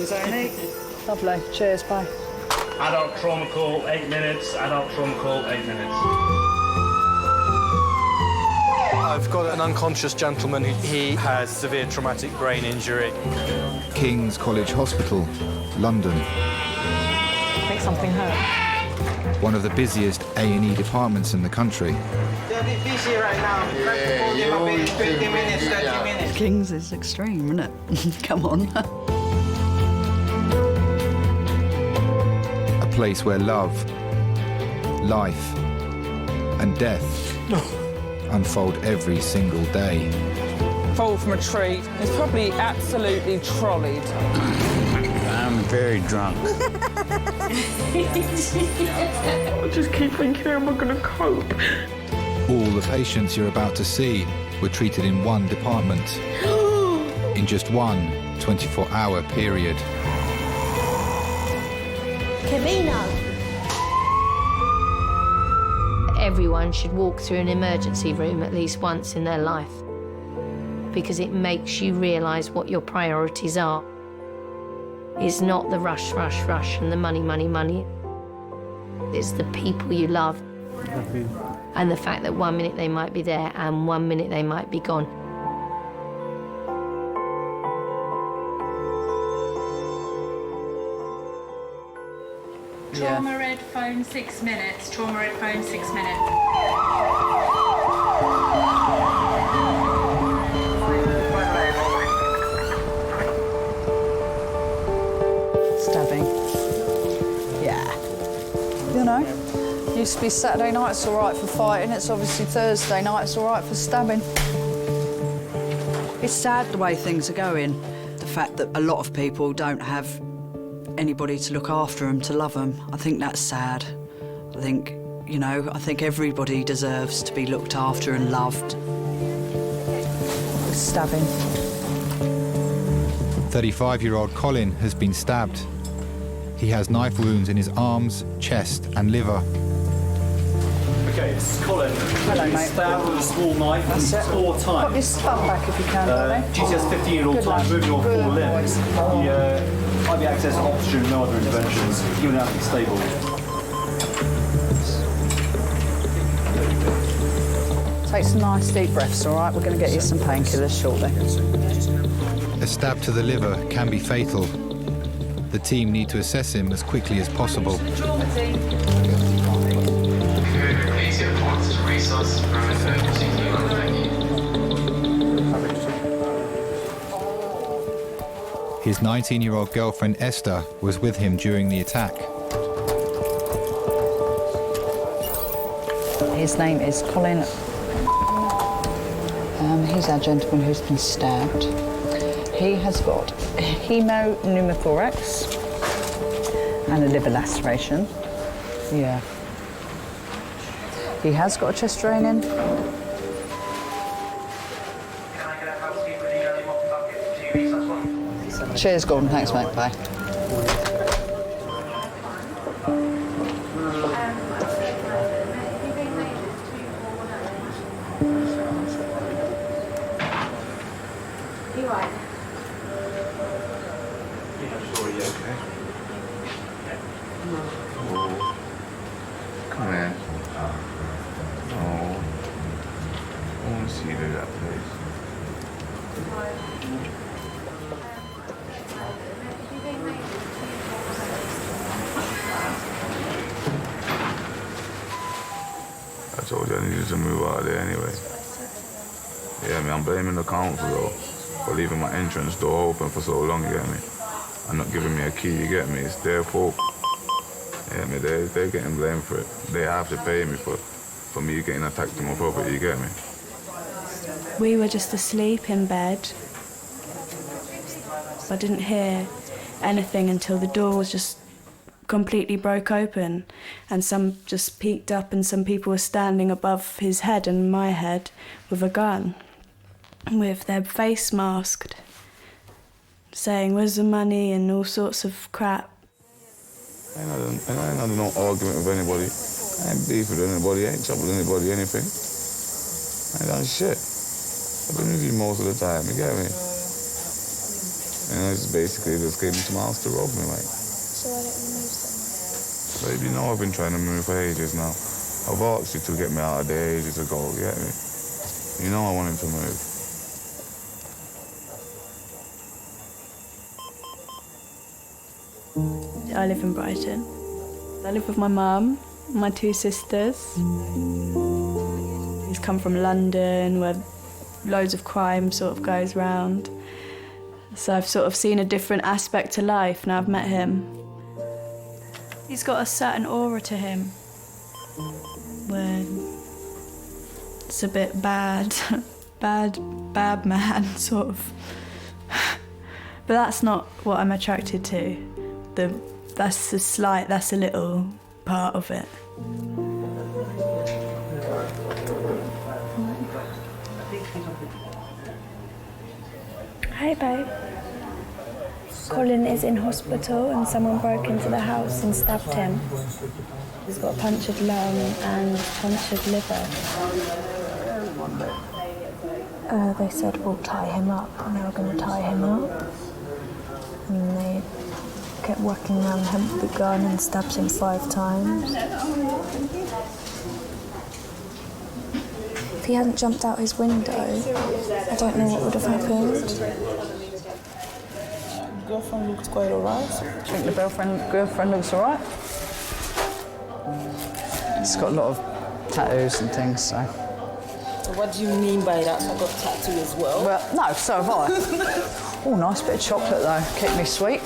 Thanks, Amy. Lovely. Cheers, bye. Adult trauma call, 8 minutes. Adult trauma call, 8 minutes. I've got an unconscious gentleman. He has severe traumatic brain injury. King's College Hospital, London. I think something hurt. One of the busiest A&E departments in the country. They're a bit busy right now. Yeah, 20 minutes, 30 minutes. King's is extreme, isn't it? Come on. A place where love, life, and death unfold every single day. Fall from a tree. It's probably absolutely trolleyed. I'm very drunk. I just keep thinking, how am I going to cope? All the patients you're about to see were treated in one department, in just one 24-hour period. Camino. Everyone should walk through an emergency room at least once in their life, because it makes you realise what your priorities are. It's not the rush, rush, rush and the money, money, money. It's the people you love and the fact that 1 minute they might be there and 1 minute they might be gone. Trauma red phone 6 minutes. Trauma red phone 6 minutes. Stabbing. Yeah. You know, used to be Saturday night, it's all right for fighting. It's obviously Thursday night, it's all right for stabbing. It's sad the way things are going. The fact that a lot of people don't have anybody to look after them, to love them. I think that's sad. I think, you know, I think everybody deserves to be looked after and loved. Stabbing. 35-year-old Colin has been stabbed. He has knife wounds in his arms, chest and liver. OK, it's Colin. Hello, mate. Stabbed with a small knife That's it. 4 times. Pop your thumb back if you can, darling. GTS 15-year-old Good time, lad. moving on Good 4 limbs. boys. IV access to oxygen, no other interventions. Even out stable. Take some nice deep breaths, all right? We're going to get you some painkillers shortly. A stab to the liver can be fatal. The team need to assess him as quickly as possible. His 19-year-old girlfriend Esther was with him during the attack. His name is Colin. He's our gentleman who's been stabbed. He has got pneumothorax and a liver laceration. Yeah. He has got a chest drain in. Cheers, Gordon. Thanks, mate. Bye. Come here. Oh. I want to see you do that, please. I told you I needed to move out of there anyway. Yeah, I'm blaming the council though for leaving my entrance door open for so long, you get me? And not giving me a key, you get me? It's their fault. Yeah, me, they're getting blamed for it. They have to pay me for me getting attacked on my property, you get me? We were just asleep in bed. I didn't hear anything until the door was just completely broke open and some just peeked up and some people were standing above his head and my head with a gun, with their face masked, saying, "Where's the money?" and all sorts of crap. I ain't had no argument with anybody. I ain't beef with anybody, I ain't trouble with anybody, anything. I ain't done shit. I've been with you most of the time, you get me? You And it's basically just came to my house to rob me, like. So why don't you move somewhere? Babe, you know I've been trying to move for ages now. I've asked you to get me out of there ages ago, you get me? You know I wanted to move. I live in Brighton. I live with my mum, my 2 sisters. He's come from London, where loads of crime sort of goes round. So I've sort of seen a different aspect to life now I've met him. He's got a certain aura to him, where it's a bit bad, bad man, sort of. But that's not what I'm attracted to. That's a little part of it. Hey babe. Colin is in hospital and someone broke into the house and stabbed him. He's got a punctured lung and punctured liver. They said we'll tie him up, and they were going to tie him up. And they kept whacking around him with the gun and stabbed him 5 times. If he hadn't jumped out his window, I don't know what would have happened. The girlfriend looks quite alright. Do you think the girlfriend looks alright? It's got a lot of tattoos and things, so. So what do you mean by that? I got tattoo as well. Well, no, so have I. Oh, nice bit of chocolate though, keep me sweet.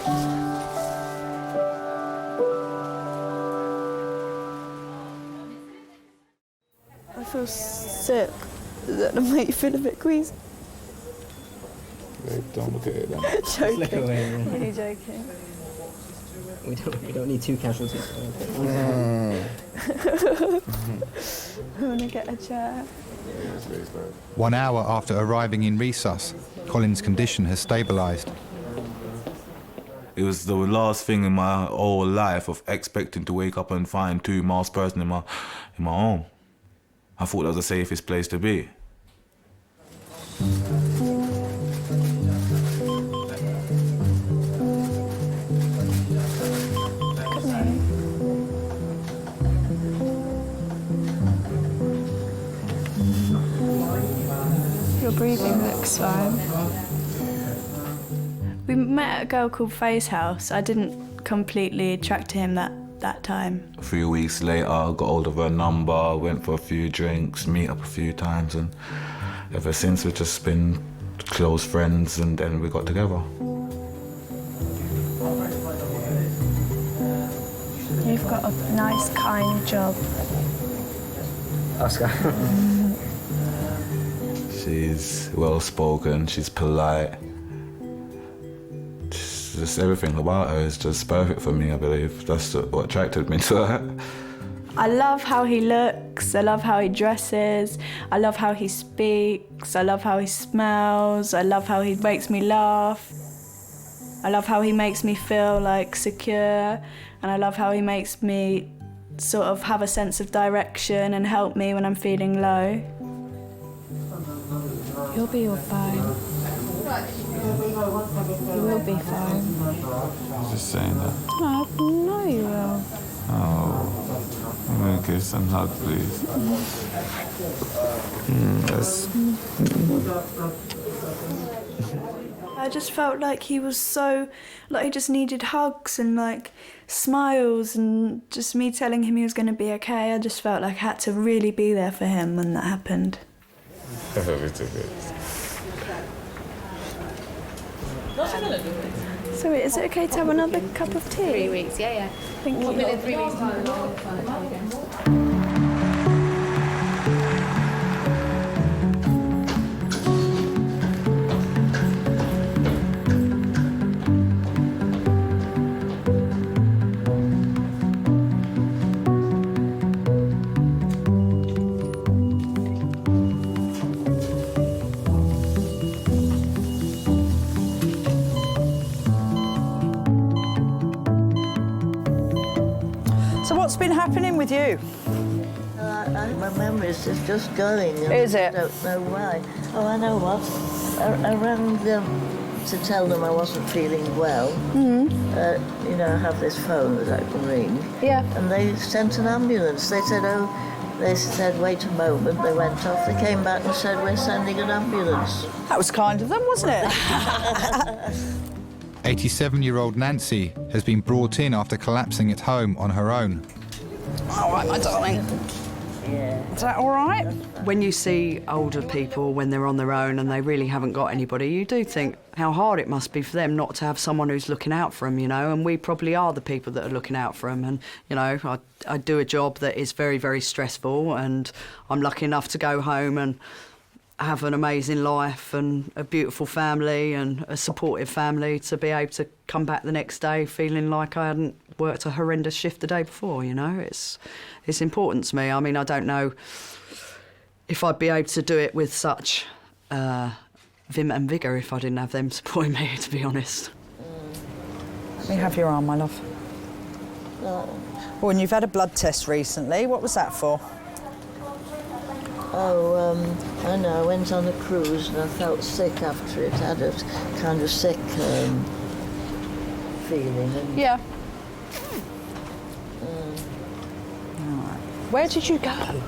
I feel sick. Does that make you feel a bit queasy? Babe, don't look at it then. Joking. Really joking. We don't need 2 casualties. I want to get a chair. 1 hour after arriving in resus, Colin's condition has stabilised. It was the last thing in my whole life of expecting to wake up and find 2 masked persons in my home. I thought that was the safest place to be. Your breathing looks fine. We met a girl called Faye's house. I didn't completely attract to him that time. A few weeks later, I got hold of her number, went for a few drinks, meet up a few times, and ever since we've just been close friends, and then we got together. You've got a nice, kind job. Oscar. She's well-spoken, she's polite. Just everything about her is just perfect for me, I believe. That's what attracted me to her. I love how he looks, I love how he dresses, I love how he speaks, I love how he smells, I love how he makes me laugh. I love how he makes me feel like secure, and I love how he makes me sort of have a sense of direction and help me when I'm feeling low. You'll be all fine. You will be fine. Just saying that. No, no you will. Oh, I'm gonna kiss and hug, please. I just felt like he was so, like he just needed hugs and like smiles, and just me telling him he was going to be okay. I just felt like I had to really be there for him when that happened. A little bit. So is it okay to have another cup of tea? 3 weeks, yeah. Thank you. In 3 weeks' time. So what's been happening with you? My memories is just going. Is it? I don't know why. Oh, I know what. Around to tell them I wasn't feeling well, you know, I have this phone that I can ring. Yeah. And they sent an ambulance. They said, wait a moment. They went off. They came back and said, we're sending an ambulance. That was kind of them, wasn't it? 87-year-old Nancy has been brought in after collapsing at home on her own. All right, my darling. Yeah. Is that all right? When you see older people when they're on their own and they really haven't got anybody, you do think how hard it must be for them not to have someone who's looking out for them, you know, and we probably are the people that are looking out for them. And, you know, I do a job that is very, very stressful, and I'm lucky enough to go home and have an amazing life and a beautiful family and a supportive family to be able to come back the next day feeling like I hadn't worked a horrendous shift the day before, you know. It's important to me. I mean, I don't know if I'd be able to do it with such vim and vigour if I didn't have them supporting me, to be honest. Let me have your arm, my love. Oh, and you've had a blood test recently. What was that for? Oh, I know, I went on a cruise and I felt sick after it. I had a kind of sick feeling. And, yeah. Right. Where did you go?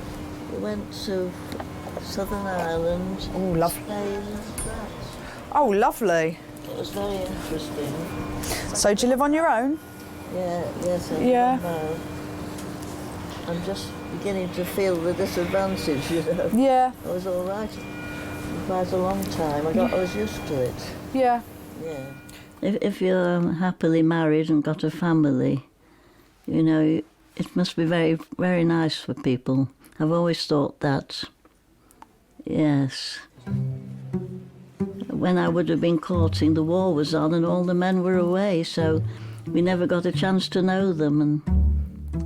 We went to Southern Ireland. Oh, lovely. Spain and France. Oh, lovely. It was very interesting. So do you live on your own? Yeah, yes, I do now. I'm just beginning to feel the disadvantage, you know. Yeah. I was all right for quite a long time. I was used to it. Yeah. Yeah. If you're happily married and got a family, you know, it must be very, very nice for people. I've always thought that. Yes. When I would have been courting, the war was on and all the men were away, so we never got a chance to know them.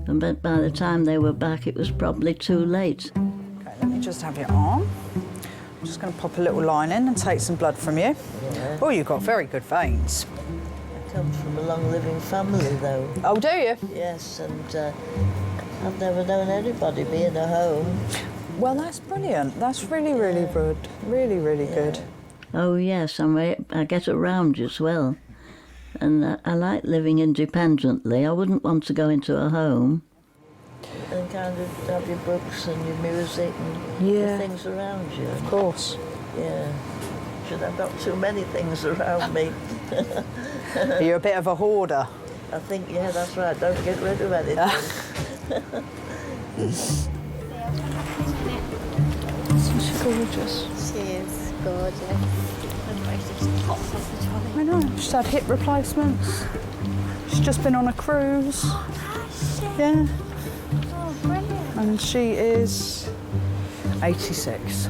And by the time they were back, it was probably too late. Okay, let me just have your arm. I'm just going to pop a little line in and take some blood from you. Yeah. Oh, you've got very good veins. I come from a long-living family, though. Oh, do you? Yes, and I've never known anybody be in a home. Well, that's brilliant. That's really, really good. Really, really good. Oh, yes, I get around as well. And I like living independently. I wouldn't want to go into a home. And kind of have your books and your music and your things around you. Of course. Yeah. Should have got too many things around me. You're a bit of a hoarder. I think, yeah, that's right. Don't get rid of anything. Isn't she gorgeous? She is gorgeous. I know. She's had hip replacements. She's just been on a cruise. Yeah. Oh, brilliant. And she is 86.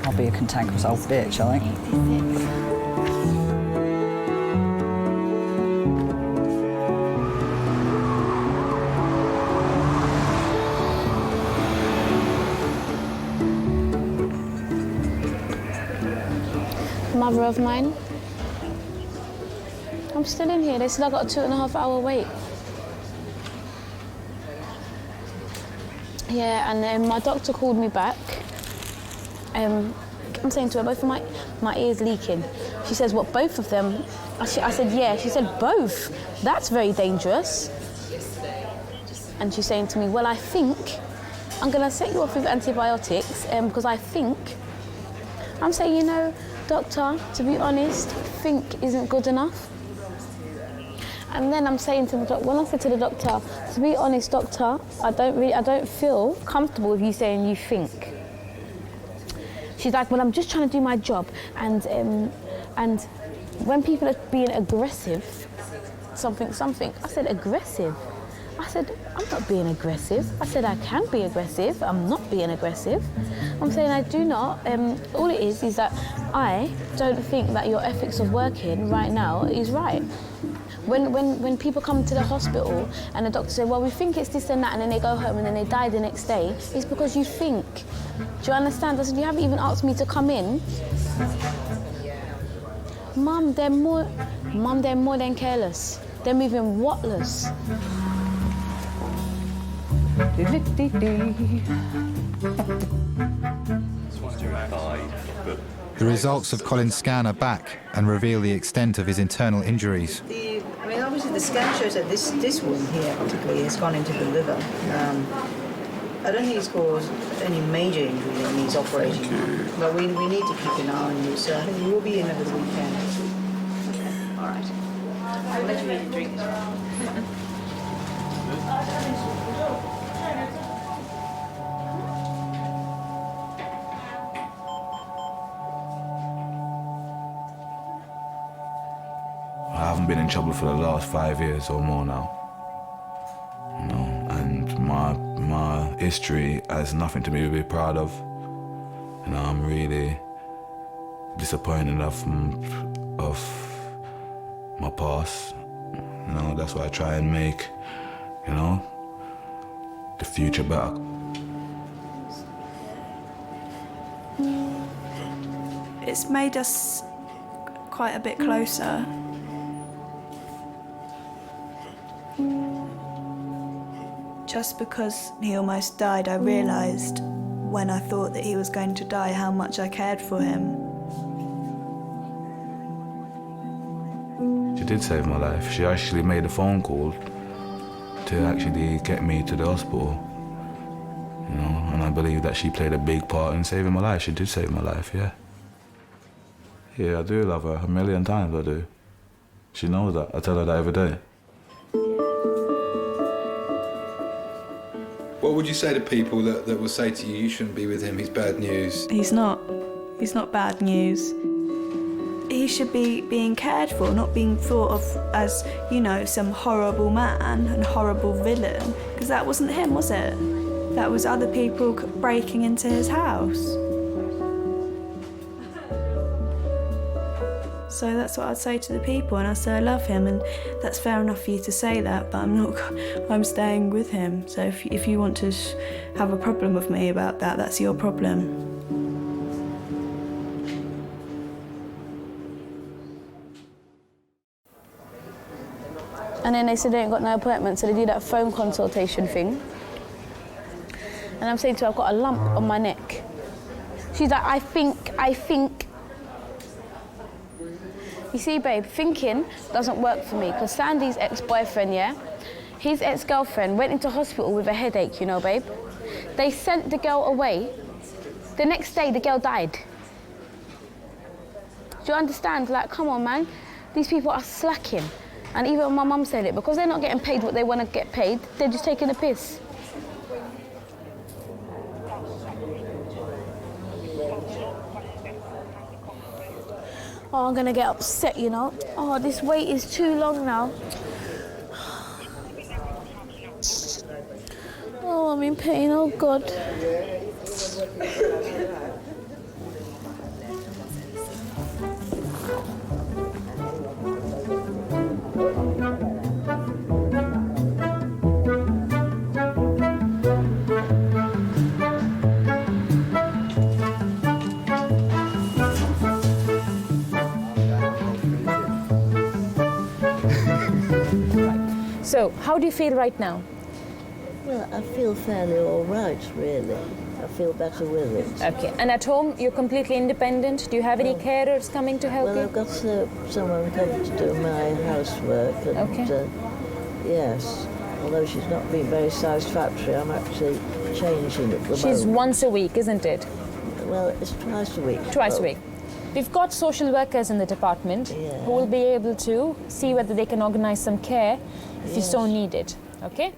I'll be a cantankerous old bitch, I think. 86. Mother of mine. I'm still in here. They said I got a 2.5 hour wait. Yeah, and then my doctor called me back. I'm saying to her, both of my ears leaking. She says, what, both of them? I said, yeah. She said, both? That's very dangerous. And she's saying to me, well, I think I'm going to set you off with antibiotics because I think. I'm saying, you know, doctor, to be honest, think isn't good enough. And then I'm saying to the doctor, when I said to the doctor, to be honest, doctor, I don't feel comfortable with you saying you think. She's like, well, I'm just trying to do my job. And when people are being aggressive, something, I said, aggressive? I said, I'm not being aggressive. I said, I can be aggressive. I'm not being aggressive. I'm saying I do not. All it is that I don't think that your ethics of working right now is right. When people come to the hospital and the doctor says, well, we think it's this and that, and then they go home and then they die the next day, it's because you think. Do you understand? I said, you haven't even asked me to come in. Mum, they're more than careless. They're moving whatless. The results of Colin's scan are back and reveal the extent of his internal injuries. Obviously the scan shows that this wound here particularly has gone into the liver. I don't think it's caused any major injury that needs operating on, but we need to keep an eye on you, so I think you will be in over the weekend. Okay, all right. I'll let you eat and drink as well. I haven't been in trouble for the last 5 years or more now. You know, and my history has nothing to be proud of. You know, I'm really disappointed of my past. You know, that's why I try and make, you know, the future better. It's made us quite a bit closer. Just because he almost died, I realised when I thought that he was going to die how much I cared for him. She did save my life. She actually made a phone call to actually get me to the hospital. You know, and I believe that she played a big part in saving my life. She did save my life, yeah. Yeah, I do love her, 1,000,000 times I do. She knows that, I tell her that every day. What would you say to people that will say to you, you shouldn't be with him, he's bad news? He's not bad news. He should be being cared for, not being thought of as, you know, some horrible man and horrible villain, because that wasn't him, was it? That was other people breaking into his house. So that's what I'd say to the people, and I say I love him, and that's fair enough for you to say that, but I'm staying with him. So if you want to have a problem with me about that, that's your problem. And then they said they ain't got no appointment, so they do that phone consultation thing. And I'm saying to her, I've got a lump on my neck. She's like, I think. You see, babe, thinking doesn't work for me, because Sandy's ex-boyfriend, yeah? His ex-girlfriend went into hospital with a headache, you know, babe? They sent the girl away. The next day, the girl died. Do you understand? Like, come on, man. These people are slacking. And even my mum said it, because they're not getting paid what they want to get paid, they're just taking a piss. Oh, I'm gonna get upset, you know. Oh, this wait is too long now. Oh, I'm in pain, oh God. So, how do you feel right now? Well, I feel fairly all right, really. I feel better with it. Okay. And at home, you're completely independent? Do you have any carers coming to help you? Well, I've got someone coming to do my housework. And, okay. Yes. Although she's not been very satisfactory, I'm actually changing at the moment. She's once a week, isn't it? Well, it's twice a week. Twice a week. We've got social workers in the department who will be able to see whether they can organise some care if you so need it, okay?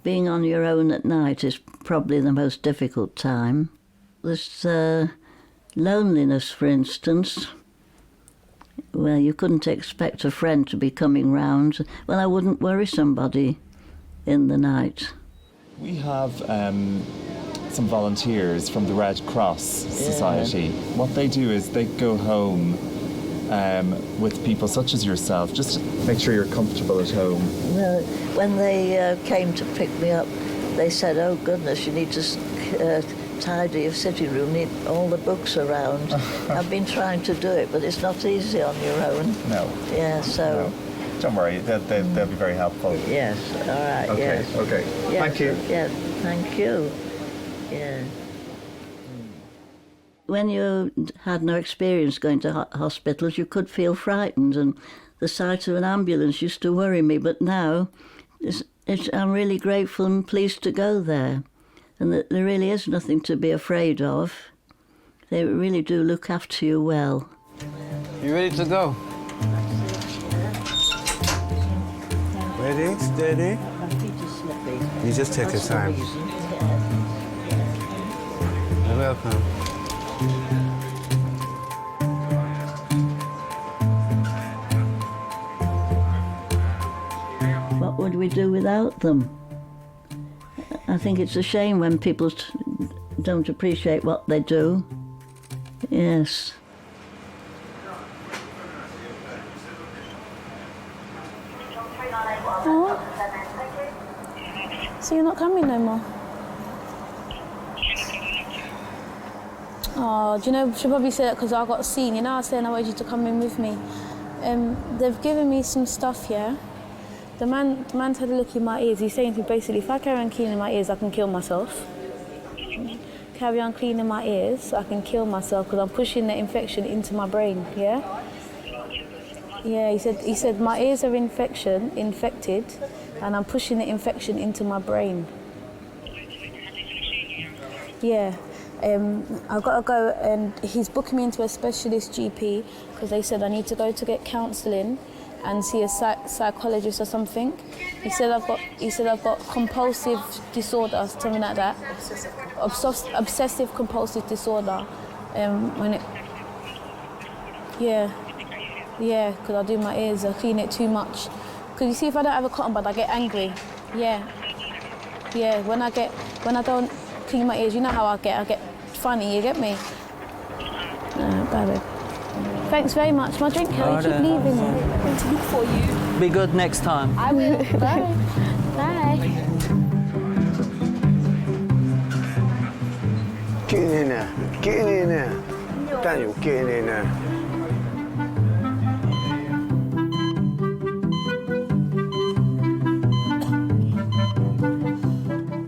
Being on your own at night is probably the most difficult time. There's loneliness, for instance. Well, you couldn't expect a friend to be coming round. Well, I wouldn't worry somebody in the night. We have some volunteers from the Red Cross Society. What they do is they go home with people such as yourself, just to make sure you're comfortable at home. Well, when they came to pick me up, they said, oh goodness, you need to tidy your sitting room, need all the books around. I've been trying to do it, but it's not easy on your own. No. Yeah, so... No. Don't worry, they'll be very helpful. Yes, all right, okay, yes. Okay, yes, thank you. Yes, thank you. Yeah. when you had no experience going to hospitals, you could feel frightened, and the sight of an ambulance used to worry me. But now, I'm really grateful and pleased to go there, and that there really is nothing to be afraid of. They really do look after you well. You ready to go? Ready, steady. You just take your time. You're welcome. What would we do without them? I think it's a shame when people don't appreciate what they do. Yes. Oh. So you're not coming no more? Oh, do you know, she'll probably say that because I got seen. You know, I was saying I wanted you to come in with me. They've given me some stuff here. The man's had a look in my ears. He's saying to me, basically, if I carry on cleaning my ears, I can kill myself. Carry on cleaning my ears, I can kill myself because I'm pushing the infection into my brain, yeah? Yeah, he said my ears are infected, and I'm pushing the infection into my brain. Yeah. I've got to go, and he's booking me into a specialist GP because they said I need to go to get counselling and see a psychologist or something. He said I've got compulsive disorder, something like that. Obsessive compulsive disorder. Yeah, because I do my ears, I clean it too much. Because you see, if I don't have a cotton bud, I get angry. Yeah. When I don't clean my ears, you know how I get funny. You get me? Bye. Thanks very much. My drink, how you keep leaving? I'm going to look for you. Be good next time. I will. Bye. Bye. Get in there. Get in there. Daniel, get in there.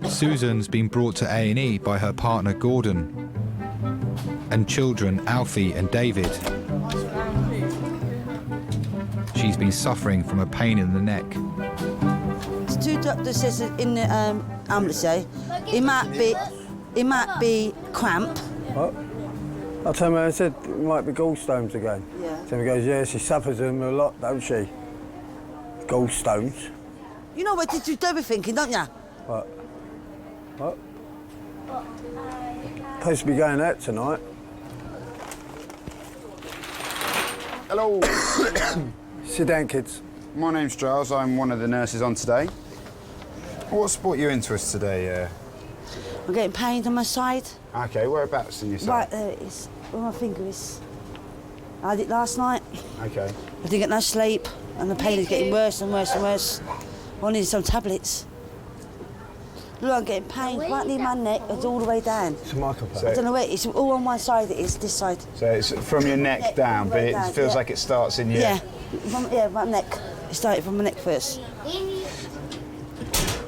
Susan's been brought to A&E by her partner Gordon and children Alfie and David. She's been suffering from a pain in the neck. The two doctors says in the ambulance, it might be cramp. What? I told him, I said it might be gallstones again. Yeah. So he goes, yeah, she suffers them a lot, don't she? Gallstones. You know what you do be thinking, don't you? What? Supposed to be going out tonight. Hello. Sit down, kids. My name's Giles. I'm one of the nurses on today. What's brought you into us today? I'm getting pain on my side. OK, whereabouts in your side? Right there it is, where my finger is. I had it last night. OK. I didn't get no sleep, and the pain is getting worse and worse and worse. I need some tablets. Look, I'm getting pain right near my neck, it's all the way down. It's a microphone. I don't know where, it's all on one side, it is, this side. So it's from your neck down, but it feels like it starts in your... Yeah, my neck. It started from my neck first.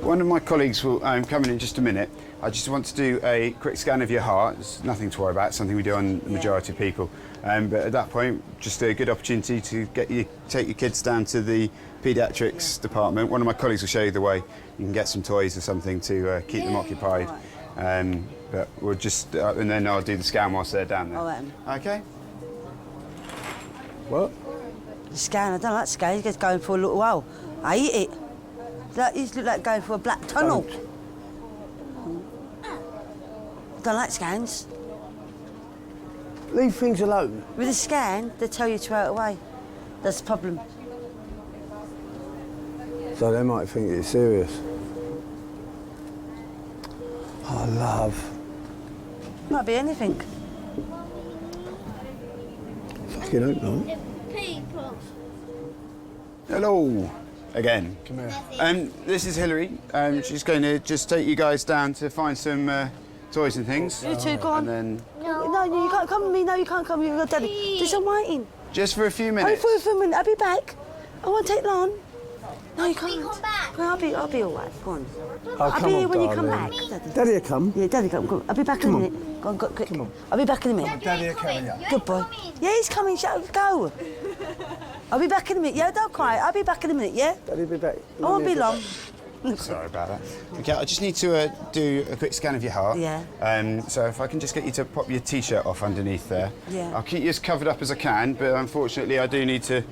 One of my colleagues will come in just a minute. I just want to do a quick scan of your heart. It's nothing to worry about, it's something we do on the majority of people. But at that point, just a good opportunity to take your kids down to the Pediatrics department. One of my colleagues will show you the way. You can get some toys or something to keep them occupied. But we'll just, and then I'll do the scan whilst they're down there. All right. OK? What? The scan, I don't like scan, it's going for a little while. I eat it. It used to look like going for a black tunnel. I don't like scans. Leave things alone. With a scan, they tell you to out away. That's the problem. So they might think it's serious. Oh, love. Might be anything. Fucking hope not. Hello. Again. Come here. This is Hilary. She's going to just take you guys down to find some toys and things. You two, go on. And then... No, you can't come with me. No, you can't come with your daddy. Just I'm waiting. Just for a few minutes. Oh, for a minute. I'll be back. I won't take long. No, you can't. I'll be all right. Go on. I'll be here when you come back. Daddy will come. Yeah, Daddy, come. I'll be back in a minute. Go on, quick. Come on. I'll be back in a minute. Daddy will come, yeah. Good boy. Yeah, he's coming. Go. I'll be back in a minute. Yeah, don't cry. I'll be back in a minute, yeah? Daddy will be back. I won't be long. Sorry about that. Okay, I just need to do a quick scan of your heart. Yeah. So if I can just get you to pop your T-shirt off underneath there. Yeah. I'll keep you as covered up as I can, but unfortunately I do need to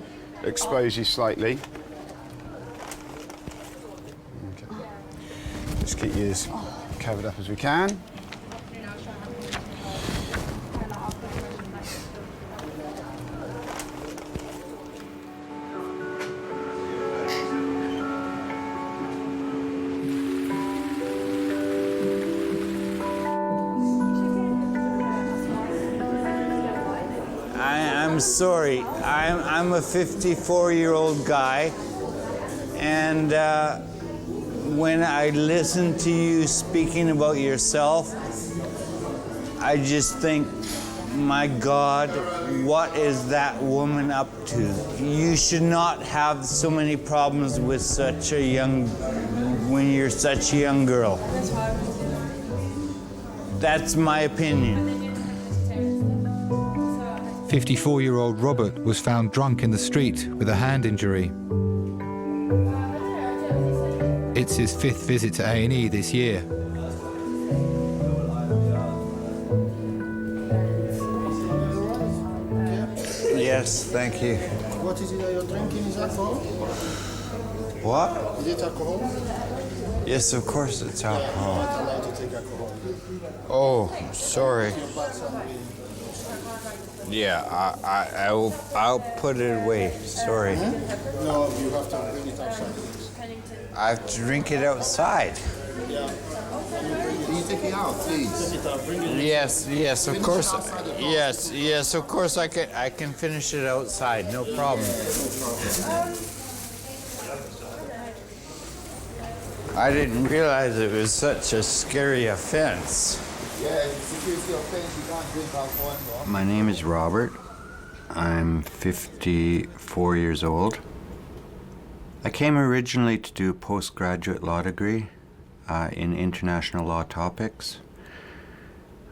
expose you slightly. Okay. Just keep you as covered up as we can. I'm sorry. I'm a 54-year-old guy, and when I listen to you speaking about yourself, I just think, my God, what is that woman up to? You should not have so many problems with when you're such a young girl. That's my opinion. 54-year-old Robert was found drunk in the street with a hand injury. It's his 5th visit to A&E this year. Yes, thank you. What is it that you're drinking? Is alcohol? What? Is it alcohol? Yes, of course it's alcohol. You're not allowed to take alcohol. Oh, sorry. Yeah, I'll put it away. Sorry. No, you have to bring it outside. I have to drink it outside. Yeah. Can you take it out, please? Yes, of course. Yes, of course I can finish it outside. No problem. I didn't realize it was such a scary offense. My name is Robert. I'm 54 years old. I came originally to do a postgraduate law degree in international law topics.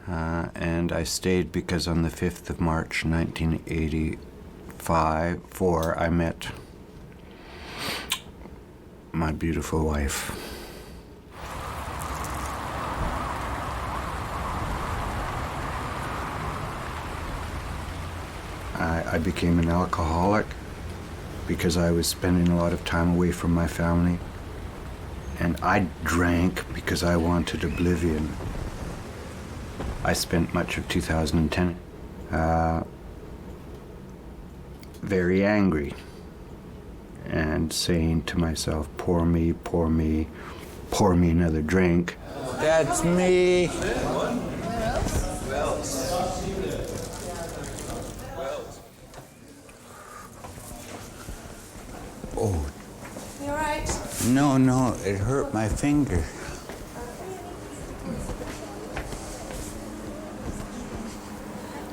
And I stayed because on the 5th of March 1984, I met my beautiful wife. I became an alcoholic because I was spending a lot of time away from my family. And I drank because I wanted oblivion. I spent much of 2010 very angry and saying to myself, pour me another drink. That's me. Oh. You all right? No, it hurt my finger.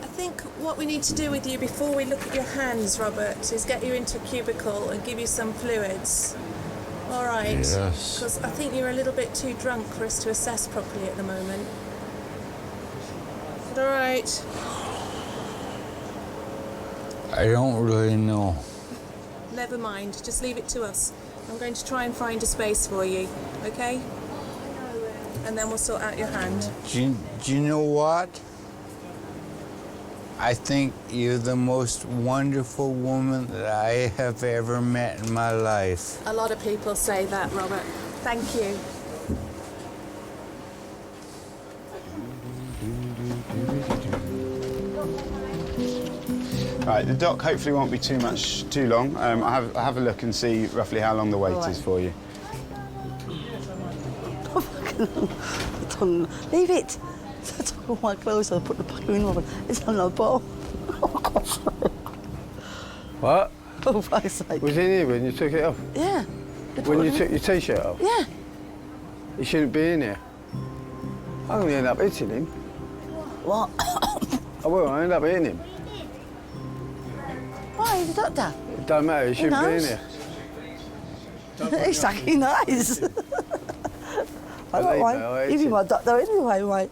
I think what we need to do with you before we look at your hands, Robert, is get you into a cubicle and give you some fluids. All right? Yes. Because I think you're a little bit too drunk for us to assess properly at the moment. Is that all right? I don't really know. Never mind, just leave it to us. I'm going to try and find a space for you, okay? And then we'll sort out your hand. Do you know what? I think you're the most wonderful woman that I have ever met in my life. A lot of people say that, Robert. Thank you. Right, the doc hopefully won't be too long. I'll have a look and see roughly how long the wait is for you. Leave it. I took all my clothes and I put the bucket in Robert. It's on the bottom. What? Oh, for fuck's sake. Was in here when you took it off? Yeah. When you took your T-shirt off? Yeah. He shouldn't be in here. I'm going to end up hitting him. What? I will, I end up hitting him. Why, the doctor? It don't matter, he shouldn't be in here. It's fucking nice. I don't mind. Give me my doctor anyway, mate.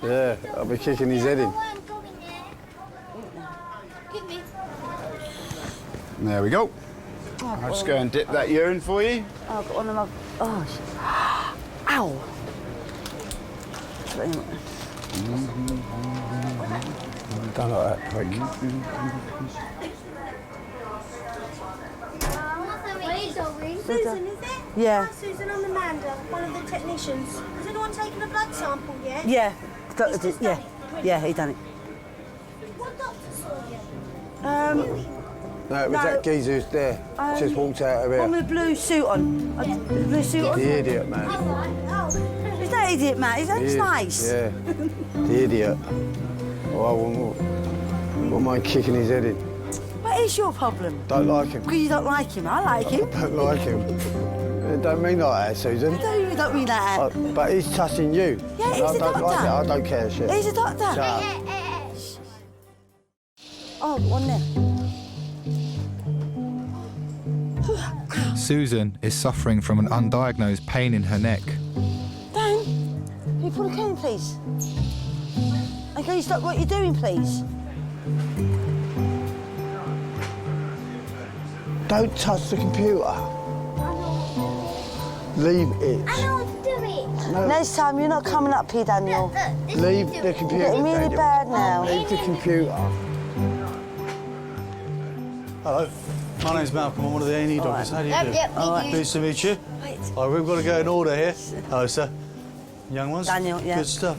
Yeah, I'll be kicking his head in. There we go. I'll just go and dip that urine for you. Oh, I've got one of my... Oh, ow. Don't like that prick. Susan, is it? Yeah. Hi, Susan, I'm Amanda, one of the technicians. Has anyone taken a blood sample yet? Yeah. Doctor did, yeah. Yeah, he done it. What doctor saw you? No, it was that geezer who's there. Just walked out of here. One with a blue suit on. The blue suit on? The idiot, man. Is that idiot, man? That's nice. Yeah. The idiot. Oh, I wouldn't mind kicking his head in. What is your problem? Don't like him. Because you don't like him. I like him. Don't like him. It don't mean like that, Susan. You don't mean that. But he's touching you. Yeah, he's I a don't doctor. like it. I don't care shit. He's a doctor. Shut up. Oh, one there. Susan is suffering from an undiagnosed pain in her neck. Dan, can you pull the cane, please? And can you stop what you're doing, please? Don't touch the computer. Leave it. I know what to do it. No. Next time, you're not coming up here, Daniel. Leave the computer. You're getting really Daniel. bad now. Leave the computer. Hello, my name's Malcolm. I'm one of the A&E doctors. How do you do? Pleased to meet you. Right, we've got to go in order here. Hello, sir. Young ones? Daniel, yeah. Good stuff.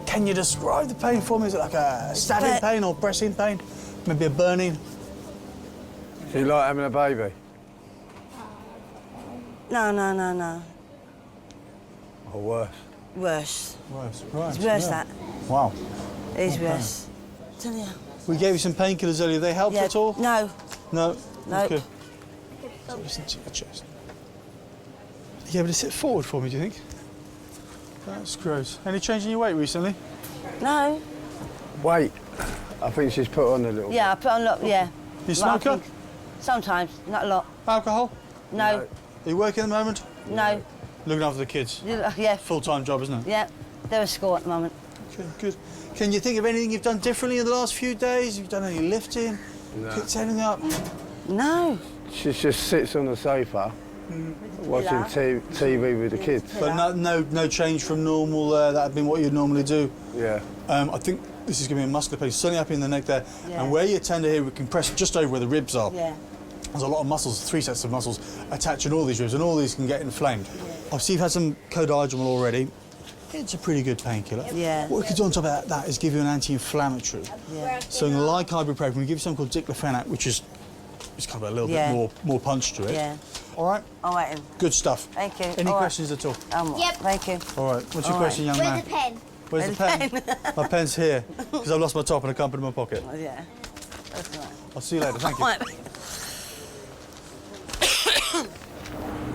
Can you describe the pain for me? Is it like a stabbing pain or pressing pain? Maybe a burning? Do you like having a baby? No. Or worse? Worse. Worse, right. It's worse, yeah. that. Wow. It is Okay. worse. Tell you. We gave you some painkillers earlier. They helped at all? No. No? Nope. Okay. Listen to your chest. Are you able to sit forward for me, do you think? That's gross. Any change in your weight recently? No. Wait. I think she's put on a little. Yeah, I put on a lot, yeah. You smoker? Sometimes, not a lot. Alcohol? No. Are you working at the moment? No. Looking after the kids? Yeah. Full-time job, isn't it? Yeah. They're at school at the moment. Okay, good. Can you think of anything you've done differently in the last few days? Have you done any lifting? No. Picked anything up? No. She just sits on the sofa watching TV with the kids. But no change from normal. That had been what you'd normally do. Yeah. I think this is going to be a muscular pain. Certainly up in the neck there, Yeah. and where your tender here, we can press just over where the ribs are. Yeah. There's a lot of muscles, 3 sets of muscles attaching all these ribs, and all these can get inflamed. I see you've had some codiagamol already. It's a pretty good painkiller. Yeah. What we could do on top of that is give you an anti-inflammatory. Yeah. So like ibuprofen, we give you something called diclofenac, which is it's kind of a little Yeah. bit more punch to it. Yeah. All right? All right, then. Good stuff. Thank you. Any All right. questions at all? Yep. Thank you. All right. What's your All question, right. young Where's man? the pen? Where's the pen? My pen's here, because I've lost my top and I can't put it in my pocket. Oh, yeah. That's all right. I'll see you later. Thank you. All right.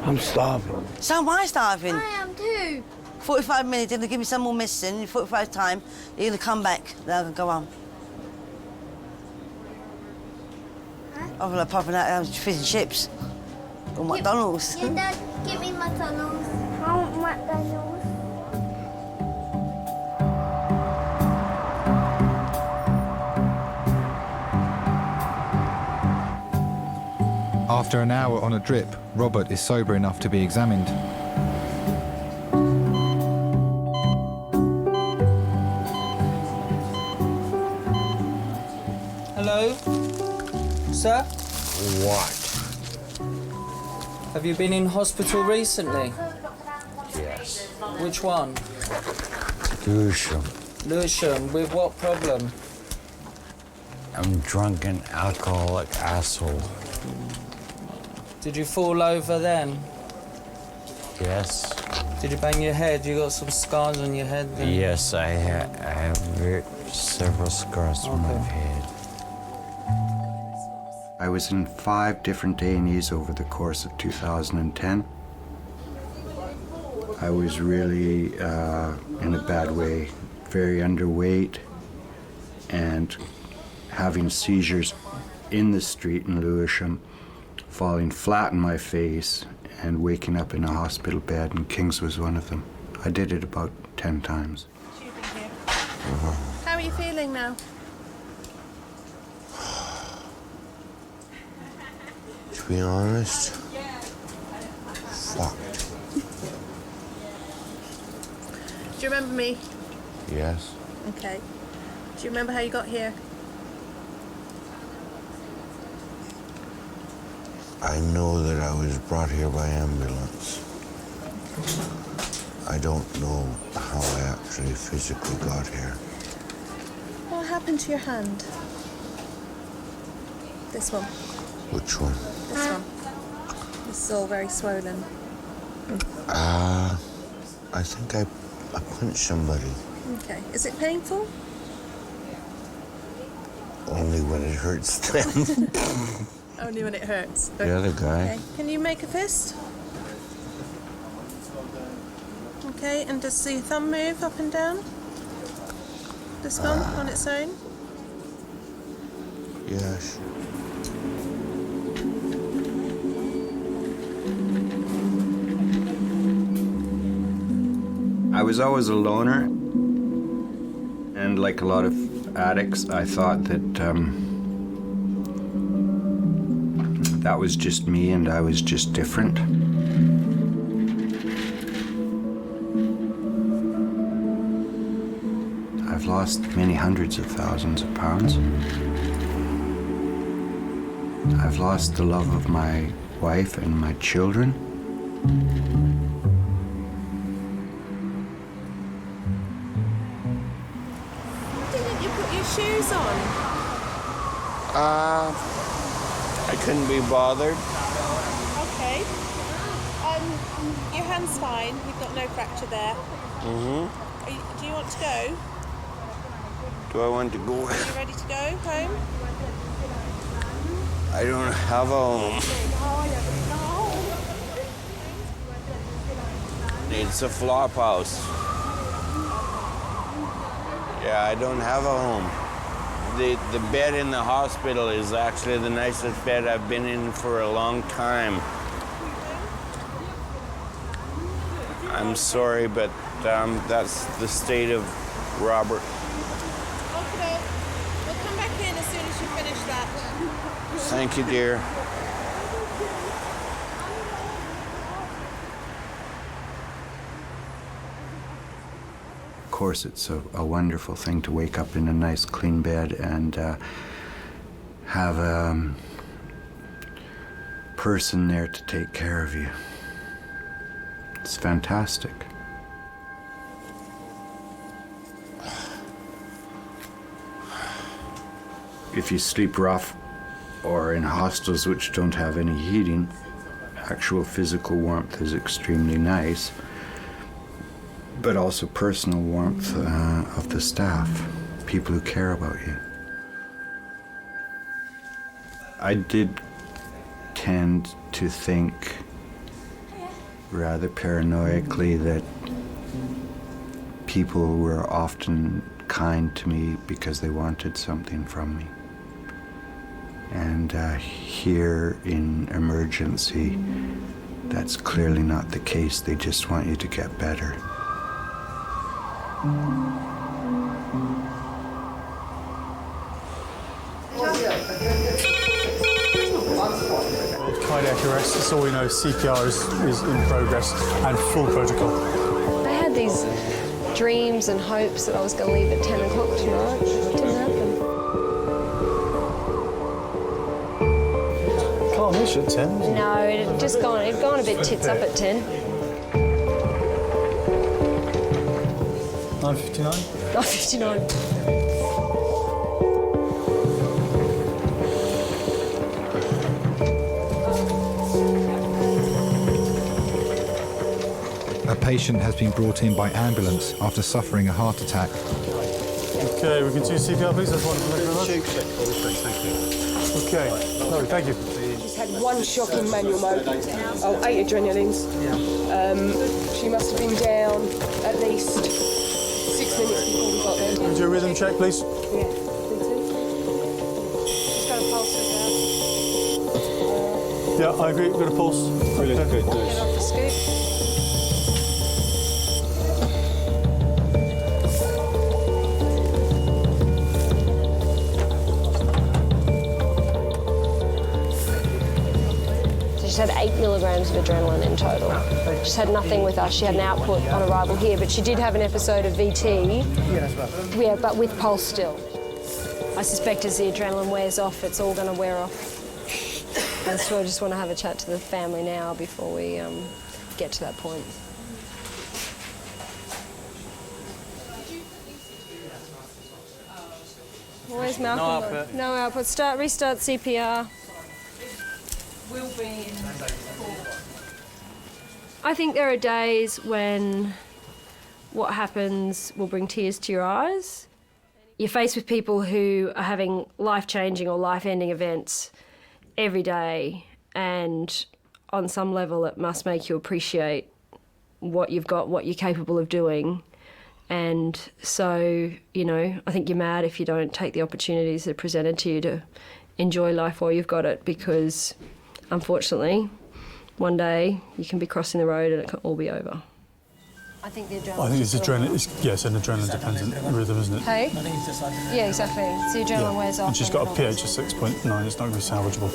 I'm starving. So am I starving? I am too. 45 minutes, they're going to give me some more medicine. In 45 time, you're going to come back. Then I can go on. I'm going to pop out fish and chips. Or McDonald's. Yeah, Dad, give me McDonald's. I want McDonald's. After an hour on a drip, Robert is sober enough to be examined. Hello? Sir? What? Have you been in hospital recently? Yes. Which one? Lewisham. Lewisham. With what problem? I'm drunken alcoholic asshole. Did you fall over then? Yes. Did you bang your head? You got some scars on your head then? Yes, I have several scars on my head. I was in 5 different A&Es over the course of 2010. I was really in a bad way, very underweight, and having seizures in the street in Lewisham, falling flat on my face and waking up in a hospital bed, and King's was one of them. I did it about 10 times. How are you feeling now? To be honest, fuck. Do you remember me? Yes. Okay. Do you remember how you got here? I know that I was brought here by ambulance. I don't know how I actually physically got here. What happened to your hand? This one. Which one? This one. This is all very swollen. I think I punched somebody. Okay. Is it painful? Only when it hurts them. Only when it hurts. The other guy. Okay. Can you make a fist? Okay, and does the thumb move up and down? This one on its own? Yes. I was always a loner, and like a lot of addicts, I thought that that was just me and I was just different. I've lost many hundreds of thousands of pounds. I've lost the love of my wife and my children. Didn't you put your shoes on? I couldn't be bothered. Okay. Your hand's fine. You've got no fracture there. Mm-hmm. Do you want to go? Do I want to go? Are you ready to go home? I don't have a home. It's a flop house. Yeah, I don't have a home. The bed in the hospital is actually the nicest bed I've been in for a long time. I'm sorry, but that's the state of Robert. Okay. We'll come back in as soon as you finish that. Thank you, dear. Of course, it's a wonderful thing to wake up in a nice, clean bed and have a person there to take care of you. It's fantastic. If you sleep rough or in hostels which don't have any heating, actual physical warmth is extremely nice, but also personal warmth of the staff, people who care about you. I did tend to think rather paranoically that people were often kind to me because they wanted something from me. And here in emergency, that's clearly not the case. They just want you to get better. Cardiac arrest, that's all we know. CPR is in progress and full protocol. I had these dreams and hopes that I was going to leave at 10 o'clock tonight. It didn't happen. Can't miss at 10. No, it had gone a bit tits up at 10. 9:59? 9:59. A patient has been brought in by ambulance after suffering a heart attack. Okay, we can do CPR, please. That's wonderful. Thank you very much. Thank you. Okay, lovely, thank you. She's had one shock in manual mode. 8 adrenalines. She must have been down at least 6 minutes before we got there. Can you do a rhythm check, please? Yeah. She's got a pulse with Yeah, I agree. We've got a pulse. Get off the scoop. She's had 8 milligrams of adrenaline in total. She's had nothing with us. She had an output on arrival here, but she did have an episode of VT. Yeah, but with pulse still. I suspect as the adrenaline wears off, it's all going to wear off. And so I just want to have a chat to the family now before we get to that point. Where's Malcolm? No output. No output. Restart CPR. Will be in 4. I think there are days when what happens will bring tears to your eyes. You're faced with people who are having life-changing or life-ending events every day, and on some level it must make you appreciate what you've got, what you're capable of doing. And so, you know, I think you're mad if you don't take the opportunities that are presented to you to enjoy life while you've got it, because unfortunately, one day you can be crossing the road and it can all be over. I think the adrenaline. I think it's adrenaline. It's an adrenaline-dependent rhythm, isn't it? Hey? Yeah, exactly. So the adrenaline wears off. And she's got a pH of 6.9. It's not going to be salvageable.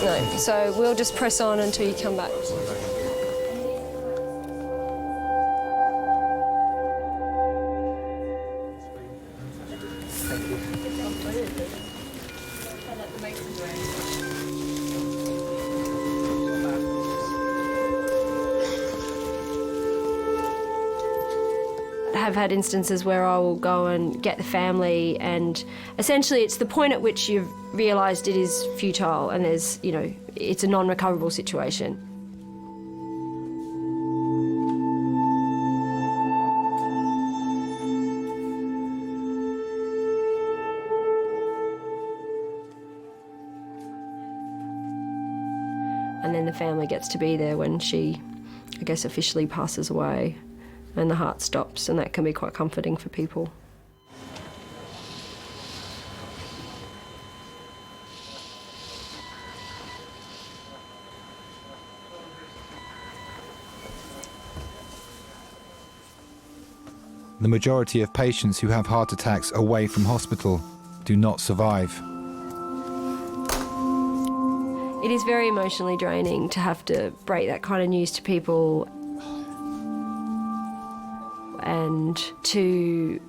No. So we'll just press on until you come back. I've had instances where I will go and get the family, and essentially it's the point at which you've realised it is futile and there's, you know, it's a non-recoverable situation. And then the family gets to be there when she, I guess, officially passes away. And the heart stops, and that can be quite comforting for people. The majority of patients who have heart attacks away from hospital do not survive. It is very emotionally draining to have to break that kind of news to people, and to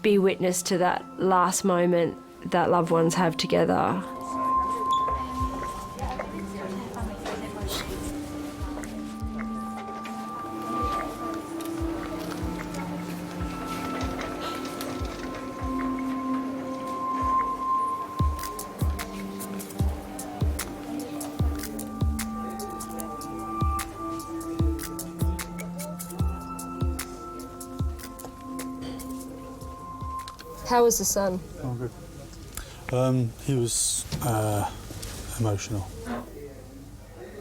be witness to that last moment that loved ones have together. How was the son? Oh, good. He was emotional.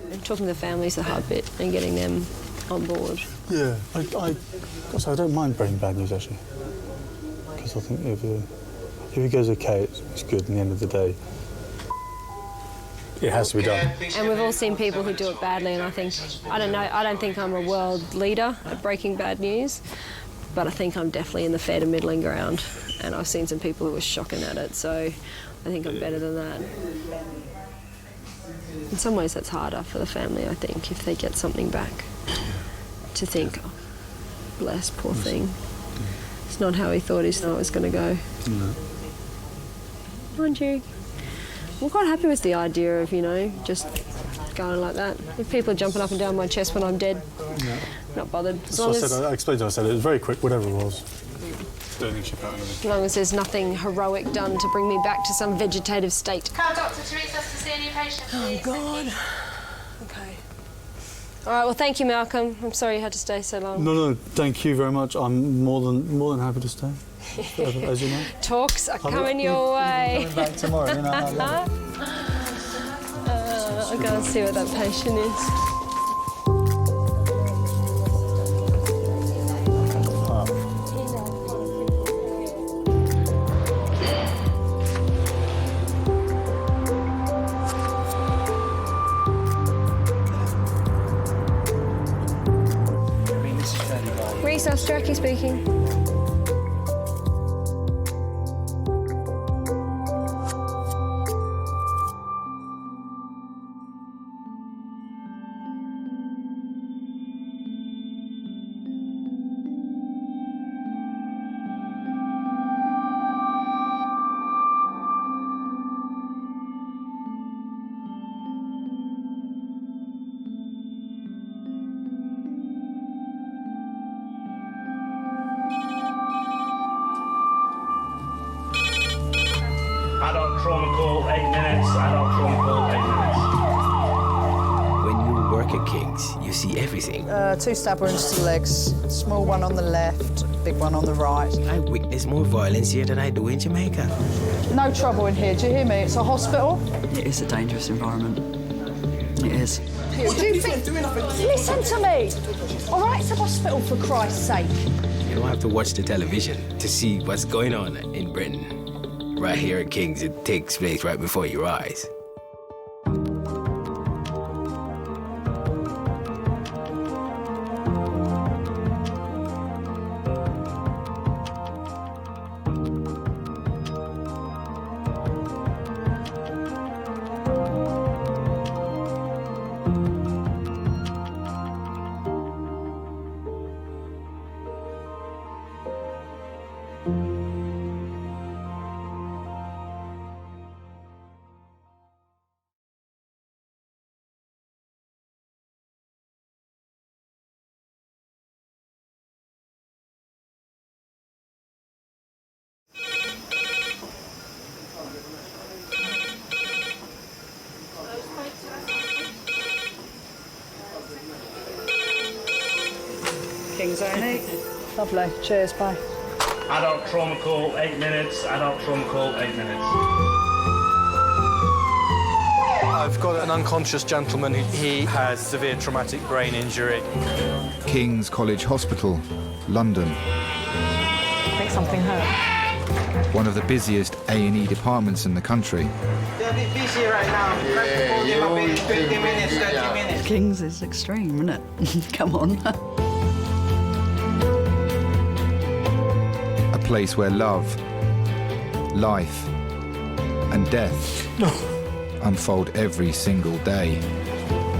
And talking to the family is the hard bit, and getting them on board. Yeah, I don't mind breaking bad news, actually. Because I think if it goes okay, it's good. At the end of the day, it has to be done. And we've all seen people who do it badly, and I don't think I'm a world leader at breaking bad news, but I think I'm definitely in the fair to middling ground. And I've seen some people who are shocking at it, so I think I'm better than that. In some ways that's harder for the family, I think, if they get something back. To think, oh, bless, poor thing. It's not how he thought his night was going to go. No. Mind you, I'm quite happy with the idea of, you know, just going like that. If people are jumping up and down my chest when I'm dead, not bothered. I explained to her, I said it was very quick, whatever it was. As long as there's nothing heroic done to bring me back to some vegetative state. Tell Dr. Teresa to see any patients, please. Oh, God. Okay. All right, well, thank you, Malcolm. I'm sorry you had to stay so long. No, thank you very much. I'm more than happy to stay, as you know. Talks are coming your way. Coming back tomorrow, you know. I'll go and see what that patient is. Adult trauma call, 8 minutes. Adult trauma call, 8 minutes. When you work at King's, you see everything. 2 stab wounds to the legs, small one on the left, big one on the right. I witness more violence here than I do in Jamaica. No trouble in here, do you hear me? It's a hospital. It is a dangerous environment. It is. Do you think... Listen to me! All right, it's a hospital, for Christ's sake. You don't have to watch the television to see what's going on in Britain. Right here at King's, it takes place right before your eyes. King's A&E. Lovely. Cheers, bye. Adult trauma call, 8 minutes. Adult trauma call, 8 minutes. I've got an unconscious gentleman he has severe traumatic brain injury. King's College Hospital, London. I think something hurt. One of the busiest A&E departments in the country. They're a bit busy right now. Give them a bit, 20 minutes, 30 minutes. King's is extreme, isn't it? Come on. A place where love, life, and death unfold every single day.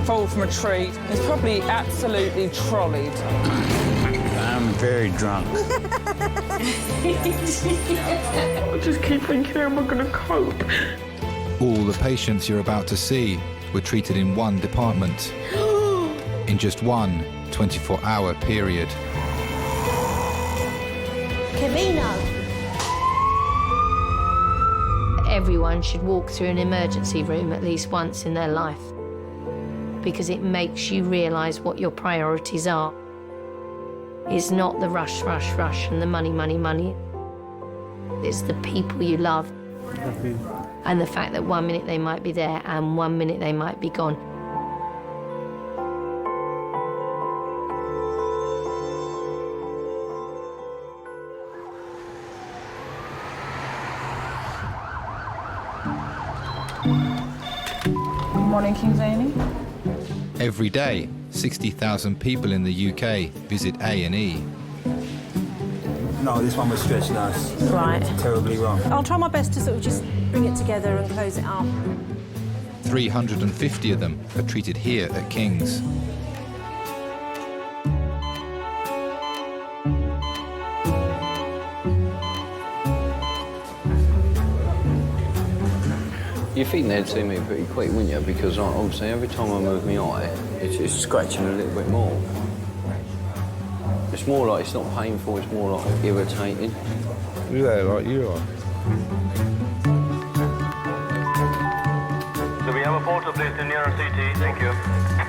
Fall from a tree. It's probably absolutely trolleyed. I'm very drunk. I just keep thinking, how am I going to cope? All the patients you're about to see were treated in one department in just one 24-hour period. Camino. Everyone should walk through an emergency room at least once in their life because it makes you realise what your priorities are. It's not the rush, rush, rush and the money, money, money. It's the people you love and the fact that 1 minute they might be there and 1 minute they might be gone. Morning, King's A&E. Every day, 60,000 people in the UK visit A&E. No, this one was stretched nurse. Right. Terribly wrong. I'll try my best to sort of just bring it together and close it up. 350 of them are treated here at King's. You think they'd see me pretty quick, wouldn't you? Because obviously every time I move my eye, it's scratching a little bit more. It's more like, it's not painful, it's more like irritating. Yeah, like you are. Do we have a portal, please, to nearer CT? Thank you.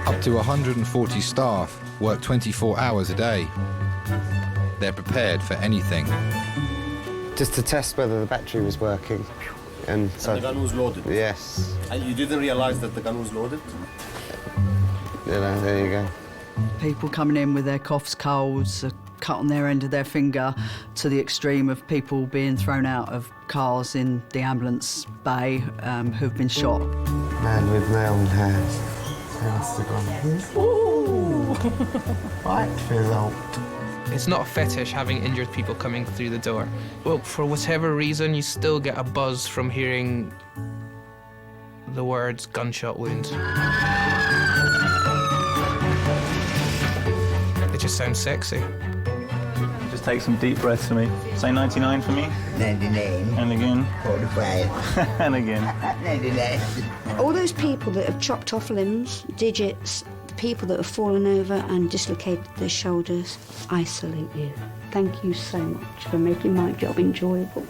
Up to 140 staff work 24 hours a day. They're prepared for anything. Just to test whether the battery was working. And so the gun was loaded? Yes. And you didn't realise that the gun was loaded? Yeah, there you go. People coming in with their coughs, colds, a cut on their end of their finger, to the extreme of people being thrown out of cars in the ambulance bay who've been shot. Man with nailed hands. That's the gun. Ooh! Right result. It's not a fetish having injured people coming through the door. Well, for whatever reason, you still get a buzz from hearing the words gunshot wound. It just sounds sexy. Just take some deep breaths for me. Say 99 for me. 99. And again. 45. And again. 99. All those people that have chopped off limbs, digits, people that have fallen over and dislocated their shoulders, I salute you. Thank you so much for making my job enjoyable.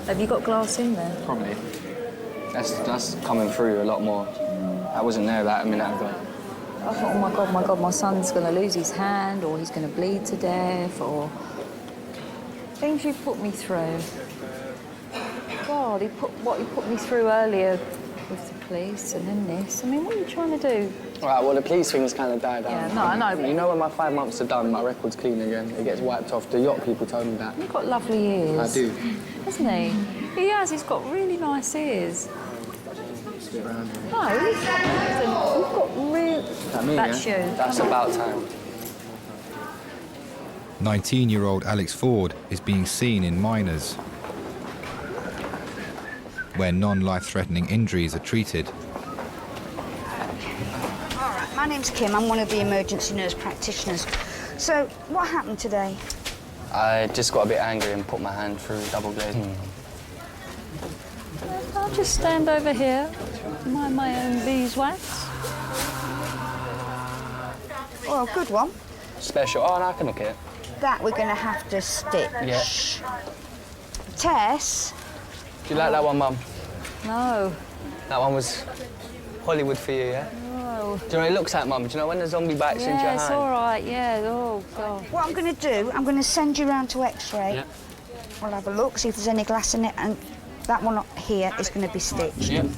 Have you got glass in there? Probably. That's coming through a lot more. I wasn't there that a minute ago. I thought, oh my God, my son's going to lose his hand, or he's going to bleed to death, or... Things you put me through. God, he put me through earlier with the police, and then this. I mean, what are you trying to do? Right, well, the police thing's kind of died out. Yeah, no, I know. You know when my 5 months are done, my record's clean again. It gets wiped off. The yacht people told me that. You've got lovely ears. I do. Hasn't he? He has. He's got really nice ears. No, he's got real... That me, That's yeah? you. That's about time. 19-year-old Alex Ford is being seen in Miners, where non-life-threatening injuries are treated. All right, my name's Kim. I'm one of the emergency nurse practitioners. So, what happened today? I just got a bit angry and put my hand through double glazing. I'll just stand over here, mind my own beeswax. Well, good one. Special. Oh, no, I can look at it. That we're going to have to stitch. Yeah. Tess? Do you like that one, Mum? No. That one was Hollywood for you, yeah? No. Do you know what it looks like, Mum? Do you know when the zombie bites into your Yeah, hand? it's all right, yeah. Oh, God. What I'm going to do, I'm going to send you round to X-ray. Yeah. We'll have a look, see if there's any glass in it, and that one up here is going to be stitched. Yeah.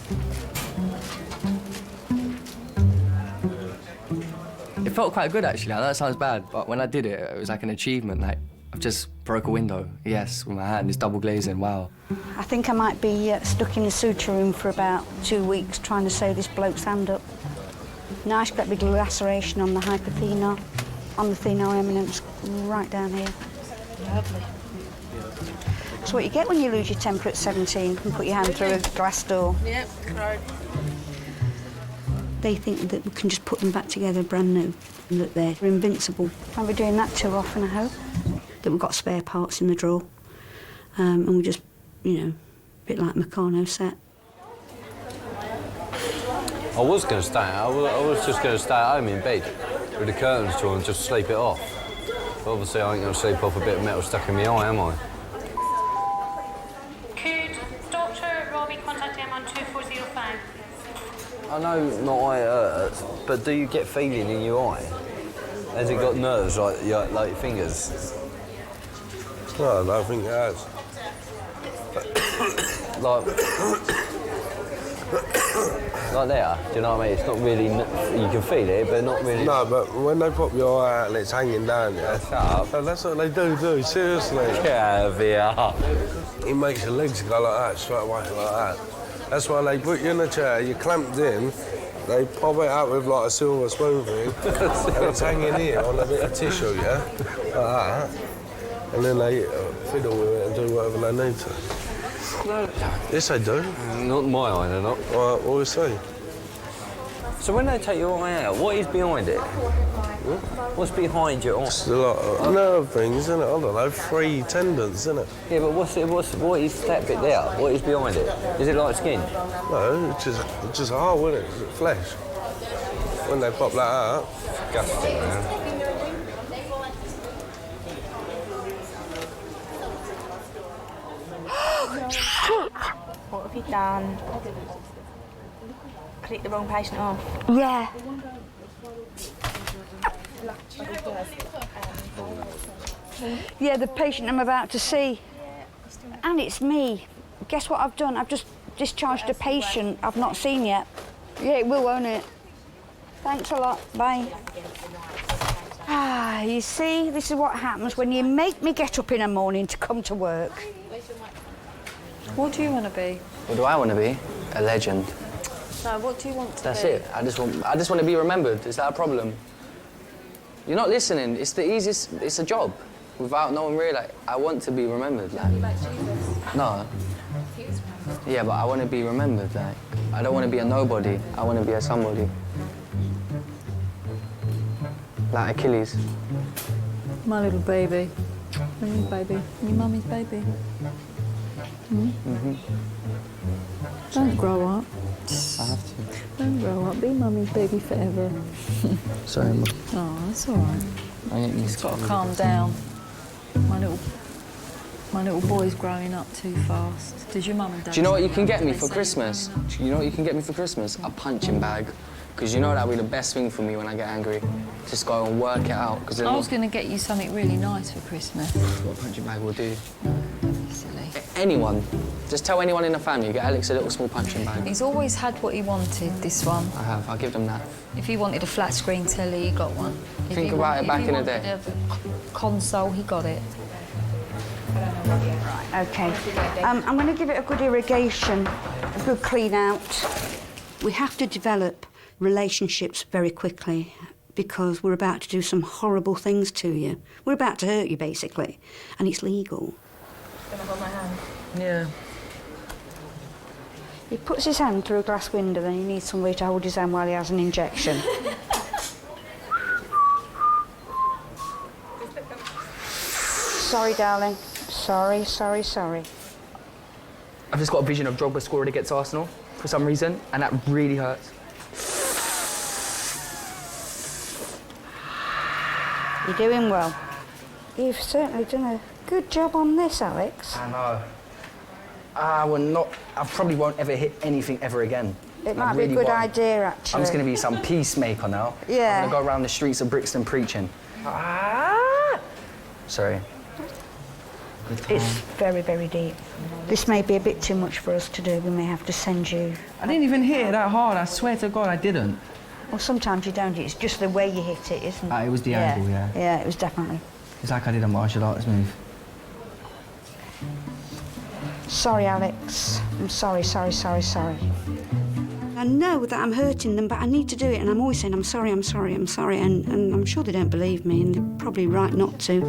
It felt quite good, actually. I know it sounds bad, but when I did it, it was like an achievement. Like, I've just broke a window. Yes, with my hand. It's double glazing. Wow. I think I might be stuck in the suture room for about 2 weeks trying to sew this bloke's hand up. Nice great big laceration on the hypothenial, on the thenar eminence, right down here. Lovely. That's what you get when you lose your temper at 17 and put your hand through a glass door. Yep, right. They think that we can just put them back together brand new and that they're invincible. Can't be doing that too often, I hope. That we've got spare parts in the drawer. And we just, you know, a bit like Meccano set. I was going to stay. I was just going to stay at home in bed with the curtains drawn and just sleep it off. But obviously, I ain't going to sleep off a bit of metal stuck in my eye, am I? Could Dr. Robbie contact him on 2405? I know my eye hurts, but do you get feeling in your eye? Has it got nerves like your fingers? No, I don't think it has. Like there, do you know what I mean? It's not really, you can feel it, but not really. No, but when they pop your eye out and it's hanging down, yeah. Shut up. No, that's what they do, seriously. Get out of here. It makes your legs go like that, straight away, like that. That's why they put you in a chair, you're clamped in, they pop it out with like a silver spoon thing, and it's hanging here on a bit of tissue, yeah? Like that. And then they fiddle with it and do whatever they need to. No. Yes, they do. Not my eye, they're not. Well, what we see. So when they take your eye out, what is behind it? What's behind your eye? It's a lot of nerve things, isn't it? I don't know, 3 tendons, isn't it? Yeah, but what is that bit there? What is behind it? Is it like skin? No, it's just hard, isn't it? It's flesh. When they pop that out. Disgusting, man. What have you done? Click the wrong patient off. Yeah. Yeah, the patient I'm about to see. And it's me. Guess what I've done? I've just discharged a patient I've not seen yet. Yeah, it will, won't it? Thanks a lot. Bye. Ah, you see, this is what happens when you make me get up in the morning to come to work. What do you want to be? What do I want to be? A legend. No, what do you want to That's be? it. I just want to be remembered. Is that a problem? You're not listening. It's the easiest. It's a job. Without no one really. Like, I want to be remembered. Like, no. Yeah, but I want to be remembered. Like, I don't want to be a nobody. I want to be a somebody. Like Achilles. My little baby. My little baby. Your mummy's baby. Mm-hmm. Don't grow up. I have to. Don't grow up. Be mummy's baby forever. Sorry, Mum. Oh, that's all right. I ain't Just got to calm down. My little My little boy's growing up too fast. Does your mum and dad... Do you know what you can get me for Christmas? Do you know what you can get me for Christmas? A punching bag. Because you know that'll be the best thing for me when I get angry. Just go and work it out. Cause I was going to get you something really nice for Christmas. What a punching bag will do. No, don't be silly. Anyone. Just tell anyone in the family, get Alex a little small punching bag. He's always had what he wanted, this one. I have, I'll give them that. If he wanted a flat screen telly, he got one. Think about it back in the day. If he wanted a console, he got it. Right, OK. I'm going to give it a good irrigation, a good clean out. We have to develop relationships very quickly because we're about to do some horrible things to you. We're about to hurt you, basically, and it's legal. Gonna hold my hand? Yeah. He puts his hand through a glass window, then he needs somebody to hold his hand while he has an injection. Sorry, darling. Sorry. I've just got a vision of Drogba scoring against Arsenal for some reason, and that really hurts. You're doing well. You've certainly done a good job on this, Alex. I know. I probably won't ever hit anything ever again. It might be a good idea, actually. I'm just going to be some peacemaker now. Yeah. I'm going to go around the streets of Brixton preaching. Sorry. It's very, very deep. This may be a bit too much for us to do. We may have to send you... I didn't even hit it that hard. I swear to God, I didn't. Well, sometimes you don't. It's just the way you hit it, isn't it? It was the angle, yeah. Yeah, it was definitely. It's like I did a martial arts move. Sorry, Alex. I'm sorry. I know that I'm hurting them, but I need to do it, and I'm always saying, I'm sorry, and I'm sure they don't believe me, and they're probably right not to.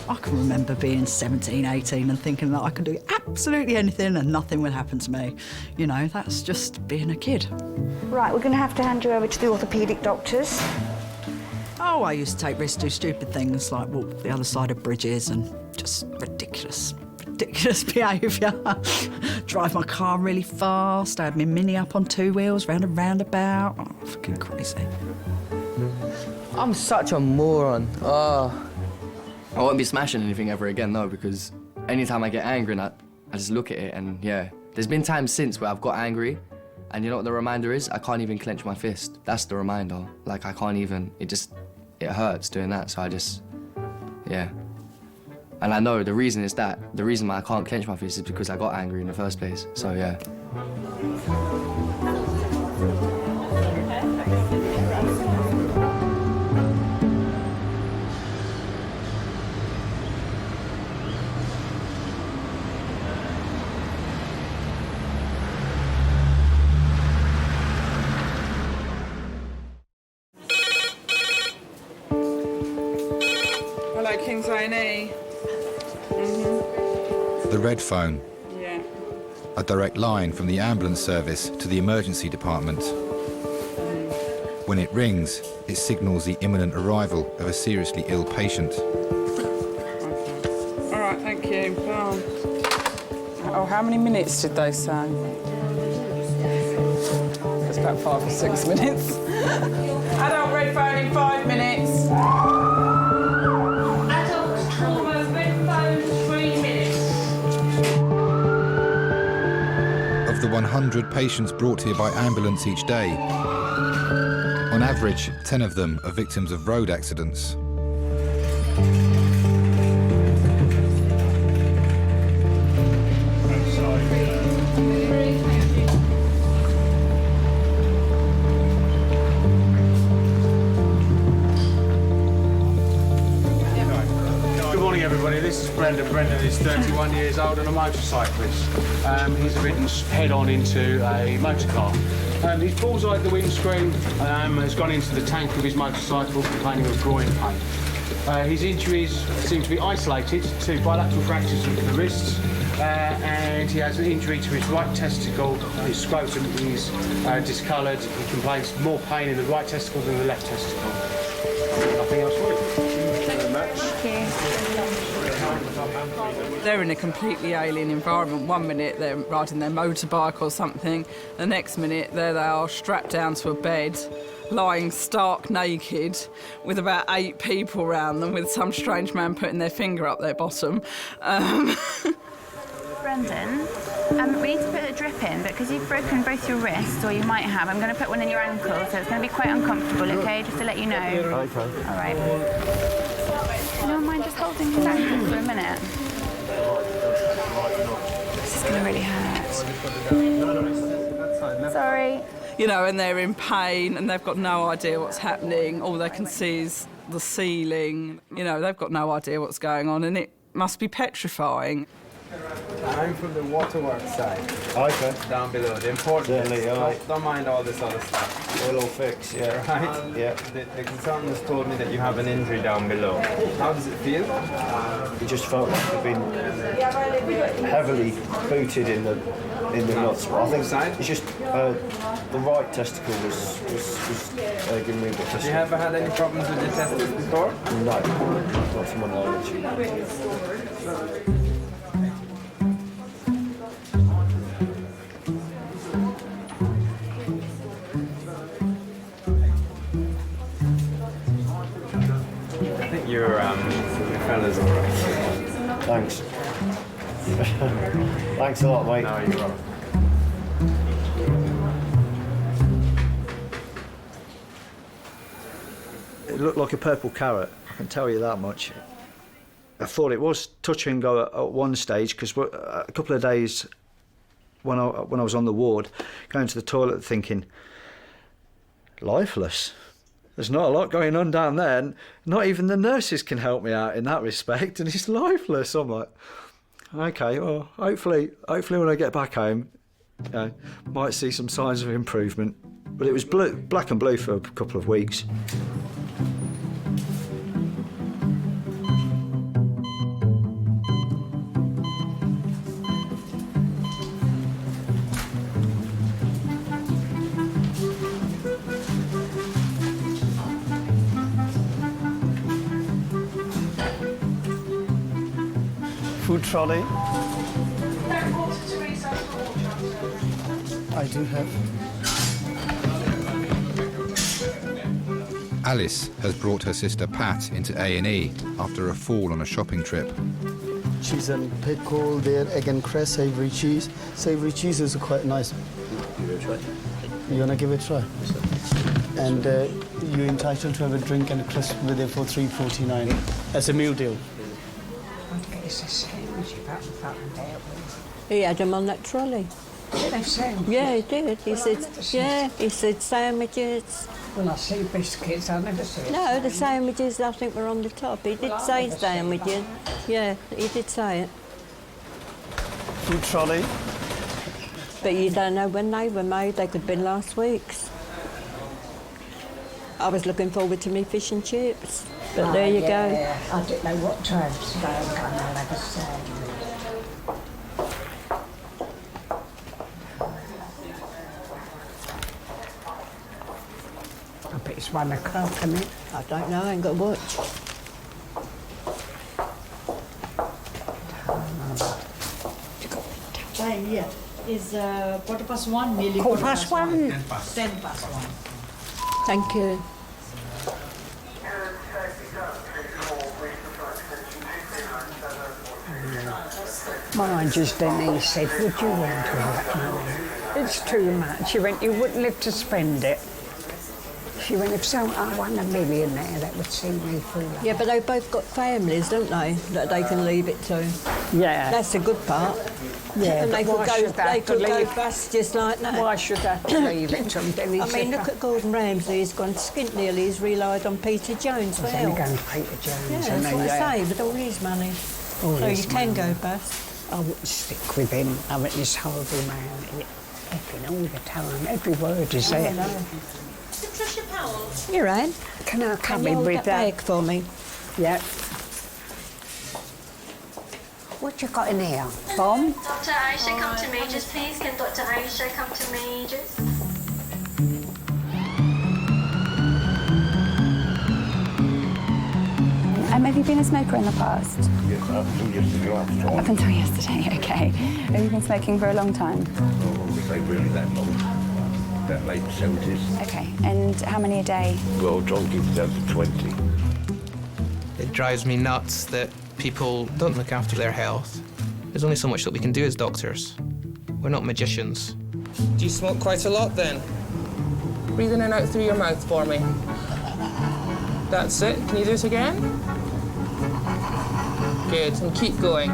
I can remember being 17, 18 and thinking that I could do absolutely anything and nothing would happen to me. You know, that's just being a kid. Right, we're going to have to hand you over to the orthopaedic doctors. Oh, I used to take risks, do stupid things like walk the other side of bridges and just ridiculous behaviour. Drive my car really fast, I had my Mini up on 2 wheels, round a roundabout. Oh, fucking crazy. I'm such a moron. I won't be smashing anything ever again, though, because anytime I get angry and I just look at it and, yeah. There's been times since where I've got angry and you know what the reminder is? I can't even clench my fist. That's the reminder. Like, I can't even, it hurts doing that, so I just, yeah. And I know the reason is that, the reason why I can't clench my fist is because I got angry in the first place, so yeah. King's A&E. The red phone. Yeah. A direct line from the ambulance service to the emergency department. When it rings, it signals the imminent arrival of a seriously ill patient. All right, thank you. Bye. Oh, how many minutes did they say? It's about 5 or 6 minutes. Adult red phone in 5 minutes. Of the 100 patients brought here by ambulance each day, on average, 10 of them are victims of road accidents. Everybody, this is Brendan. Brendan is 31 years old and a motorcyclist. He's ridden head-on into a motor car. His bullseye at the windscreen has gone into the tank of his motorcycle, complaining of groin pain. His injuries seem to be isolated to bilateral fractures of the wrists, and he has an injury to his right testicle. His scrotum is discoloured. He complains more pain in the right testicle than the left testicle. Nothing else for you. Thank you very much. They're in a completely alien environment. 1 minute they're riding their motorbike or something, the next minute there they are strapped down to a bed lying stark naked with about 8 people around them, with some strange man putting their finger up their bottom. Brendan, we need to put a drip in, but because you've broken both your wrists, or you might have, I'm going to put one in your ankle, so it's going to be quite uncomfortable, okay? Just to let you know. Okay. All right. You don't mind just holding his ankle for a minute? This is going to really hurt. Sorry. You know, and they're in pain and they've got no idea what's happening. All they can see is the ceiling. You know, they've got no idea what's going on, and it must be petrifying. I'm from the waterworks side. Okay. Down below. The important Certainly, all right. don't mind all this other stuff. We'll all fix, yeah. Right? Yeah. The consultant has told me that you have an injury down below. How does it feel? It just felt like I've been heavily booted in the nuts. But I think it's just the right testicle was giving me a bit of Have you ever had any problems with your testicles before? No, not to my knowledge. Your fella's all right. Thanks. Thanks a lot, mate. No, you're welcome. It looked like a purple carrot, I can tell you that much. I thought it was touch and go at one stage, because a couple of days when I was on the ward, going to the toilet thinking, lifeless. There's not a lot going on down there, and not even the nurses can help me out in that respect, and it's lifeless. I'm like, okay, well, hopefully when I get back home, you know, might see some signs of improvement. But it was black and blue for a couple of weeks. Food trolley. I do have. Alice has brought her sister Pat into A&E after a fall on a shopping trip. Cheese and pickle, there, egg and cress, savoury cheese. Savoury cheese is quite nice. Give it a try. You want to give it a try? And you're entitled to have a drink and a crisp with it for $3.49 as a meal deal. He had them on that trolley. Did they sandwiches? Yeah, he did. He said sandwiches. Well, I see biscuits, I never see No, the sandwiches I think were on the top. He did say sandwiches. Yeah, he did say it. Food trolley. But you don't know when they were made. They could have been last week's. I was looking forward to me fish and chips. But there you go. I didn't know what time today I'm going to have a sandwich. I bet it's 1 o'clock, isn't it? I don't know, I ain't got a watch. Time, yeah. Is 1:15, nearly 1:15. 1:10. Thank you. Mine just then he said, would you want that money? It's too much. She went, you wouldn't live to spend it. She went, if I won $1 million there, that would see me through life. Yeah, but they've both got families, don't they, that they can leave it to? Yeah. That's the good part. Yeah, and they but could go bust just like that. Why should they have to leave it to them? I mean, look at Gordon Ramsay. He's gone skint nearly. He's relied on Peter Jones for help. Going to Peter Jones. Yeah, that's what I say, with all his money. So you can go bust. I wouldn't stick with him. I mean, this horrible man, effing all the time. Every word is there. Patricia Powell. You're right. Can I come you in hold with that bag for me? Yeah. What you got in here? Bomb? Dr. Aisha, come to me, just please. Can Dr. Aisha come to me, just? Have you been a smoker in the past? Yes, up until yesterday. Up until yesterday, okay. Have you been smoking for a long time? Oh, say really that long. about late 70s. Okay, and how many a day? Well, try and keep it down to 20. It drives me nuts that people don't look after their health. There's only so much that we can do as doctors. We're not magicians. Do you smoke quite a lot then? Breathe in and out through your mouth for me. That's it. Can you do it again? Good, and keep going.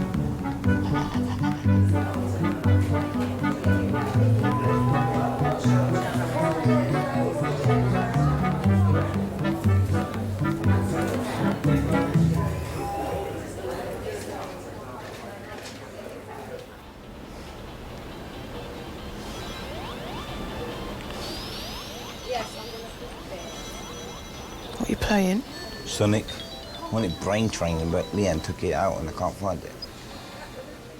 What are you playing? Sonic. I wanted brain training, but Leanne took it out and I can't find it.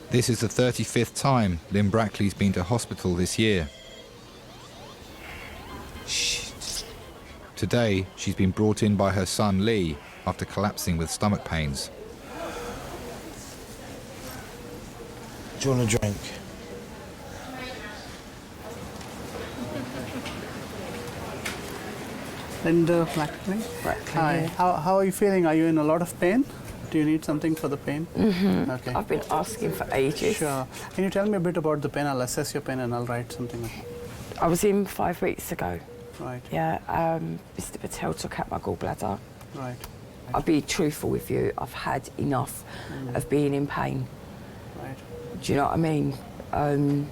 This is the 35th time Lynn Brackley's been to hospital this year. Shit. Today, she's been brought in by her son Lee after collapsing with stomach pains. Do you want a drink? Linda Brackley. Hi. How are you feeling? Are you in a lot of pain? Do you need something for the pain? Okay. I've been asking for ages. Sure. Can you tell me a bit about the pain? I'll assess your pain and I'll write something. I was in 5 weeks ago. Right. Yeah. Mr. Patel took out my gallbladder. Right. I'll be truthful with you. I've had enough of being in pain. Right. Do you know what I mean? I've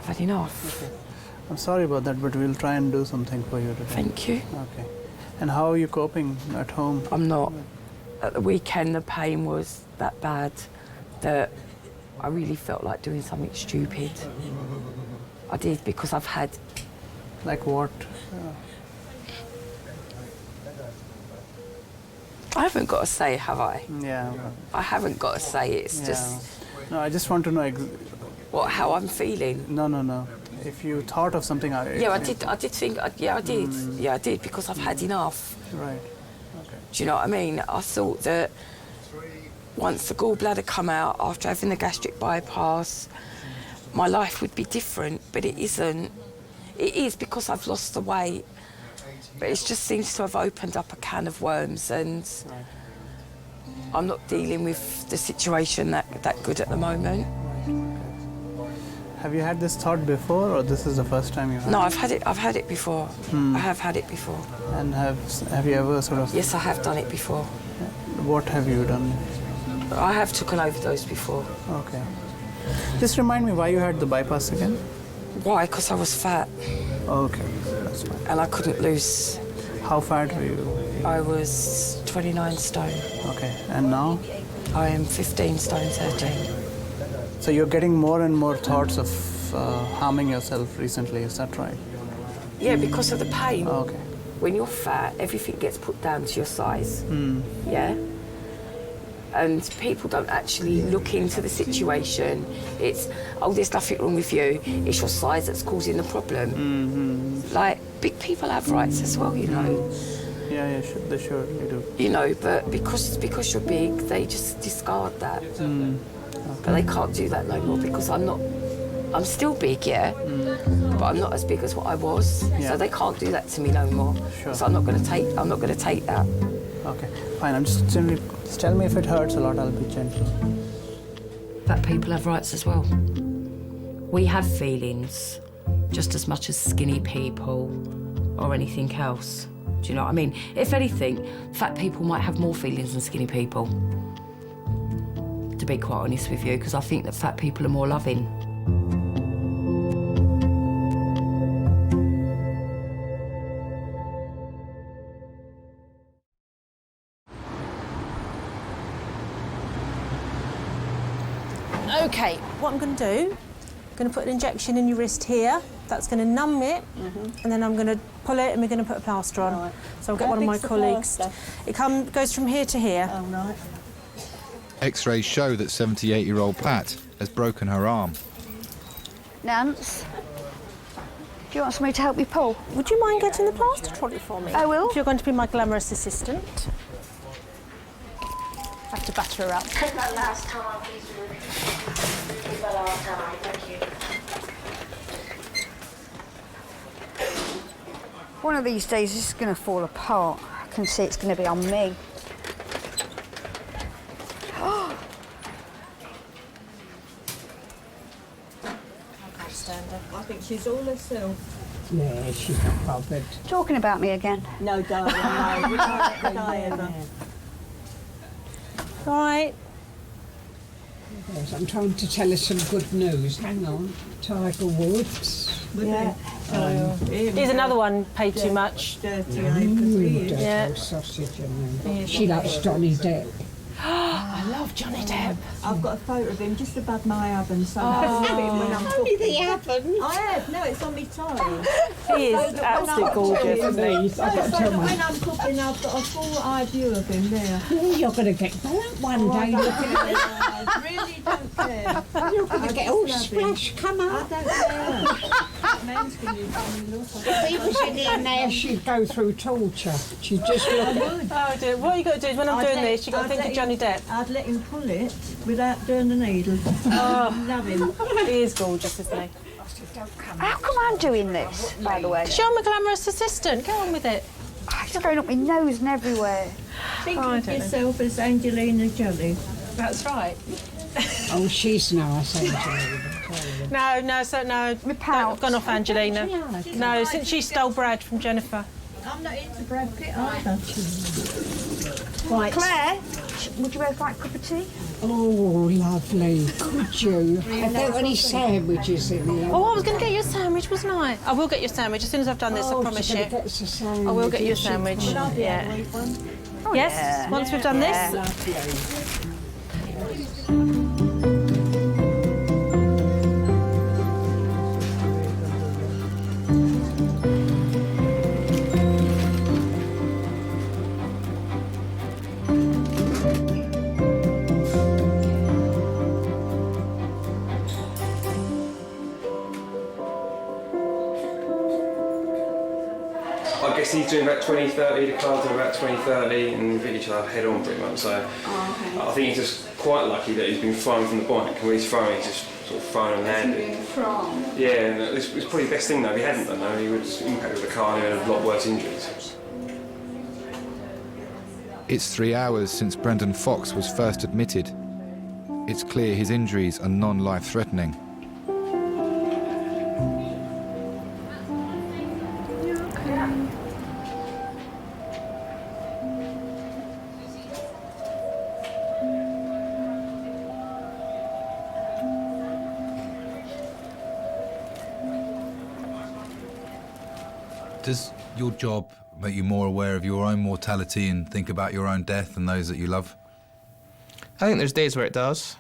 had enough. Okay. I'm sorry about that, but we'll try and do something for you today. Thank you. Okay. And how are you coping at home? I'm not. At the weekend, the pain was that bad that I really felt like doing something stupid. I did because I've had... Like what? I haven't got to say, have I? Yeah. I haven't got to say it. It's just... No, I just want to know... What, how I'm feeling? No. If you thought of something... Yeah, I did think... Yeah, I did. Yeah, I did, because I've had enough. Right. Okay. Do you know what I mean? I thought that once the gallbladder come out, after having the gastric bypass, my life would be different, but it isn't. It is because I've lost the weight, but it just seems to have opened up a can of worms, and I'm not dealing with the situation that good at the moment. Have you had this thought before, or this is the first time you had it? No, I've had it before. I have had it before. And have you ever sort of... Yes, I have done it before. What have you done? I have took an overdose before. Okay. Just remind me why you had the bypass again? Why? Because I was fat. Okay, that's fine. And I couldn't lose. How fat were you? I was 29 stone. Okay, and now? I am 15 stone 13. So you're getting more and more thoughts of harming yourself recently, is that right? Yeah, because of the pain. Oh, okay. When you're fat, everything gets put down to your size. Yeah? And people don't actually look into the situation. It's, oh, there's nothing wrong with you. It's your size that's causing the problem. Like, big people have rights as well, you know. Yeah, they surely do. You know, but because you're big, they just discard that. But they can't do that no more because I'm still big, yeah, but I'm not as big as what I was. Yeah. So they can't do that to me no more. Sure. So I'm not going to take that. Okay, fine. I'm just tell me if it hurts a lot. I'll be gentle. Fat people have rights as well. We have feelings just as much as skinny people or anything else. Do you know what I mean? If anything, fat people might have more feelings than skinny people. To be quite honest with you, because I think that fat people are more loving. Okay, what I'm going to do, I'm going to put an injection in your wrist here. That's going to numb it, and then I'm going to pull it and we're going to put a plaster on. Right. So I'll get one of my colleagues. It goes from here to here. Oh, right. X-rays show that 78-year-old Pat has broken her arm. Nance, do you want somebody to help you pull? Would you mind getting the plaster trolley for me? I will. If you're going to be my glamorous assistant. I have to batter her up. Take that last time, please. Take that last time, thank you. One of these days, this is going to fall apart. I can see it's going to be on me. I think she's all herself. Yeah, she's not bothered. Talking about me again? No, darling, no. Would I ever? All right. Yes, I'm trying to tell her some good news. Hang on. Tiger Woods. Yeah. Here's another one paid too much. Dirty Dirty Yeah. sausage and she likes Johnny Depp. I love Johnny Depp. I've got a photo of him just above my oven, so Oh. I can have it when I'm Only cooking. the oven? I have. No, it's on my tie. He is absolutely gorgeous, isn't he? I've got to So tell that my... when I'm cooking, I've got a full eye view of him there. You're going to get burnt one day looking at it. I really don't care. You're going to get all love him. splashed. Come I on. don't care. Men's going to look. If he was in here now, she'd go through torture. She'd just look at Oh dear. What you got to do is when I'm doing this, you've got to think of Johnny Depp. I'd let him pull it without doing the needle. Oh. Love him. He is gorgeous, isn't he? How come I'm doing this, by the way? Show him a glamorous assistant. Go on with it. It's going up my nose and everywhere. Think I of don't know. yourself as Angelina Jolie. That's right. Oh, she's nice, Angelina. No, I've gone off Angelina. No, since she stole Brad from Jennifer. I'm not into Brad Pitt either. Right. Claire, would you both like a cup of tea? Oh, lovely. Could you? Have there any sandwiches in here? Oh, I was going to get you a sandwich, wasn't I? I will get you a sandwich as soon as I've done this, I promise she's you. gonna get us a sandwich. I will get you a sandwich. Yeah. Yes, once we've done this. I guess he's doing about 20:30, the car's doing about 20:30, and Vigil are head on pretty much. So I think he's just quite lucky that he's been thrown from the bike. And when he's thrown, he's just sort of thrown and landed. Yeah, and it's probably the best thing though. If he hadn't done that, he would have impacted the car and he would have a lot worse injuries. It's 3 hours since Brendan Fox was first admitted. It's clear his injuries are non-life-threatening. Does your job make you more aware of your own mortality and think about your own death and those that you love? I think there's days where it does.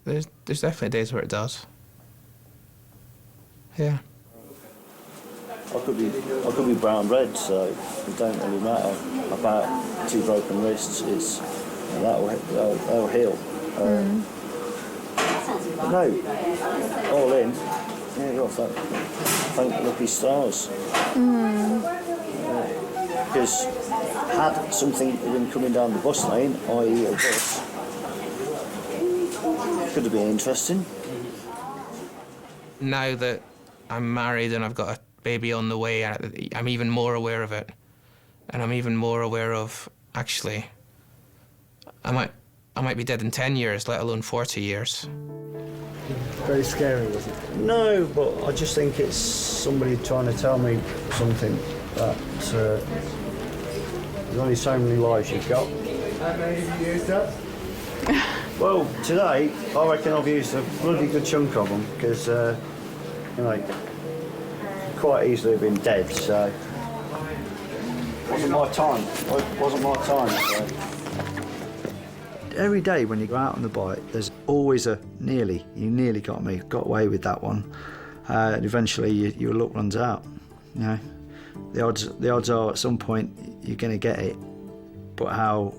There's definitely days where it does. Yeah. I could be brown red, so it don't really matter about 2 broken wrists. That'll heal. No, all in. Yeah, you'll thank the lucky stars. Because had something been coming down the bus lane, i.e. a bus, could have been interesting. Now that I'm married and I've got a baby on the way, I'm even more aware of it. And I'm even more aware of, actually, I might be dead in 10 years, let alone 40 years. Very scary, was it? No, but I just think it's somebody trying to tell me something that there's only so many lives you've got. How many have you used up? Well, today, I reckon I've used a bloody good chunk of them, because, quite easily have been dead, so... Wasn't my time. Wasn't my time, so... Every day when you go out on the bike, there's always a nearly. You nearly got me, got away with that one. And eventually your luck runs out, you know. The odds are at some point you're going to get it, but how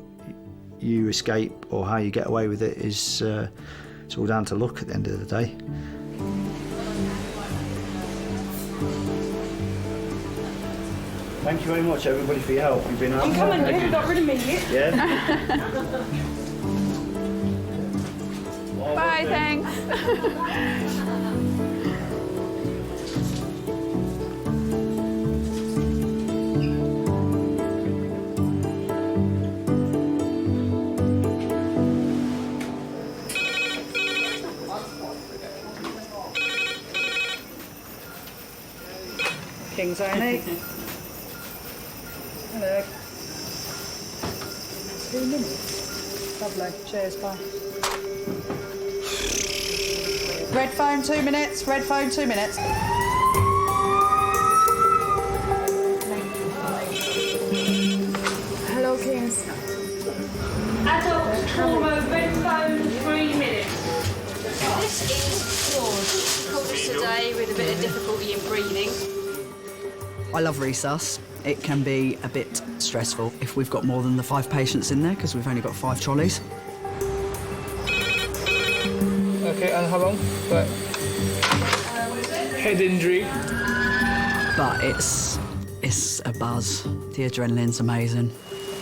you escape or how you get away with it is it's all down to luck at the end of the day. Thank you very much, everybody, for your help. You've been I'm coming, you got rid of me yet? Yeah. Bye, thanks. readings, A&E. Hello. 2 minutes. Lovely. Cheers, bye. Red phone, 2 minutes. Red phone, 2 minutes. Hello, Kings. Adult trauma, red phone, 3 minutes. This is Claude. Called us today with a bit of difficulty in breathing. I love resus. It can be a bit stressful if we've got more than the 5 patients in there, because we've only got 5 trolleys. Okay, and how long? But head injury. But it's a buzz. The adrenaline's amazing.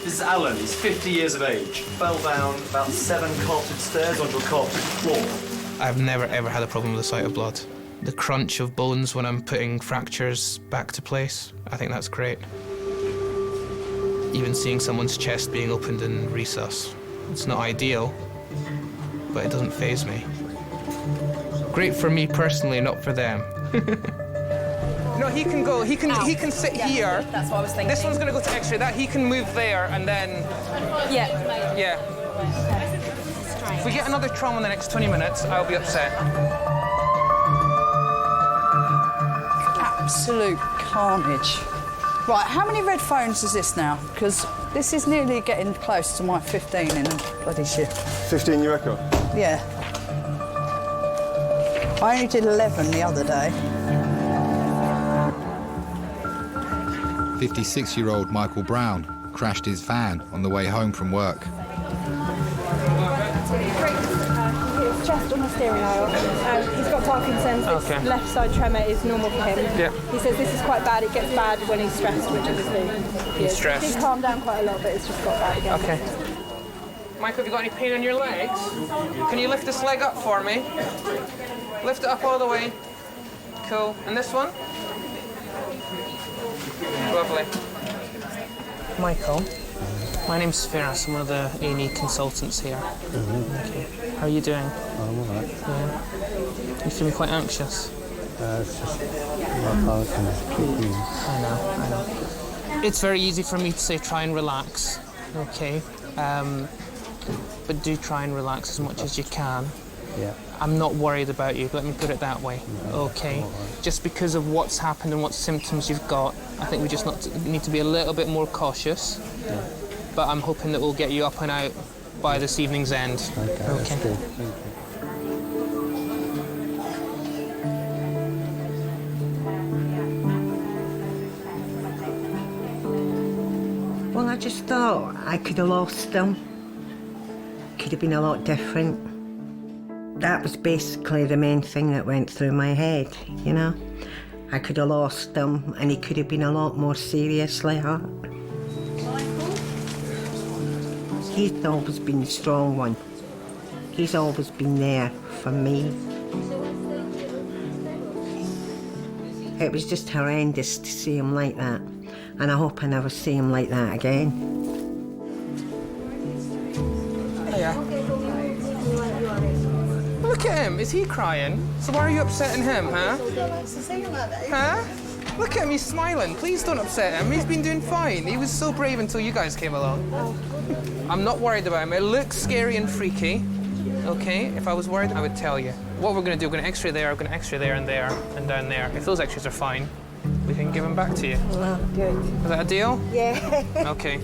This is Alan. He's 50 years of age. Fell down about 7 carpeted stairs onto a carpeted floor. I've never ever had a problem with the sight of blood. The crunch of bones when I'm putting fractures back to place, I think that's great. Even seeing someone's chest being opened in resus, it's not ideal, but it doesn't faze me. Great for me personally, not for them. No, he can go. He can sit here. That's what I was thinking. This one's going to go to X-ray. That he can move there, and then. Yeah. Yeah. If we get another trauma in the next 20 minutes, I'll be upset. Absolute carnage. Right, how many red phones is this now? Because this is nearly getting close to my 15 in a bloody shift. 15, you reckon? Yeah. I only did 11 the other day. 56-year-old Michael Brown crashed his van on the way home from work. His chest on the steering wheel. He's got Parkinson's. Okay. His left side tremor is normal for him. Yeah. He says this is quite bad. It gets bad when he's stressed, which obviously he is. Stressed. He's calmed down quite a lot, but it's just got bad again. Okay. Michael, have you got any pain in your legs? Can you lift this leg up for me? Lift it up all the way. Cool. And this one? Lovely. Michael, my name's Faraaz. I'm one of the A&E consultants here. Okay. How are you doing? I'm all right. Yeah. You feeling quite anxious? It's just my Parkinson's kicking. I know. It's very easy for me to say try and relax, okay? But do try and relax as much as you can. Yeah. I'm not worried about you, let me put it that way, okay? Just because of what's happened and what symptoms you've got, I think we just need to be a little bit more cautious. Yeah. But I'm hoping that we'll get you up and out by this evening's end. Okay, that's good. Thank you. Well, I just thought I could have lost them. Could have been a lot different. That was basically the main thing that went through my head, you know. I could have lost him and he could have been a lot more seriously hurt. He's always been the strong one. He's always been there for me. It was just horrendous to see him like that, and I hope I never see him like that again. Hiya. Look at him, is he crying? So why are you upsetting him, huh? Huh? Look at him, he's smiling. Please don't upset him, he's been doing fine. He was so brave until you guys came along. I'm not worried about him. It looks scary and freaky, okay? If I was worried, I would tell you. What we're gonna do, we're gonna x-ray there, we're gonna x-ray there and there and down there. If those x-rays are fine, we can give him back to you. Oh, good. Is that a deal? Yeah. Okay.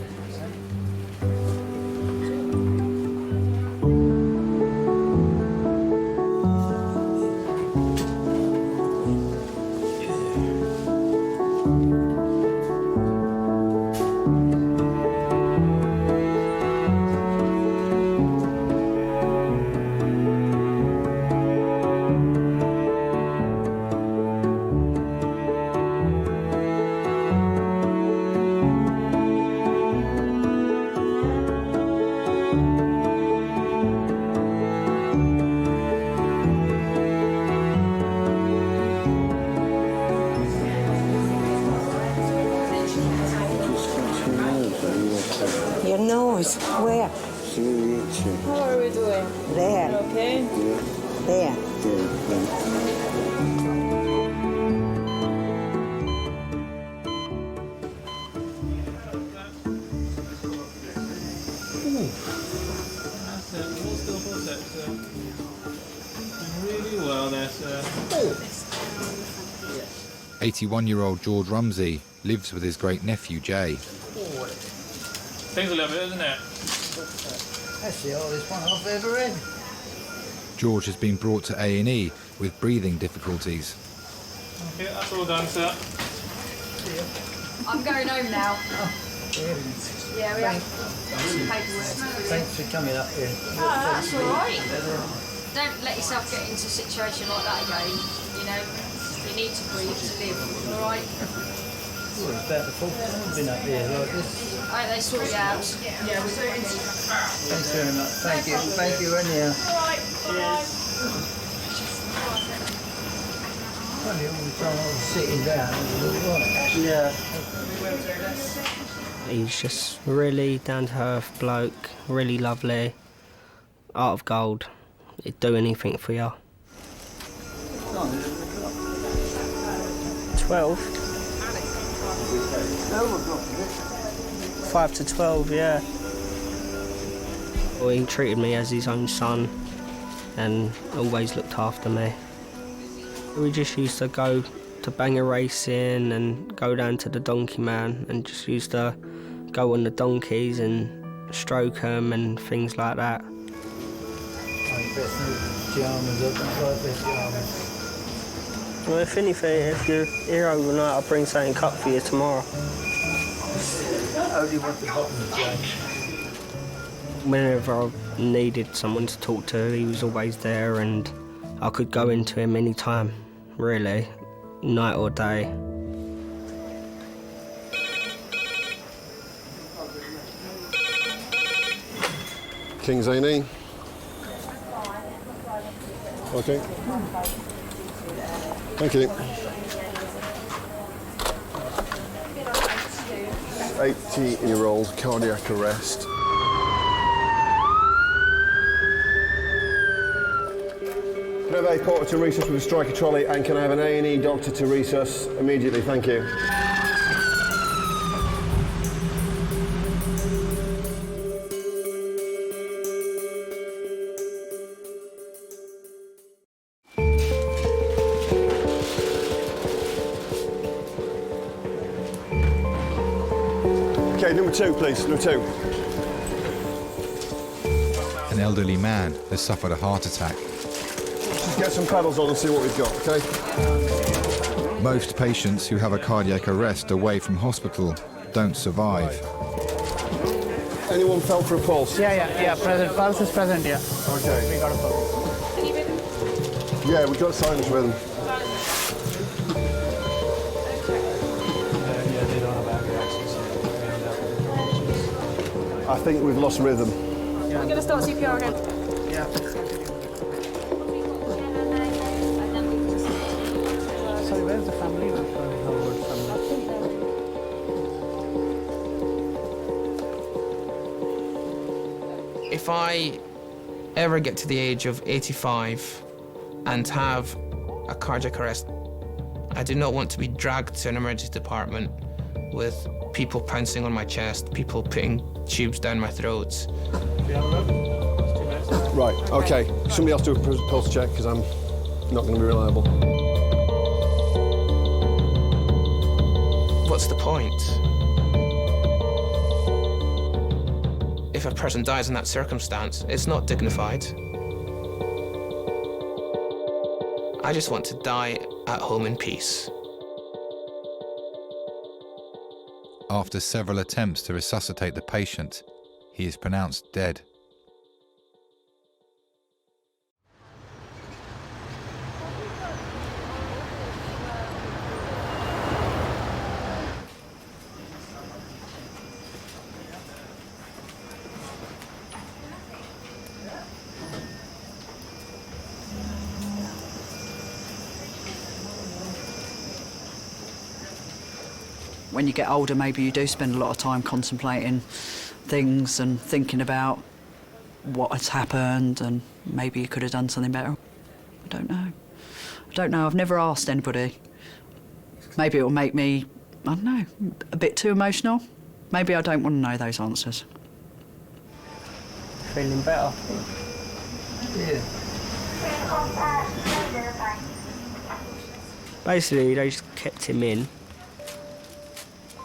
Your nose, where? How are we doing? There. Okay? There. That's it. Hold still for a sec, sir. Doing really well there, sir. 81-year-old George Rumsey lives with his great-nephew Jay. Things a little bit, isn't it? That's the oldest one I've ever had. George has been brought to A&E with breathing difficulties. Okay, that's all done, sir. I'm going home now. Yeah, we have Thanks. paperwork. Thanks for coming up here. That's all right. Don't let yourself get into a situation like that again. You know, you need to breathe to live. All right. Well, it's about the fourth time I've been up here like this. They sort it out. Yeah, we're doing. Thanks very much. Thank you. Thank you, anyhow. All right. Cheers. Funny, all the time I was sitting down, it was all right. Yeah. He's just really down-to-earth bloke, really lovely, heart of gold. He'd do anything for you. 12. 5 to 12, yeah. Well, he treated me as his own son and always looked after me. We just used to go to banger racing and go down to the Donkey Man and just used to go on the donkeys and stroke them and things like that. Well, if anything, if you're here overnight, I'll bring something cut for you tomorrow. How do you want the bottom, Jay? Whenever I needed someone to talk to, he was always there, and I could go into him any time, really, night or day. King's A&E. Okay. Thank you. 80-year-old cardiac arrest. Can I have a porter to resus with a striker trolley, and can I have an A&E doctor to resus immediately? Thank you. Okay, number 2, please. Number 2. An elderly man has suffered a heart attack. Just get some paddles on and see what we've got, okay? Most patients who have a cardiac arrest away from hospital don't survive. Anyone felt for a pulse? Yeah, present. Pulse is present, yeah. Okay. We got a pulse. Yeah, we've got sinus rhythm. I think we've lost rhythm. We're going to start CPR again. Yeah. Sorry, where's the family now? If I ever get to the age of 85 and have a cardiac arrest, I do not want to be dragged to an emergency department with people pouncing on my chest, people putting tubes down my throat. Right, okay. Somebody else do a pulse check, because I'm not going to be reliable. What's the point? If a person dies in that circumstance, it's not dignified. I just want to die at home in peace. After several attempts to resuscitate the patient, he is pronounced dead. When you get older, maybe you do spend a lot of time contemplating things and thinking about what has happened, and maybe you could have done something better. I don't know. I've never asked anybody. Maybe it will make me, I don't know, a bit too emotional. Maybe I don't want to know those answers. feeling better. Yeah. Basically, they just kept him in.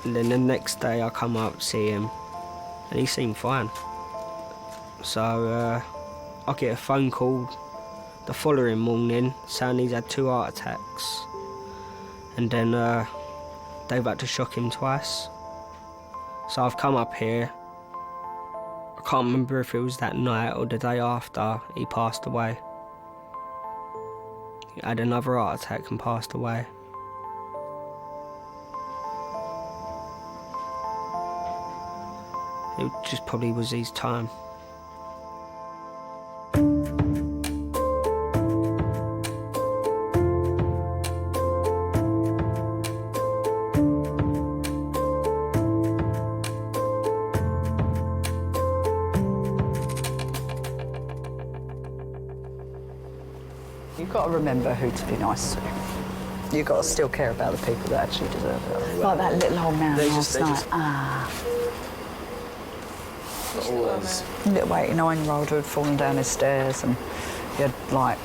And then the next day I come up to see him and he seemed fine. So I get a phone call the following morning saying he's had 2 heart attacks. And then they've had to shock him twice. So I've come up here. I can't remember if it was that night or the day after he passed away. He had another heart attack and passed away. It just probably was his time. You've got to remember who to be nice to. You've got to still care about the people that actually deserve it. Like that little old man last night. Little 89-year-old who had fallen down his stairs and he had like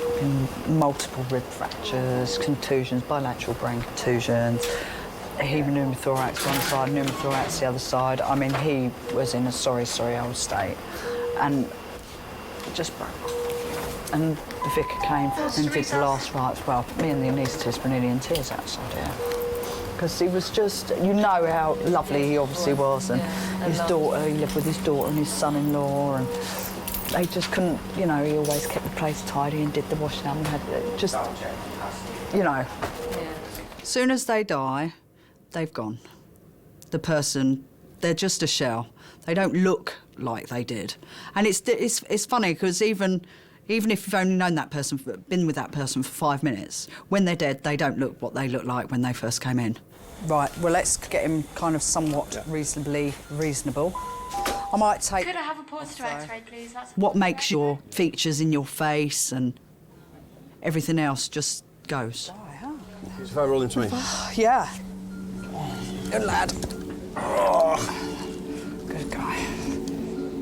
multiple rib fractures, contusions, bilateral brain contusions, pneumothorax one side, pneumothorax the other side. I mean, he was in a sorry old state and just broke. And the vicar came and did the last rites. Well, me and the anaesthetist were nearly in tears outside here. Because he was just, you know how lovely he obviously was, and his daughter, he lived with his daughter and his son-in-law, and they just couldn't, you know, he always kept the place tidy and did the washing up and had just, you know. As soon as they die, they've gone. The person, they're just a shell. They don't look like they did. And it's funny, because even if you've only known that person, been with that person for 5 minutes, when they're dead, they don't look what they looked like when they first came in. Right, well, let's get him kind of somewhat reasonably reasonable. I might take... Could I have a pulse to X-ray, please? That's what makes your features in your face and everything else just goes. Is the phone rolling to me? Yeah. Good lad. Oh. Good guy.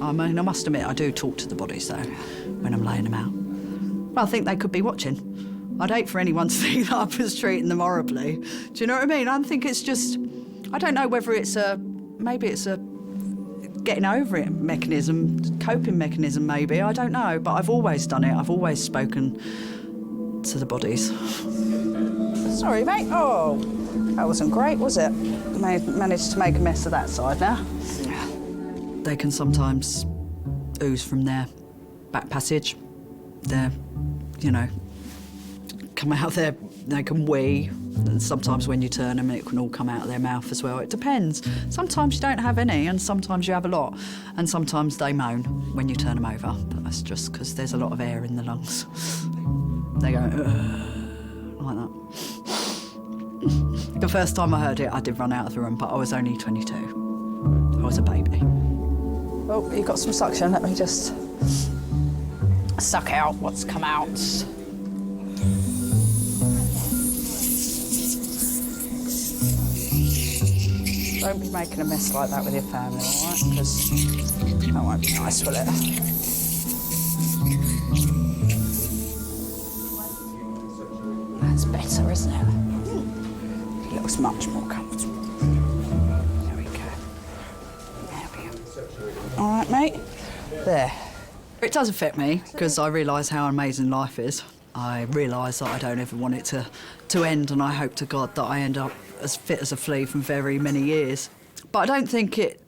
I mean, I must admit, I do talk to the bodies, though, when I'm laying them out. Well, I think they could be watching. I'd hate for anyone to think that I was treating them horribly. Do you know what I mean? I think it's just... I don't know whether it's a... Maybe it's a getting over it mechanism, coping mechanism, maybe. I don't know, but I've always done it. I've always spoken to the bodies. Sorry, mate. Oh, that wasn't great, was it? Managed to make a mess of that side now. They can sometimes ooze from their back passage. They're, you know, come out there, they can wee. And sometimes when you turn them, it can all come out of their mouth as well. It depends. Sometimes you don't have any, and sometimes you have a lot. And sometimes they moan when you turn them over. But that's just because there's a lot of air in the lungs. They go, like that. The first time I heard it, I did run out of the room, but I was only 22. I was a baby. Oh, you got some suction. Let me just suck out what's come out. Don't be making a mess like that with your family, all right? Because that won't be nice, will it? That's better, isn't it? It looks much more comfortable. There we go. There we go. All right, mate? There. It does affect me, because I realise how amazing life is. I realise that I don't ever want it to end, and I hope to God that I end up as fit as a flea from very many years. But I don't think it...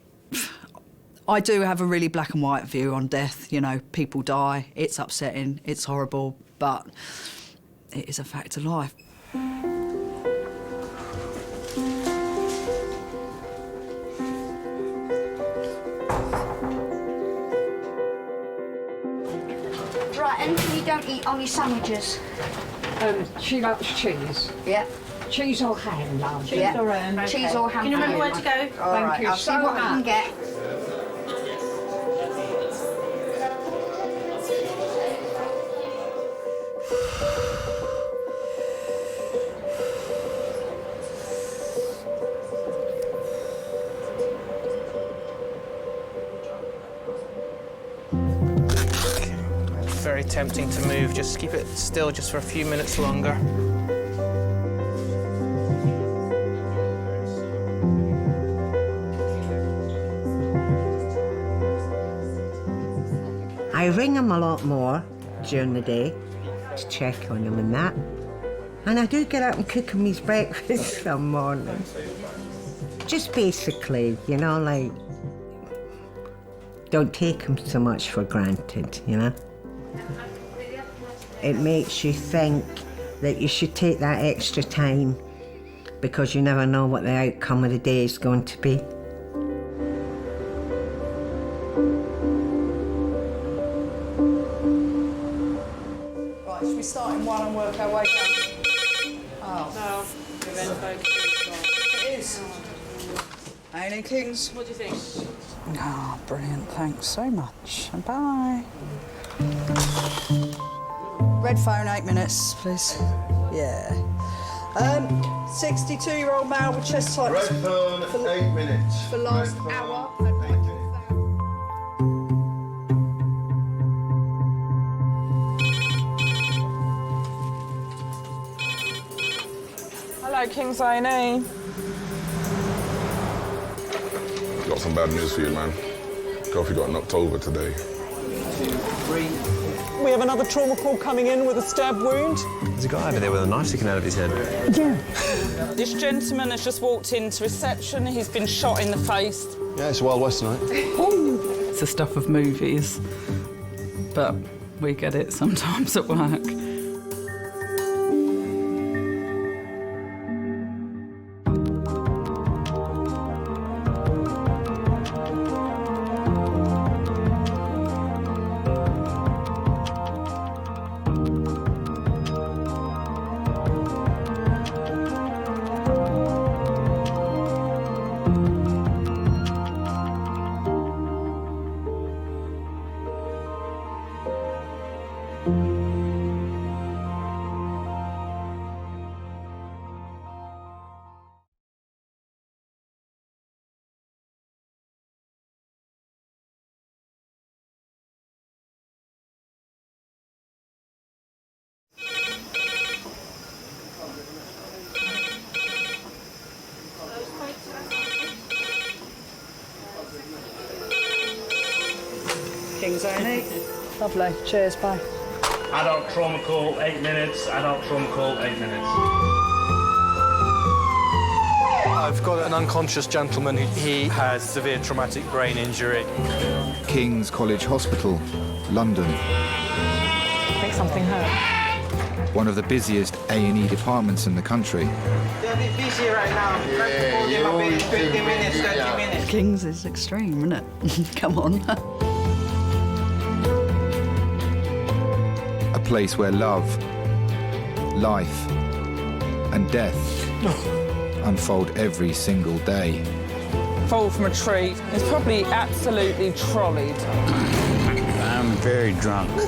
I do have a really black and white view on death. You know, people die, it's upsetting, it's horrible, but it is a fact of life. Right, anything you don't eat on your sandwiches? She likes cheese. Yeah. Cheese or ham, love. Cheese or ham. Okay. Cheese or ham. Can you remember where to to go? All Thank right, you I'll so see what I can much. get. very tempting to move. Just keep it still just for a few minutes longer. I ring him a lot more during the day to check on him and that. And I do get up and cook him his breakfast some mornings. Just basically, you know, like, don't take him so much for granted, you know? It makes you think that you should take that extra time because you never know what the outcome of the day is going to be. Right, should we start in one and work our way down? Oh. No, It is. A&E Kings. What do you think? Oh, brilliant. Thanks so much. And bye. Red phone, 8 minutes, please. Yeah. 62-year-old male with chest tightness. Red phone, 8 minutes. For last hour. Hello, King's A&E. Got some bad news for you, man. Kofi got knocked over today. 2, 3. We have another trauma call coming in with a stab wound. There's a guy over there with a knife sticking out of his head. Yeah. This gentleman has just walked into reception. He's been shot in the face. Yeah, it's Wild West tonight. It's the stuff of movies, but we get it sometimes at work. King's A&E. Lovely. Cheers, bye. Adult trauma call, 8 minutes. Adult trauma call, 8 minutes. I've got an unconscious gentleman. He has severe traumatic brain injury. King's College Hospital, London. I think something hurt. One of the busiest A&E departments in the country. They're a bit busy right now. Yeah, 20 minutes, 30 minutes. King's is extreme, isn't it? Come on. A place where love, life, and death unfold every single day. Fall from a tree. It's probably absolutely trolleyed. I'm very drunk. I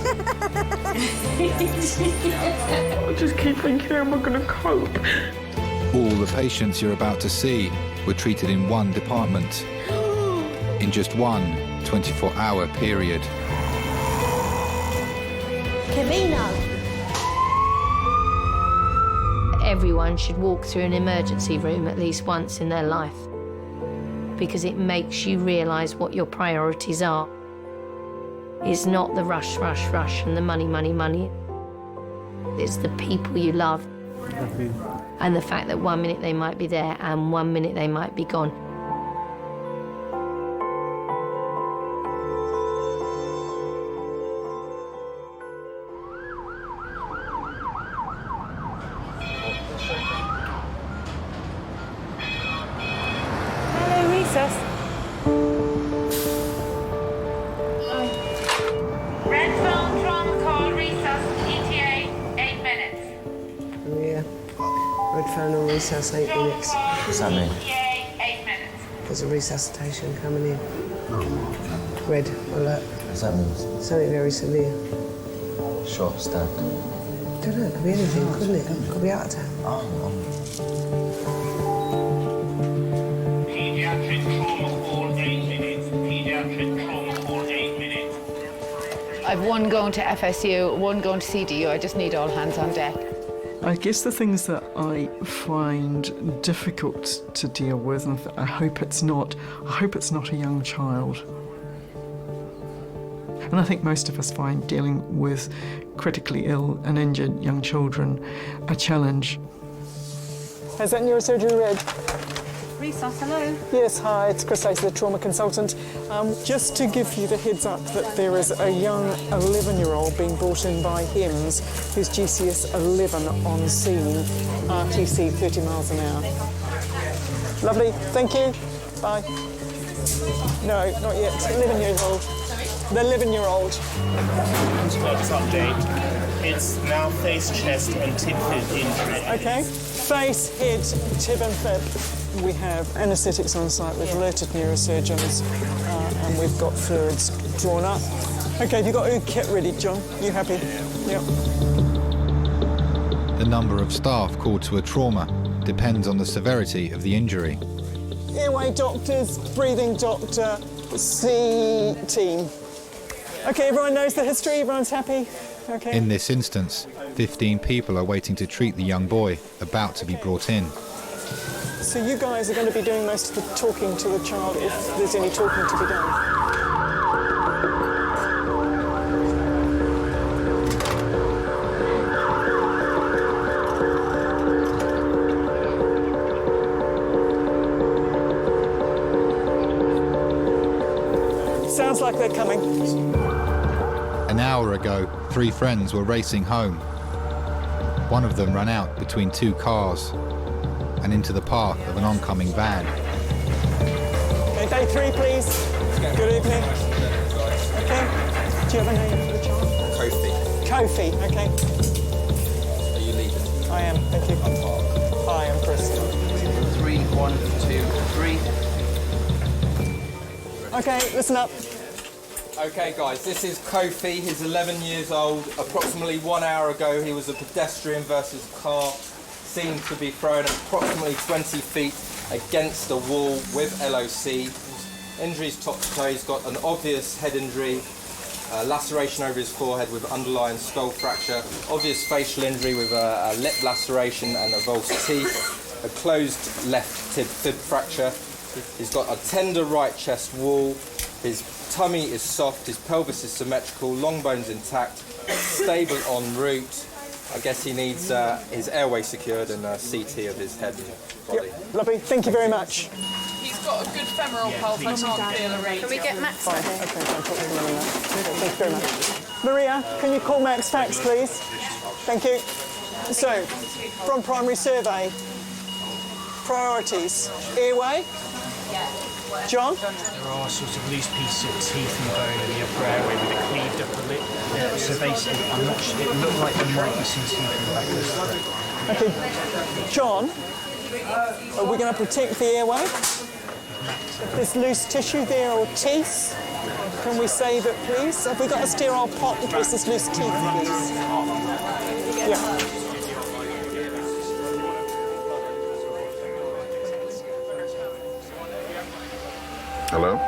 just keep thinking, how am I going to cope? All the patients you're about to see were treated in one department, in just one 24-hour period. Camino. Everyone should walk through an emergency room at least once in their life because it makes you realise what your priorities are. It's not the rush, rush, rush and the money, money, money. It's the people you love and the fact that 1 minute they might be there and 1 minute they might be gone. Hello, recess. Red phone, trauma call, resus, ETA, 8 minutes. Yeah. Red phone on recess, 8 minutes. What's that mean? ETA, 8 minutes. There's a resuscitation coming in. Red alert. What's that mean? Something very severe. Shot, stabbed. Don't know, it could be anything, couldn't it? Could be heart attack. Pediatric trauma call, 8 minutes. Pediatric trauma call, 8 minutes. I've one going to FSU, one going to CDU. I just need all hands on deck. I guess the things that I find difficult to deal with, and I hope it's not a young child. And I think most of us find dealing with critically ill and injured young children a challenge. Has that neurosurgery read? Resource, hello. Yes, hi, it's Chris Lacey, the trauma consultant. Just to give you the heads up that there is a young 11-year-old being brought in by HIMS who's GCS 11 on scene, RTC 30 miles an hour. Lovely, thank you. Bye. No, not yet. 11 years old. The 11-year-old. Status update. It's now face, chest and tib fib injury. Okay. Face, head, tib and fib. We have anaesthetics on site. We've alerted neurosurgeons and we've got fluids drawn up. Okay, have you got your kit ready, John? You happy? Yep. The number of staff called to a trauma depends on the severity of the injury. Airway doctors, breathing doctor, C team. Okay, everyone knows the history, everyone's happy? Okay. In this instance, 15 people are waiting to treat the young boy about to be brought in. So you guys are going to be doing most of the talking to the child if there's any talking to be done. Sounds like they're coming. An hour ago, 3 friends were racing home. One of them ran out between 2 cars and into the path of an oncoming van. Okay, day 3, please. Good evening. Okay. Do you have a name for the child? Kofi. Kofi, okay. Are you leaving? I am, thank you. Hi, I'm Chris. 3, 1, 2, 3. Okay, listen up. Okay, guys, this is Kofi. He's 11 years old. Approximately 1 hour ago, he was a pedestrian versus car, seen to be thrown approximately 20 feet against a wall with LOC. Injuries top to toe. He's got an obvious head injury, laceration over his forehead with underlying skull fracture, obvious facial injury with a lip laceration and avulsed teeth, a closed left tib fib fracture. He's got a tender right chest wall. His tummy is soft, his pelvis is symmetrical, long bones intact, stable en route. I guess he needs his airway secured and a CT of his head and body. Yep, lovely, thank you very much. He's got a good femoral pulse, I can't feel a rate. Can we get Max? Fine, okay, I'll talk to them on that. Thank you very much. Maria, can you call Max Fax, please? Thank you. So, from primary survey, priorities, airway? John? There are sort of loose pieces of teeth and bone in the upper airway with a cleaved upper lip. So basically, I'm not sure, it looked like there might be some teeth in the back of the throat. Okay, John, are we going to protect the airway? If there's loose tissue there or teeth, can we save it, please? Have we got a sterile pot in case there's loose teeth, please? Yeah. Hello?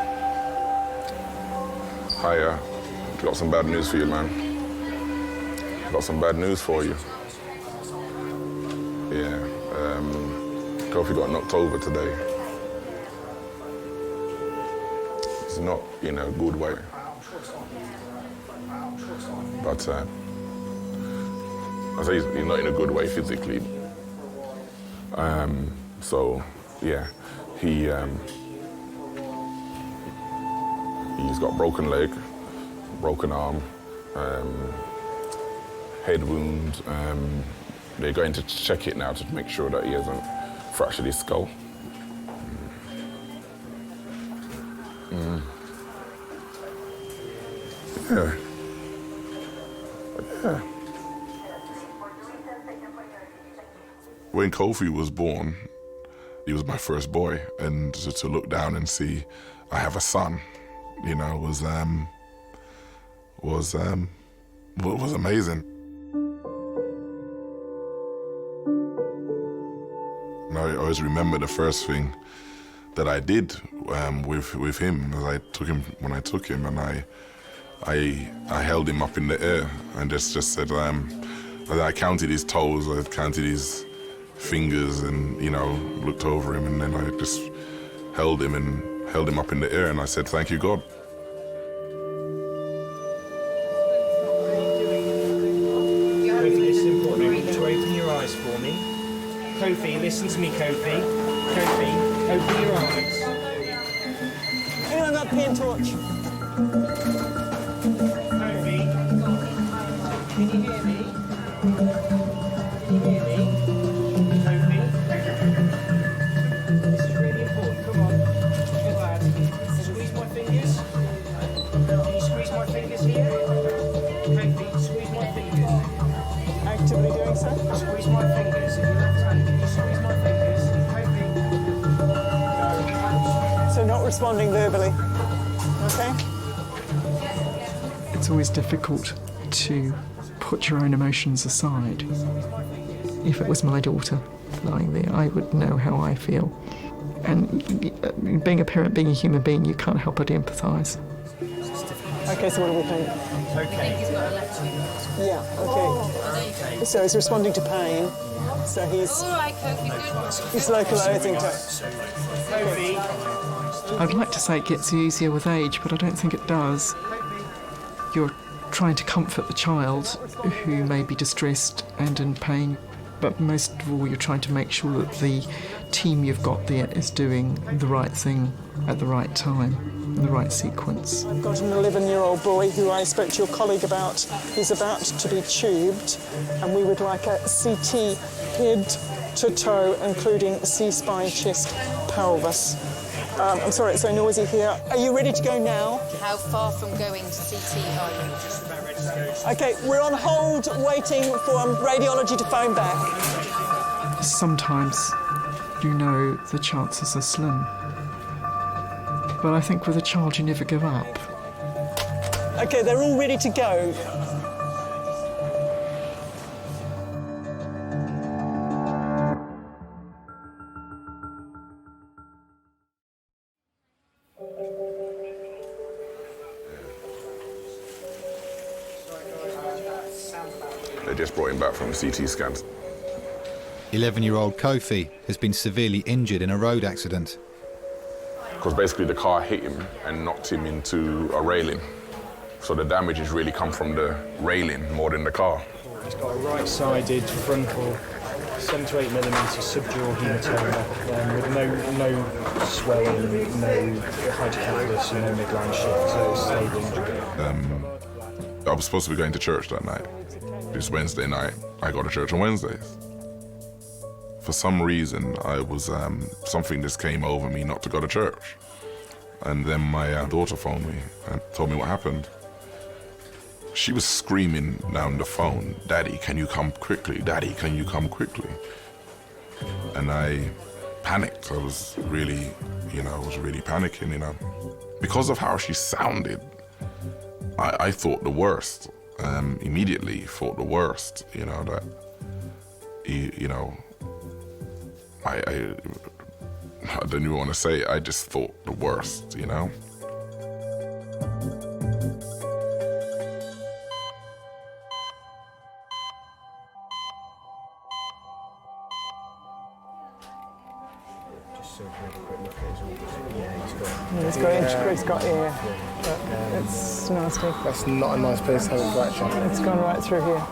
Hi, got some bad news for you, man. Got some bad news for you. Yeah, Kofi got knocked over today. It's not in a good way. But I say he's not in a good way physically. So, yeah, he's got broken leg, broken arm, head wound. They're going to check it now to make sure that he hasn't fractured his skull. Yeah. Yeah. When Kofi was born, he was my first boy, and to look down and see I have a son, you know, was amazing. And I always remember the first thing that I did with him, as when I took him, and I held him up in the air and just said, I counted his toes, I counted his fingers and, you know, looked over him, and then I just held him up in the air, and I said, thank you, God. Kofi, this is important. I want you to open your eyes for me. Kofi, listen to me, Kofi. Kofi, open your eyes. Anyone got pen torch? Kofi, can you hear me? Can you hear me? Kofi? This is really important. Come on. Good lad. Squeeze my fingers. Can you squeeze my fingers here? Kofi, squeeze my fingers. Actively doing so? Squeeze my fingers. In your left hand, can you squeeze my fingers? Kofi. So not responding verbally. Okay? It's always difficult to put your own emotions aside. If it was my daughter lying there, I would know how I feel. And being a parent, being a human being, you can't help but empathise. Okay, so what do we think? Okay. Yeah, okay. So he's responding to pain. So he's localising to... I'd like to say it gets easier with age, but I don't think it does. You're trying to comfort the child who may be distressed and in pain, but most of all you're trying to make sure that the team you've got there is doing the right thing at the right time, in the right sequence. I've got an 11-year-old boy who I spoke to your colleague about. He's about to be tubed, and we would like a CT head to toe, including C-spine, chest, pelvis. I'm sorry, it's so noisy here. Are you ready to go now? How far from going to CT are you? Just about ready to go. OK, we're on hold, waiting for radiology to phone back. Sometimes you know the chances are slim. But I think with a child you never give up. OK, they're all ready to go. They just brought him back from CT scans. 11-year-old Kofi has been severely injured in a road accident. Because basically the car hit him and knocked him into a railing. So the damage has really come from the railing more than the car. He's got a right-sided frontal 7 to 8 millimetre subdural hematoma with no swelling, no hydrocephalus, and no midline shift, so it's stable injury. I was supposed to be going to church that night. It's Wednesday night. I go to church on Wednesdays. For some reason, I was something just came over me not to go to church. And then my daughter phoned me and told me what happened. She was screaming down the phone, "Daddy, can you come quickly? Daddy, can you come quickly?" And I panicked. I was really panicking, Because of how she sounded, I thought the worst. Immediately thought the worst, that, I don't even want to say it, I just thought the worst, He's got ear, but it's nasty. That's not a nice place to have a fracture. It's gone right through here.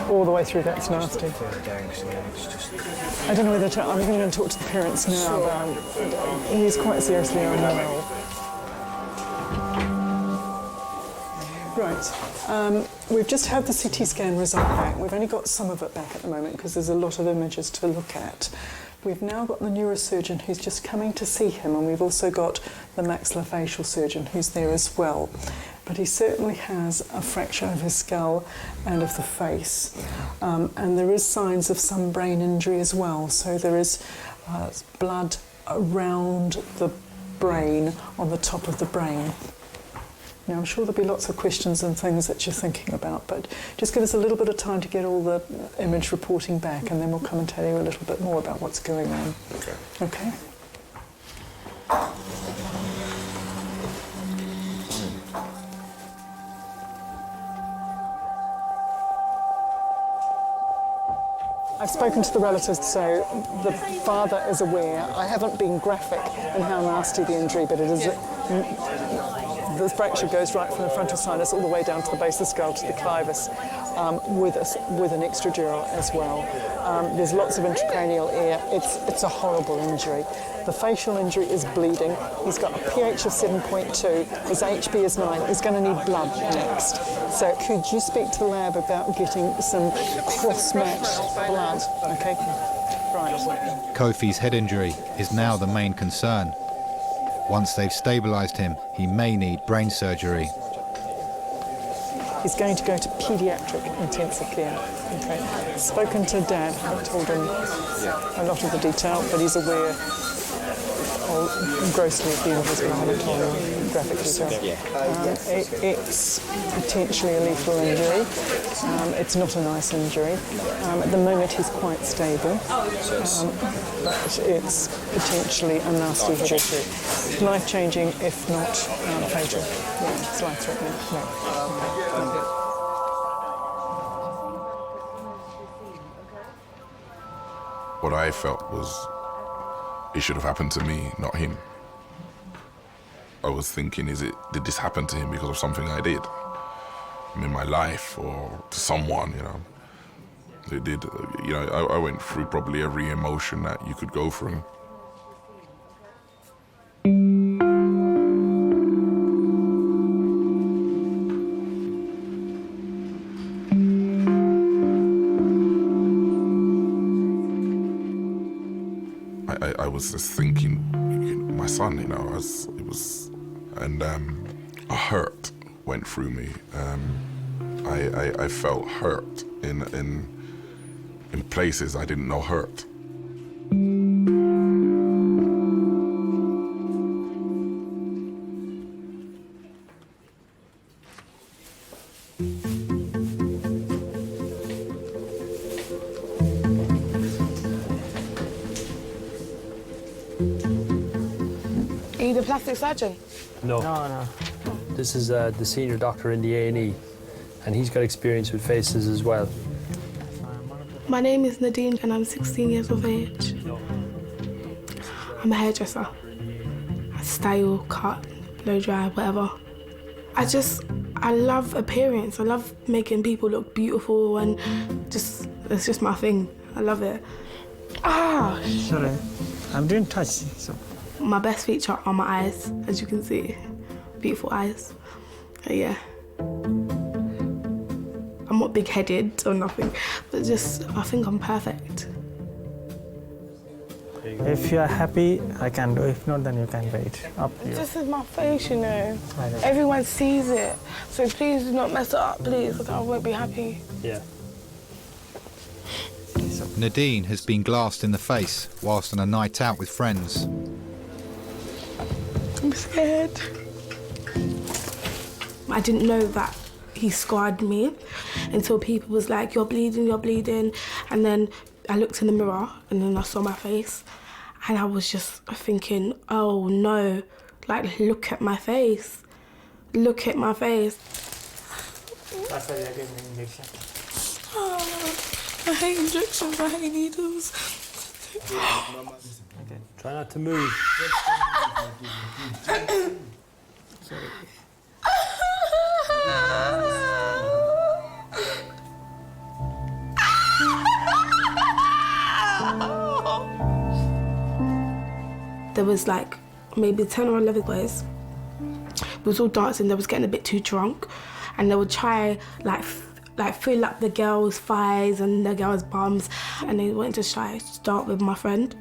All the way through, that's nasty. I don't know whether I'm going to talk to the parents now, but he's quite seriously unwell. Right, we've just had the CT scan result back. We've only got some of it back at the moment because there's a lot of images to look at. We've now got the neurosurgeon who's just coming to see him, and we've also got the maxillofacial surgeon who's there as well. But he certainly has a fracture of his skull and of the face. And there is signs of some brain injury as well. So there is blood around the brain, on the top of the brain. Now, I'm sure there'll be lots of questions and things that you're thinking about, but just give us a little bit of time to get all the image reporting back, and then we'll come and tell you a little bit more about what's going on. Okay? I've spoken to the relatives, so the father is aware. I haven't been graphic in how nasty the injury, but it is. The fracture goes right from the frontal sinus all the way down to the base of the skull to the clivus, with an extradural as well. There's lots of intracranial air. It's a horrible injury. The facial injury is bleeding. He's got a pH of 7.2. His HB is 9. He's going to need blood next. So could you speak to the lab about getting some cross-matched blood? Okay. Right. Kofi's head injury is now the main concern. Once they've stabilised him, he may need brain surgery. He's going to go to Pediatric intensive care. Okay. Spoken to Dad, haven't told him a lot of the detail, but he's aware grossly of the injuries, but I haven't told him graphic detail. It's potentially a lethal injury. It's not a nice injury. At the moment he's quite stable, but it's potentially a nasty head injury. Life-changing, if not fatal. Yeah, it's life-threatening. No. What I felt was it should have happened to me, not him. I was thinking, did this happen to him because of something I did in my life or to someone, you know? It did, you know, I went through probably every emotion that you could go through. I was just thinking, my son, you know, and a hurt went through me. I felt hurt in places I didn't know hurt. Are you the plastic surgeon? No. No. This is the senior doctor in the A&E, and he's got experience with faces as well. My name is Nadine, and I'm 16 years of age. I'm a hairdresser. I style, cut, blow dry, whatever. I love appearance. I love making people look beautiful, and it's just my thing. I love it. Sorry, I'm doing touch. So. My best feature are my eyes, as you can see. Beautiful eyes. Yeah. I'm not big-headed or nothing, but I think I'm perfect. If you're happy, I can do. If not, then you can wait. Up to you. This is my face, you know. Everyone sees it, so please do not mess it up, please. I won't be happy. Yeah. Nadine has been glassed in the face whilst on a night out with friends. I'm scared. I didn't know that he scarred me until people was like, you're bleeding. And then I looked in the mirror and then I saw my face and I was just thinking, oh no, like look at my face. Look at my face. That's why they're giving an injection. Oh, I hate injections, I hate needles. Okay. Try not to move. Sorry. There was like maybe 10 or 11 boys. We was all dancing, they was getting a bit too drunk and they would try like fill up the girls' thighs and the girls' bums, and they wanted to start with my friend.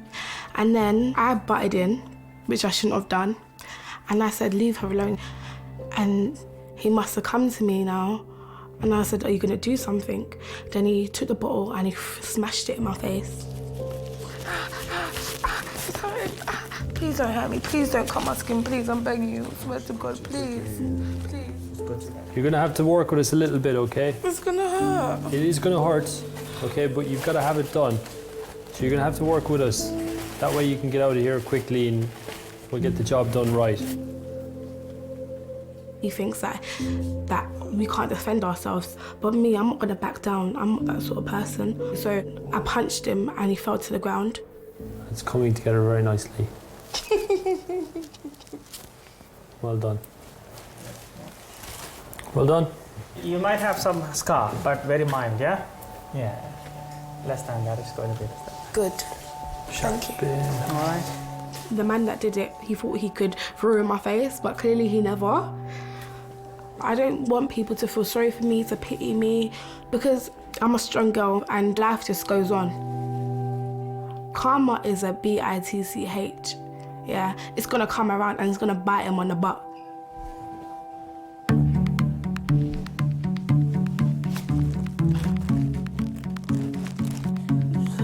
And then I butted in, which I shouldn't have done, and I said, leave her alone. And he must have come to me now, and I said, are you gonna do something? Then he took the bottle and he smashed it in my face. Please don't hurt me, please don't cut my skin, please, I'm begging you, I swear to God, please, please. You're gonna have to work with us a little bit, okay? It's gonna hurt. It is gonna hurt, okay, but you've gotta have it done. So you're gonna have to work with us. That way you can get out of here quickly and we'll get the job done right. He thinks that we can't defend ourselves. But me, I'm not going to back down. I'm not that sort of person. So I punched him and he fell to the ground. It's coming together very nicely. Well done. Well done. You might have some scar, but very mild, yeah? Yeah. Less than that, it's going to be less than that. Good. Thank you. All right. The man that did it, he thought he could throw in my face, but clearly he never. I don't want people to feel sorry for me, to pity me, because I'm a strong girl and life just goes on. Karma is a B-I-T-C-H. Yeah, it's gonna come around and it's gonna bite him on the butt.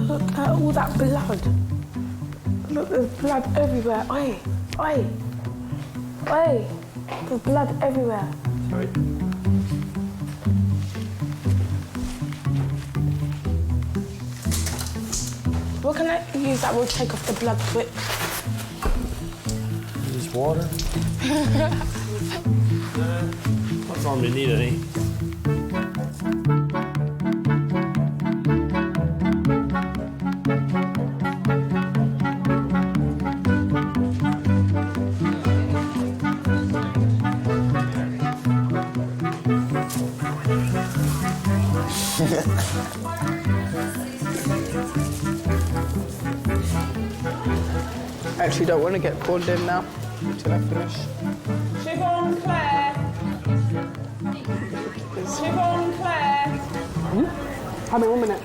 Look at all that blood. Look, there's blood everywhere. Oi, oi, oi. There's blood everywhere. Sorry. What can I use that will take off the blood quick? Just water. Don't normally need any. I actually don't want to get called in now until I finish. Siobhan, Claire. Siobhan, Claire. Hold on 1 minute.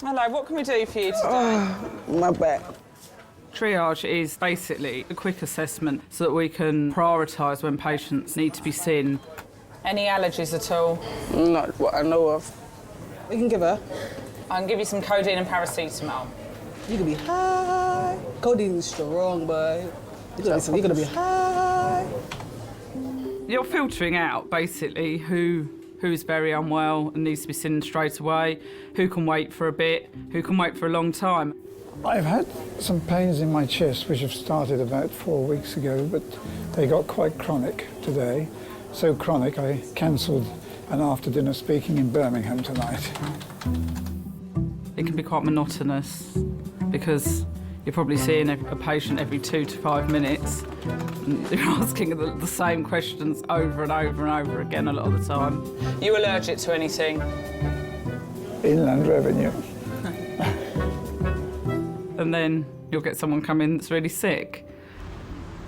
Hello, what can we do for you today? My back. Triage is basically a quick assessment so that we can prioritise when patients need to be seen. Any allergies at all? Not what I know of. We can give her. I can give you some codeine and paracetamol. You can be high. Codeine is strong, boy. You're gonna be high. You're filtering out basically who's very unwell and needs to be seen straight away, who can wait for a bit, who can wait for a long time. I've had some pains in my chest which have started about 4 weeks ago, but they got quite chronic today. So chronic I cancelled an after-dinner speaking in Birmingham tonight. It can be quite monotonous because you're probably seeing a patient every 2 to 5 minutes and you're asking the same questions over and over and over again a lot of the time. You allergic to anything? Inland revenue. And then you'll get someone come in that's really sick.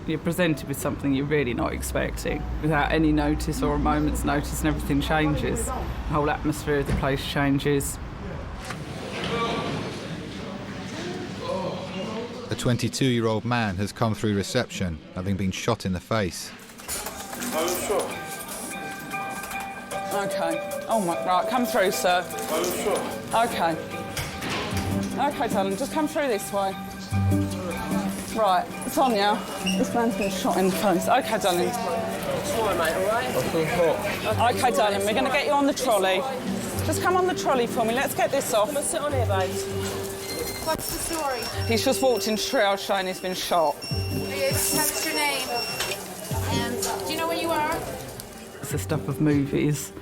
You're presented with something you're really not expecting. Without any notice or a moment's notice, and everything changes. The whole atmosphere of the place changes. A 22-year-old man has come through reception, having been shot in the face. Oh, sure. OK. Oh, my... Right, come through, sir. Oh, sure. OK. OK, darling, just come through this way. Right, Sonia, this man's been shot in the face. OK, darling. It's fine, mate, all right? OK, darling, we're going to get you on the trolley. Just come on the trolley for me. Let's get this off. Let's sit on here, babes. What's the story? He's just walked into triage saying he's been shot. What's your name? And do you know where you are? It's the stuff of movies,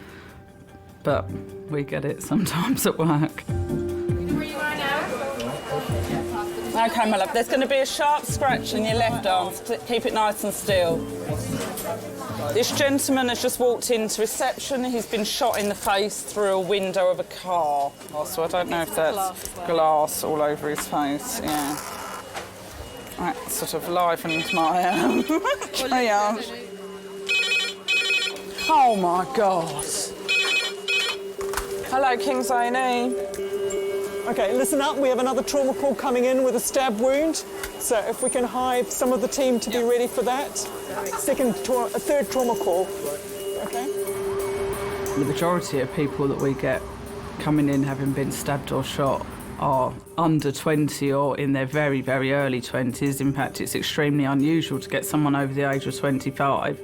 but we get it sometimes at work. Where you are now? OK, my love, there's going to be a sharp scratch in your left arm. Keep it nice and still. This gentleman has just walked into reception. He's been shot in the face through a window of a car. So I don't know if that's glass all over his face, yeah. That sort of livened my triage. Oh, my God. Hello, King's A&E. OK, listen up. We have another trauma call coming in with a stab wound. So if we can hide some of the team to be ready for that. Third trauma call. OK? The majority of people that we get coming in having been stabbed or shot are under 20 or in their very, very early 20s. In fact, it's extremely unusual to get someone over the age of 25.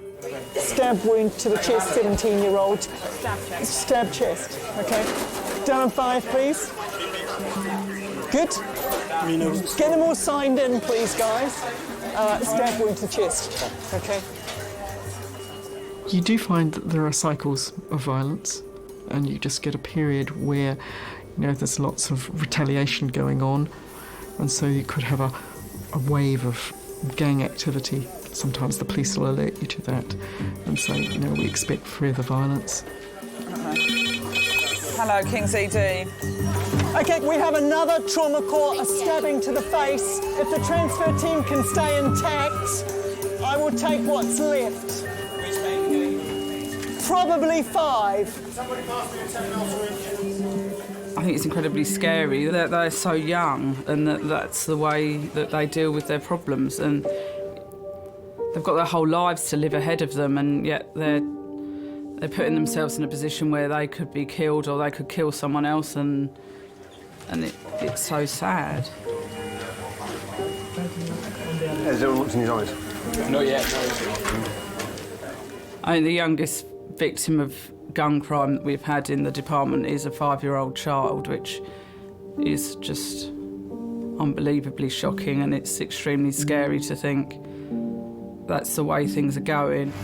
Stab wound to the chest, 17-year-old. Stab chest. OK? Down on 5, please. Good. Get them all signed in, please, guys. stab wound to the chest. Okay. You do find that there are cycles of violence, and you just get a period where, there's lots of retaliation going on, and so you could have a wave of gang activity. Sometimes the police will alert you to that, and so, we expect further violence. Hello, King's ED. OK, we have another trauma call, a stabbing to the face. If the transfer team can stay intact, I will take what's left. Probably 5. I think it's incredibly scary that they're so young and that's the way that they deal with their problems, and they've got their whole lives to live ahead of them, and yet they're putting themselves in a position where they could be killed or they could kill someone else, and it's so sad. Has everyone looked in his eyes? Not yet, I think the youngest victim of gun crime that we've had in the department is a 5-year-old child, which is just unbelievably shocking, and it's extremely scary to think that's the way things are going.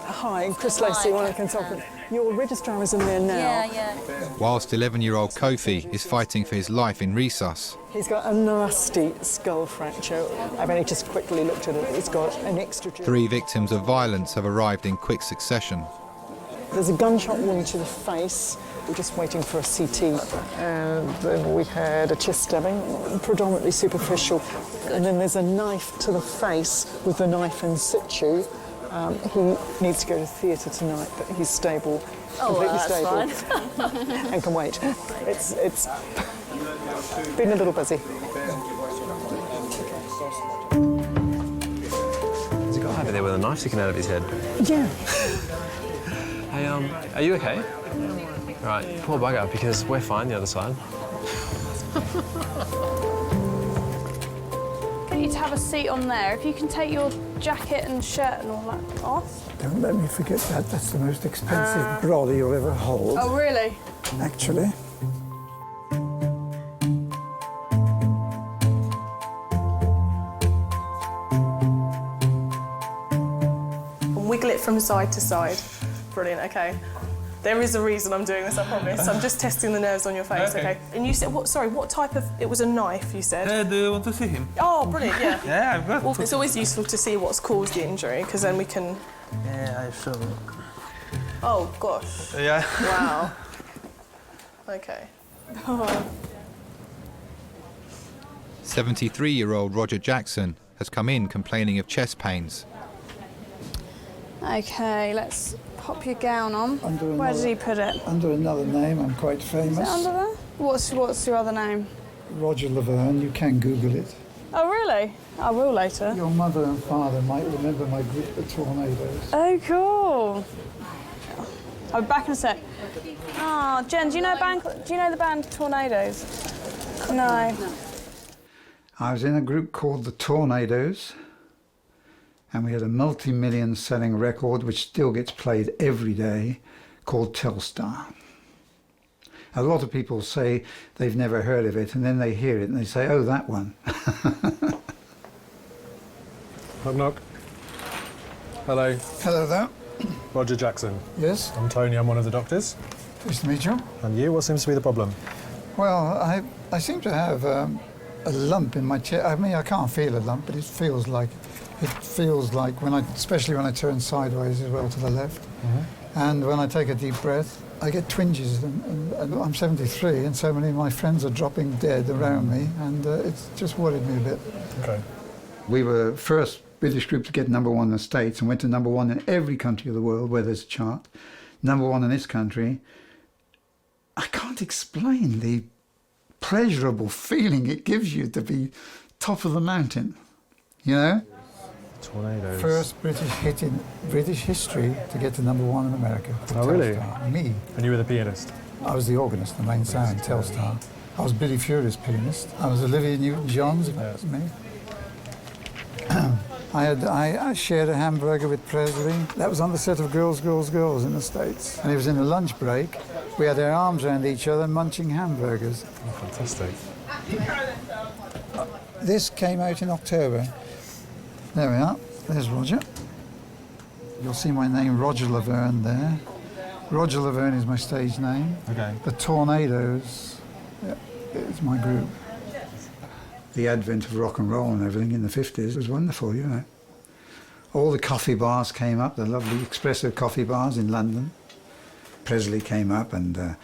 Hi, Chris Lacey, one of the consultants. Your registrar is in there now. Yeah. Whilst 11-year-old Kofi is fighting for his life in resus. He's got a nasty skull fracture. I've only just quickly looked at it. He's got an extra... 3 victims of violence have arrived in quick succession. There's a gunshot wound to the face. We're just waiting for a CT. And then we had a chest stabbing, predominantly superficial. And then there's a knife to the face with the knife in situ. He needs to go to theatre tonight, but he's stable, completely stable. Fine. And can wait. It's been a little busy. Has he got over there with a knife sticking out of his head? Yeah. Hey, are you okay? Right, poor bugger, because we're fine the other side. Get you to have a seat on there. If you can take your jacket and shirt and all that off. Don't let me forget that. That's the most expensive brolly you'll ever hold. Oh, really? Actually. Wiggle it from side to side. Brilliant, OK. There is a reason I'm doing this, I promise. I'm just testing the nerves on your face, OK? And you said, what type of... It was a knife, you said? Do you want to see him? Oh, brilliant, yeah. Yeah, I've got... Well, it's always useful to see what's caused the injury, because then we can... Yeah, I saw. Oh, gosh. Yeah. Wow. OK. Oh. 73-year-old Roger Jackson has come in complaining of chest pains. OK, let's pop your gown on. Where did he put it? Under another name, I'm quite famous. Is it under there? What's your other name? Roger Laverne, you can Google it. Oh, really? I will later. Your mother and father might remember my group, the Tornadoes. Oh, cool. I'll be back in a sec. Ah, Jen, do you know the band Tornadoes? No. I was in a group called the Tornadoes, and we had a multi-million selling record which still gets played every day called Telstar. A lot of people say they've never heard of it, and then they hear it and they say, oh, that one. Knock, knock. Hello. Hello there. Roger Jackson. Yes? I'm Tony, I'm one of the doctors. Nice to meet you. And you, what seems to be the problem? Well, I seem to have a lump in my chest. I mean, I can't feel a lump, but it feels like especially when I turn sideways as well to the left. Mm-hmm. And when I take a deep breath, I get twinges. And I'm 73, and so many of my friends are dropping dead around me, and it's just worried me a bit. Okay. We were first British group to get #1 in the States and went to #1 in every country of the world where there's a chart. #1 in this country. I can't explain the pleasurable feeling it gives you to be top of the mountain, you know? Tornadoes. First British hit in British history to get to #1 in America. Oh, really? Telstar. Me. And you were the pianist? I was the organist, the main sound, Telstar. I was Billy Furier's pianist. I was Olivia Newton-John's, if that was me. I shared a hamburger with Presley. That was on the set of Girls, Girls, Girls in the States. And it was in a lunch break. We had our arms around each other munching hamburgers. Oh, fantastic. This came out in October. There we are. There's Roger. You'll see my name, Roger Laverne, there. Roger Laverne is my stage name. Okay. The Tornadoes is my group. The advent of rock and roll and everything in the 50s was wonderful, you know. All the coffee bars came up, the lovely espresso coffee bars in London. Presley came up and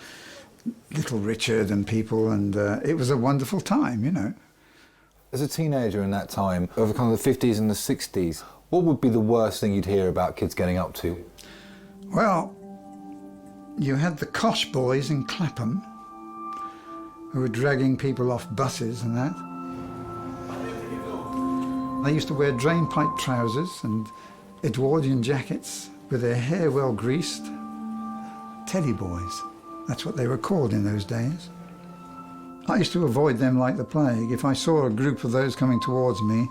Little Richard and people, and it was a wonderful time, you know. As a teenager in that time, over kind of the 50s and the 60s, what would be the worst thing you'd hear about kids getting up to? Well, you had the Kosh boys in Clapham who were dragging people off buses and that. They used to wear drainpipe trousers and Edwardian jackets with their hair well greased. Teddy boys, that's what they were called in those days. I used to avoid them like the plague. If I saw a group of those coming towards me,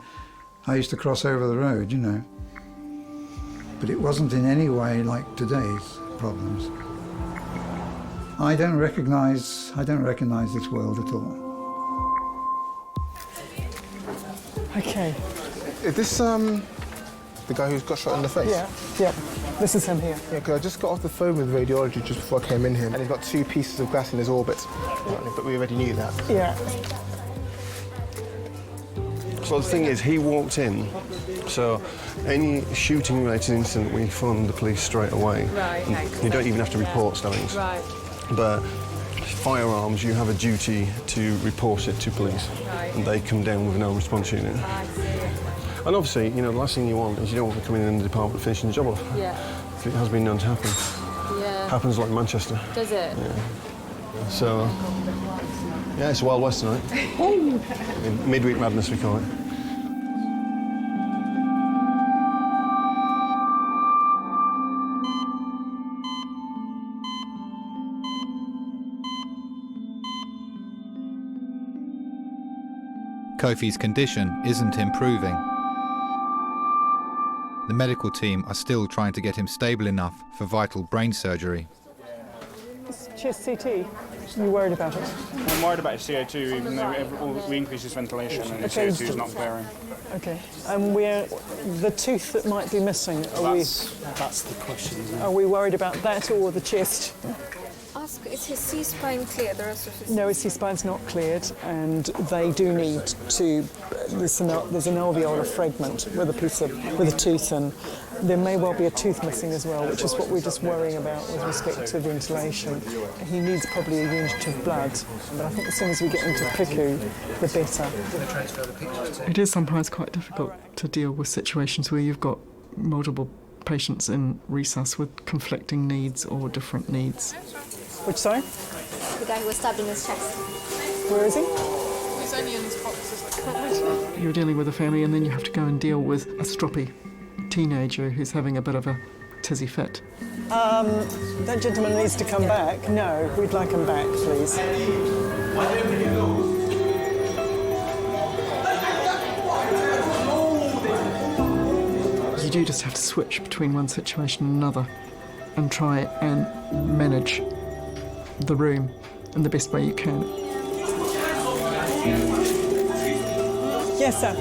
I used to cross over the road, you know. But it wasn't in any way like today's problems. I don't recognise this world at all. Okay. Is this the guy who's got shot in the face? Yeah. This is him here. Yeah, because I just got off the phone with radiology just before I came in here, and he's got 2 pieces of glass in his orbit. But we already knew that. Yeah. So the thing is, he walked in, so any shooting-related incident, we phone the police straight away. Right, okay. You don't even have to report stabbings. Right. But firearms, you have a duty to report it to police. Right. And they come down with no response unit. I see. And obviously, you know, the last thing you want is you don't want to come in the department finishing the job off. Yeah. It has been known to happen. Yeah. Happens like Manchester. Does it? Yeah. So, yeah, it's Wild West tonight. Midweek madness, we call it. Kofi's condition isn't improving. The medical team are still trying to get him stable enough for vital brain surgery. It's chest CT. Are you worried about it? I'm worried about his CO2, even though we increase his ventilation and his CO2 is not clearing. Okay. And the tooth that might be missing, That's the question, isn't it? are we worried about that or the chest? Ask, is his C-spine clear? The rest of his... No, his C-spine's not cleared, and they do need to. There's an alveolar fragment with a tooth, and there may well be a tooth missing as well, which is what we're just worrying about with respect to ventilation. He needs probably a unit of blood, but I think as soon as we get into PICU, the better. It is sometimes quite difficult to deal with situations where you've got multiple patients in resus with conflicting needs or different needs. Which, sorry? The guy who was stabbed in his chest. Where is he? He's only in his boxes. You're dealing with a family and then you have to go and deal with a stroppy teenager who's having a bit of a tizzy fit. That gentleman needs to come back. No, we'd like him back, please. You do just have to switch between one situation and another and try and manage the room in the best way you can. Yes, sir.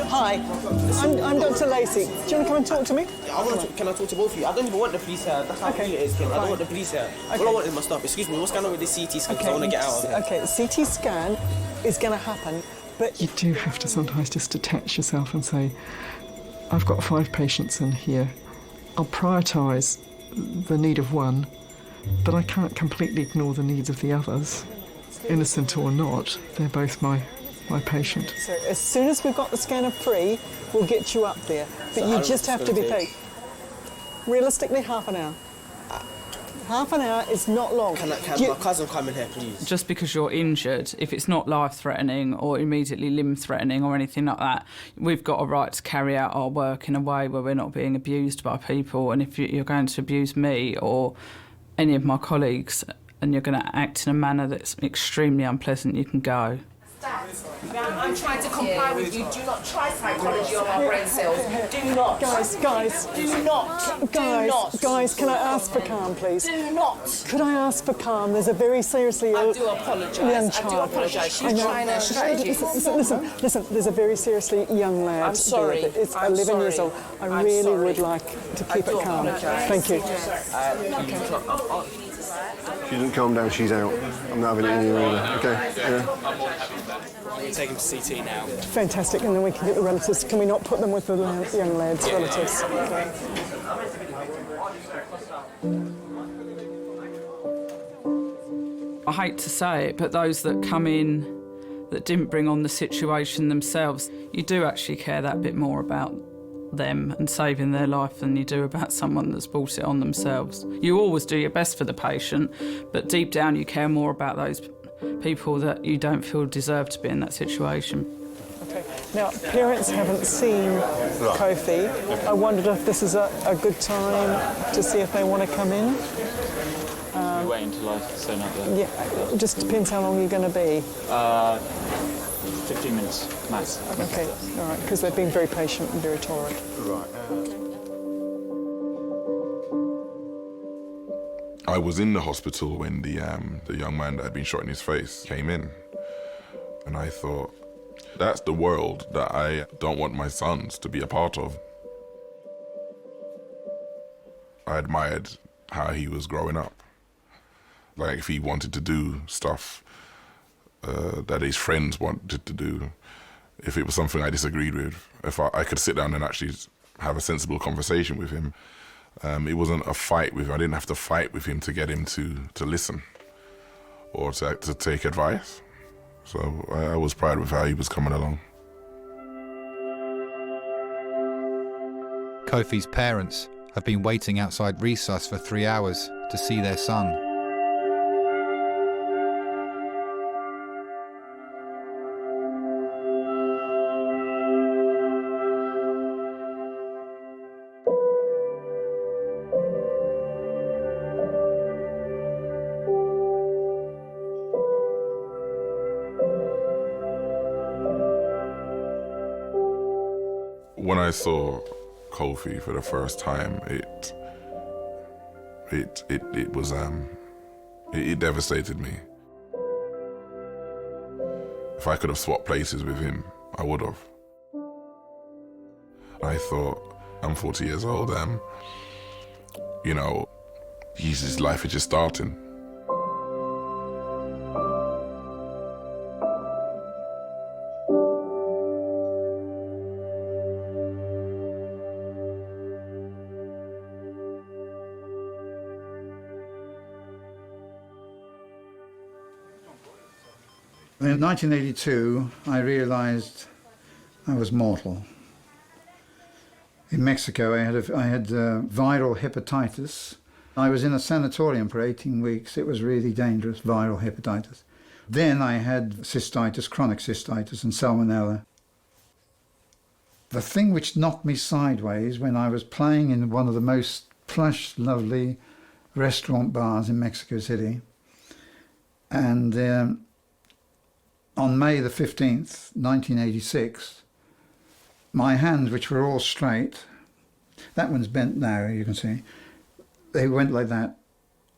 Hi, I'm Dr. Lacey. Do you want to come and talk to me? Can I talk to both of you? I don't even want the police here. That's how cool it is, Kim. I don't want the police here. All I want is my stuff. Excuse me, what's going on with this CT scan? I want to get out of here. Okay, CT scan is going to happen, but... You do have to sometimes just detach yourself and say, I've got 5 patients in here. I'll prioritise the need of one, but I can't completely ignore the needs of the others. Innocent or not, they're both my patient. So as soon as we've got the scanner free, we'll get you up there. But So you just have to be patient. Realistically, half an hour. Half an hour is not long. Can my cousin come in here, please? Just because you're injured, if it's not life-threatening or immediately limb-threatening or anything like that, we've got a right to carry out our work in a way where we're not being abused by people. And if you're going to abuse me or any of my colleagues and you're going to act in a manner that's extremely unpleasant, you can go. I'm trying to comply with you. Do not try psychology on our brain cells. Do not. Guys, do not. Guys, can I ask for calm, please? Do not. Could I ask for calm? There's a very seriously ill I do apologise. young I child. do apologise. She's trying her strategy. Listen, there's a very seriously young lad. I'm sorry. There. It's I'm 11 years sorry. old. I I'm really sorry. would like to keep I do it calm. apologise. Thank you. She doesn't calm down, she's out. I'm not having it in here either. Okay? Yeah. We'll take him to CT now. Fantastic, and then we can get the relatives. Can we not put them with the young lad's relatives? I hate to say it, but those that come in that didn't bring on the situation themselves, you do actually care that bit more about them and saving their life than you do about someone that's brought it on themselves. You always do your best for the patient, but deep down you care more about those people that you don't feel deserve to be in that situation. Okay. Now, parents haven't seen Kofi. I wondered if this is a good time to see if they want to come in. You wait until I turn up there? Yeah, it just depends how long you're going to be. 15 minutes, max. Okay, all right, because they've been very patient and very tolerant. Right. I was in the hospital when the young man that had been shot in his face came in. And I thought, that's the world that I don't want my sons to be a part of. I admired how he was growing up. Like, if he wanted to do stuff that his friends wanted to do, if it was something I disagreed with, if I could sit down and actually have a sensible conversation with him. It wasn't a fight with him. I didn't have to fight with him to get him to listen or to take advice. So I was proud of how he was coming along. Kofi's parents have been waiting outside resus for 3 hours to see their son. When I saw Kofi for the first time, it devastated me. If I could have swapped places with him, I would have. I thought, I'm 40 years old, his life is just starting. In 1982, I realized I was mortal. In Mexico, I had viral hepatitis. I was in a sanatorium for 18 weeks. It was really dangerous, viral hepatitis. Then I had cystitis, chronic cystitis, and salmonella. The thing which knocked me sideways when I was playing in one of the most plush, lovely restaurant bars in Mexico City, and on May the 15th, 1986, my hands, which were all straight, that one's bent now, you can see, they went like that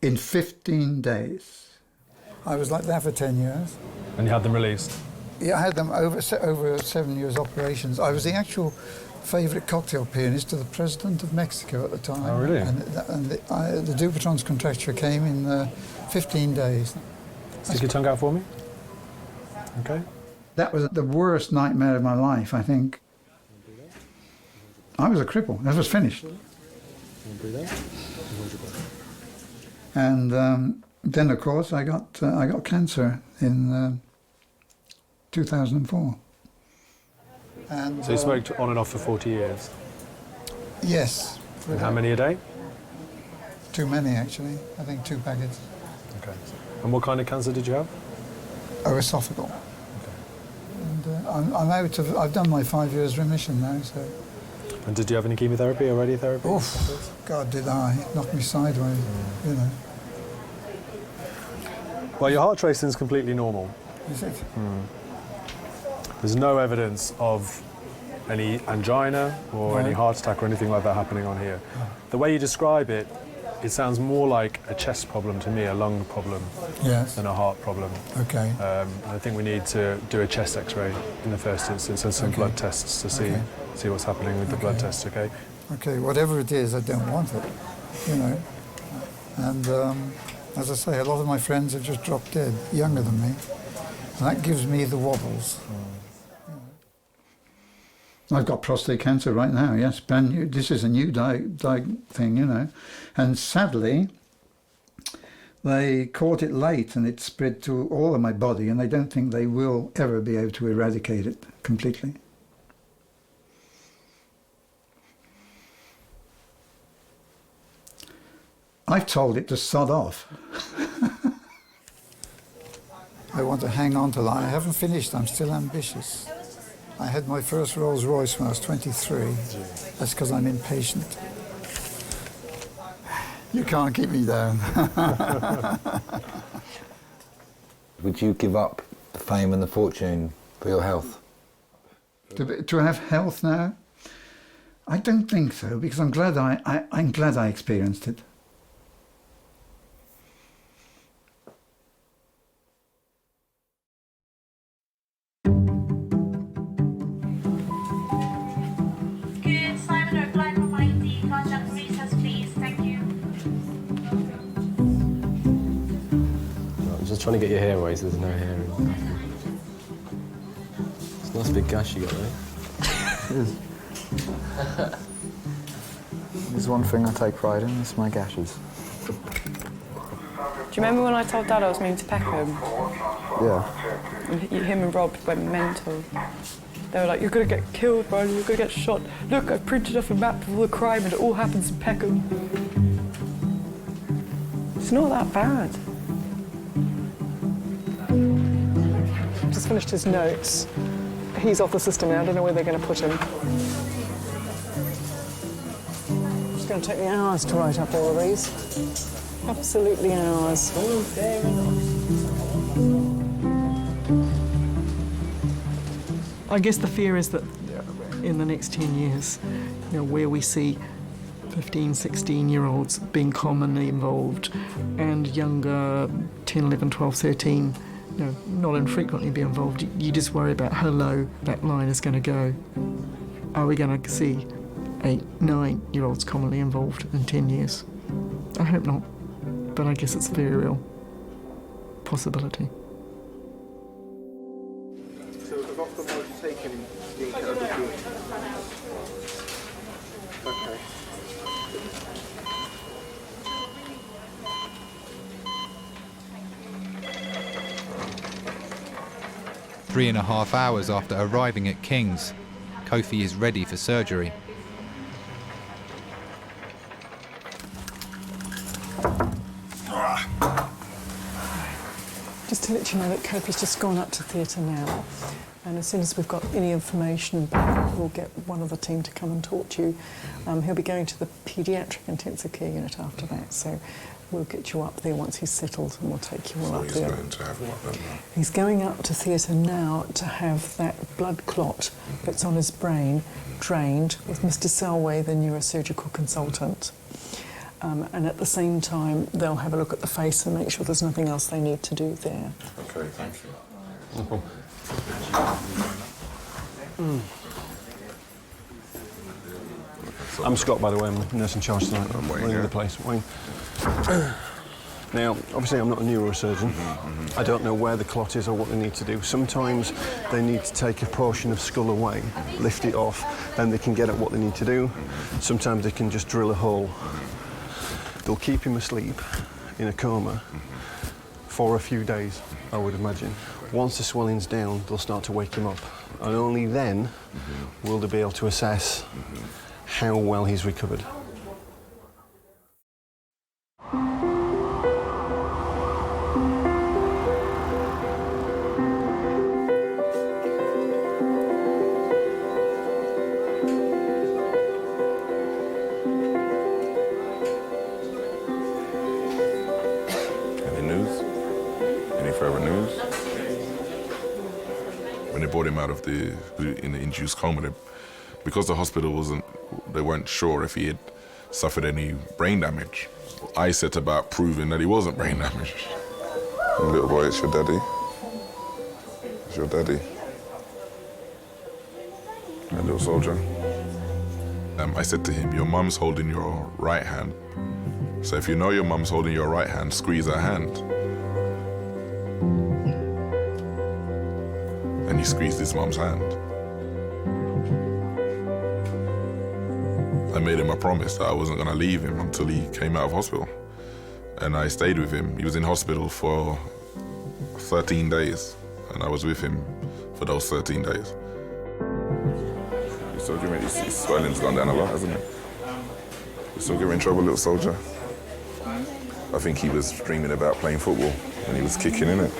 in 15 days. I was like that for 10 years. And you had them released? Yeah, I had them over 7 years operations. I was the actual favourite cocktail pianist of the President of Mexico at the time. Oh, really? And the Dupuytren's contracture came in 15 days. Stick your tongue out for me. Okay. That was the worst nightmare of my life, I think. I was a cripple. That was finished. And then, of course, I got cancer in 2004. And so you smoked on and off for 40 years? Yes. And how many a day? Too many, actually. I think 2 packets. Okay. And what kind of cancer did you have? Esophageal. And I'm out of. I've done my 5 years remission now. So. And did you have any chemotherapy or radiotherapy? Oof! God, did I? It knocked me sideways. You know. Well, your heart racing is completely normal. Is it? There's no evidence of any angina or any heart attack or anything like that happening on here. The way you describe it, it sounds more like a chest problem to me, a lung problem, than a heart problem. Okay. I think we need to do a chest X-ray in the first instance and some blood tests to see what's happening with the blood tests. Okay. Okay, whatever it is, I don't want it, you know. And as I say, a lot of my friends have just dropped dead, younger than me, and that gives me the wobbles. I've got prostate cancer right now, yes, brand new. This is a new thing, you know. And sadly, they caught it late and it spread to all of my body, and they don't think they will ever be able to eradicate it completely. I've told it to sod off. I want to hang on to that. I haven't finished, I'm still ambitious. I had my first Rolls Royce when I was 23. That's because I'm impatient. You can't keep me down. Would you give up the fame and the fortune for your health? To have health now? I don't think so, because I'm glad I experienced it. Trying to get your hair away so there's no hair in. It's a nice big gash you got there. There's one thing I take pride in, it's my gashes. Do you remember when I told Dad I was moving to Peckham? Yeah. And him and Rob went mental. They were like, you're going to get killed, Brian, you're going to get shot. Look, I printed off a map of all the crime and it all happens in Peckham. It's not that bad. Just finished his notes. He's off the system now. I don't know where they're going to put him. It's going to take me hours to write up all of these. Absolutely hours. I guess the fear is that in the next 10 years, you know, where we see 15, 16-year-olds being commonly involved and younger 10, 11, 12, 13, you know, not infrequently be involved, you just worry about how low that line is going to go. Are we going to see 8, 9-year-olds commonly involved in 10 years? I hope not, but I guess it's a very real possibility. So I've got the most taken details of you. Okay. Three and a half hours after arriving at King's, Kofi is ready for surgery. Just to let you know that Kofi's just gone up to theatre now, and as soon as we've got any information back, we'll get one of the team to come and talk to you. He'll be going to the Pediatric intensive care unit after that, so we'll get you up there once he's settled and we'll take you all up there. Going to have what then? He's going up to theatre now to have that blood clot that's on his brain drained with Mr. Selway, the neurosurgical consultant. And at the same time, they'll have a look at the face and make sure there's nothing else they need to do there. Okay, thank you. No problem. I'm Scott, by the way. I'm the nurse in charge tonight. I'm running the place. Wayne. Now, obviously, I'm not a neurosurgeon. I don't know where the clot is or what they need to do. Sometimes they need to take a portion of skull away, lift it off, then they can get at what they need to do. Sometimes they can just drill a hole. They'll keep him asleep in a coma for a few days, I would imagine. Once the swelling's down, they'll start to wake him up. And only then will they be able to assess how well he's recovered. when they brought him out of in the induced coma, because the hospital they weren't sure if he had suffered any brain damage. I set about proving that he wasn't brain damaged. Little boy, it's your daddy. It's your daddy. A little soldier. I said to him, your mum's holding your right hand. So if you know your mum's holding your right hand, squeeze her hand. And he squeezed his mum's hand. I made him a promise that I wasn't going to leave him until he came out of hospital. And I stayed with him. He was in hospital for 13 days, and I was with him for those 13 days. You're still giving, his swelling's gone down a lot, hasn't it? You're still giving trouble, little soldier. I think he was dreaming about playing football, and he was kicking in it.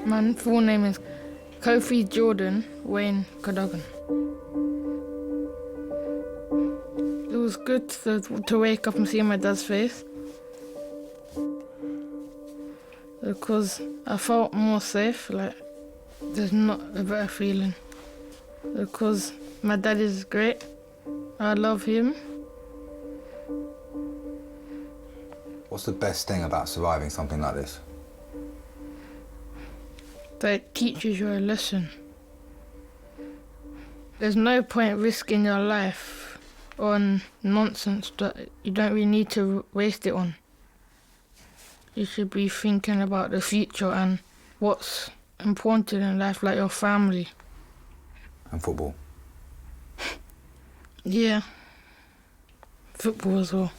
My full name is Kofi Jordan Wayne Cadogan. It was good to wake up and see my dad's face, because I felt more safe, like there's not a better feeling, because my dad is great, I love him. What's the best thing about surviving something like this? That it teaches you a lesson. There's no point risking your life on nonsense that you don't really need to waste it on. You should be thinking about the future and what's important in life, like your family. And football? Yeah. Football as well.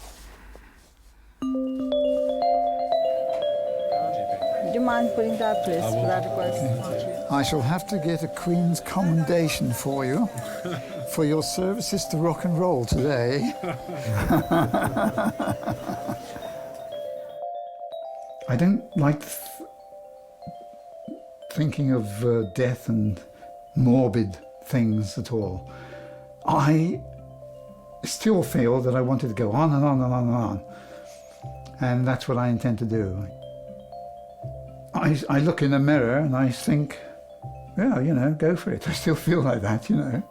Do you mind putting that, please, without a question? I shall have to get a Queen's commendation for you for your services to rock and roll today. I don't like thinking of death and morbid things at all. I still feel that I wanted to go on and on and on and on. And that's what I intend to do. I look in the mirror and I think, yeah, you know, go for it. I still feel like that, you know.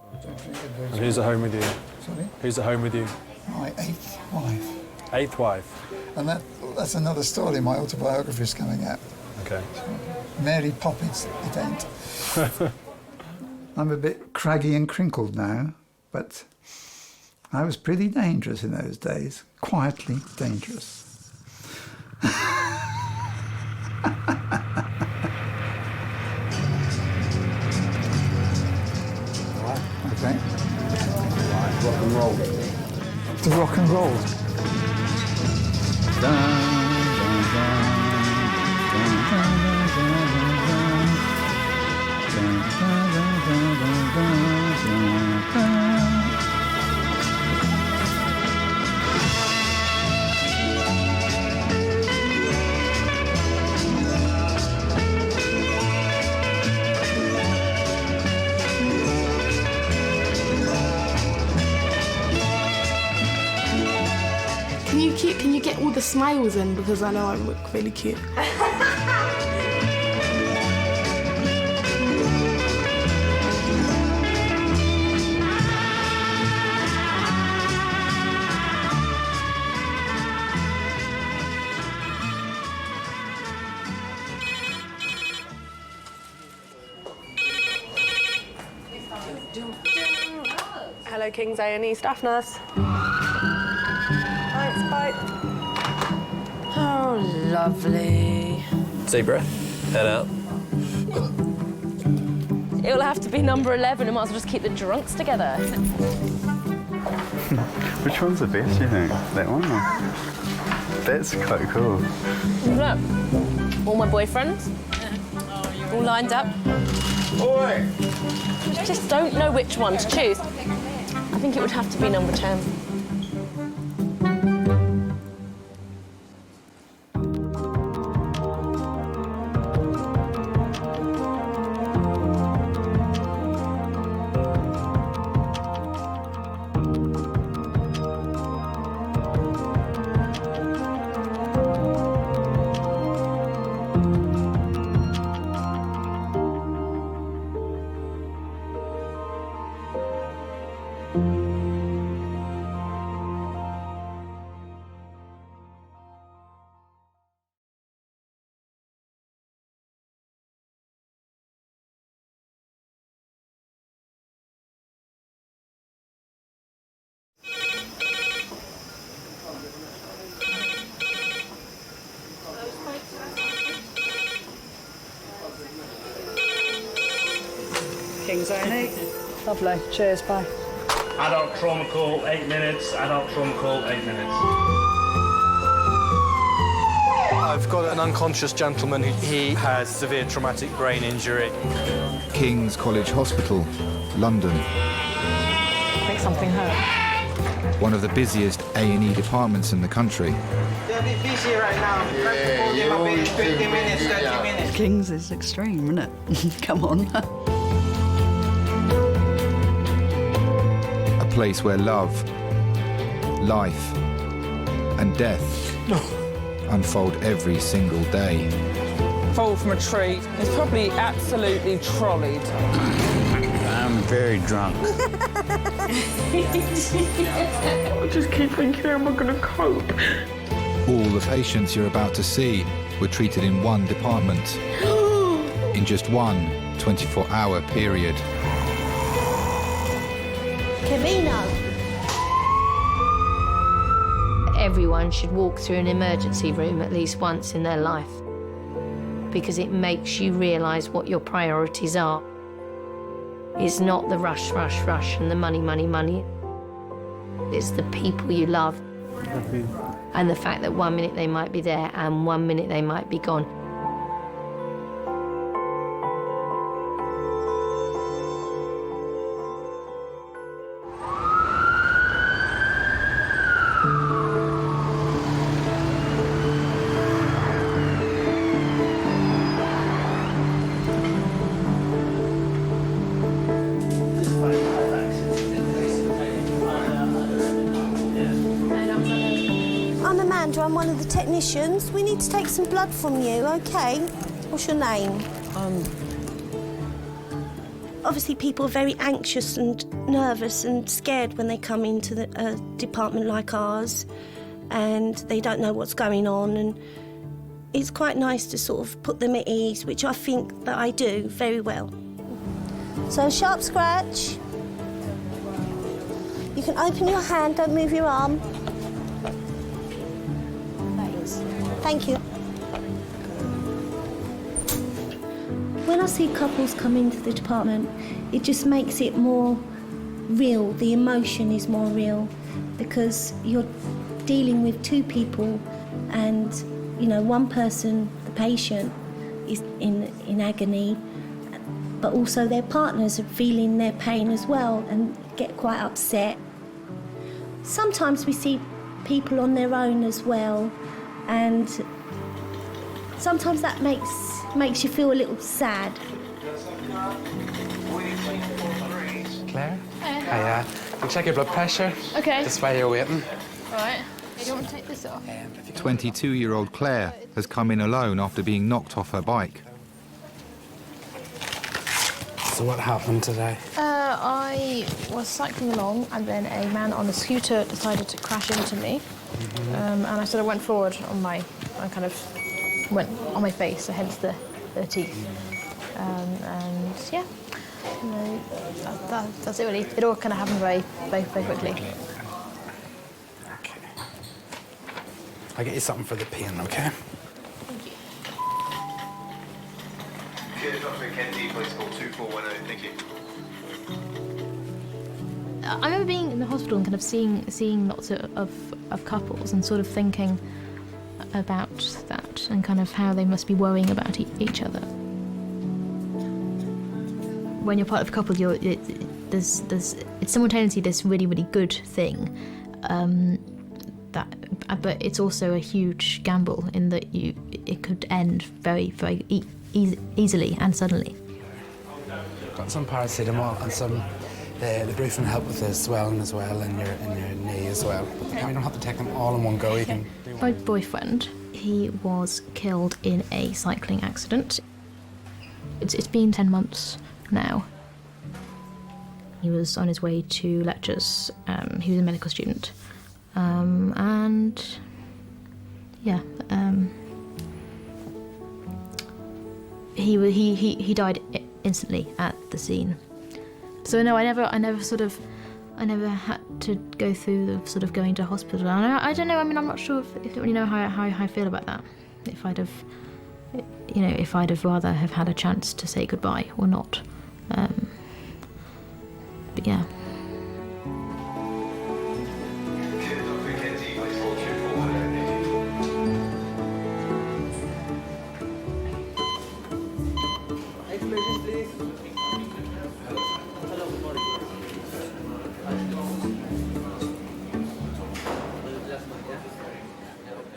And who's at home with you? Sorry? Who's at home with you? My 8th wife. 8th wife? And that's another story. My autobiography is coming out. Okay. Mary Poppins, it ain't. I'm a bit craggy and crinkled now, but I was pretty dangerous in those days. Quietly dangerous. Okay. Right, rock and roll. To rock and roll. Can you get all the smiles in, because I know I look really cute. Hello, King's A&E staff nurse. Thanks, bye. Oh, lovely. Deep breath, head out. It'll have to be number 11. I might as well just keep the drunks together. Which one's the best, you think? That one? Or? That's quite cool. Look, all my boyfriends, all lined up. Oi! Just don't know which one to choose. I think it would have to be number 10. King's A&E. Lovely. Cheers, bye. Adult trauma call, 8 minutes. Adult trauma call, 8 minutes. I've got an unconscious gentleman he has severe traumatic brain injury. King's College Hospital, London. I think something hurt. One of the busiest A&E departments in the country. They're a bit busy right now. Maybe 20 minutes, 30 minutes. King's is extreme, isn't it? Come on. A place where love, life, and death unfold every single day. Fall from a tree. It's probably absolutely trolleyed. I'm very drunk. I just keep thinking, how am I going to cope? All the patients you're about to see were treated in one department in just one 24-hour period. Kevino. Everyone should walk through an emergency room at least once in their life because it makes you realise what your priorities are. It's not the rush, rush, rush and the money, money, money. It's the people you love and the fact that 1 minute they might be there and 1 minute they might be gone. I'm one of the technicians. We need to take some blood from you, OK? What's your name? Obviously, people are very anxious and nervous and scared when they come into a department like ours and they don't know what's going on, and it's quite nice to sort of put them at ease, which I think that I do very well. So, sharp scratch. You can open your hand, don't move your arm. Thank you. When I see couples come into the department, it just makes it more real. The emotion is more real because you're dealing with two people and, you know, one person, the patient, is in agony, but also their partners are feeling their pain as well and get quite upset. Sometimes we see people on their own as well, and sometimes that makes you feel a little sad. Claire? Hiya. We'll check your blood pressure. Okay. Just while you're waiting. All right. You don't want to take this off? 22-year-old Claire has come in alone after being knocked off her bike. So what happened today? I was cycling along and then a man on a scooter decided to crash into me. And I sort of went forward I kind of went on my face, so hence the teeth. And yeah, you know, that's it really. It all kind of happened very quickly. Okay. I'll get you something for the pain, okay? Dr. Kennedy, please call 2410, thank you. I remember being in the hospital and kind of seeing lots of couples and sort of thinking about that and kind of how they must be worrying about each other. When you're part of a couple, it's simultaneously this really, really good thing, but it's also a huge gamble in that it could end very, very easily and suddenly. Got some paracetamol and some the briefing help with the swelling as well in your knee as well. But you don't have to take them all in one go. You can. My boyfriend, he was killed in a cycling accident. It's been 10 months now. He was on his way to lectures. He was a medical student, and yeah. He died instantly at the scene. So no, I never had to go through the sort of going to hospital. And I don't know. I mean, I'm not sure if I really know how I feel about that. If I'd have rather have had a chance to say goodbye or not. yeah.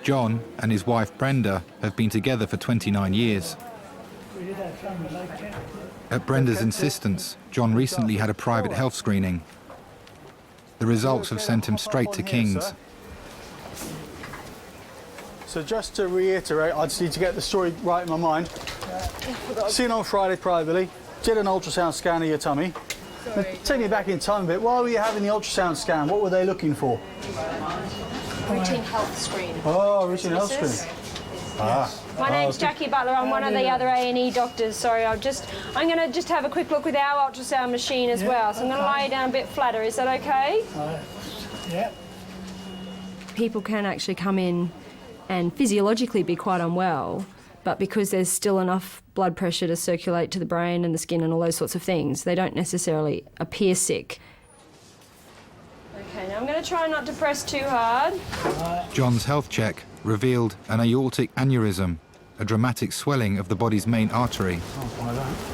John and his wife Brenda have been together for 29 years. At Brenda's insistence, John recently had a private health screening. The results have sent him straight to King's. So just to reiterate, I just need to get the story right in my mind. Seen on Friday privately, did an ultrasound scan of your tummy. Take me back in time a bit. Why were you having the ultrasound scan? What were they looking for? Routine health screen. Oh, routine health screen. Ah. My name's Jackie Butler. I'm one of the other A&E doctors. Sorry, I'm going to just have a quick look with our ultrasound machine as well. So I'm going to lie down a bit flatter. Is that okay? Yeah. People can actually come in and physiologically be quite unwell, but because there's still enough blood pressure to circulate to the brain and the skin and all those sorts of things, they don't necessarily appear sick. Okay, now I'm going to try not to press too hard. John's health check revealed an aortic aneurysm, a dramatic swelling of the body's main artery.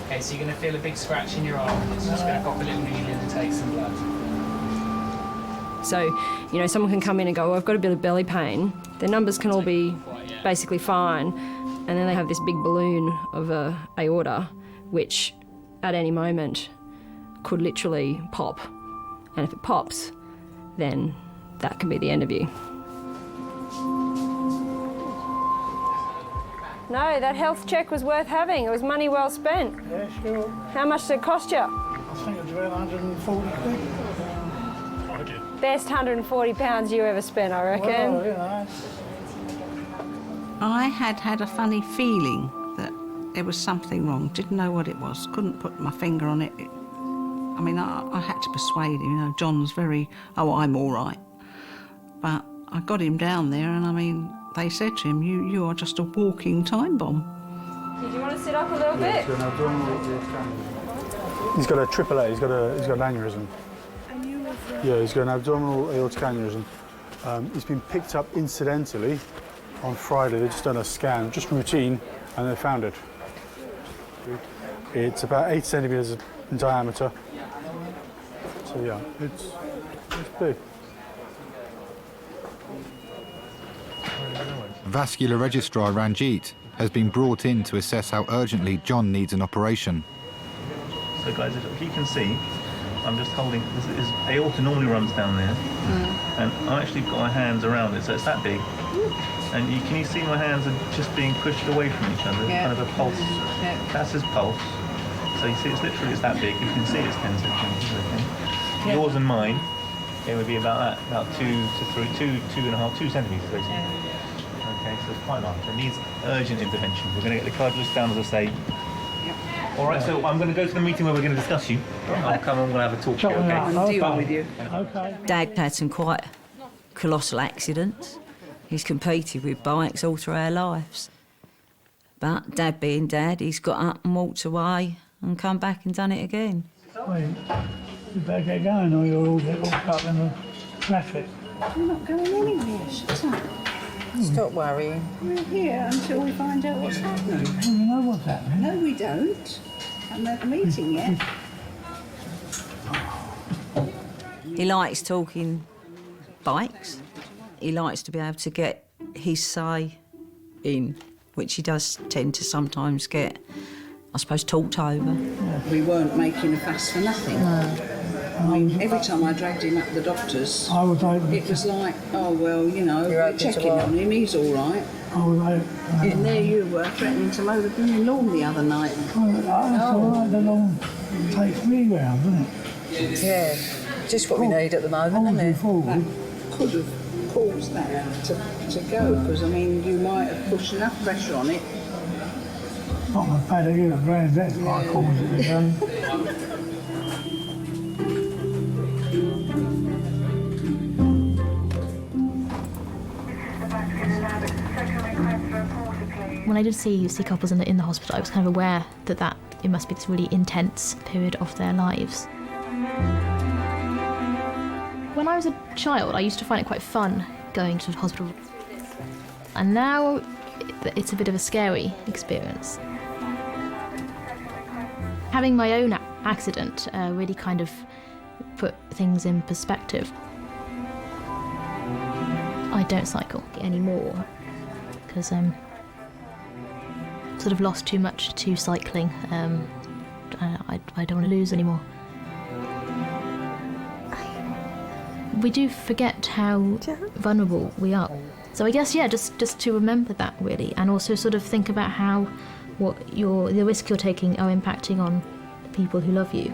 Okay, so you're going to feel a big scratch in your arm. It's just going to pop a little needle in and take some blood. So, you know, someone can come in and go, oh, I've got a bit of belly pain. Their numbers can all be basically fine, and then they have this big balloon of a aorta, which at any moment could literally pop. And if it pops, then that can be the end of you. No, that health check was worth having. It was money well spent. Yeah, sure. How much did it cost you? I think it was around 140 quid. Best £140 you ever spent, I reckon. Well, you know. I had a funny feeling that there was something wrong. Didn't know what it was. Couldn't put my finger on it. I mean, I had to persuade him. You know, John's very, oh, I'm all right. But I got him down there, and I mean, they said to him, you are just a walking time bomb. Did you want to sit up a little bit? He's got a AAA. He's got an aneurysm. Yeah, he's got an abdominal aortic aneurysm. He's been picked up incidentally on Friday. They've just done a scan, just routine, and they found it. It's about 8 centimetres in diameter. So yeah, it's big. Vascular registrar Ranjit has been brought in to assess how urgently John needs an operation. So guys, if you can see, I'm just holding, this aorta normally runs down there, and I actually got my hands around it, so it's that big. And can you see my hands are just being pushed away from each other, kind of a pulse. That's his pulse. So you see, it's that big. You can see it's 10 centimetres, okay? Yours and mine, it would be about that, about 2 centimetres, basically. Okay, so it's quite large. It needs urgent intervention. We're going to get the cardiologist down, as I say. All right, so I'm going to go to the meeting where we're going to discuss you. I'll come and we'll have a talk to you, okay? I'll deal with you. Okay. Dad had some quite colossal accidents. He's competed with bikes all through our lives. But Dad being Dad, he's got up and walked away and come back and done it again. Wait, you better get going or you'll all get locked up in the traffic. We're not going anywhere, shut up. Stop worrying. We're here until we find out what's happening. We know what's happening. No, we don't. Haven't had a meeting yet. He likes talking bikes. He likes to be able to get his say in, which he does tend to sometimes get, I suppose, talked over. We weren't making a fuss for nothing. No. I mean, every time I dragged him up the doctors, I was able it was like, oh, well, you know, we're checking on him, he's all right. I was able And there you were, threatening to mow the blooming lawn the other night. That's all right, the lawn takes me round, doesn't it? Yeah, just what we need at the moment, isn't it? That could have caused that to go, because, I mean, you might have pushed enough pressure on it. Not my bad to get a brand that I caused it to go. When I did see couples in the hospital, I was kind of aware that it must be this really intense period of their lives. When I was a child, I used to find it quite fun going to the hospital. And now it's a bit of a scary experience. Having my own accident really kind of put things in perspective. I don't cycle anymore because I'm sort of lost too much to cycling. I don't want to lose anymore. We do forget how vulnerable we are. So I guess, yeah, just to remember that really, and also sort of think about how the risk you're taking are impacting on the people who love you.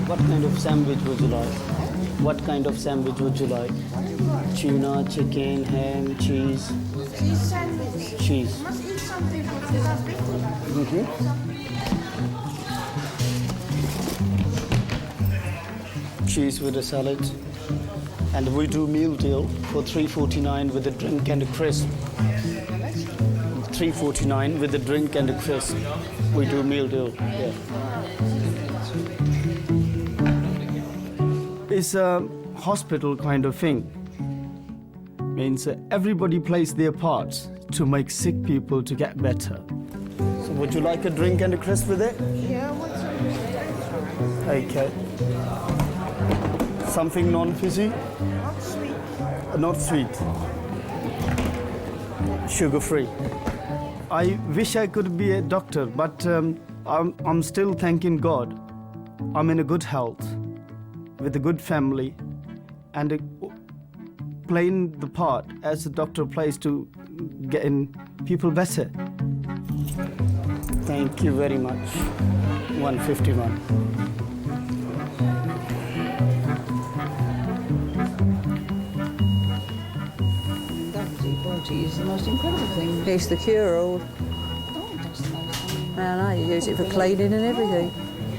What kind of sandwich would you like? What kind of sandwich would you like? Tuna, chicken, ham, cheese? Cheese sandwich. Cheese. You must eat something for the last week. Cheese with a salad. And we do meal deal for $3.49 with a drink and a crisp. $3.49 with a drink and a crisp. We do meal deal, yeah. It's a hospital kind of thing. Means everybody plays their parts to make sick people to get better. So would you like a drink and a crisp with it? Yeah, what's up? Okay. Something non-fizzy? Not sweet. Not sweet. Sugar-free. I wish I could be a doctor, but I'm still thanking God. I'm in a good health, with a good family, and playing the part as a doctor plays to getting people better. Thank you very much. 151. Body is the most incredible thing. It's the cure-all. Oh, that's the most thing. I know, you use it for cleaning and everything.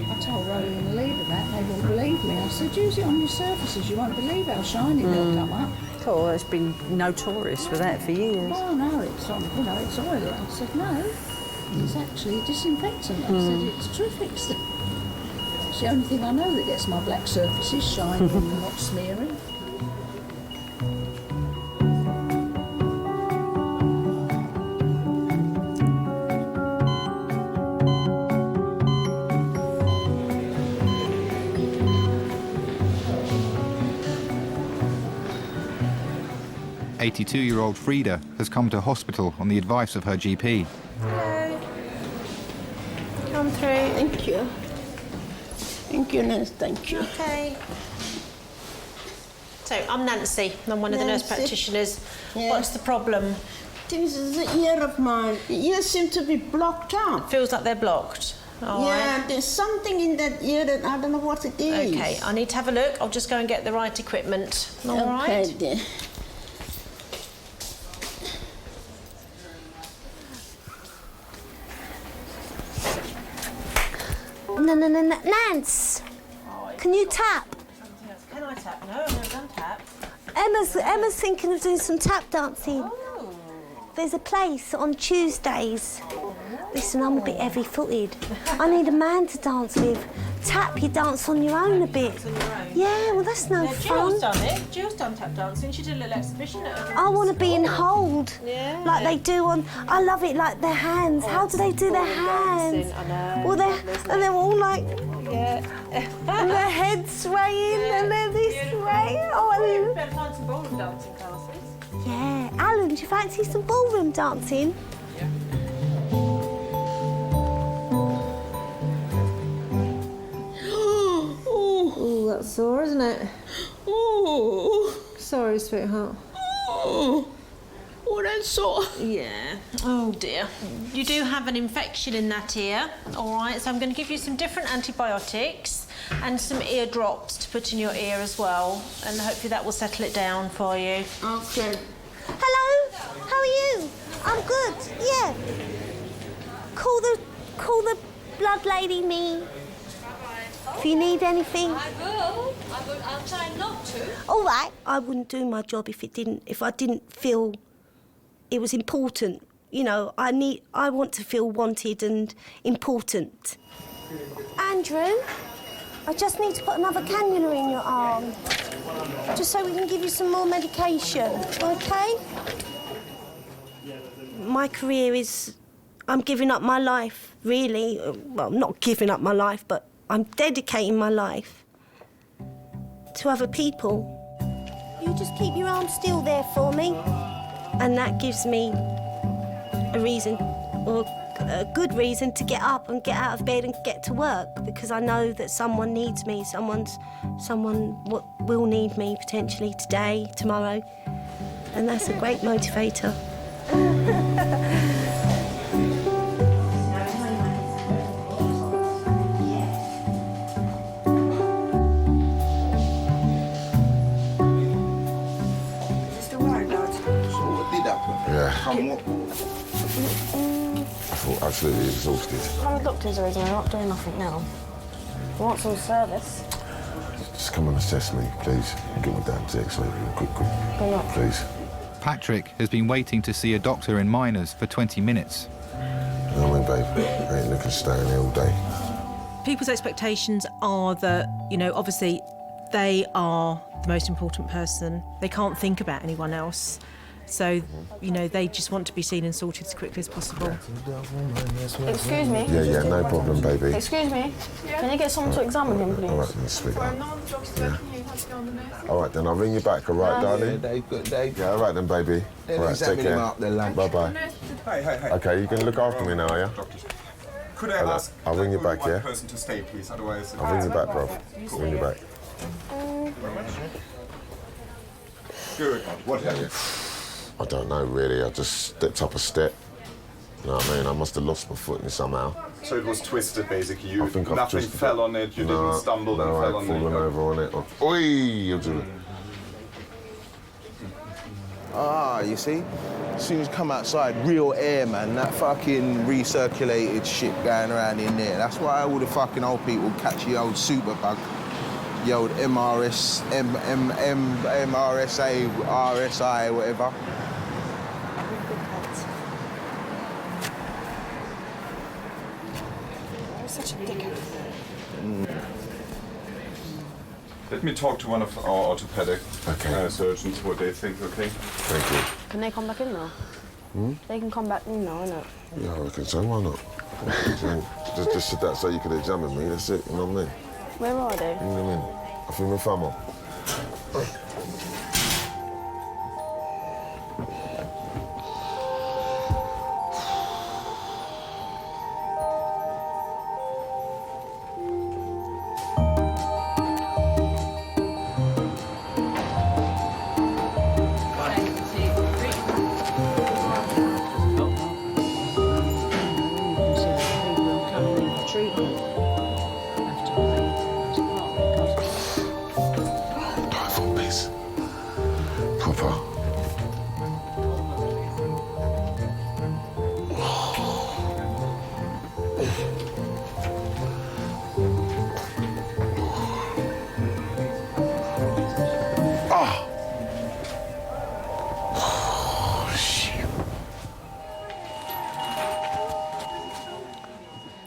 I told Rowley and Leader that, they won't believe me. I said, use it on your surfaces, you won't believe how shiny they'll come up. Oh, it's been notorious for that for years. Oh no, it's on, it's oily. I said, no, it's actually a disinfectant. I said, it's terrific. It's the only thing I know that gets my black surfaces shiny and not smearing. .82-year-old Frida has come to hospital on the advice of her GP. Hello. Come through. Thank you. Thank you, nurse. Thank you. Okay. So, I'm Nancy. I'm one of the nurse practitioners. Yeah. What's the problem? This is the ear of mine. The ears seem to be blocked up. Feels like they're blocked. All yeah, right. there's something in that ear that I don't know what it is. Okay, I need to have a look. I'll just go and get the right equipment. All right. Dear. No, Nance, can you tap? Can I tap? No, I've never done tap. Emma's thinking of doing some tap dancing. Oh. There's a place on Tuesdays. Listen, I'm a bit heavy-footed. I need a man to dance with. Tap, you dance on your own a bit. Dance on your own? Yeah, well, that's no fun. Jill's done it. Jill's done tap dancing. She did a little exhibition at her. I want to be in hold, like they do on. I love it, like their hands. How do they do their hands? I know. Well, they're all like, yeah, and their heads swaying, and they're this way. Oh, you better find some ballroom dancing classes. yeah. Alan, do you fancy some ballroom dancing? Oh, that's sore, isn't it? Oh. Sorry, sweetheart. Oh, that's sore. Yeah. Oh, dear. You do have an infection in that ear, all right? So I'm going to give you some different antibiotics and some ear drops to put in your ear as well, and hopefully that will settle it down for you. Okay. Hello. How are you? I'm good. Yeah. Call the blood lady me. If you need anything. I will. I'll try not to. All right. I wouldn't do my job if I didn't feel it was important You know, I want to feel wanted and important. Andrew, I just need to put another cannula in your arm, just so we can give you some more medication, OK? My career is... I'm giving up my life, really. Well, I'm not giving up my life, but I'm dedicating my life to other people. You just keep your arm still there for me, and that gives me a reason, or a good reason, to get up and get out of bed and get to work, because I know that someone needs me. Someone will need me potentially today, tomorrow, and that's a great motivator. Yeah. I feel absolutely exhausted. How many doctors are in there? Not doing nothing now. I want some service. Just come and assess me, please. Get me down to X-ray quick. Please. Patrick has been waiting to see a doctor in Miners for 20 minutes. You know what I mean, babe? I ain't looking to stay in here all day. People's expectations are that, you know, obviously they are the most important person. They can't think about anyone else. So, you know, they just want to be seen and sorted as quickly as possible. Excuse me? Yeah, no problem, baby. Excuse me? Can you get someone to examine him, please? All right, then, sweetheart. Yeah. All right, then, I'll ring you back, all right, darling? Yeah, all right, then, baby. All right, take care. Bye-bye. Hey. OK, you can look after me now, yeah? Could I ask I'll ring you back, one yeah? person to stay, please? Otherwise... I'll ring you back, bro. I'll ring you back. Good. What happened? I don't know, really. I just stepped up a step. You know what I mean? I must have lost my footing somehow. So it was twisted, basically. I think I've nothing twisted fell it. on it. You didn't stumble and fell on it. No, I've fallen over on it. Oi! You see? As soon as you come outside, real air, man. That fucking recirculated shit going around in there. That's why all the fucking old people catch the old superbug. The old MRSA, RSI, whatever. Such a dickhead. Let me talk to one of our orthopedic surgeons, what they think, okay? Thank you. Can they come back in now? They can come back in now, innit? Yeah, I reckon so. Why not? just sit that so you could examine me. That's it. You know what I mean? Where are they? You know what I mean? I feel my thumb on. Oh,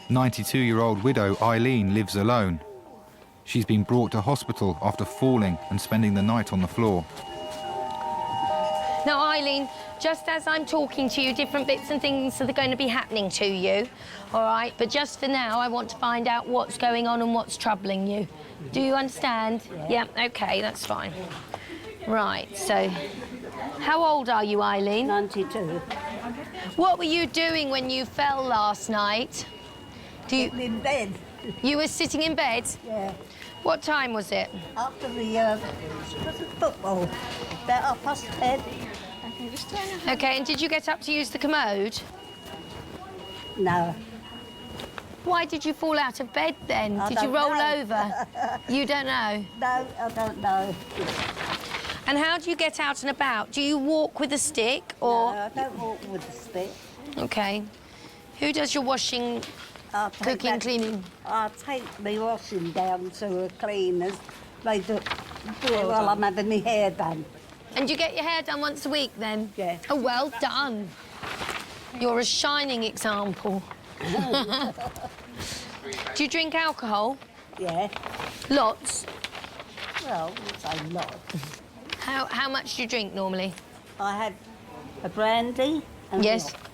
92-year-old widow Eileen lives alone. She's been brought to hospital after falling and spending the night on the floor. Now, Eileen, just as I'm talking to you, different bits and things are going to be happening to you, all right? But just for now, I want to find out what's going on and what's troubling you. Do you understand? Yeah, OK, that's fine. Right, so how old are you, Eileen? 92. What were you doing when you fell last night? Sitting in bed. You were sitting in bed? Yeah. What time was it? After the football, about 10:30. OK, and did you get up to use the commode? No. Why did you fall out of bed then? Did you roll over? You don't know? No, I don't know. And how do you get out and about? Do you walk with a stick or...? No, I don't walk with a stick. OK. Who does your washing, cooking, cleaning? I take my washing down to a cleaners. They do it while I'm having my hair done. And you get your hair done once a week then? Yeah. Oh, well done. You're a shining example. Do you drink alcohol? Yeah. Lots? Well, say lot. How much do you drink normally? I had a brandy and Yes. milk.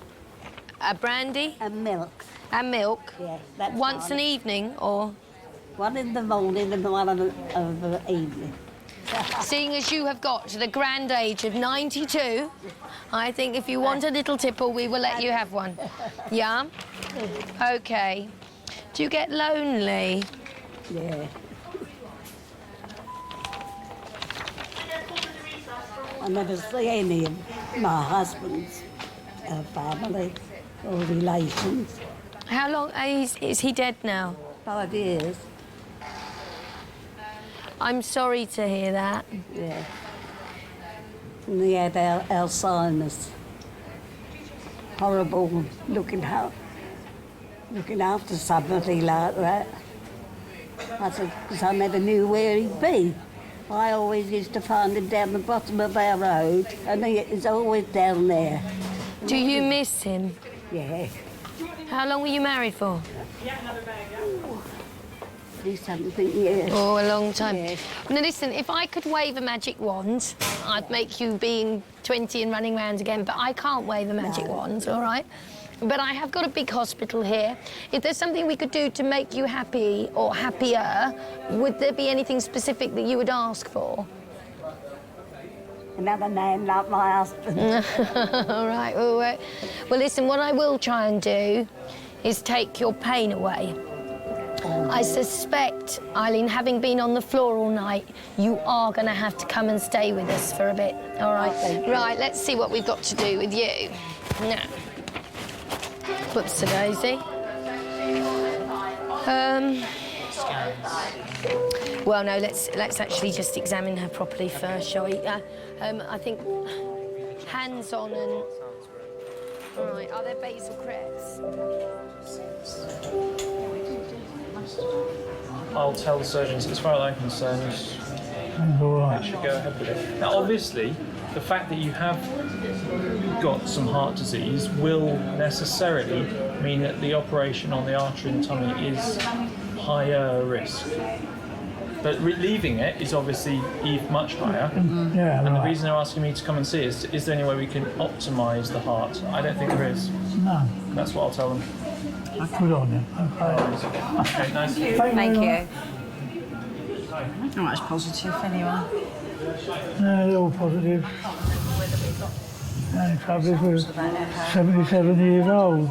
A brandy? And milk. And milk? Yeah, that's Once fine. an evening, or? One in the morning and one of the evening. Seeing as you have got to the grand age of 92, I think if you want a little tipple, we will let you have one. Yeah? OK. Do you get lonely? Yeah. I never see any of my husband's family or relations. How long is he dead now? 5 years. I'm sorry to hear that. Yeah. And he had Alzheimer's. Horrible looking after somebody like that. I said, because I never knew where he'd be. I always used to find him down the bottom of our road, and he's always down there. Do you miss him? Yeah. How long were you married for? 30-something years. Oh, a long time. Yeah. Now, listen, if I could wave a magic wand, I'd make you being 20 and running round again, but I can't wave a magic wand, all right? But I have got a big hospital here. If there's something we could do to make you happy or happier, would there be anything specific that you would ask for? Another man like my husband. All right, well, listen, what I will try and do is take your pain away. I suspect, Eileen, having been on the floor all night, you are going to have to come and stay with us for a bit, all right? Right, let's see what we've got to do with you. Now, whoops-a-daisy. Well, no, let's actually just examine her properly first, shall we? I think hands-on and... All right, are there basal creps? I'll tell the surgeons, as far as I'm concerned, All they should go ahead with it. Now, obviously, the fact that you have got some heart disease will necessarily mean that the operation on the artery in the tummy is higher risk. But leaving it is obviously much higher. Yeah, and the reason they're asking me to come and see is there any way we can optimise the heart? I don't think there is. No. That's what I'll tell them. Good on you. Okay, nice. Thank you. Not much positive anyway. No, they're all positive. And trouble is we're 77 years old.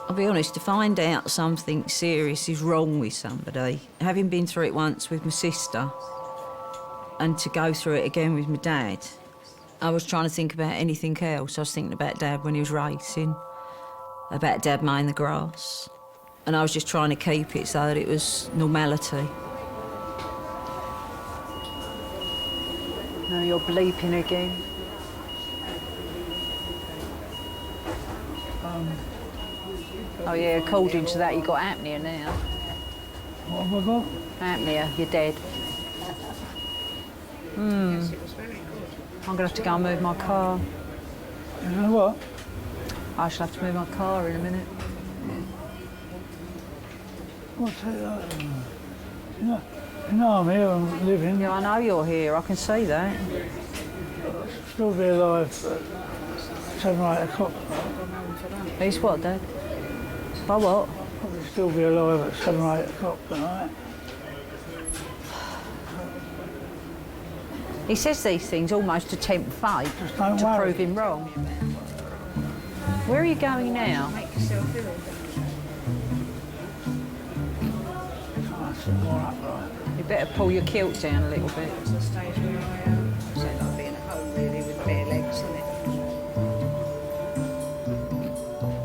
I'll be honest, to find out something serious is wrong with somebody, having been through it once with my sister and to go through it again with my dad, I was trying to think about anything else. I was thinking about Dad when he was racing, about Dad mowing the grass, and I was just trying to keep it so that it was normality. Now you're bleeping again. Oh yeah, according to that, you've got apnea now. What have I got? Apnea, you're dead. I'm going to have to go and move my car. You know what? I shall have to move my car in a minute. What's that? You know I'm here, I'm living. Yeah, I know you're here, I can see that. Still be alive at 7 or 8 o'clock. He's what, Dad? By what? Probably still be alive at 7 or 8 o'clock tonight. He says these things almost to tempt fate, don't to worry. prove him wrong. Where are you going now? Make yourself ill. More upright. You better pull your kilt down a little bit. It's the stage where I am. So like being at home really with bare legs, isn't it?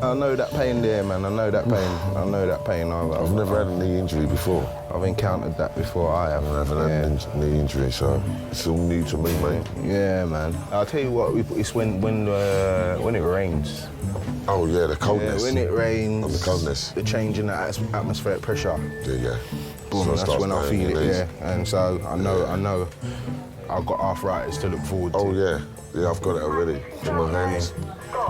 I know that pain there, man. I know that pain. I know that pain. I've never had a knee injury before. I've encountered that before. I have. I've never had a knee injury, so it's all new to me, mate. Yeah, man. I'll tell you what. It's when it rains. Oh yeah, the coldness. Yeah, when it rains. Oh, the coldness. The change in the atmospheric pressure. Yeah. Boom. So it That's starts when I going feel in it. your knees. Yeah. And so I know I've got arthritis to look forward to. Oh, yeah. Yeah, I've got it already. In my hands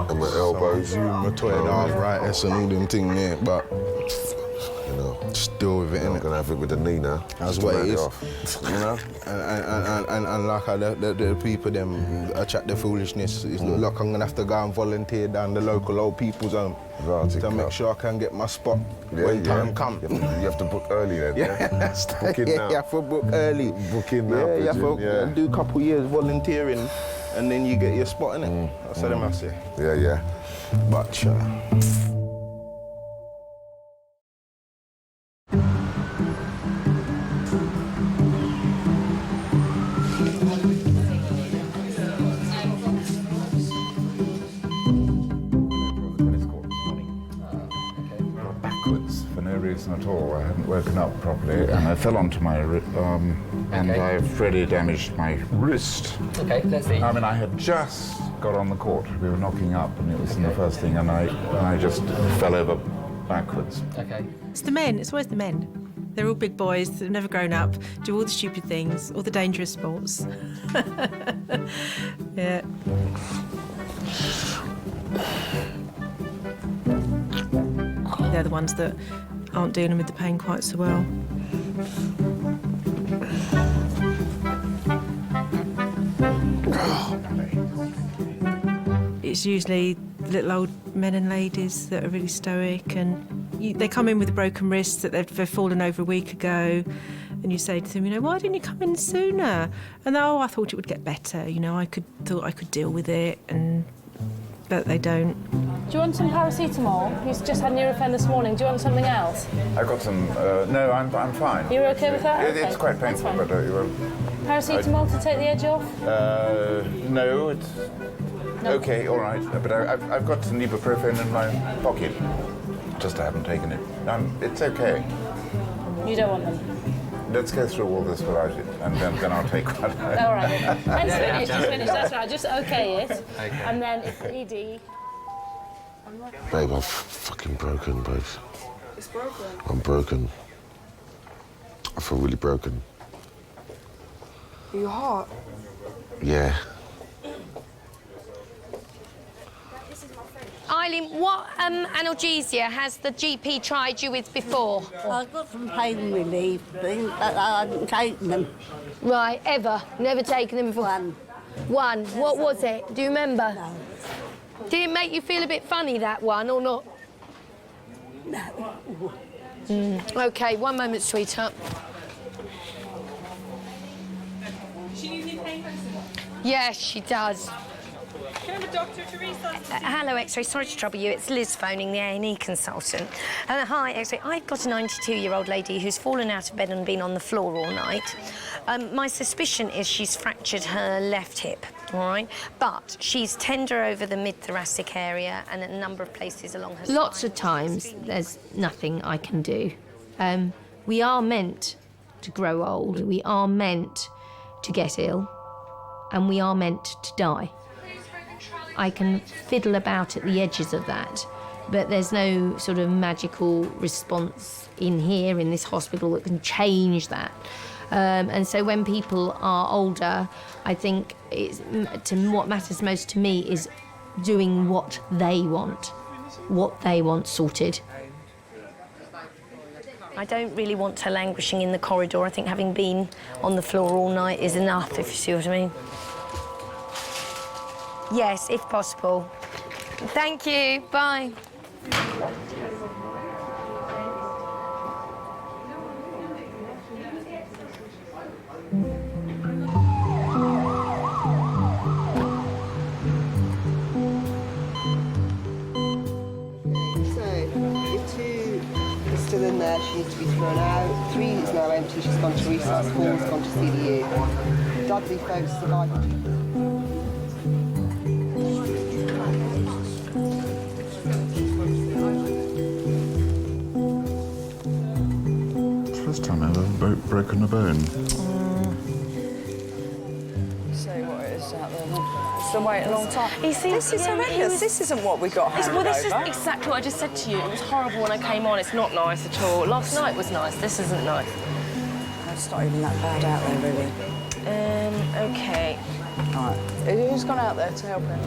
and my elbows. So rheumatoid arthritis and all them things there, but you know, still with it, innit? I'm gonna have it with the knee now. That's what it is. You know? And like the people them attract the foolishness. It's not like I'm gonna have to go and volunteer down the local old people's home to make sure I can get my spot when time comes. You have to book early then. Yeah, book in now. You have to book early. Book in now. Yeah, you have to do a couple of years volunteering, and then you get your spot, innit? That's what I say. Yeah, yeah. But backwards for no reason at all. I hadn't woken up properly, and I fell onto my and I've really damaged my wrist. Okay, let's see. I mean, I had just got on the court. We were knocking up, and it was in the first thing, and I just fell over backwards. Okay. It's the men. It's always the men. They're all big boys that have never grown up, do all the stupid things, all the dangerous sports. Yeah. They're the ones that aren't dealing with the pain quite so well. It's usually little old men and ladies that are really stoic, and they come in with a broken wrist that they've fallen over a week ago, and you say to them, you know, why didn't you come in sooner? And oh, I thought it would get better, you know, thought I could deal with it, but they don't. Do you want some paracetamol? You've just had Nurofen this morning. Do you want something else? I got some. No, I'm fine. You're okay with that? It's quite painful, but Paracetamol to take the edge off? No, it's okay, all right. But I've got some ibuprofen in my pocket. Just I haven't taken it. It's okay. You don't want them? Let's go through all this without it, and then I'll take one. All right. And just finish. That's right. Just okay it. Okay. And then if ED. Babe, I'm fucking broken, babe. It's broken. I'm broken. I feel really broken. Your heart? Yeah. Eileen, what analgesia has the GP tried you with before? I've got some pain relief things, but I haven't taken them. Right, ever? Never taken them before? One. What was it? Do you remember? No. Did it make you feel a bit funny, that one, or not? No. OK, one moment, sweetheart. She needs any pain medicine? Yes, she does. Can I have a doctor, Teresa? Hello, X-ray. Sorry to trouble you. It's Liz phoning, the A&E consultant. Hi, X-ray. I've got a 92-year-old lady who's fallen out of bed and been on the floor all night. My suspicion is she's fractured her left hip, all right? But she's tender over the mid-thoracic area and a number of places along her Lots of times, there's nothing I can do. We are meant to grow old. We are meant to get ill. And we are meant to die. I can fiddle about at the edges of that, but there's no sort of magical response in here, in this hospital, that can change that. And so when people are older, I think what matters most to me is doing what they want sorted. I don't really want her languishing in the corridor. I think having been on the floor all night is enough, if you see what I mean. Yes, if possible. Thank you. Bye. Still in there, she needs to be thrown out. 3 is now empty, she's gone to resus, 4's gone to CDU. Dudley folks, the guy. First time I've ever broken a bone. See what it is out there then. It's been waiting a long time. You see, this is horrendous. This isn't what we got handed Well, this over. is exactly what I just said to you. It was horrible when I came on. It's not nice at all. Last night was nice. This isn't nice. It's not even that bad out there, really. Okay. All right. Who's gone out there to help him?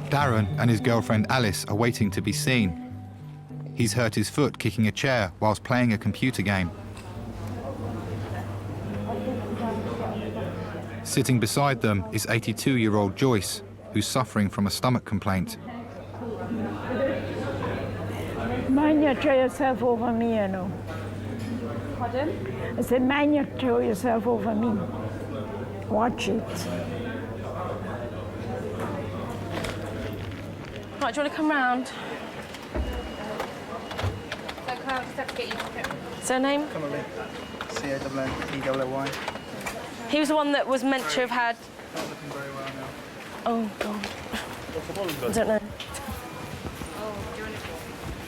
Darren and his girlfriend Alice are waiting to be seen. He's hurt his foot kicking a chair whilst playing a computer game. Sitting beside them is 82-year-old Joyce, who's suffering from a stomach complaint. Mind you throw yourself over me, you know. Pardon? I said, mind you throw yourself over me. Watch it. Right, do you want to come round? Surname? Connolly. C-A-N-N-E-L-L-Y. He was the one that was meant to have had... Not looking very well now. Oh, God. I don't know.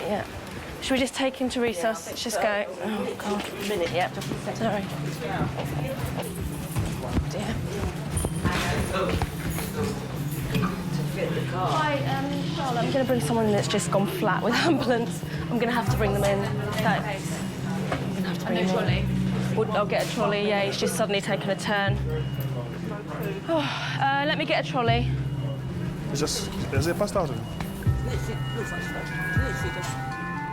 Yeah. Should we just take him to resus? Let's just go. Oh, God. A minute, yeah. Sorry. Dear. Hi, Charlotte, I'm going to bring someone in that's just gone flat with ambulance. I'm going to have to bring them in. Thanks. I'm going to have to bring him in. I'll get a trolley, yeah, he's just suddenly taken a turn. Oh, let me get a trolley. Is it passed out?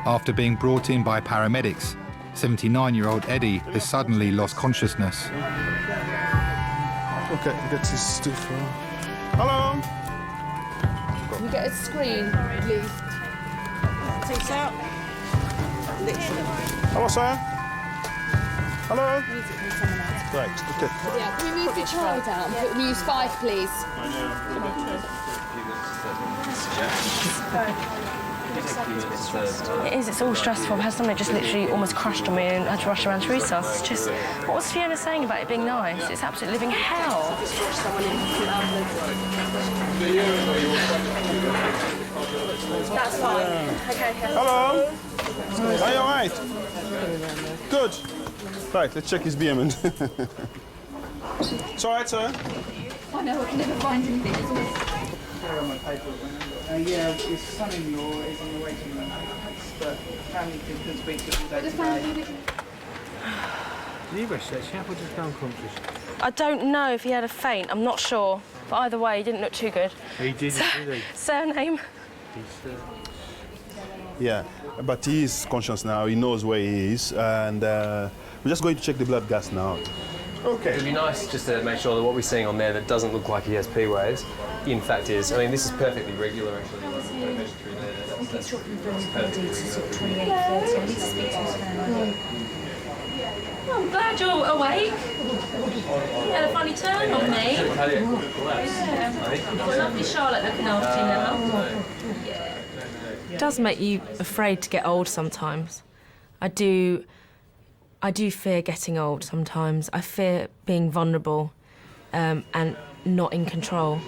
After being brought in by paramedics, 79-year-old Eddie has suddenly lost consciousness. Okay, get his stuff. Hello? Can you get a screen, please? Take out. Hello, sir? Hello? Right, okay. Yeah, can we move the child out and put News 5, please? It is, it's all stressful. I've had somebody just literally almost crashed on me and had to rush around to resus. It's just, what was Fiona saying about it being nice? It's absolutely living hell. That's fine. Okay. Hello? Are you all right? Good. Right, let's check his BM. It's all right, sir? I know, I can never find anything. Yeah, his son-in-law is on the waiting room. But family couldn't speak to him today. I don't know if he had a faint, I'm not sure. But either way, he didn't look too good. He didn't, did he? Surname? Yeah, but he is conscious now. He knows where he is. And we're just going to check the blood gas now. Okay. It'd be nice just to make sure that what we're seeing on there that doesn't look like he has P waves, in fact is, I mean, this is perfectly regular actually. That's perfectly I'm glad you're awake. You had a funny turn on me. You've got lovely Charlotte looking after you now. Yeah. It does make you afraid to get old sometimes. I do fear getting old sometimes. I fear being vulnerable and not in control.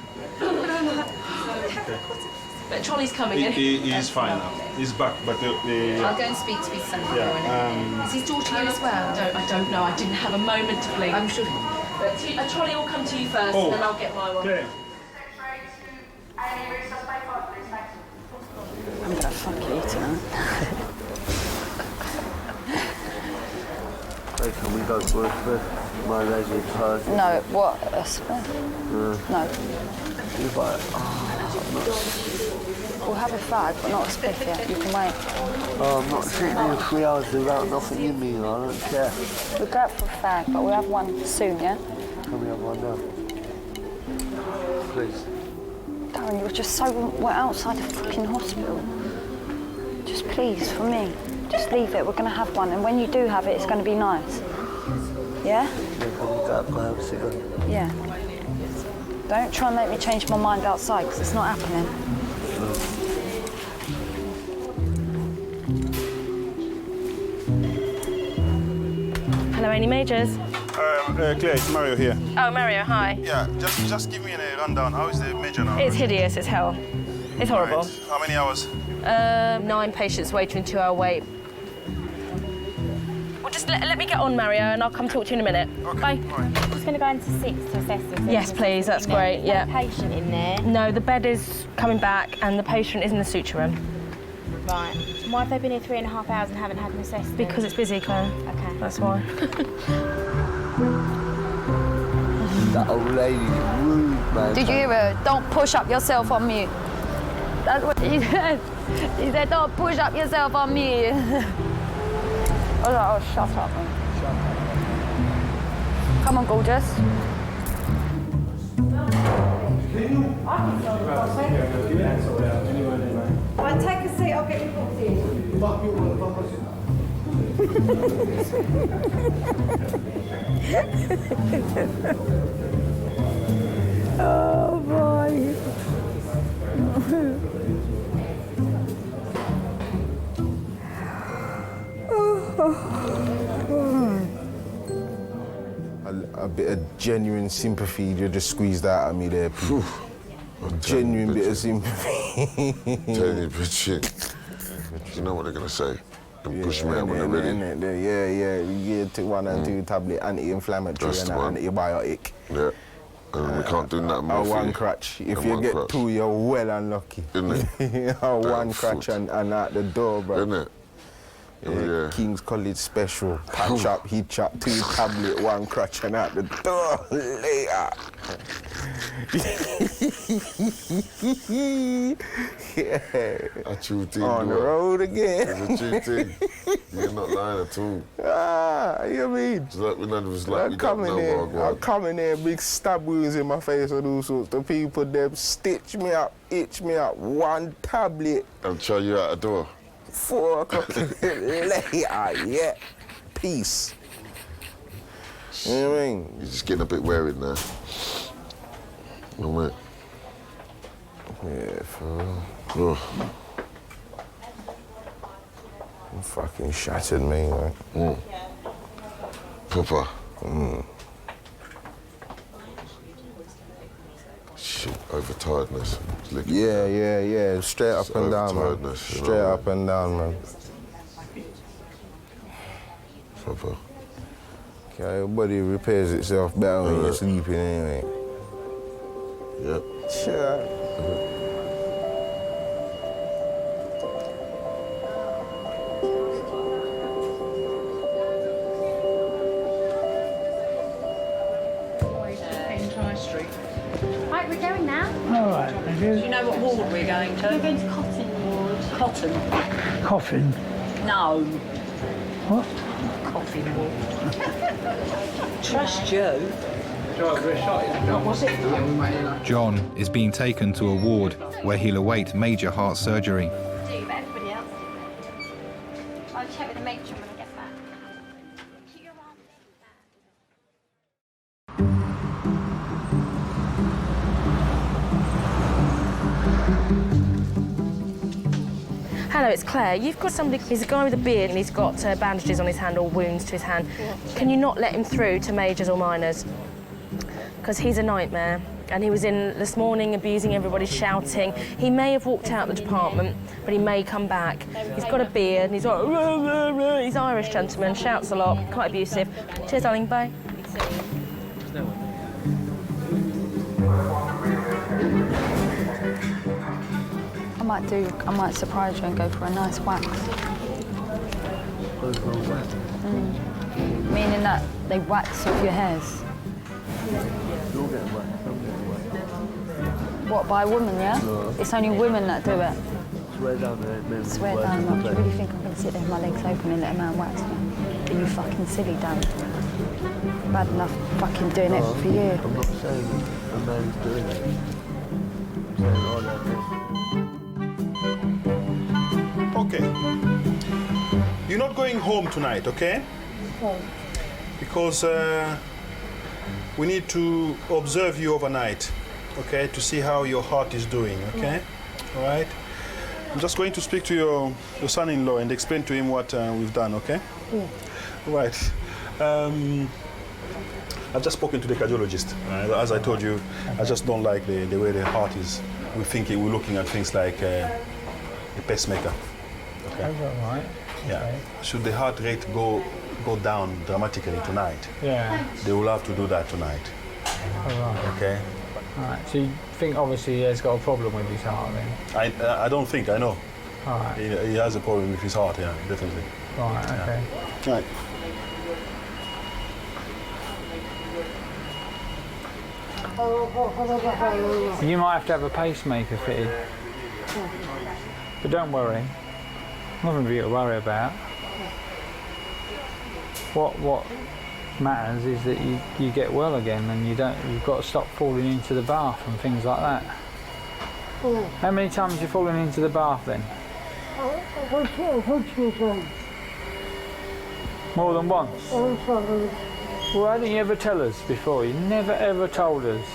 But Trolley's coming in. He's fine now. He's back, but I'll go and speak to his son. Yeah, Is his daughter here as well? I don't know. I didn't have a moment to blink. I'm sure. But a trolley will come to you first, and then I'll get my one. Okay. I'm gonna fuck you tonight. Can we go for a my lazy purse? No, what? No. We'll have a fag, but not a spliff yet. You can wait. Oh, I'm not sitting here 3 hours without nothing in me, I don't care. We'll go out for a fag, but we'll have one soon, yeah? Can we have one now? Please. Darren, you're just so... We're outside the fucking hospital. Just please, for me. Just leave it, we're going to have one. And when you do have it, it's going to be nice. Yeah? Yeah, can we go up and have a cigarette? Yeah. Don't try and make me change my mind outside, because it's not happening. Hello, A&E Majors. Claire, it's Mario here. Oh, Mario, hi. Yeah, just give me a rundown. How is the major now? It's hideous, it's hell. It's horrible. Right. How many hours? 9 patients waiting, 2-hour wait. Well, just let me get on, Mario, and I'll come talk to you in a minute. Okay. Bye. I'm just going to go into 6 to assess this. Yes, please, that's great, yeah. Is there a patient in there? No, the bed is coming back, and the patient is in the suture room. Right. Why have they been here 3.5 hours and haven't had an assessment? Because it's busy, Claire. Okay. That's why. That old lady's rude, man. Did you hear her? Don't push up yourself on me. That's what he said. He said, don't push up yourself on me. I was like, oh, shut up, man. Come on, gorgeous. Right, take a seat, I'll get you booked in. Oh boy. A bit of genuine sympathy you just squeezed out of me there, Pete. A genuine bit of sympathy. Genuine bitch. You know what they're gonna say? And push me out when they're ready. Yeah. You take 1 and 2 tablet anti-inflammatory and an antibiotic. Yeah. And we can't do nothing more. One crutch. If you get 2, you're well unlucky. Isn't it? One crutch and out the door, bro. Isn't it? Yeah. King's College special. Patch up, hitch up, 2 tablet, 1 crutch and out the door later. Yeah. A true thing. On the road again. It's a true thing. You're not lying at all. You mean? It's like we don't know. I come in there, big stab wounds in my face and all sorts of people, them stitch me up, itch me up, 1 tablet. And throw you out the door. 4 o'clock later, yeah. Peace. You know what I mean? You're just getting a bit wary now. No, mate. Yeah, for real. You fucking shattered me, man. Proper. Shit, overtiredness. Yeah. Straight up and down, man. Straight up and down, man. Proper. Okay, your body repairs itself better when you're sleeping anyway. Yep. Sure. Right, we're going now. All right, thank you. Do you know what ward we're going to? We're going to Cotton Ward. Cotton? Coffin. No. What? Coffin Ward. Trust you. What was it? John is being taken to a ward where he'll await major heart surgery. Everybody else did. I'll check with the matron when I get back. Hello, it's Claire. You've got somebody, he's a guy with a beard and he's got bandages on his hand or wounds to his hand. Can you not let him through to majors or minors? Because he's a nightmare. And he was in this morning abusing everybody, shouting. He may have walked out the department, but he may come back. He's got a beard and he's like, rah, rah, rah. He's Irish gentleman, shouts a lot, quite abusive. Cheers, darling, bye. I might surprise you and go for a nice wax. Meaning that they wax off your hairs. What, by a woman, yeah? No. It's only women that do it. Swear down there, men. Swear down, what? Do you really think I'm going to sit there with my legs open and let a man wax me? Are you fucking silly, Dan? Bad enough fucking doing it for you. I'm not saying a man's doing it. I'm saying all that thing. Okay. You're not going home tonight, okay? Home. Because we need to observe you overnight, okay? To see how your heart is doing, okay? All right? I'm just going to speak to your son-in-law and explain to him what we've done, okay? Yeah. Right. I've just spoken to the cardiologist. As I told you, I just don't like the way the heart is. We're looking at things like a pacemaker. Okay. That's all right. Yeah. Okay. Should the heart rate go down dramatically tonight, Yeah. they will have to do that tonight. All right. Okay. All right. So you think obviously he has got a problem with his heart then? I don't think, I know. Right. He has a problem with his heart, yeah, definitely. Right, okay. Right. You might have to have a pacemaker fitted. But don't worry. Nothing for you to worry about. What matters is that you get well again and you've got to stop falling into the bath and things like that. How many times have you fallen into the bath then? More than once? Well, why didn't you ever tell us before? You never ever told us.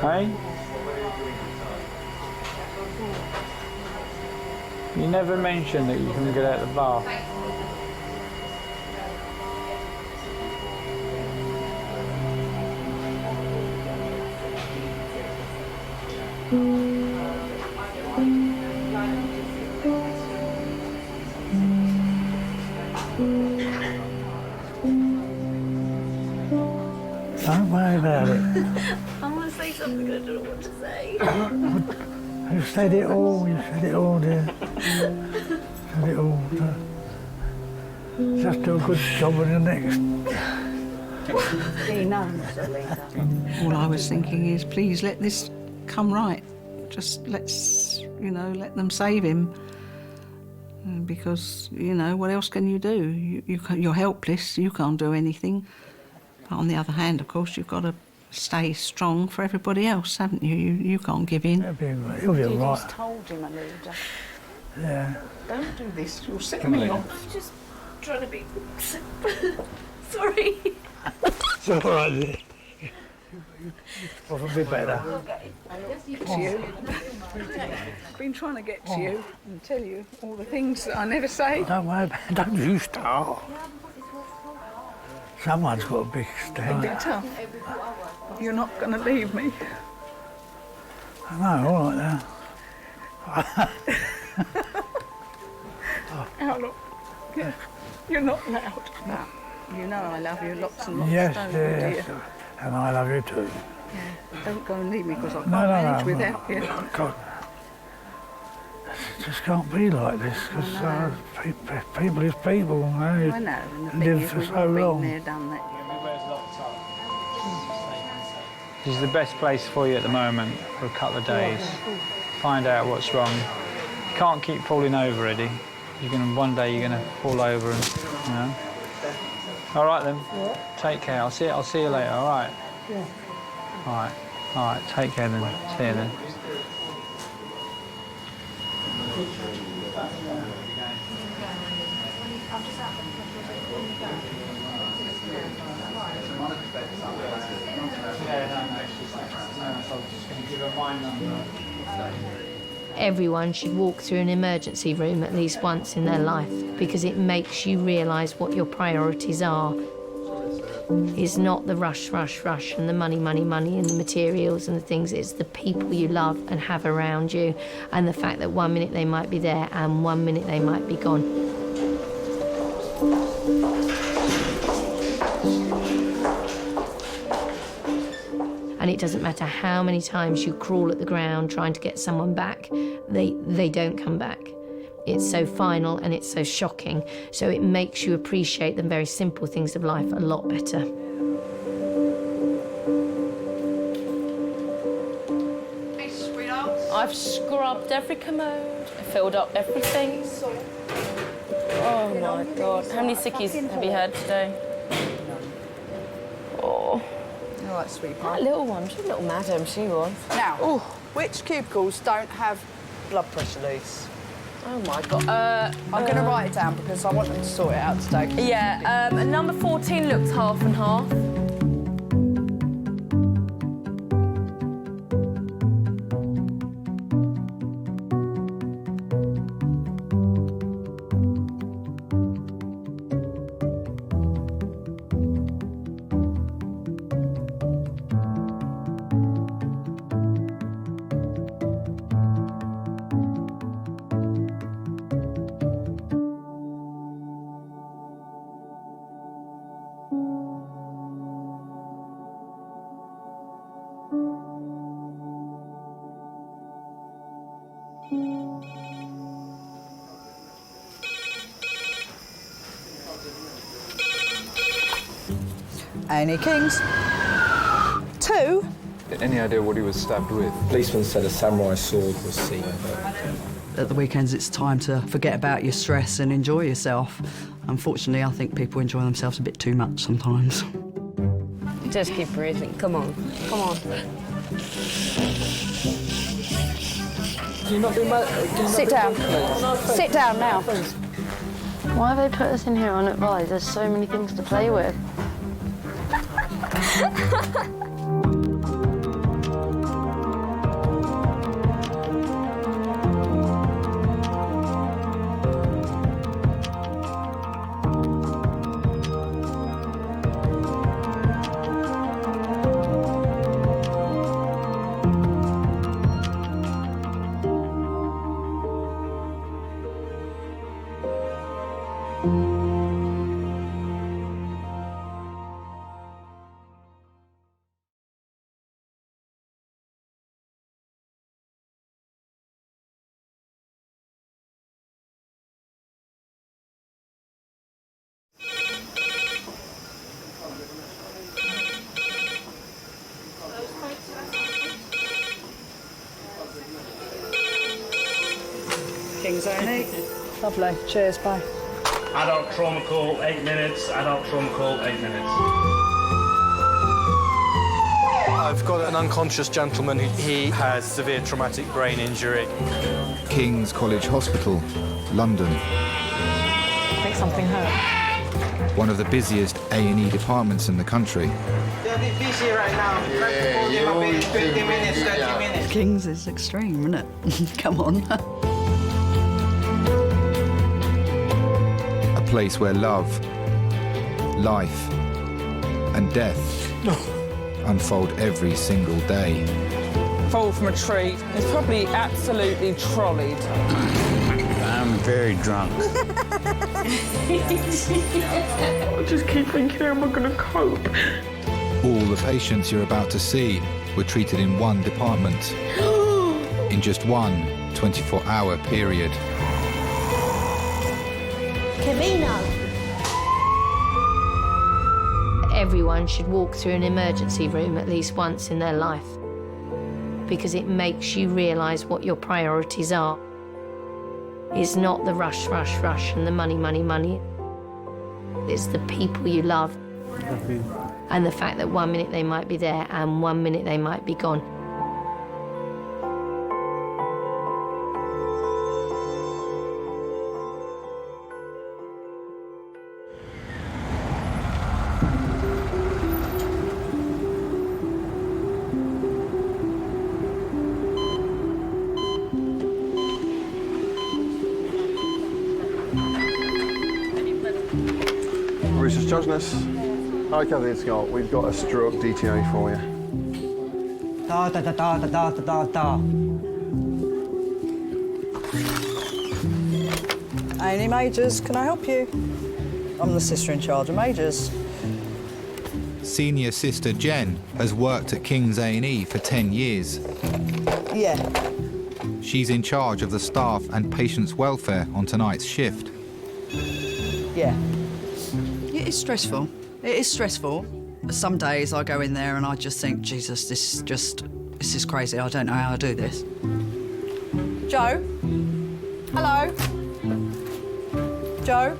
Hey? You never mentioned that you can get out of the bath. Don't worry about it. I want to say something, I don't know what to say. You've said it all, dear. Said it all. Just do a good job on the next. He knows, Alita. All I was thinking is, please let this come right. Just let's, let them save him. Because, what else can you do? You're helpless, you can't do anything. But on the other hand, of course, you've got to stay strong for everybody else, haven't you? You can't give in. He'll be all right. Judy's told him, Alita. Yeah. Don't do this, you'll set me off. I'm just trying to be... Sorry. It's all right, dear. You'll probably be better. Get to you. I've been trying to get to you and tell you all the things that I never say. Don't worry about it. Don't you start. Someone's got a big stand. It'll be tough. You're not going to leave me. I know, all right now. Now look, you're not loud. No. You know I love you lots and lots. Yes, don't dear, you, yes. And I love you too. Yeah. Don't go and leave me because I can't No, manage without you. God. It just can't be like this because people is people. I know, and the thing live is, for we've so all been long. there, done that. This is the best place for you at the moment for a couple of days. Find out what's wrong. You can't keep falling over, Eddie. One day you're gonna fall over and, All right then. Yeah. Take care. I'll see you later. All right. Yeah. All right. Take care then. See you then. Everyone should walk through an emergency room at least once in their life because it makes you realise what your priorities are. It's not the rush and the money and the materials and the things. It's the people you love and have around you and the fact that 1 minute they might be there and 1 minute they might be gone. And it doesn't matter how many times you crawl at the ground trying to get someone back, they don't come back. It's so final and it's so shocking, so it makes you appreciate the very simple things of life a lot better. Hey, sweetheart. I've scrubbed every commode, I filled up everything. Oh my God. How many sickies have you had today? Oh. All right, sweetheart. That little one, she's a little madam, she was. Now, which cubicles don't have blood pressure leads? Oh my God. I'm going to write it down because I want them to sort it out today. Yeah, number 14 looks half and half. A&E Kings. 2. Any idea what he was stabbed with? Policeman said a samurai sword was seen. At the weekends, it's time to forget about your stress and enjoy yourself. Unfortunately, I think people enjoy themselves a bit too much sometimes. Just keep breathing. Come on. Come on. You're not doing Sit down. Sit down now. Why have they put us in here unadvised? There's so many things to play with. Kings A&E. Lovely. Cheers, bye. Adult trauma call, 8 minutes. Adult trauma call, 8 minutes. I've got an unconscious gentleman. He has severe traumatic brain injury. King's College Hospital, London. I think something hurt. One of the busiest A&E departments in the country. They're a bit busy right now. Yeah, 20 minutes, 30 minutes. Kings is extreme, isn't it? Come on. A place where love, life, and death unfold every single day. Fall from a tree. It's probably absolutely trolleyed. I'm very drunk. I just keep thinking, how am I going to cope? All the patients you're about to see were treated in one department in just one 24-hour period. Camino. Everyone should walk through an emergency room at least once in their life because it makes you realise what your priorities are. It's not the rush, rush, rush and the money, money, money. It's the people you love and the fact that 1 minute they might be there and 1 minute they might be gone. Bruce's Judgeness. Hi, Kathleen Scott. We've got a stroke DTA for you. Da da da da da da da da. A&E Majors, can I help you? I'm the sister in charge of Majors. Senior Sister Jen has worked at King's A&E for 10 years. Yeah. She's in charge of the staff and patients' welfare on tonight's shift. Yeah. It is stressful. It is stressful. Some days I go in there and I just think, Jesus, this is crazy. I don't know how to do this. Joe? Hello? Joe?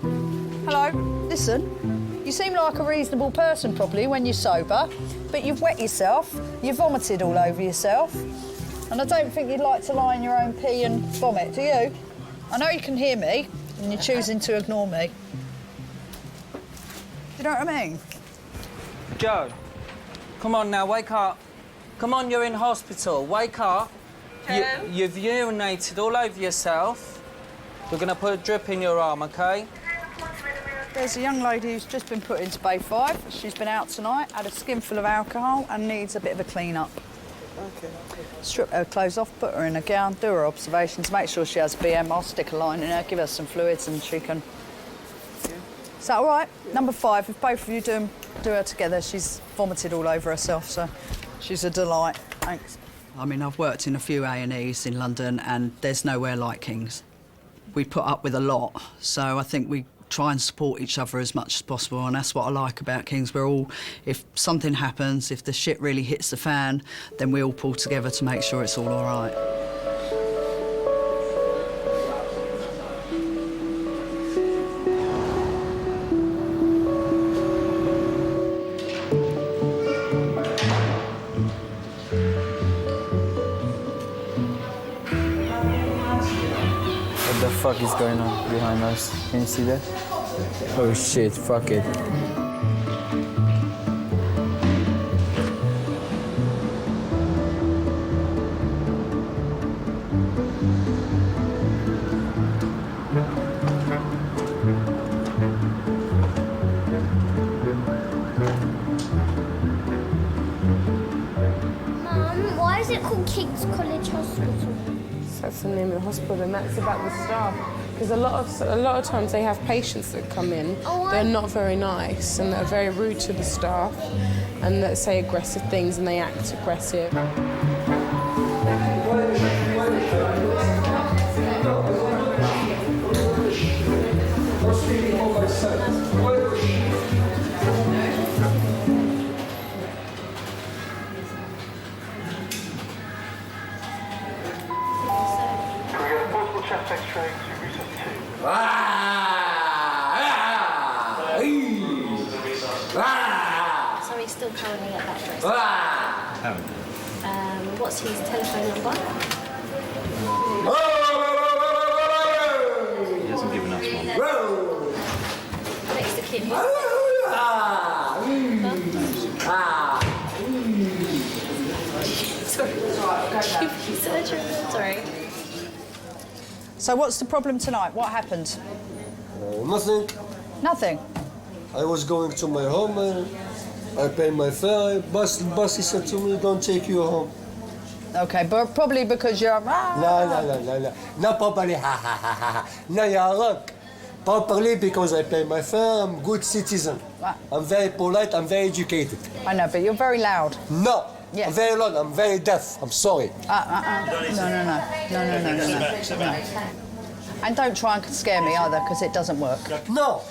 Hello? Listen, you seem like a reasonable person probably when you're sober, but you've wet yourself, you've vomited all over yourself, and I don't think you'd like to lie in your own pee and vomit, do you? I know you can hear me, and you're choosing to ignore me. Do you know what I mean? Joe, come on now, wake up. Come on, you're in hospital. Wake up. You've urinated all over yourself. We're going to put a drip in your arm, OK? There's a young lady who's just been put into Bay 5. She's been out tonight, had a skinful of alcohol and needs a bit of a clean-up. OK. Strip her clothes off, put her in a gown, do her observations, make sure she has a BM. I'll stick a line in her, give her some fluids and she can... Is that all right? Yeah. Number 5, if both of you do her together, she's vomited all over herself, so she's a delight. Thanks. I mean, I've worked in a few A&Es in London and there's nowhere like King's. We put up with a lot, so I think we try and support each other as much as possible, and that's what I like about King's. We're all, if something happens, if the shit really hits the fan, then we all pull together to make sure it's all right. What the fuck is going on behind us? Can you see that? Oh shit, fuck it. Mum, why is it called King's College Hospital? That's the name of the hospital, and that's about the staff. Because a lot of times they have patients that come in. They're not very nice and they're very rude to the staff, and that say aggressive things and they act aggressive. Chest X-ray to resus 2. So he's still currently at that address. What's his telephone number? He hasn't given us one. Next to Kim. Sorry. Sorry. So what's the problem tonight? What happened? Nothing. Nothing? I was going to my home and I paid my fare. Bus said to me, don't take you home. Okay, but probably because you're... No. Not properly, No, you're wrong. Properly because I pay my fare, I'm a good citizen. I'm very polite, I'm very educated. I know, but you're very loud. No. Yes. I'm very loud, I'm very deaf, I'm sorry. No. And don't try and scare me either, because it doesn't work. No,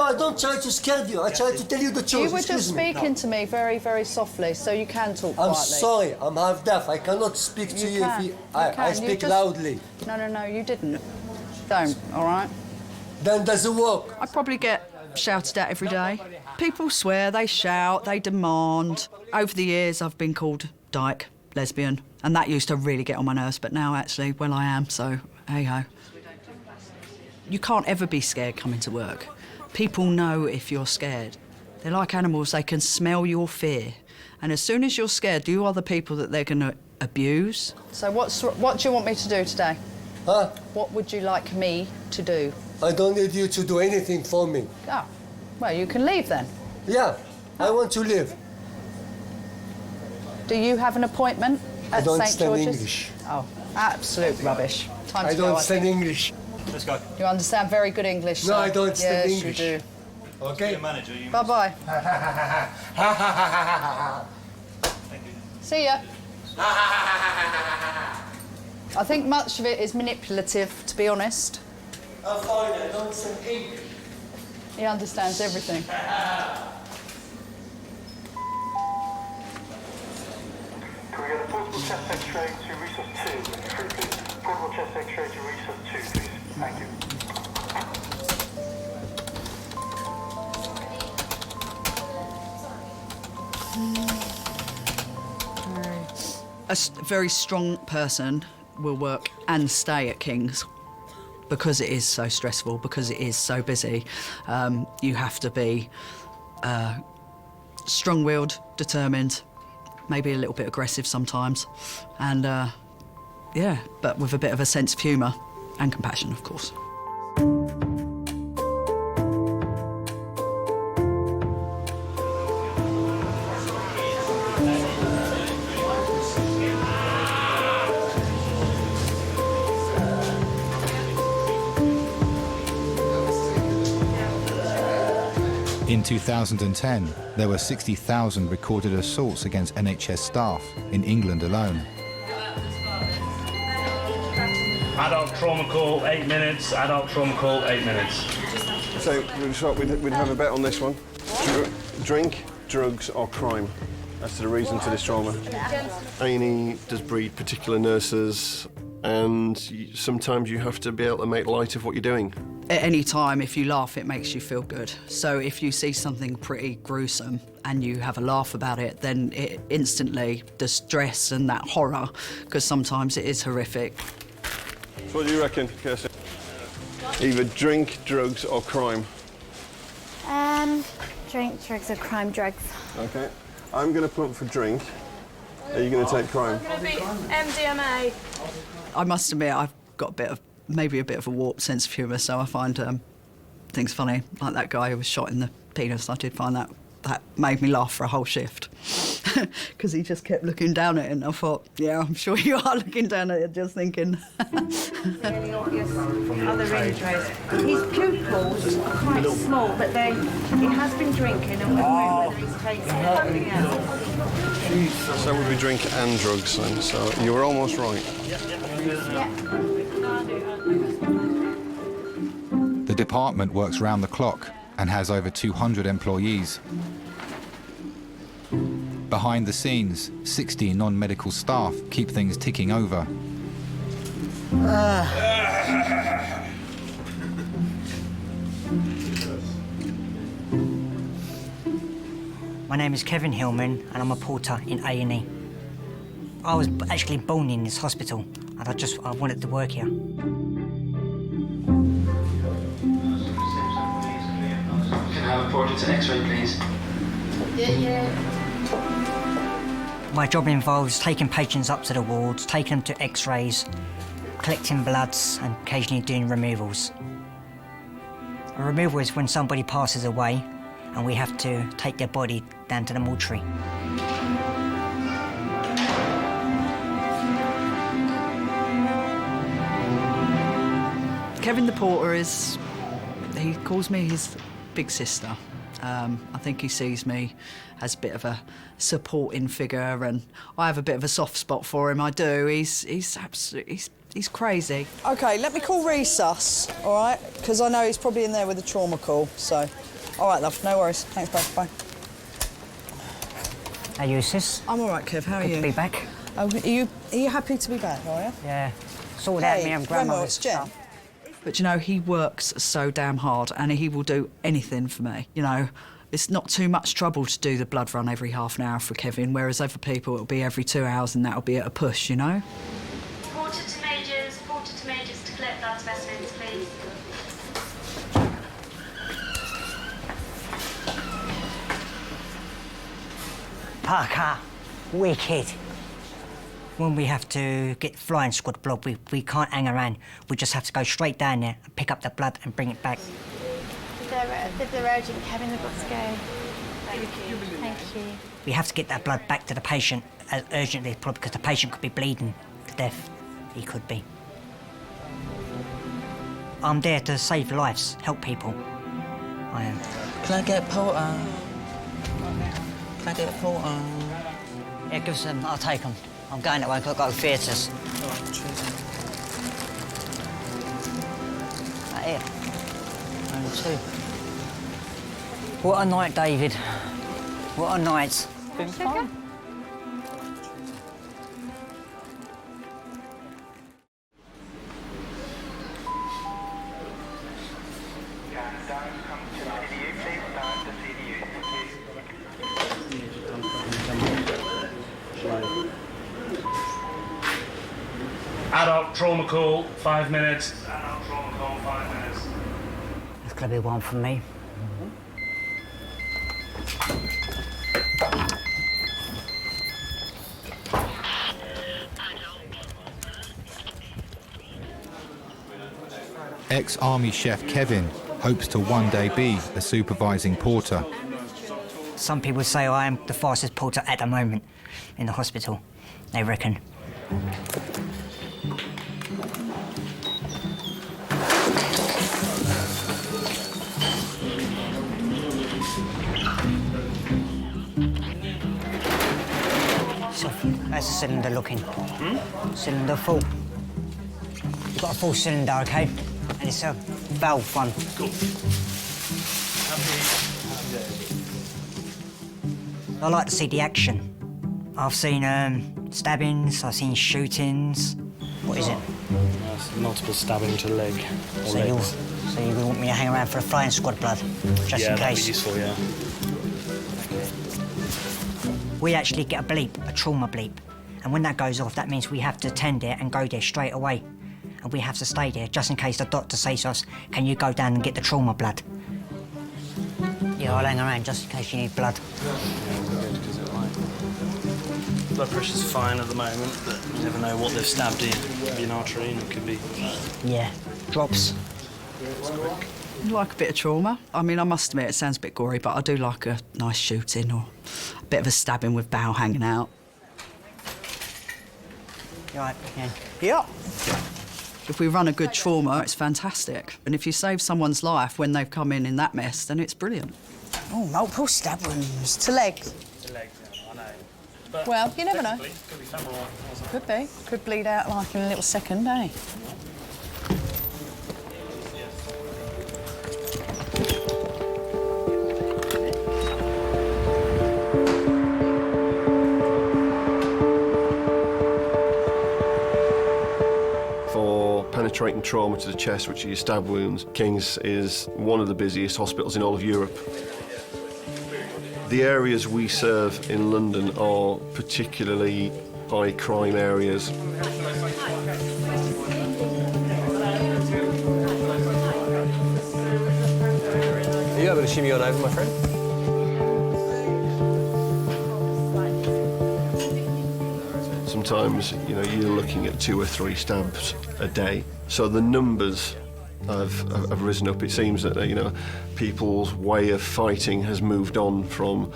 I don't try to scare you. I try to tell you the truth. You were just speaking to me very, very softly, so you can talk quietly. I'm sorry, I'm half deaf. I cannot speak to you if I speak loudly. No, you didn't. Don't, all right? Then doesn't work. I probably get shouted at every day. People swear, they shout, they demand. Over the years, I've been called dyke, lesbian, and that used to really get on my nerves, but now, actually, well, I am, so hey-ho. You can't ever be scared coming to work. People know if you're scared. They're like animals, they can smell your fear. And as soon as you're scared, you are the people that they're going to abuse. So what do you want me to do today? Huh? What would you like me to do? I don't need you to do anything for me. Oh, well, you can leave then. Yeah, I want to leave. Do you have an appointment at St. George's? I don't understand English. Oh, absolute rubbish. Time to I don't understand English. Let's go. You understand very good English, No, so. I don't understand yes, English. You do. Okay. Manager, you Bye-bye. See ya. I think much of it is manipulative, to be honest. I'm fine, I don't understand English. He understands everything. Can we get a portable chest X-ray to resus 2, please? Portable chest X-ray to resus 2, please. Thank you. A very strong person will work and stay at King's because it is so stressful, because it is so busy. You have to be strong-willed, determined, maybe a little bit aggressive sometimes, and yeah, but with a bit of a sense of humour and compassion, of course. In 2010, there were 60,000 recorded assaults against NHS staff in England alone. Adult trauma call, 8 minutes. Adult trauma call, 8 minutes. So we'd have a bet on this one. Drink, drugs or crime? As to the reason for this trauma. A&E does breed particular nurses, and sometimes you have to be able to make light of what you're doing. At any time, if you laugh, it makes you feel good. So if you see something pretty gruesome and you have a laugh about it, then it instantly, the stress and that horror, because sometimes it is horrific. So what do you reckon, Kirsty? Either drink, drugs or crime? Drink, drugs or crime, drugs. OK. I'm going to put for drink. Are you going to take crime? I'm going to be MDMA. I must admit, I've got maybe a bit of a warped sense of humour, so I find things funny. Like that guy who was shot in the penis, I did find that made me laugh for a whole shift. Because he just kept looking down at it, and I thought, yeah, I'm sure you are looking down at it, just thinking. Other injuries. His pupils are quite small, but he has been drinking, and we're whether he's taking something else. So would we drink and drugs then? So you were almost right. The department works round the clock and has over 200 employees. Behind the scenes, 60 non-medical staff keep things ticking over. My name is Kevin Hillman, and I'm a porter in A&E. I was actually born in this hospital, and I wanted to work here. Can I have a portrait and X-ray, please? Yeah. My job involves taking patients up to the wards, taking them to X-rays, collecting bloods, and occasionally doing removals. A removal is when somebody passes away, and we have to take their body down to the mortuary. Kevin the porter he calls me his big sister. I think he sees me as a bit of a supporting figure, and I have a bit of a soft spot for him. I do. He's crazy. OK, let me call Resus, all right? Because I know he's probably in there with a trauma call, so... All right, love, no worries. Thanks, bye. How are you, sis? I'm all right, Kev, how are you? Good to be back. Oh, are you happy to be back, are you? Yeah. Sorted out me and Grandma. It's Jen. But, you know, he works so damn hard, and he will do anything for me, you know. It's not too much trouble to do the blood run every half an hour for Kevin, whereas other people it'll be every 2 hours, and that'll be at a push, you know? Porter to Majors to collect blood specimens, please. Parker, wicked. When we have to get flying squad blood, we can't hang around. We just have to go straight down there and pick up the blood and bring it back. If they're urgent, Kevin, they've got to go. Thank you. We have to get that blood back to the patient as urgently as possible, because the patient could be bleeding to death. He could be. I'm there to save lives, help people. I am. Can I get porter? Can I get a porter? Yeah, give us them. I'll take them. I'm going that way, because I've got to theatres. Right here. And two. What a night, David. What a night. Been fun. Adult trauma call, 5 minutes. Adult trauma call, 5 minutes. That's going to be one from me. Ex-army chef Kevin hopes to one day be a supervising porter. Some people say I am the fastest porter at the moment in the hospital, they reckon. So, how's the cylinder looking? Cylinder full. You've got a full cylinder, OK? And it's a valve one. Cool. I like to see the action. I've seen stabbings, I've seen shootings. What is it? Multiple stabbing to leg or So legs. you want me to hang around for the flying squad blood, just Yeah, in that'd case? be useful, yeah. We actually get a bleep, a trauma bleep. And when that goes off, that means we have to attend it and go there straight away. And we have to stay there, just in case the doctor says to us, can you go down and get the trauma blood? Yeah, I'll hang around just in case you need blood. Blood pressure's fine at the moment, but you never know what they've stabbed in. It could be an artery and it could be... Yeah, drops. I like a bit of trauma. I mean, I must admit, it sounds a bit gory, but I do like a nice shooting or a bit of a stabbing with bowel hanging out. You all right, yeah. Yeah. If we run a good trauma, it's fantastic. And if you save someone's life when they've come in that mess, then it's brilliant. Oh, multiple stab wounds to legs. To legs, I know. But well, you never know. could be femoral. Could be. Could bleed out like in a little second, eh? Penetrating trauma to the chest, which is stab wounds, King's is one of the busiest hospitals in all of Europe. The areas we serve in London are particularly high crime areas. Are you able to shimmy on over, my friend? Sometimes, you know, you're looking at 2 or 3 stabs a day. So the numbers have risen up. It seems that, you know, people's way of fighting has moved on from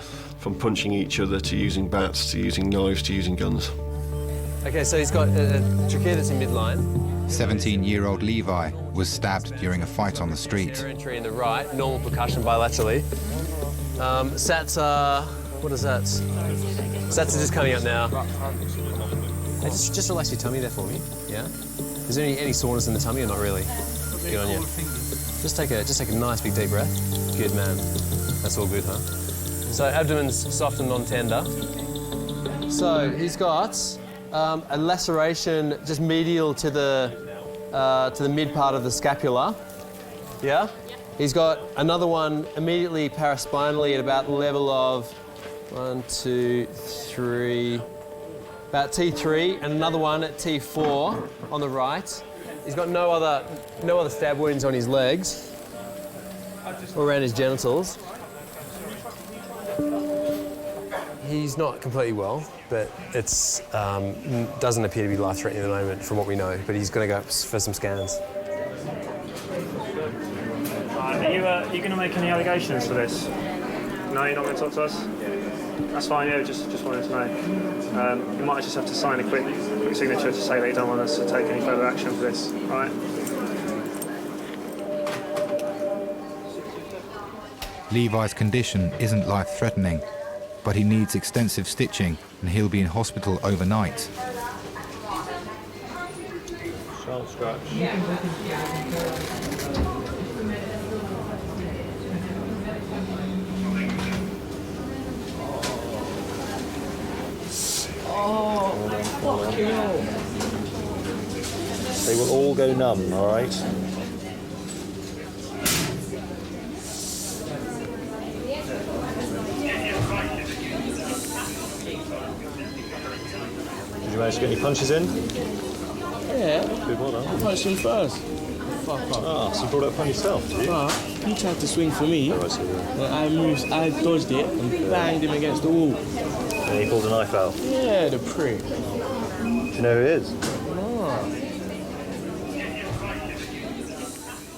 punching each other to using bats, to using knives, to using guns. OK, so he's got a trachea that's in midline. 17-year-old Levi was stabbed during a fight on the street. Entry in the right, normal percussion bilaterally. Sats are... what is that? Sats are just coming up now. Hey, just relax your tummy there for me, yeah? Is there any soreness in the tummy or not really? Good on you. Just take a nice big deep breath. Good man. That's all good, huh? So abdomen's soft and non-tender. So he's got a laceration just medial to the mid part of the scapula. Yeah? He's got another one immediately paraspinally at about the level of 1, 2, 3. About T3, and another one at T4 on the right. He's got no other stab wounds on his legs or around his genitals. He's not completely well, but it's doesn't appear to be life-threatening at the moment, from what we know. But he's going to go for some scans. Are you going to make any allegations for this? No, you're not going to talk to us? That's fine, yeah, just wanted to know. You might just have to sign a quick signature to say that you don't want us to take any further action for this, all right? Levi's condition isn't life-threatening, but he needs extensive stitching and he'll be in hospital overnight. Sharp scratch. Oh, fucking hell. They will all go numb, all right? Did you manage to get any punches in? Yeah. Good one, huh? I punched him first. Fuck up. Ah, so you brought it upon yourself, did you? He tried to swing for me. Oh, I see, yeah. I dodged it and banged him against the wall. And he pulled a knife out? Yeah, the prick. Do you know who it is?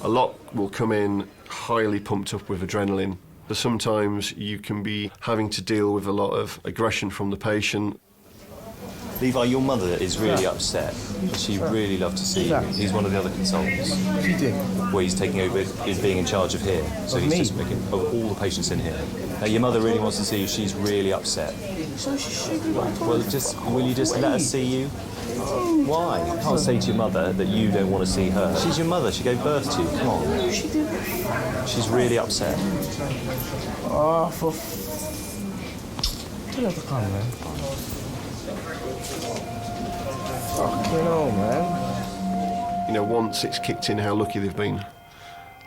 A lot will come in highly pumped up with adrenaline, but sometimes you can be having to deal with a lot of aggression from the patient. Levi, your mother is really upset. She'd really love to see you. He's one of the other consultants. She did. Well, he's taking over, is being in charge of here. So he's just making of all the patients in here. Your mother really wants to see you. She's really upset. So she should be Well, will you just let us see you? Why? You can't say to your mother that you don't want to see her. She's your mother. She gave birth to you. Come on. No, she didn't. She's really upset. Oh, for... Tell her to come, man. Fucking hell, man. You know, once it's kicked in how lucky they've been,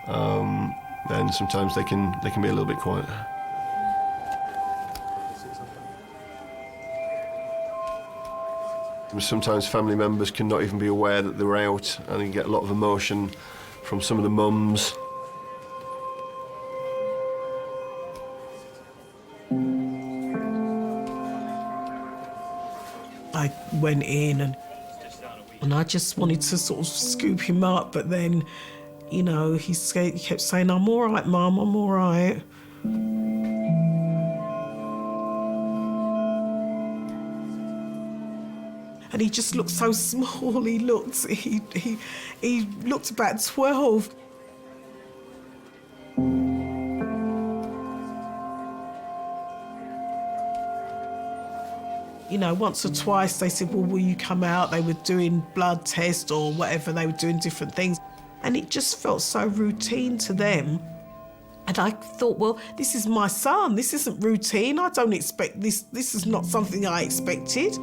then sometimes they can be a little bit quiet. Sometimes family members can not even be aware that they're out, and you get a lot of emotion from some of the mums. I went in and I just wanted to sort of scoop him up, but then, you know, he kept saying, "I'm all right, Mum, I'm all right." And he just looked so small. He looked about 12. You know, once or twice they said, "Well, will you come out?" They were doing blood tests or whatever, they were doing different things. And it just felt so routine to them. And I thought, well, this is my son. This isn't routine. I don't expect this. This is not something I expected.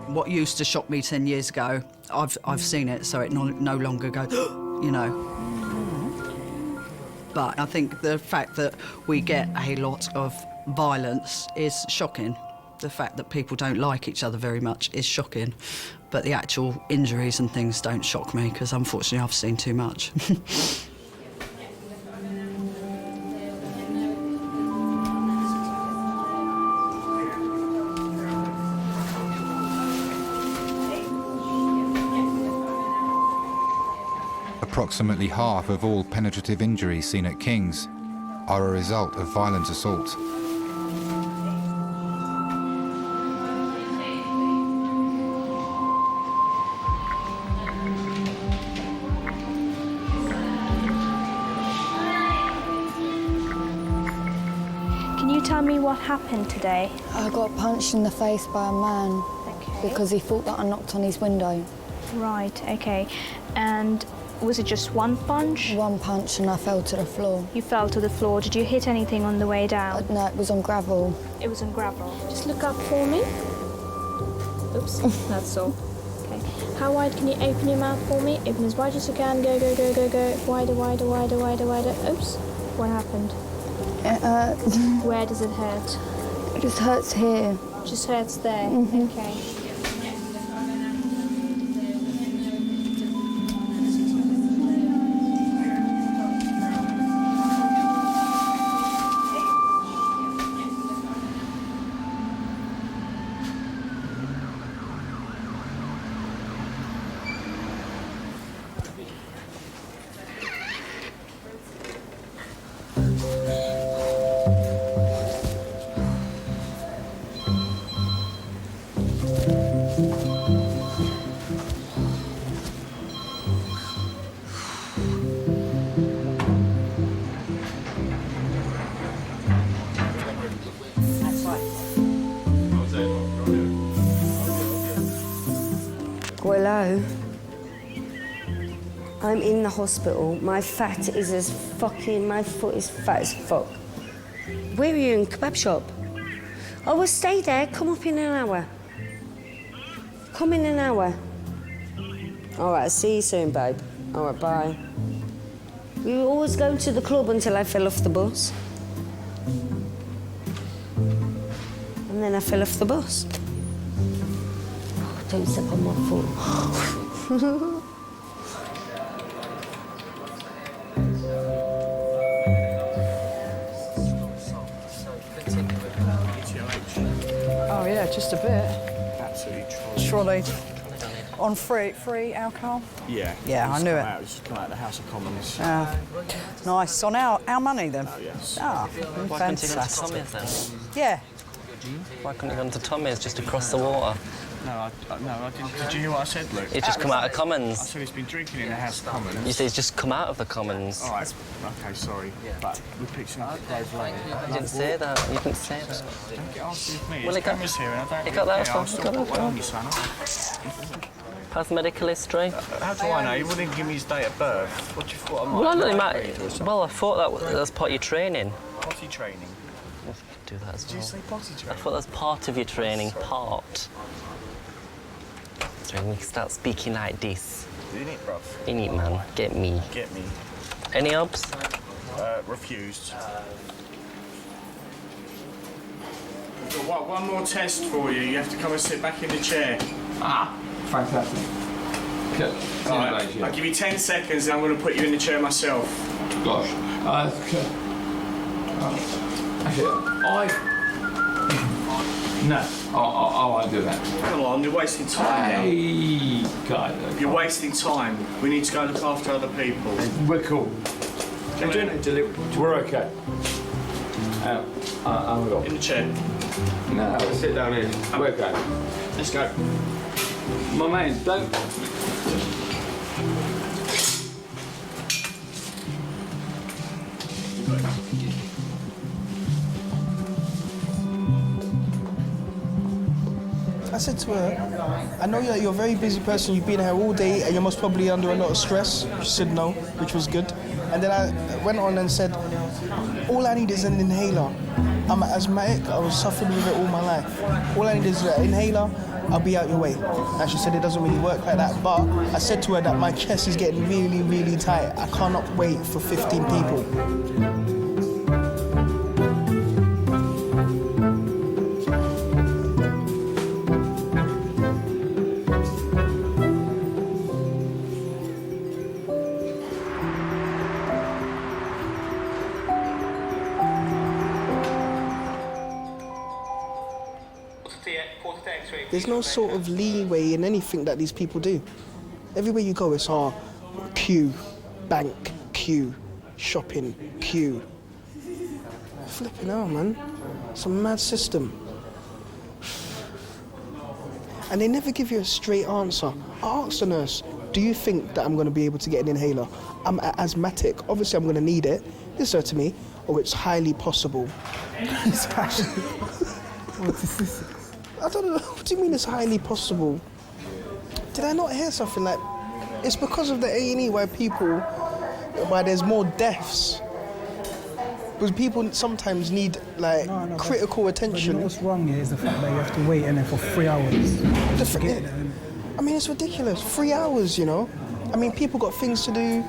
What used to shock me 10 years ago, I've seen it, so it no longer goes, you know. But I think the fact that we get a lot of violence is shocking. The fact that people don't like each other very much is shocking. But the actual injuries and things don't shock me, because unfortunately I've seen too much. Approximately half of all penetrative injuries seen at King's are a result of violent assault. Can you tell me what happened today? I got punched in the face by a man because he thought that I knocked on his window. Right, okay. And was it just one punch? One punch and I fell to the floor. You fell to the floor. Did you hit anything on the way down? No, it was on gravel. It was on gravel. Just look up for me. Oops, that's all. Okay. How wide can you open your mouth for me? Open as wide as you can. Go, go, go, go, go. Wider, wider, wider, wider, wider. Oops. What happened? Where does it hurt? It just hurts here. Just hurts there? Okay. Hello. I'm in the hospital. My fat is as fucking... My foot is fat as fuck. Where are you, in kebab shop? I will stay there. Come up in an hour. Come in an hour. All right, see you soon, babe. All right, bye. We were always going to the club until I fell off the bus. And then I fell off the bus. Don't step on my foot. Oh yeah, just a bit. Absolutely trolleyed On free alcohol? Yeah. Yeah, I knew it. It's just come out of the House of Commons. Nice. On our money then? Oh, yes. Ah, Why couldn't you go to fantastic. Tommy's then? Yeah. Why couldn't you go to Tommy's just across the water? No, I didn't. Did you hear what I said, Luke? It's just come out of Commons. I said he's been drinking in the House of Commons. You say it's just come out of the Commons. All right. Okay, sorry. But we picked him up at Grove Lane. You didn't say that. You didn't say that. Don't get arsed with me. Well, His camera's here and I don't he got that really care. I'll from- still he got put that one on from- you, son. Past medical history. How do I know? He wouldn't give me his date of birth. What do you thought I might Well, I, know? well, I thought that was part of your training. Potty training. You could do that as Did well. you say potty I training? thought that was part of your training. Part. So when you start speaking like this. In it, bruv. In it, man. Get me. Get me. Any obs? Refused. We've got one more test for you. You have to come and sit back in the chair. Ah, fantastic. Okay. All right. I'll give you 10 seconds and I'm going to put you in the chair myself. Gosh. Okay. Actually, No, I won't do that. Come on, you're wasting time now. Hey, God. You're wasting time. We need to go look after other people. We're cool. We're okay. I'm going. In the chair. No, sit down here. We're okay. Let's go. My man, don't. I said to her, I know that you're a very busy person, you've been here all day and you're most probably under a lot of stress. She said no, which was good. And then I went on and said, all I need is an inhaler. I'm asthmatic, I was suffering with it all my life. All I need is an inhaler, I'll be out your way. And she said it doesn't really work like that, but I said to her that my chest is getting really, really tight. I cannot wait for 15 people. There's no sort of leeway in anything that these people do. Everywhere you go, it's queue, bank, queue, shopping, queue. Flipping hell, man. It's a mad system. And they never give you a straight answer. I asked the nurse, do you think that I'm going to be able to get an inhaler? I'm asthmatic. Obviously, I'm going to need it. They said to me, oh, it's highly possible. What is this? I don't know. What do you mean it's highly possible? Did I not hear something like... It's because of the A&E why there's more deaths. Because people sometimes need, like, critical attention. You know what's wrong here is the fact that you have to wait in there for 3 hours. I mean, it's ridiculous. 3 hours, you know? I mean, people got things to do.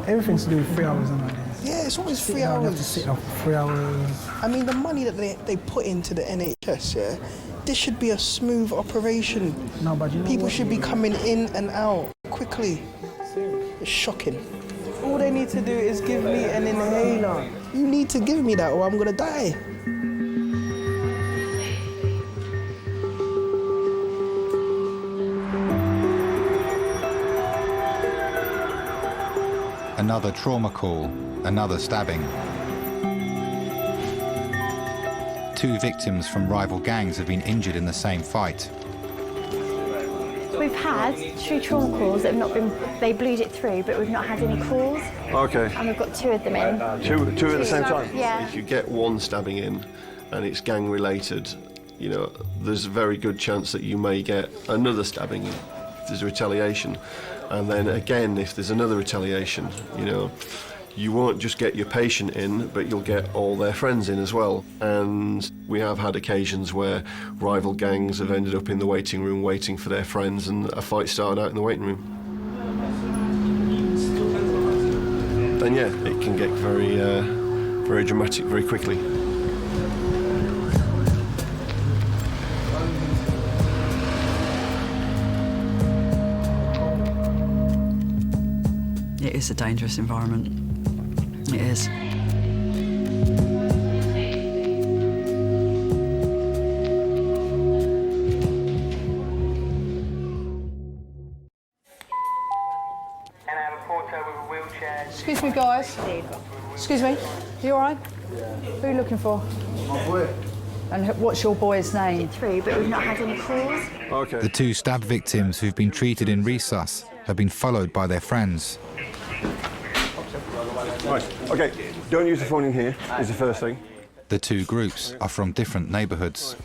Everything's to do with 3 hours nowadays. Yeah, it's always 3 You hours. have to sit down for 3 hours. I mean, the money that they put into the NHS, yeah, this should be a smooth operation. No, but you know people what? should be coming in and out quickly. It's shocking. All they need to do is give me an inhaler. You need to give me that or I'm gonna die. Another trauma call, another stabbing. 2 victims from rival gangs have been injured in the same fight. We've had 2 trauma calls that have not been, they bleed it through, but we've not had any calls. Okay. And we've got 2 of them in. Two at the same time? Yeah. If you get one stabbing in and it's gang related, you know, there's a very good chance that you may get another stabbing in. There's a retaliation. And then again, if there's another retaliation, you know, you won't just get your patient in, but you'll get all their friends in as well. And we have had occasions where rival gangs have ended up in the waiting room waiting for their friends and a fight started out in the waiting room. Then yeah, it can get very, very dramatic very quickly. It is a dangerous environment. It is. Excuse me, guys. Excuse me. You all right? Who are you looking for? My boy. And what's your boy's name? Through, but we've not had any calls. Okay. The 2 stab victims who've been treated in resus have been followed by their friends. Right, okay, don't use the phone in here, is the first thing. The 2 groups are from different neighbourhoods.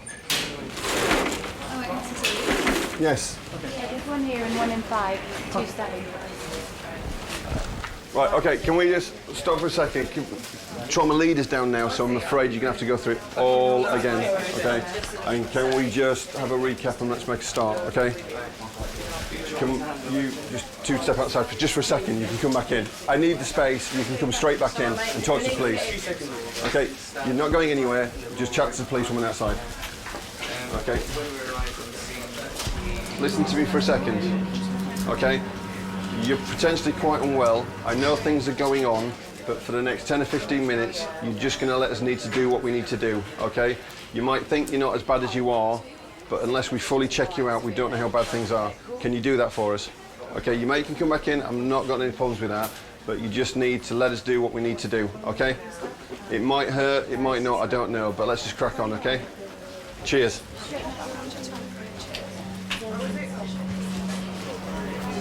Yes. Yeah, there's one here and one in 5. 2 stabbings. Right, okay, can we just stop for a second? Trauma leader's down now, so I'm afraid you're going to have to go through it all again, okay? And can we just have a recap and let's make a start, okay? Can you just 2 step outside for just for a second? You can come back in. I need the space. You can come straight back in and talk to the police. Okay, you're not going anywhere. Just chat to the police woman outside. Okay. Listen to me for a second. Okay. You're potentially quite unwell. I know things are going on, but for the next 10 or 15 minutes, you're just going to let us need to do what we need to do. Okay. You might think you're not as bad as you are, but unless we fully check you out, we don't know how bad things are. Can you do that for us? Okay, you can come back in. I'm not got any problems with that, but you just need to let us do what we need to do, okay? It might hurt, it might not, I don't know, but let's just crack on, okay? Cheers.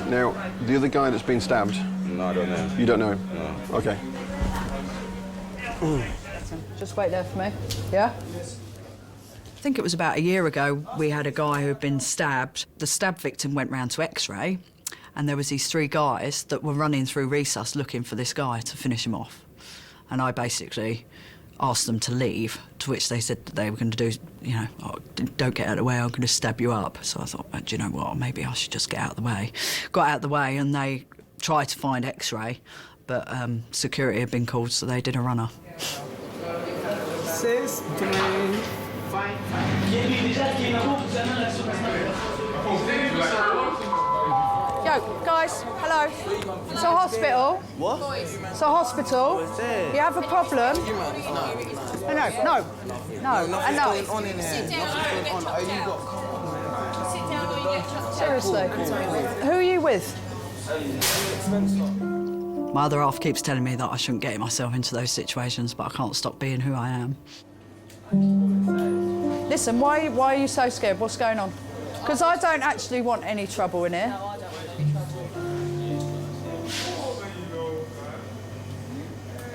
Now, the other guy that's been stabbed? No, I don't know. You don't know? No. Okay. Just wait there for me, yeah? I think it was about a year ago, we had a guy who had been stabbed. The stab victim went round to X-ray, and there was these 3 guys that were running through resus looking for this guy to finish him off. And I basically asked them to leave, to which they said that they were going to do, you know, oh, don't get out of the way, I'm going to stab you up. So I thought, do you know what, maybe I should just get out of the way. Got out of the way, and they tried to find X-ray, but security had been called, so they did a runner. Yo, guys, hello. It's a hospital. What? It's a hospital. You have a problem? No. Nothing's going on in here. Nothing's going on. You got... Seriously. Who are you with? My other half keeps telling me that I shouldn't get myself into those situations, but I can't stop being who I am. Listen, why are you so scared? What's going on? Because I don't actually want any trouble in here.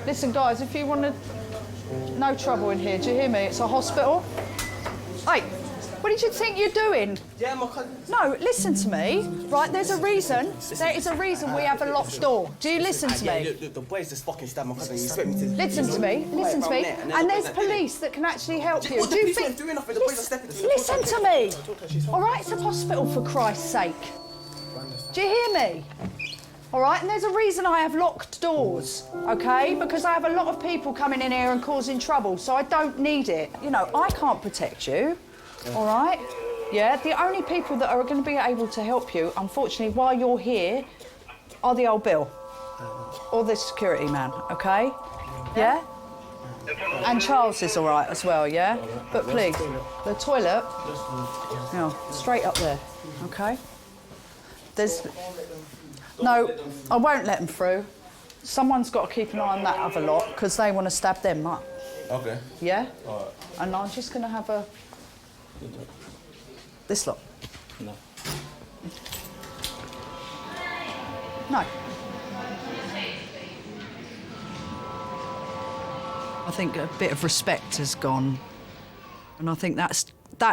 Listen, guys, if you want to... No trouble in here, do you hear me? It's a hospital. Hey, what did you think you're doing? Yeah, my cousin. No, listen to me, right? There's a reason. There is a reason we have a locked door. Do you listen to me? The boys just fucking stabbed my cousin. You expect me to... Listen to me. And there's police that can actually help you. Do you think... Listen to me. All right, it's a hospital, for Christ's sake. Do you hear me? All right, and there's a reason I have locked doors, OK? Because I have a lot of people coming in here and causing trouble, so I don't need it. You know, I can't protect you, all right? Yeah, the only people that are going to be able to help you, unfortunately, while you're here, are the old Bill or the security man, OK? Yeah? And Charles is all right as well, yeah? But please, the toilet, now, straight up there, OK? There's... No, I won't let them through. Someone's got to keep an eye on that other lot, because they want to stab them up. Okay. Yeah? All right. And I'm just going to have a... This lot. No. No. I think a bit of respect has gone, and I think that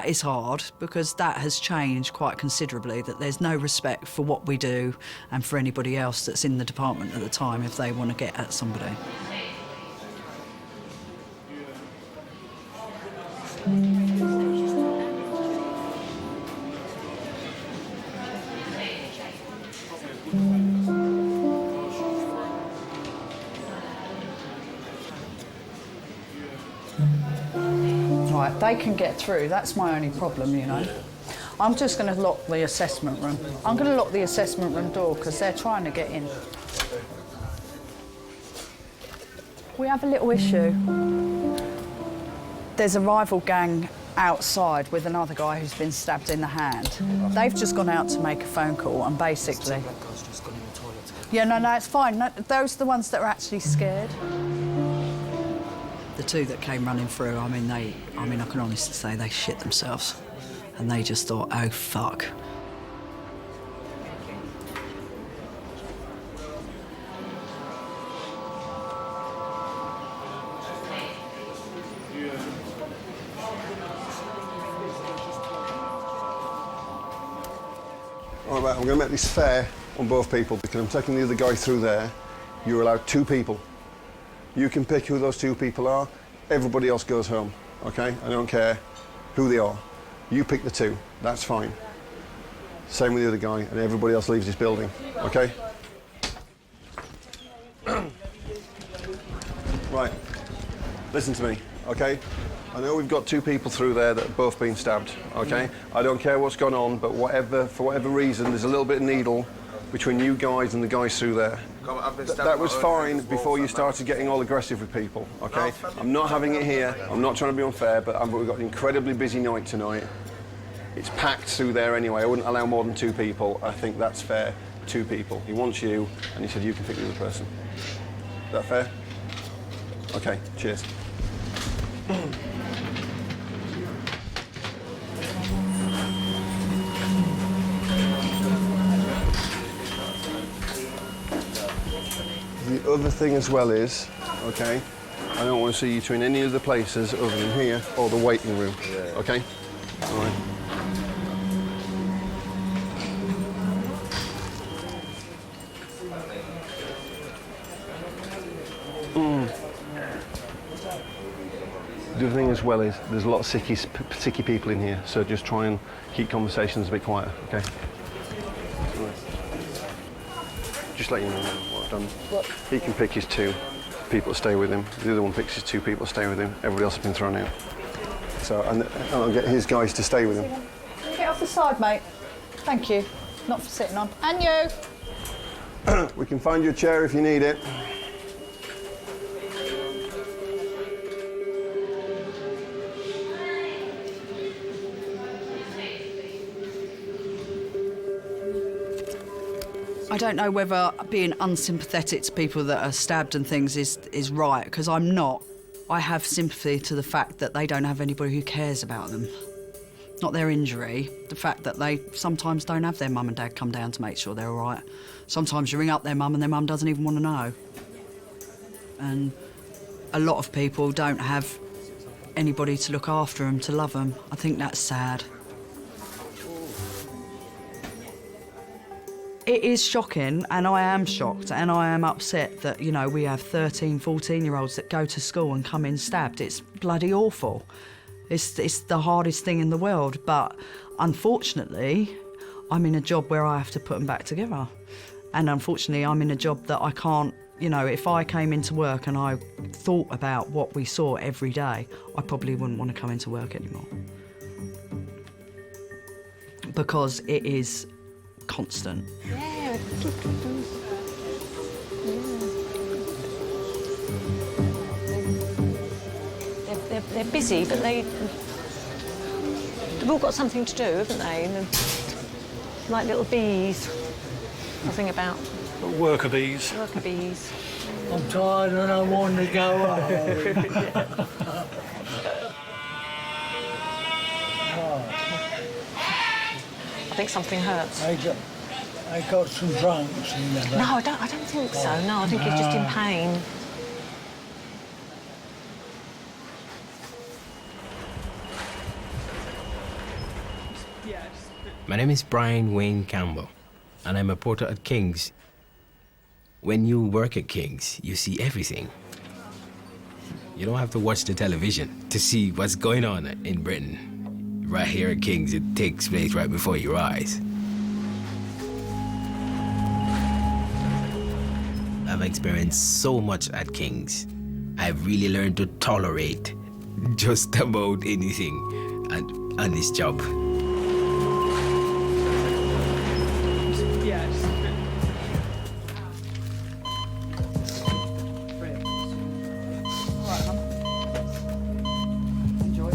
is hard, because that has changed quite considerably, that there's no respect for what we do and for anybody else that's in the department at the time if they want to get at somebody. Right, they can get through. That's my only problem, you know. I'm just going to lock the assessment room. I'm going to lock the assessment room door because they're trying to get in. We have a little issue. There's a rival gang outside with another guy who's been stabbed in the hand. They've just gone out to make a phone call and basically... Yeah, no, it's fine. No, those are the ones that are actually scared. The two that came running through, I mean, I can honestly say they shit themselves. And they just thought, oh, fuck. All right, I'm going to make this fair on both people because I'm taking the other guy through there. You're allowed 2 people. You can pick who those 2 people are. Everybody else goes home, OK? I don't care who they are. You pick the 2. That's fine. Same with the other guy, and everybody else leaves this building, OK? Right. Listen to me, OK? I know we've got 2 people through there that have both been stabbed, OK? I don't care what's gone on, but for whatever reason, there's a little bit of needle between you guys and the guys through there. That was fine before you started getting all aggressive with people, OK? I'm not having it here. I'm not trying to be unfair, but we've got an incredibly busy night tonight. It's packed through there anyway. I wouldn't allow more than 2 people. I think that's fair. 2 people. He wants you, and he said you can pick the other person. Is that fair? OK, cheers. The other thing as well is, OK, I don't want to see you two in any other places other than here or the waiting room, OK? All right. The other thing as well is there's a lot of sicky people in here, so just try and keep conversations a bit quieter, OK? Just let you know what I've done. What? He can pick his 2 people to stay with him. The other one picks his 2 people to stay with him. Everybody else has been thrown out. So, and I'll get his guys to stay with him. Can you get off the side, mate? Thank you. Not for sitting on. And you. We can find you a chair if you need it. I don't know whether being unsympathetic to people that are stabbed and things is right, because I'm not. I have sympathy to the fact that they don't have anybody who cares about them. Not their injury, the fact that they sometimes don't have their mum and dad come down to make sure they're all right. Sometimes you ring up their mum and their mum doesn't even want to know. And a lot of people don't have anybody to look after them, to love them. I think that's sad. It is shocking, and I am shocked, and I am upset that, you know, we have 13, 14-year-olds that go to school and come in stabbed. It's bloody awful. It's the hardest thing in the world, but unfortunately, I'm in a job where I have to put them back together. And unfortunately, I'm in a job that I can't, you know, if I came into work and I thought about what we saw every day, I probably wouldn't want to come into work anymore. Because it is constant. Yeah. They're busy, but they've all got something to do, haven't they? And like little bees. Nothing about worker bees. Worker bees. I'm tired and I want to go home. I think something hurts. I got some drunks in there. No, I don't think so. No, I think he's just in pain. My name is Brian Wayne Campbell, and I'm a porter at King's. When you work at King's, you see everything. You don't have to watch the television to see what's going on in Britain. Right here at King's, it takes place right before your eyes. I've experienced so much at King's. I've really learned to tolerate just about anything on this job.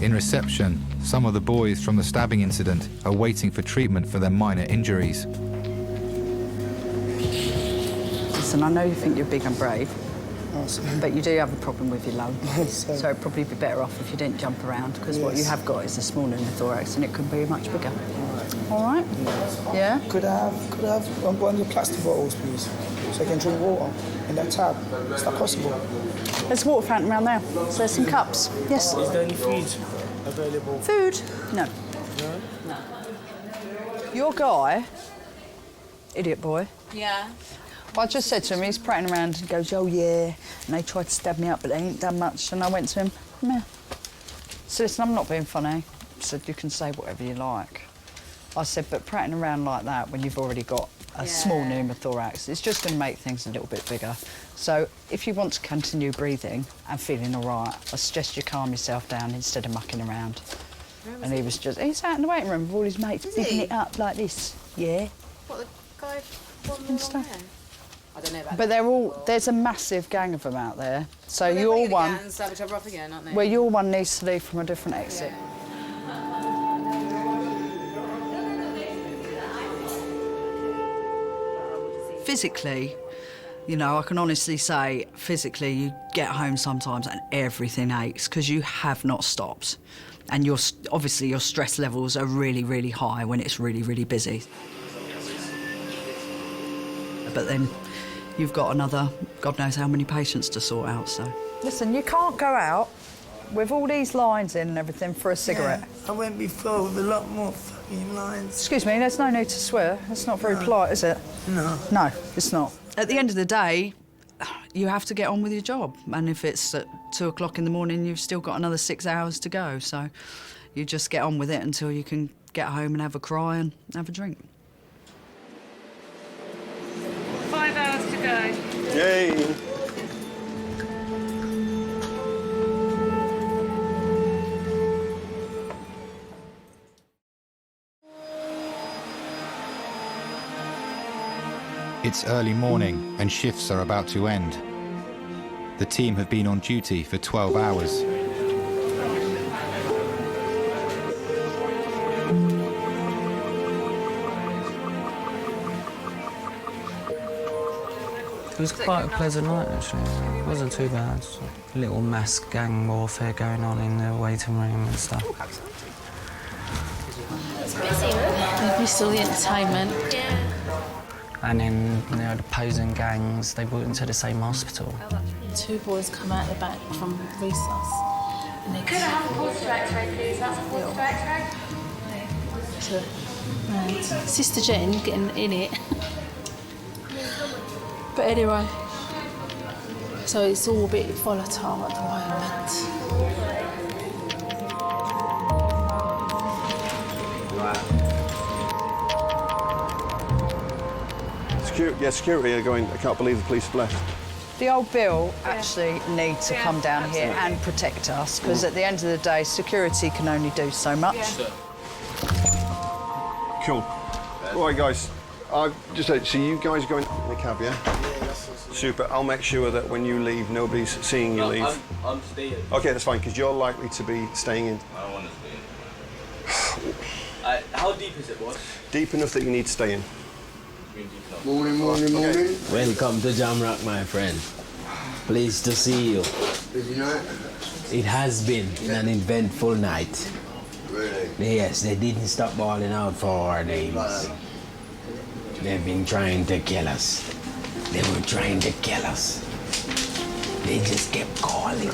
In reception, some of the boys from the stabbing incident are waiting for treatment for their minor injuries. Listen, I know you think you're big and brave, but you do have a problem with your lung. So it'd probably be better off if you didn't jump around, because what you have got is a small pneumothorax and it could be much bigger. All right? Yeah? Could I have one of the plastic bottles, please, so I can drink water in that tap? Is that possible? There's a water fountain around there, so there's some cups. Yes? Is there any food available? Food? No. No? Your guy, idiot boy. Yeah. Well, I just said to him, he's prattling around, and he goes, oh, yeah, and they tried to stab me up, but they ain't done much. And I went to him, come here. So listen, I'm not being funny. I said, you can say whatever you like. I said, but prattling around like that when you've already got a small pneumothorax, it's just going to make things a little bit bigger. So if you want to continue breathing and feeling all right, I suggest you calm yourself down instead of mucking around. And he was just, he's out in the waiting room with all his mates, bigging it up like this. Yeah. What, the guy And stuff. I don't know about But they're all, there's a massive gang of them out there. So your one, and stab each other up again, aren't they? well, your one needs to leave from a different exit. Physically, you know, I can honestly say, physically, you get home sometimes and everything aches because you have not stopped. And obviously your stress levels are really, really high when it's really, really busy. But then you've got another, God knows how many patients to sort out, so. Listen, you can't go out with all these lines in and everything for a cigarette. Yeah, I went before with a lot more fucking lines. Excuse me, there's no need to swear. That's not very polite, is it? No. No, it's not. At the end of the day, you have to get on with your job. And if it's at 2 o'clock in the morning, you've still got another 6 hours to go. So you just get on with it until you can get home and have a cry and have a drink. 5 hours to go. Yay! It's early morning and shifts are about to end. The team have been on duty for 12 hours. It was quite a pleasant night, actually. It wasn't too bad. A little mass gang warfare going on in the waiting room and stuff. It's busy, right? We saw the entertainment. Yeah. And then, you know, the opposing gangs, they brought them to the same hospital. 2 boys come out the back from recess. And they Could I have a portrait X-ray, please? That's a portrait X-ray. and Sister Jen getting in it. But anyway, so it's all a bit volatile at the moment. Security are going, I can't believe the police have left. The old Bill actually needs to come down here and protect us, because at the end of the day, security can only do so much. Cool. All right, guys. I've just said, so you guys are going in the cab, yeah? Super. I'll make sure that when you leave, nobody's seeing you leave. I'm staying. OK, that's fine, because you're likely to be staying in. I don't want to stay in. How deep is it, boss? Deep enough that you need to stay in. Morning. Welcome to Jamrock, my friend. Pleased to see you. Busy night? It has been an eventful night. Really? Yes, they didn't stop balling out for our names. They've been trying to kill us. They were trying to kill us. They just kept calling.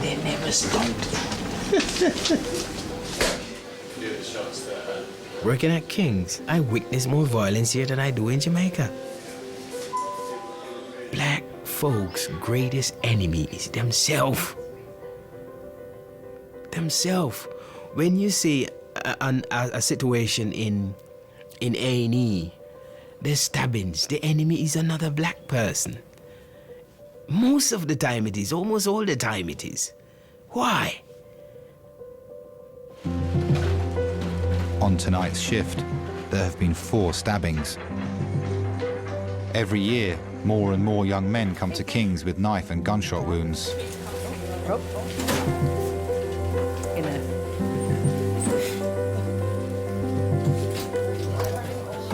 They never stopped. Working at King's, I witness more violence here than I do in Jamaica. Black folks' greatest enemy is themselves. When you see a situation in A&E, there's stabbings, the enemy is another black person. Most of the time it is, almost all the time it is. Why? On tonight's shift, there have been 4 stabbings. Every year, more and more young men come to King's with knife and gunshot wounds.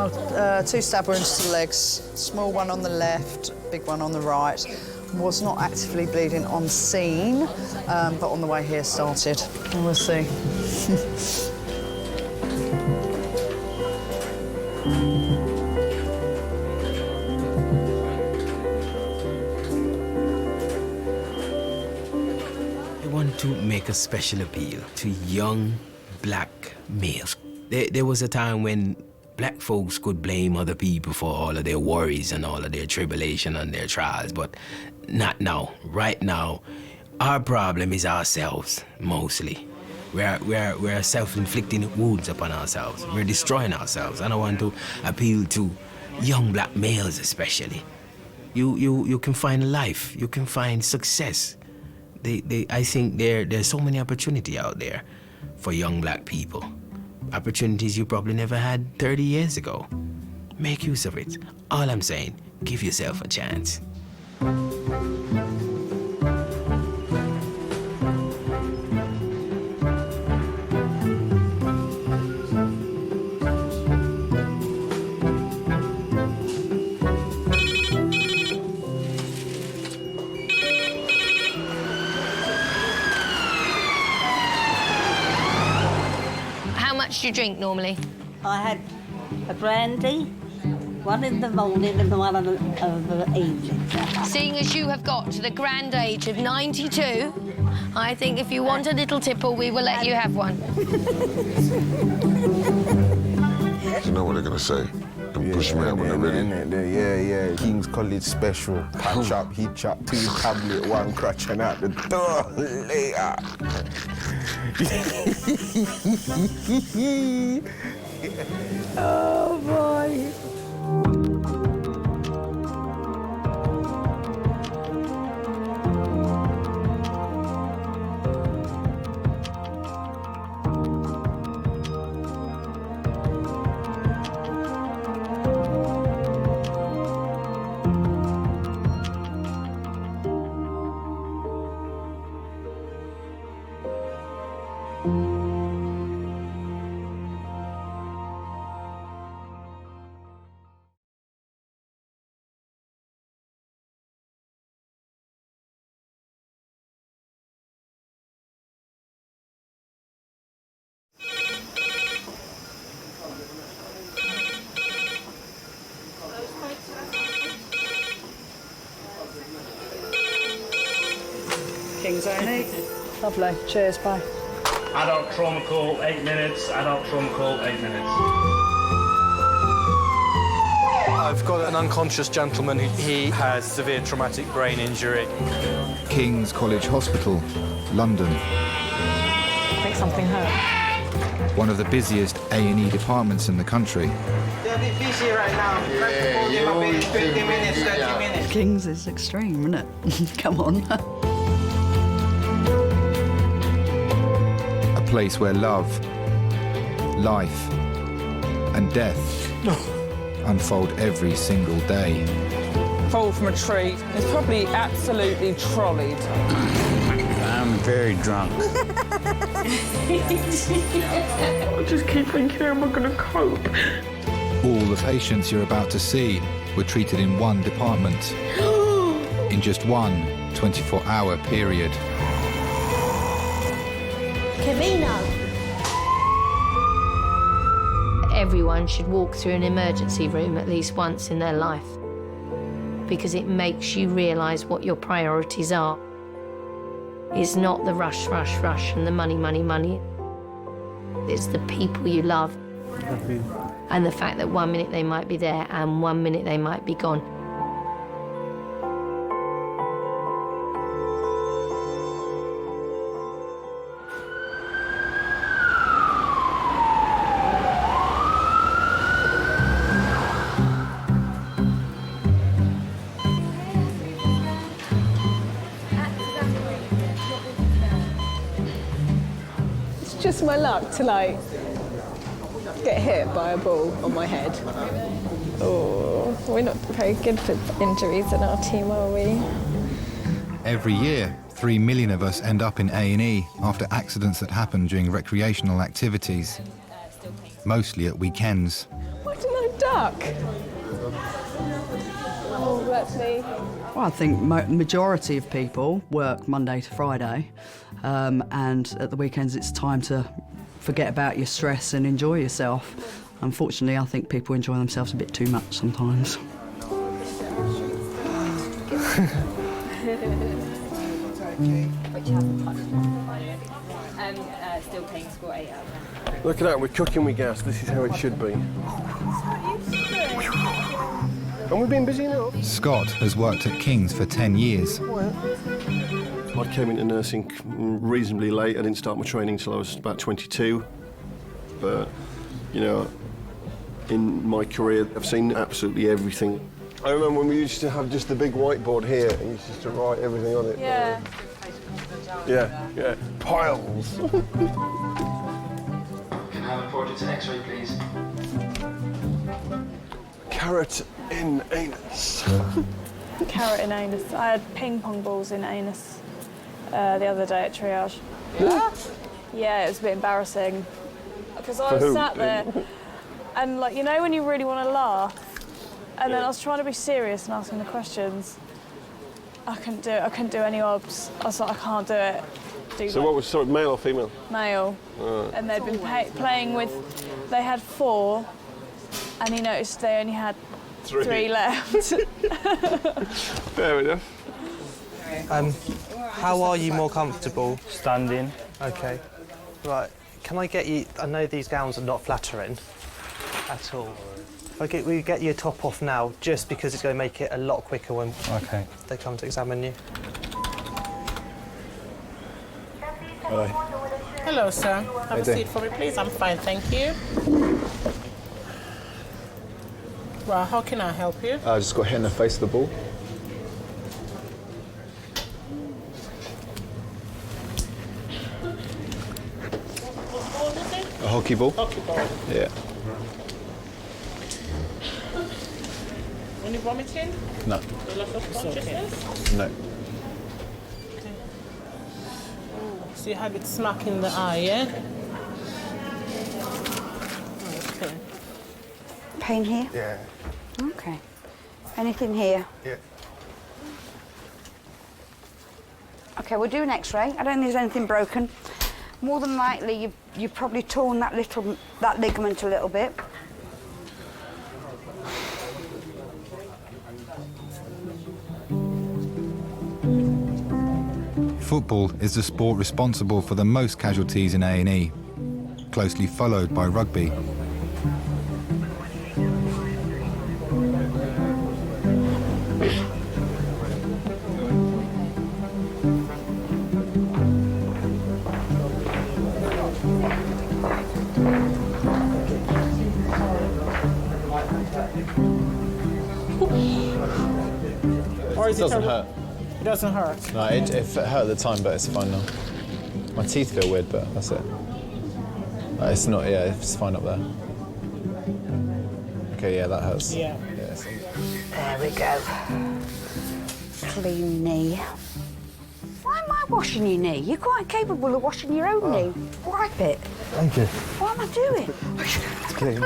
Oh, 2 stab wounds to the legs, small one on the left, big one on the right. Was not actively bleeding on scene, but on the way here started. We'll see. I want to make a special appeal to young black males. There was a time when black folks could blame other people for all of their worries and all of their tribulation and their trials, but not now. Right now, our problem is ourselves, mostly. We're self-inflicting wounds upon ourselves. We're destroying ourselves. And I want to appeal to young black males especially. You can find life. You can find success. I think there's so many opportunity out there for young black people. Opportunities you probably never had 30 years ago. Make use of it. All I'm saying, give yourself a chance. How much do you drink normally? I had a brandy, one in the morning and one of the evening. Seeing as you have got to the grand age of 92, I think if you want a little tipple, we will let you have one. You know what they're gonna say? And push me out when they're ready. Yeah. King's College special. Patch up, heat up, 2 tablet, 1 crutch and out the door later. Oh, boy. King's A&E. Lovely. Cheers, bye. Adult trauma call, 8 minutes. Adult trauma call, 8 minutes. I've got an unconscious gentleman. He has severe traumatic brain injury. King's College Hospital, London. I think something hurt. One of the busiest A&E departments in the country. They're a bit busy right now. Try to call them a bit, 20 minutes, 30 minutes. King's is extreme, isn't it? Come on. A place where love, life, and death unfold every single day. Fall from a tree. It's probably absolutely trolleyed. I'm very drunk. I just keep thinking, how am I going to cope? All the patients you're about to see were treated in one department in just one 24-hour period. Camino. Everyone should walk through an emergency room at least once in their life because it makes you realise what your priorities are. It's not the rush, rush, rush and the money, money, money. It's the people you love and the fact that 1 minute they might be there and 1 minute they might be gone. Just my luck to, like, get hit by a ball on my head. Oh, we're not very good for injuries in our team, are we? Every year, 3 million of us end up in A&E after accidents that happen during recreational activities, mostly at weekends. Why didn't I duck. Oh, that's me. Well, I think majority of people work Monday to Friday, and at the weekends it's time to forget about your stress and enjoy yourself. Unfortunately, I think people enjoy themselves a bit too much sometimes. Still paying score 8 out. Look at that, we're cooking with gas. This is how it should be. And we've been busy now. Scott has worked at King's for 10 years. I came into nursing reasonably late. I didn't start my training till I was about 22. But, you know, in my career, I've seen absolutely everything. I remember when we used to have just the big whiteboard here and you used to write everything on it. Yeah. Yeah. Piles. Can I have a portrait and X-ray, please? Carrot in anus. Carrot in anus. I had ping pong balls in anus the other day at triage. Yeah, it was a bit embarrassing. Because I was sat there and, like, you know when you really want to laugh? And then I was trying to be serious and asking the questions. I couldn't do it. I couldn't do any obs. I was like, I can't do it. So what was, sorry, male or female? Male. And they'd been playing with, they had 4, and he noticed they only had 3 left. Fair enough. How are you more comfortable? Standing. Okay. Right. Can I get you... I know these gowns are not flattering at all. We get your top off now, just because it's going to make it a lot quicker when they come to examine you. Hello. Hello, sir. Have a seat for me, please. I'm fine, thank you. Well, how can I help you? I just got hit in the face with the ball. What is it? A hockey ball? Hockey ball. Yeah. Any vomiting? No. A loss of consciousness? No. Okay. So you had it smack in the eye, yeah? Okay. Pain here? Yeah. Okay. Anything here? Yeah. Okay, we'll do an X-ray. I don't think there's anything broken. More than likely, you've probably torn that ligament a little bit. Football is the sport responsible for the most casualties in A&E, closely followed by rugby. Or is It doesn't hurt. It doesn't hurt? No, it hurt at the time, but it's fine now. My teeth feel weird, but that's it. It's not, yeah, it's fine up there. Okay, yeah, that hurts. Yeah. There we go. Clean knee. Why am I washing your knee? You're quite capable of washing your own knee. Wipe it. Thank you. What am I doing? It's clean.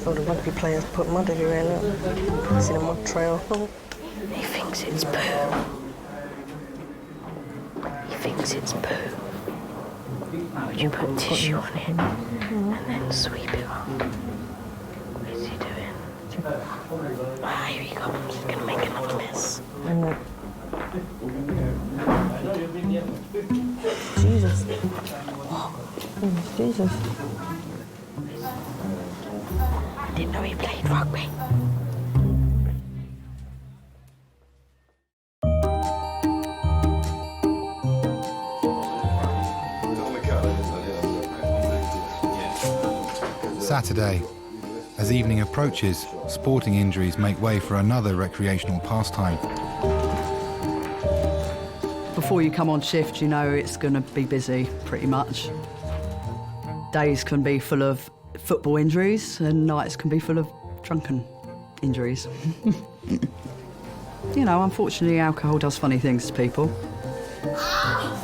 All the rugby players put mud everywhere, look. See the mud trail. He thinks it's poo. He thinks it's poo. Would you put tissue on it and then sweep it off? What is he doing? Ah, here he comes. He's going to make another mess. Jesus. What? Jesus. I didn't know he played rugby. Saturday. As evening approaches, sporting injuries make way for another recreational pastime. Before you come on shift, you know it's going to be busy, pretty much. Days can be full of football injuries and nights can be full of drunken injuries. you know, unfortunately, alcohol does funny things to people. I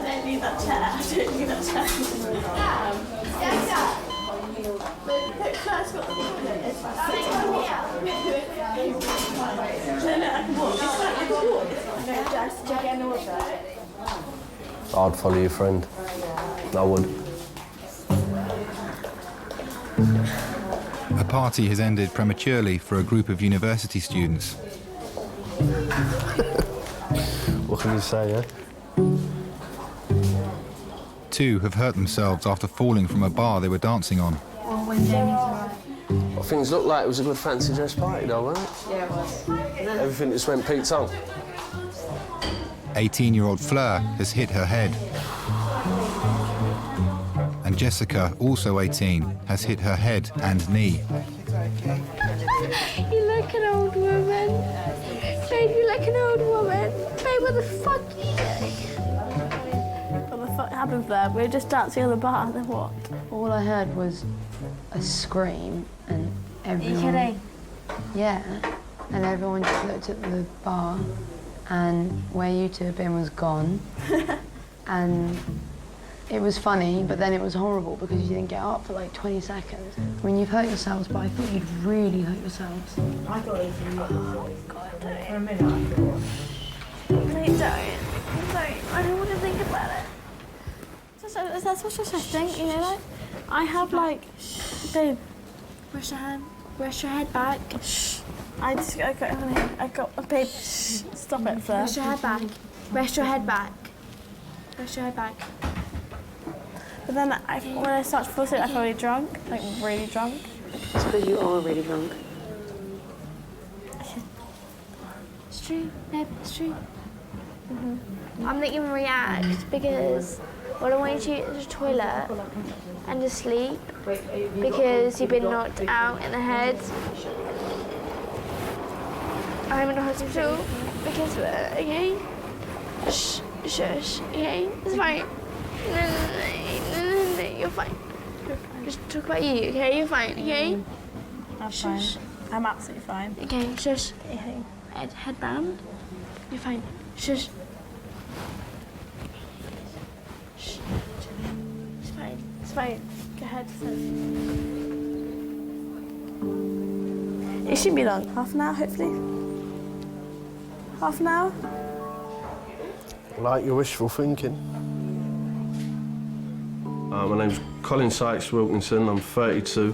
don't need that chair. I don't need that chair. I'd follow your friend. I would. A party has ended prematurely for a group of university students. What can you say, eh? Two have hurt themselves after falling from a bar they were dancing on. Well, things looked like it was a good fancy dress party, though, wasn't it? Yeah, it was. Everything just went Pete's on. 18-year-old Fleur has hit her head. And Jessica, also 18, has hit her head and knee. You look an old woman. Babe, you look an old woman. Babe, what the fuck are you doing? What the fuck happened there? We were just dancing on the bar, then what? All I heard was a scream and everyone... Are you kidding? Yeah. And everyone just looked at the bar and where you two had been was gone. And it was funny, but then it was horrible because you didn't get up for like 20 seconds. I mean, you've hurt yourselves, but I thought you'd really hurt yourselves. I thought it was really God, for a minute I thought. Please don't. I don't want to think about it. That's what I think, you know, like, I have like, babe, rest your head back. Shh. I got, babe, shh. Stop it, Fleur. Rest your head back. Rest your head back. Rest your head back. But then when I start to fall asleep, I feel really drunk, like really drunk. It's because you are really drunk. It's true, babe, it's true. I'm not even react because what I want you to do is the toilet and just sleep because you've been knocked out in the head. I'm in the hospital because of it, okay? Shh, shush, okay? It's fine. No, you're fine. Just talk about you, okay? You're fine, okay? I'm fine. I'm absolutely fine. Okay, shush. Headband. You're fine. Shush. Shh. It's fine. It's fine. Go ahead. It shouldn't be long. Half an hour, hopefully. Half an hour. Like your wishful thinking. My name's Colin Sykes-Wilkinson, I'm 32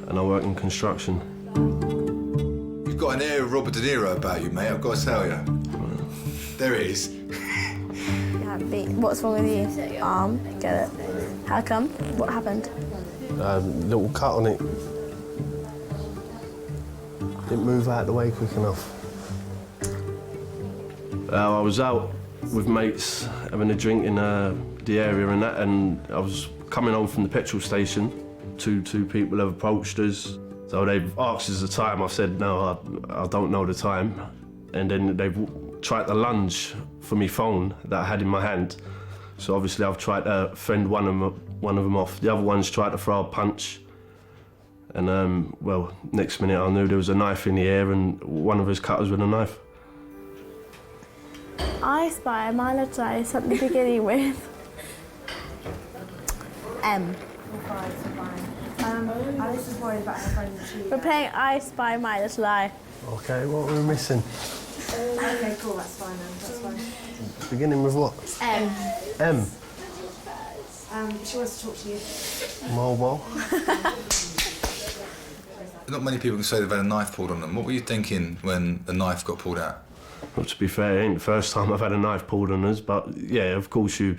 and I work in construction. You've got an air of Robert De Niro about you, mate, I've got to tell you. There it is. What's wrong with you? Arm, get it. How come? What happened? Little cut on it. Didn't move out of the way quick enough. I was out with mates having a drink in the area and I was coming home from the petrol station. Two people have approached us. So they've asked us the time. I said, no, I don't know the time. And then they've tried to lunge for my phone that I had in my hand. So obviously I've tried to fend one of them off. The other one's tried to throw a punch. And well, next minute I knew there was a knife in the air and one of us cut us with a knife. I Spy, my letter is something beginning with M. Alice is worried about her friend. We're playing I Spy, My Little Eye. Okay, what are we missing? Okay, cool, that's fine then, that's fine. Beginning with what? M. M? She wants to talk to you. Mobile. Not many people can say they've had a knife pulled on them. What were you thinking when the knife got pulled out? Well, to be fair, it ain't the first time I've had a knife pulled on us, but yeah, of course you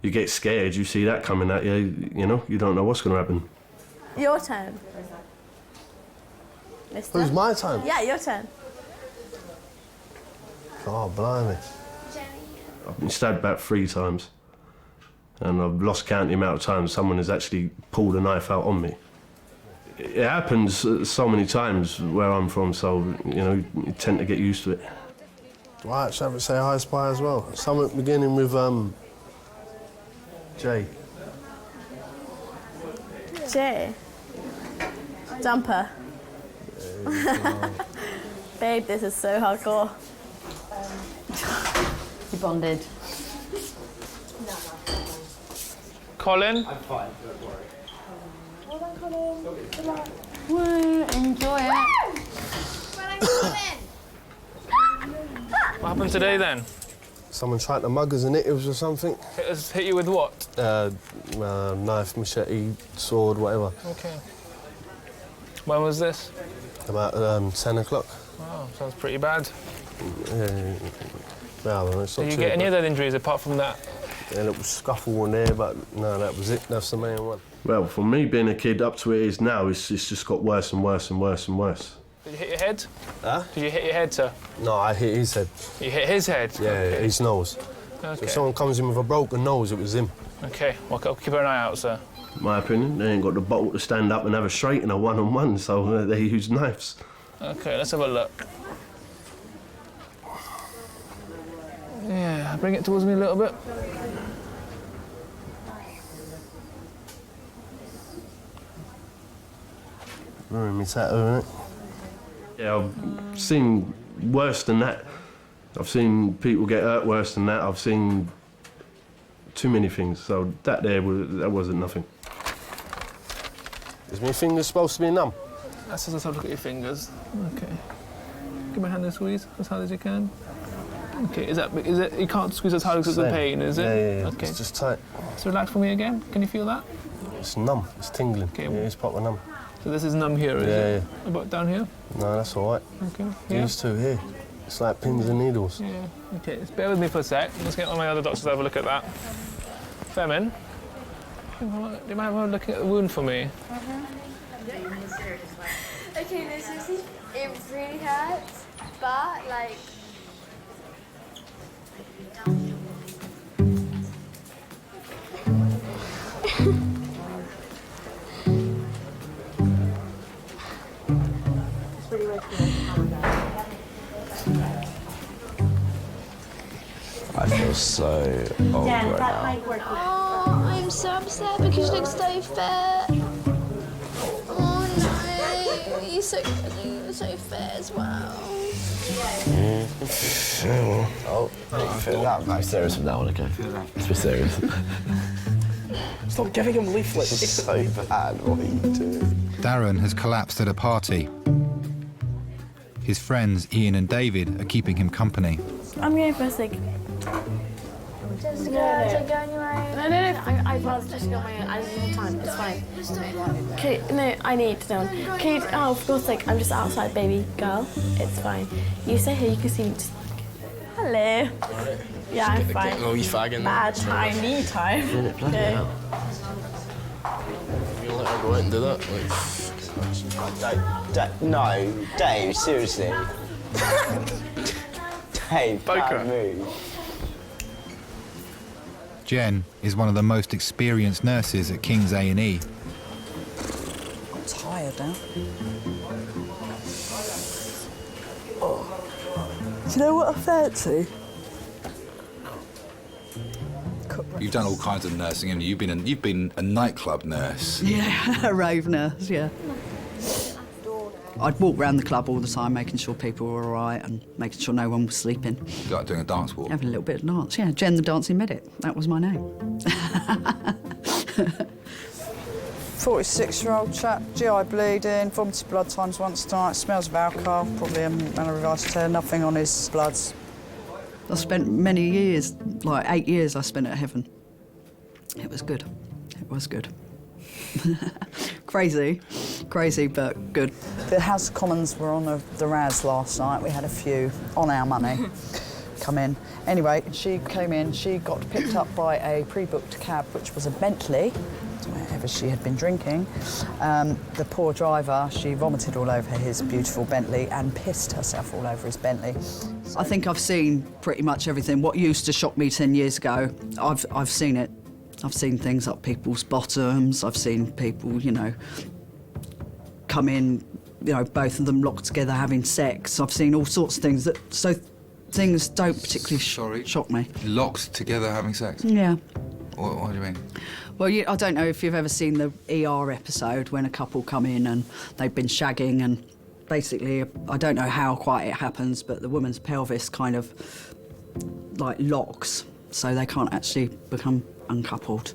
get scared, you see that coming at you, you know, you don't know what's going to happen. Your turn. Mister. Who's my turn? Yeah, your turn. Oh, blimey. I've been stabbed about 3 times, and I've lost count the amount of times someone has actually pulled a knife out on me. It happens so many times where I'm from, so, you know, you tend to get used to it. Do I actually have to say hi, Spy, as well? Something beginning with, J. J. Jumper. Babe, this is so hardcore. You bonded. Colin? I'm fine, don't worry. Well done, Colin. Good luck. Woo, enjoy it. What happened today then? Someone tried to mug us in it or something. Hit you with what? Knife, machete, sword, whatever. Okay. When was this? About 10 o'clock. Wow, sounds pretty bad. Yeah, well, it's not Did you too get any bad. other injuries apart from that? A little scuffle in there, but no, that was it. That's the main one. Well, for me being a kid up to where it is now, it's just got worse and worse and worse and worse. Did you hit your head? Huh? Did you hit your head, sir? No, I hit his head. You hit his head? Yeah, Okay. his nose. Okay. So if someone comes in with a broken nose, it was him. Okay, well, I'll keep an eye out, sir. My opinion, they ain't got the bottle to stand up and have a straight in a one-on-one, so they use knives. Okay, let's have a look. Yeah, bring it towards me a little bit. Ruined me tattoo, innit? Yeah, I've seen worse than that. I've seen people get hurt worse than that. I've seen too many things, so that wasn't nothing. Is my finger supposed to be numb? Let's just have a look at your fingers. Okay. Give my hand a squeeze as hard as you can. Okay, is it? You can't squeeze as hard because of the pain, is it? Yeah. Okay. It's just tight. So relax for me again. Can you feel that? It's numb. It's tingling. Okay. Yeah, it's proper numb. So this is numb here, is it? Yeah. About down here? No, that's all right. Okay. Yeah. These two here. It's like pins and needles. Yeah. Okay, just bear with me for a sec. Let's get one of my other doctors to have a look at that. Femin, do you mind looking at the wound for me? Okay, this is it really hurts, but like. I feel so old right now. Oh, I'm so upset because you look so fit. Oh no, you're so fit as well. Oh, feel that. Be serious from now on, okay? Let's be serious. Stop giving him leaflets. It's so bad. What are you doing? Darren has collapsed at a party. His friends Ian and David are keeping him company. I'm going for a cig. Just go on your own. No, I'd rather just go on my own. I don't have time. It's fine. Okay, no, I need to know. Okay, oh, for God's sake, I'm just outside, baby girl. It's fine. You stay here, you can see me. Just... Hello. Yeah, I'm fine. Oh, you fagging. Bad time, me time. Okay. You'll let her go out and do that? No, Dave, seriously. Dave, bad move. Jen is one of the most experienced nurses at King's A&E. I'm tired now. Do you know what I fancy? You've done all kinds of nursing, haven't you? You've been a nightclub nurse. Yeah, a rave nurse, yeah. I'd walk around the club all the time, making sure people were all right and making sure no one was sleeping. You like doing a dance walk? Having a little bit of dance, yeah. Jen the Dancing Medic, that was my name. 46-year-old chap, GI bleeding, vomited blood times once a night, smells of alcohol, probably a anaerobic tear, nothing on his bloods. I spent many years, like 8 years I spent at Heaven. It was good. It was good. Crazy, but good. The House of Commons were on the Raz last night. We had a few on our money come in. Anyway, she came in, she got picked up by a pre-booked cab, which was a Bentley, wherever she had been drinking. The poor driver, she vomited all over his beautiful Bentley and pissed herself all over his Bentley. I think I've seen pretty much everything. What used to shock me 10 years ago, I've seen it. I've seen things up people's bottoms. I've seen people, come in, both of them locked together having sex. I've seen all sorts of things so things don't particularly shock me. Locked together having sex? Yeah. What do you mean? Well, I don't know if you've ever seen the ER episode when a couple come in and they've been shagging and Basically, I don't know how quite it happens, but the woman's pelvis kind of like locks, so they can't actually become uncoupled.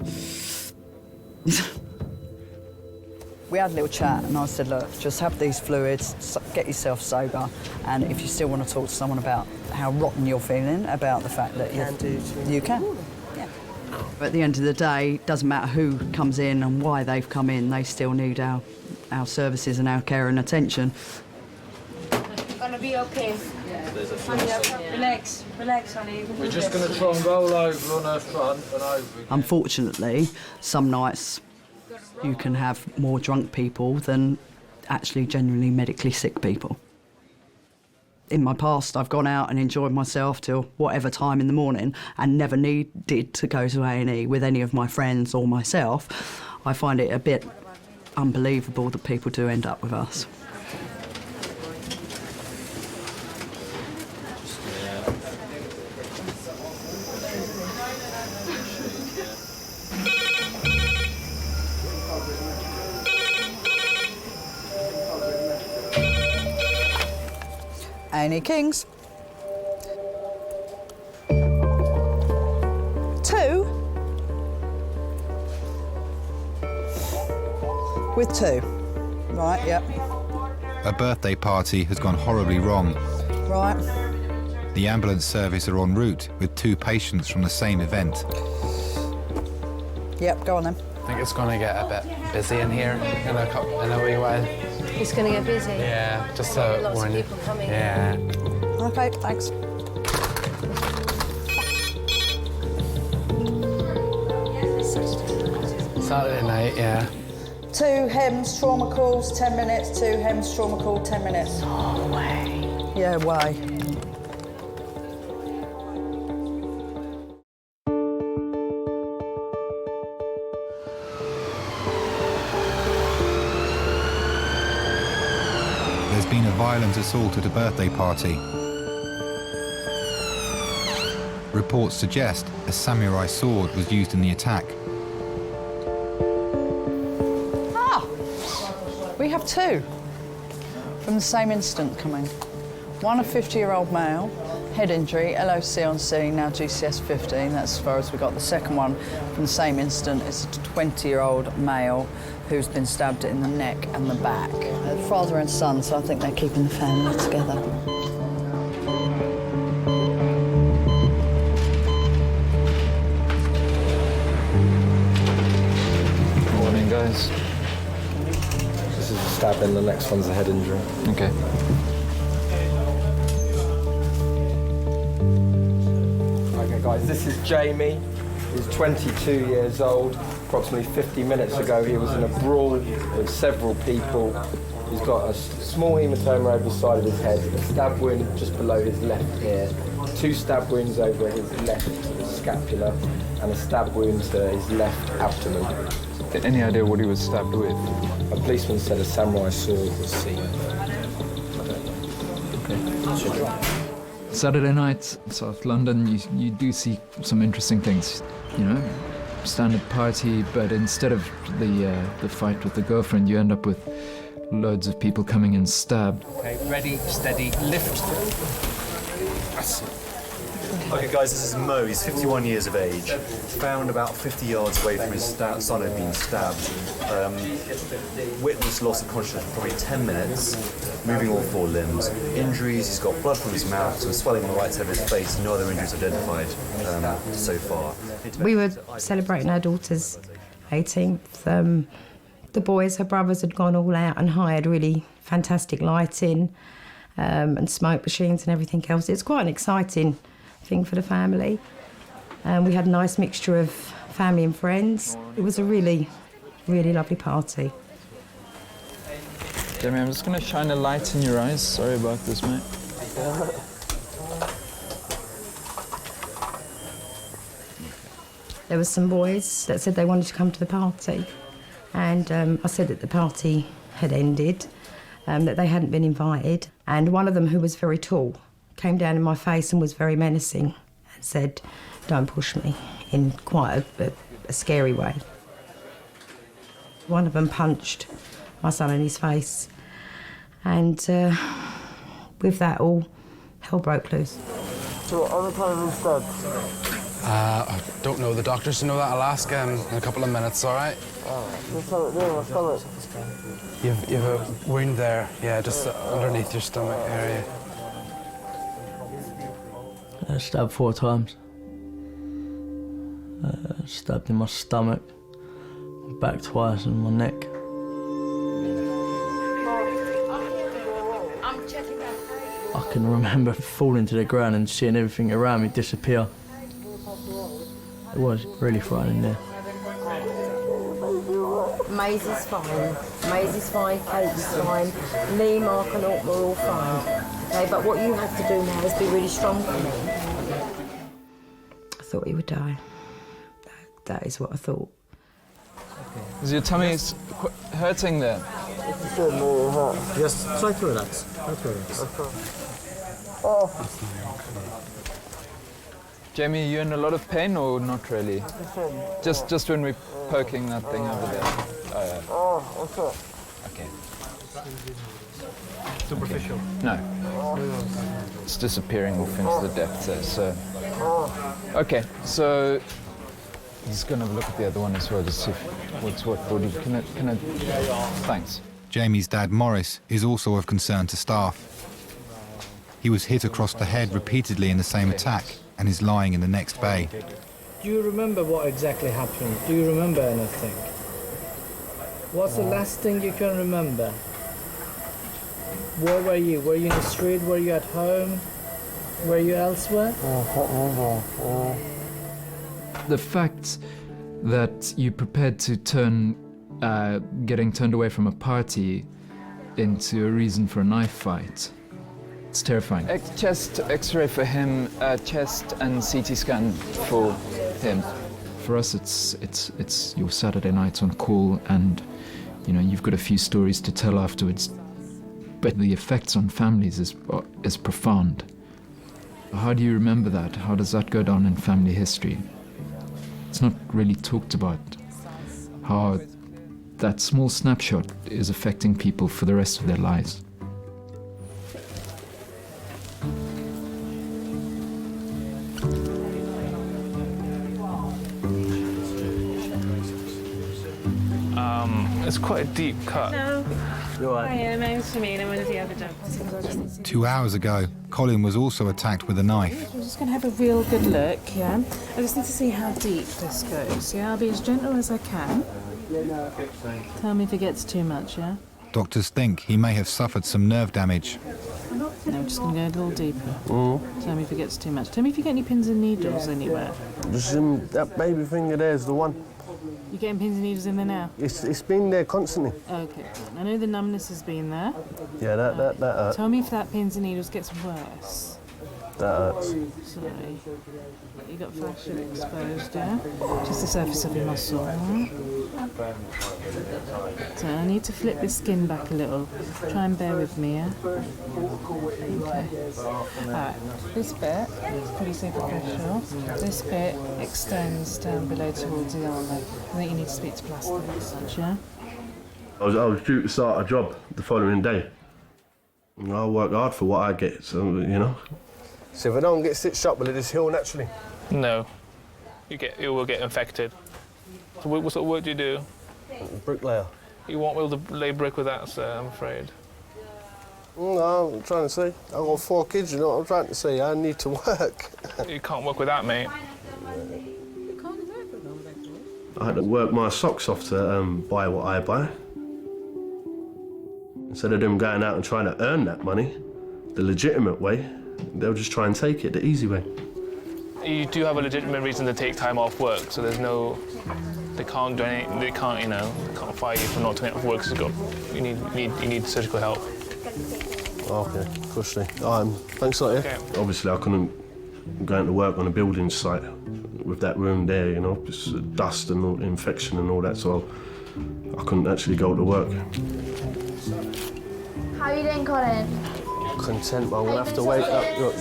We had a little chat and I said, look, just have these fluids, get yourself sober, and if you still want to talk to someone about how rotten you're feeling, about the fact that you can. Yeah. But at the end of the day, it doesn't matter who comes in and why they've come in, they still need our services and our care and attention. Gonna be okay. Relax, honey. We're just going to try and roll over on her front and over. Unfortunately, some nights you can have more drunk people than actually genuinely medically sick people. In my past, I've gone out and enjoyed myself till whatever time in the morning and never needed to go to A&E with any of my friends or myself. I find it a bit unbelievable that people do end up with us. A&E Kings. 2. With 2. Right, yep. A birthday party has gone horribly wrong. Right. The ambulance service are en route with 2 patients from the same event. Yep, go on then. I think it's going to get a bit busy in here in a wee while. It's going to get busy? Yeah, just so lots of people coming. Yeah. OK, thanks. Saturday night, yeah. 2 HEMS trauma calls, 10 minutes. 2 HEMS trauma call, 10 minutes. Oh, way. Yeah, way. There's been a violent assault at a birthday party. Reports suggest a samurai sword was used in the attack. We have 2 from the same incident coming. One a 50-year-old male, head injury, LOC on scene, now GCS 15, that's as far as we got. The second one from the same incident is a 20-year-old male who's been stabbed in the neck and the back. Father and son, so I think they're keeping the family together. Morning, guys. This is a stabbing, the next one's a head injury. Okay. Okay, guys, this is Jamie. He's 22 years old. Approximately 50 minutes ago, he was in a brawl with several people. He's got a small hematoma over the side of his head, a stab wound just below his left ear, 2 stab wounds over his left scapula, and a stab wound to his left abdomen. Any idea what he was stabbed with? A policeman said a samurai sword was seen. Saturday night, South London, you do see some interesting things, you know? Standard party, but instead of the fight with the girlfriend, you end up with loads of people coming in stabbed. Okay, ready, steady, lift. Okay guys, this is Mo, he's 51 years of age. Found about 50 yards away from his son had been stabbed. Witness loss of consciousness for probably 10 minutes, moving all 4 limbs. Injuries, he's got blood from his mouth, some swelling on the right side of his face, no other injuries identified so far. We were celebrating our daughter's 18th. The boys, her brothers, had gone all out and hired really fantastic lighting and smoke machines and everything else. It's quite an exciting thing for the family. We had a nice mixture of family and friends. It was a really, really lovely party. Jamie, I'm just going to shine a light in your eyes. Sorry about this, mate. There were some boys that said they wanted to come to the party, and I said that the party had ended, that they hadn't been invited, and one of them, who was very tall, came down in my face and was very menacing and said, "Don't push me," in quite a scary way. One of them punched my son in his face, And with that, all hell broke loose. So what other time is dead? I don't know the doctors to know that. I'll ask in a couple of minutes, all right? Just have it there, my stomach. You've a wound there, yeah, just underneath your stomach area. Stabbed 4 times. Stabbed in my stomach, back twice, and my neck. I can remember falling to the ground and seeing everything around me disappear. It was really frightening there. Maisie's fine. Maisie's fine, Kate's fine, Lee, Mark and Alt were all fine. Okay, but what you have to do now is be really strong for me. I thought he would die. That is what I thought. Is your tummy hurting there? Just try to relax. Jamie, are you in a lot of pain or not really? Just when we're poking that thing over there. Okay. Superficial? No. It's disappearing off into the depths there, so... Okay, so... He's going to have a look at the other one as well, to see what's what. Can I... Thanks. Jamie's dad, Morris, is also of concern to staff. He was hit across the head repeatedly in the same attack and is lying in the next bay. Do you remember what exactly happened? Do you remember anything? What's the last thing you can remember? Where were you? Were you in the street? Were you at home? Were you elsewhere? The fact that you prepared to turn getting turned away from a party into a reason for a knife fight, it's terrifying. Chest X-ray for him, chest and CT scan for him. For us, it's your Saturday night on call, and you know you've got a few stories to tell afterwards. But the effects on families is profound. How do you remember that? How does that go down in family history? It's not really talked about. How that small snapshot is affecting people for the rest of their lives. It's quite a deep cut. No. You're right. Hi, my name's Samina. I'm one of the other doctors. 2 hours ago, Colin was also attacked with a knife. We're just going to have a real good look, yeah? I just need to see how deep this goes, yeah? I'll be as gentle as I can. Tell me if it gets too much, yeah? Doctors think he may have suffered some nerve damage. No, I'm just going to go a little deeper. Tell me if it gets too much. Tell me if you get any pins and needles anywhere. Just that baby finger there's the one. You getting pins and needles in there now? It's been there constantly. Okay, I know the numbness has been there. Yeah, that hurt. Tell me if that pins and needles gets worse. That hurts. Sorry. You got fascia exposed, yeah? Just the surface of your muscle, alright? So I need to flip the skin back a little. Try and bear with me, yeah? Okay. Alright, this bit is pretty superficial. This bit extends down below towards the arm. I think you need to speak to plastics, yeah? I was due to start a job the following day. And I work hard for what I get, so, you know. So if I don't get stitched up, will it just heal naturally? No. You will get infected. So what sort of work do you do? Bricklayer. You won't be able to lay brick with that, sir, I'm afraid. No, I'm trying to say. I've got 4 kids, you know what I'm trying to say. I need to work. You can't work with that, mate. I had to work my socks off to buy what I buy. Instead of them going out and trying to earn that money, the legitimate way, they'll just try and take it the easy way. You do have a legitimate reason to take time off work, so there's no... They can't do anything, they can't, you know, they can't fire you for not taking off work because you need surgical help. Okay, cushy. Thanks a lot, yeah? Okay. Obviously, I couldn't go into work on a building site with that room there, you know, just dust and all, infection and all that, so I couldn't actually go to work. How are you doing, Colin? Content, but I'm gonna have to wait up. Look,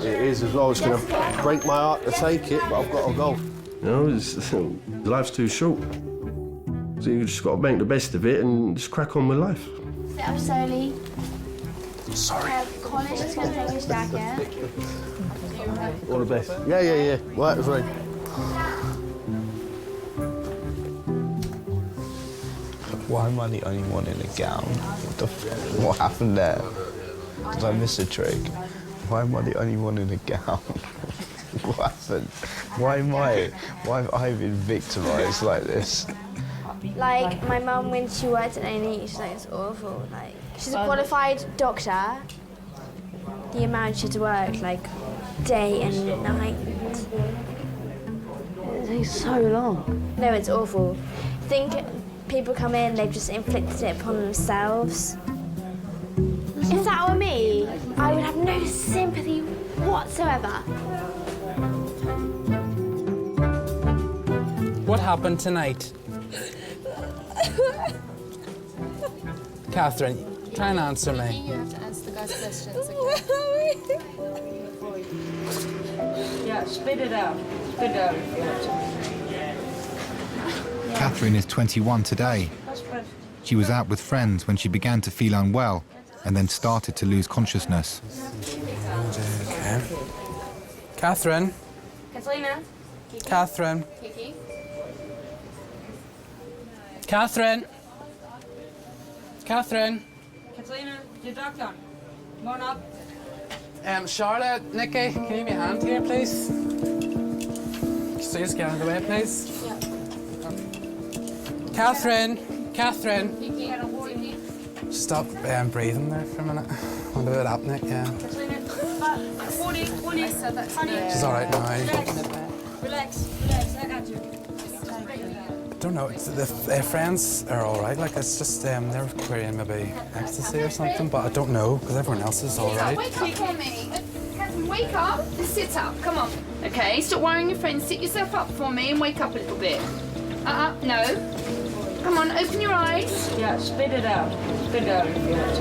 it is as well. It's gonna break my heart to take it, but I've got to go. You know, life's too short. So you just got to make the best of it and just crack on with life. Sit up slowly. Sorry. College is going to take his jacket. All the best. Yeah. Right, right. Why am I the only one in a gown? What happened there? Did I miss a trick? Why am I the only one in a gown? What happened? Why have I been victimised like this? Like, my mum, when she worked at A&E, she's like, it's awful. Like, she's a qualified doctor. The amount she had to work, like, day and night. It takes so long. No, it's awful. Think people come in, they've just inflicted it upon themselves. If that were me, I would have no sympathy whatsoever. What happened tonight? Catherine, try and answer me. You have to answer the guy's questions. Yeah, spit it out. Spit it out if you have to. Catherine is 21 today. She was out with friends when she began to feel unwell and then started to lose consciousness. Okay. Catherine. Catalina. Catherine. Kiki. Catherine. Catherine. Catalina, your doctor. Come on up. Charlotte, Nikki, can you give me a hand here, please? Please get out of the way, please. Yeah. Catherine. Catherine. Kiki. Stop breathing there for a minute. I'm a bit apneic, yeah. Catalina. 40. I said that. She's all right now. Relax, I got you. I don't know. Their friends are all right. Like, it's just they're querying maybe ecstasy or something, but I don't know because everyone else is all right. Wake up for me. Wake up. Sit up. Come on. Okay, stop worrying your friends. Sit yourself up for me and wake up a little bit. No. Come on, open your eyes. Yeah, spit it out. Spit it out if you have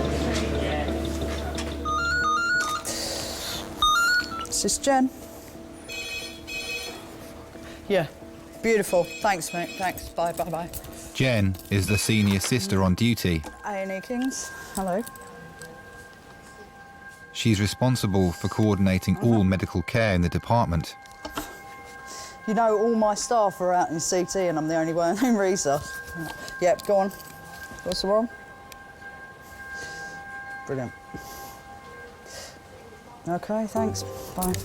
to. Is this Jen? Yeah. Beautiful. Thanks, mate. Thanks. Bye. Jen is the senior sister on duty. A&E Kings. Hello. She's responsible for coordinating all medical care in the department. You know, all my staff are out in CT and I'm the only one in resus. Yep, go on. What's the wrong? Brilliant. Okay, thanks. Bye.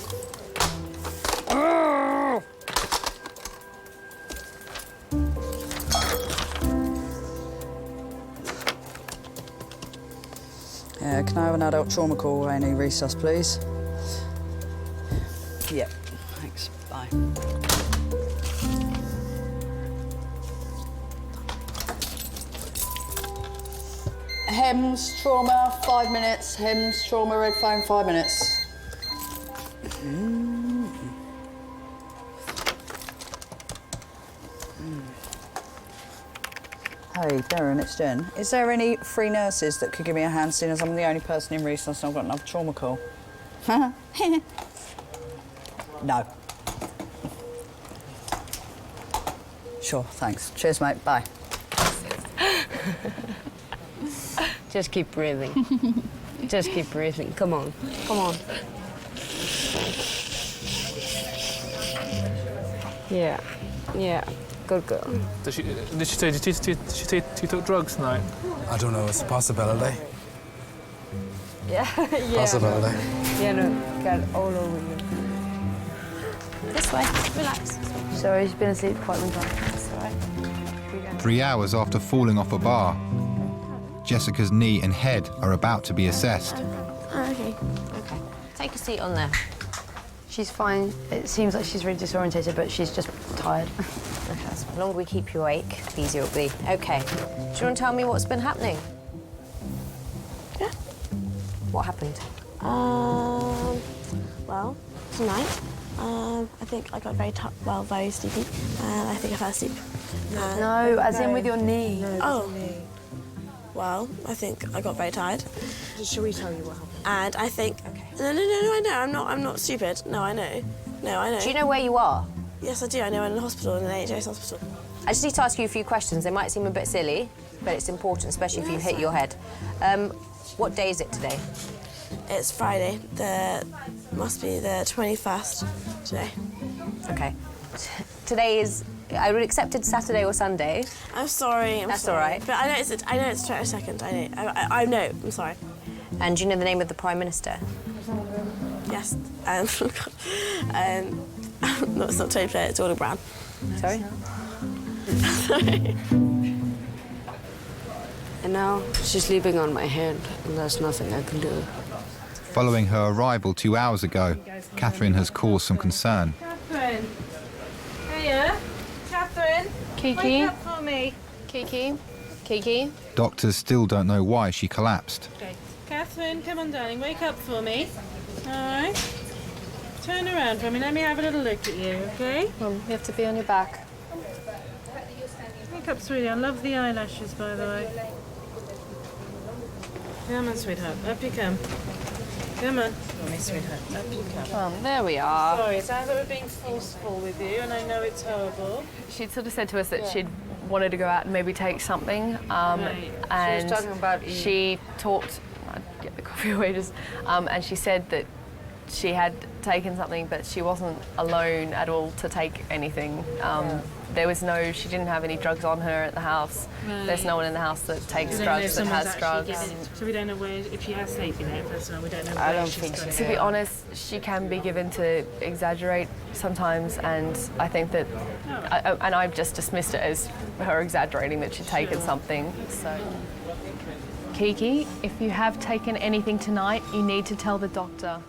Yeah, can I have an adult trauma call, A&E resus, please? Yep, thanks. Bye. HEMS, trauma, 5 minutes. HEMS, trauma, red phone, 5 minutes. Hey, Darren, it's Jen. Is there any free nurses that could give me a hand, seeing as I'm the only person in resus and I've got another trauma call? No. Sure, thanks. Cheers, mate. Bye. Just keep breathing. Just keep breathing. Come on. Come on. Yeah. Yeah. Good girl. Did she say she took drugs tonight? I don't know. It's a possibility. Yeah. Yeah. Possibility. Yeah, no. Got it all over you. This way. Relax. Sorry, she's been asleep quite a long time. That's all right. 3 hours after falling off a bar, Jessica's knee and head are about to be assessed. Okay. Okay. Take a seat on there. She's fine. It seems like she's really disorientated, but she's just tired. Okay, so the longer we keep you awake, the easier it'll be. Okay. Do you want to tell me what's been happening? Yeah. What happened? Well, tonight, I think I got very sleepy, and I think I fell asleep. No, as in with your knee. Oh. Well, I think I got very tired. Shall we tell you what happened? And I think... Okay. No, I know. I'm not stupid. No, I know. No, I know. Do you know where you are? Yes, I do. I know I'm in a hospital, in an NHS hospital. I just need to ask you a few questions. They might seem a bit silly, but it's important, especially if you hit your head. What day is it today? It's Friday. Must be the 21st today. Okay. Today is... I would accept it Saturday or Sunday. I'm sorry. That's sorry. all right. But I know it's 22nd. I know. I'm sorry. And do you know the name of the Prime Minister? Yes. No, it's not Tony Blair. It's Gordon Brown. Sorry. Sorry. And now she's sleeping on my hand, and there's nothing I can do. Following her arrival 2 hours ago, Catherine has caused some concern. Catherine. Hiya. Catherine. Kiki. Wake up for me. Kiki. Kiki. Doctors still don't know why she collapsed. Okay. Catherine, come on, darling. Wake up for me. All right. Turn around for me. Let me have a little look at you, okay? You have to be on your back. Wake up, sweetie. I love the eyelashes, by the way. Come on, sweetheart. Up you come. Come on. For me, sweetheart. Up you come. There we are. Sorry, it's either we're being forceful with you, and I know it's horrible. She'd sort of said to us that she'd wanted to go out and maybe take something, and She was talking about she talked. I'd get the coffee away just, and she said that she had taken something, but she wasn't alone at all to take anything. There was she didn't have any drugs on her at the house. Right. There's no one in the house that takes We don't know drugs, if that someone's has actually drugs. given it. So we don't know if she has taken it, first of all. We don't know I where don't she's think got it. To be honest, she can be given to exaggerate sometimes, and I think that, and I've just dismissed it as her exaggerating that she'd taken something. So, Kiki, if you have taken anything tonight, you need to tell the doctor.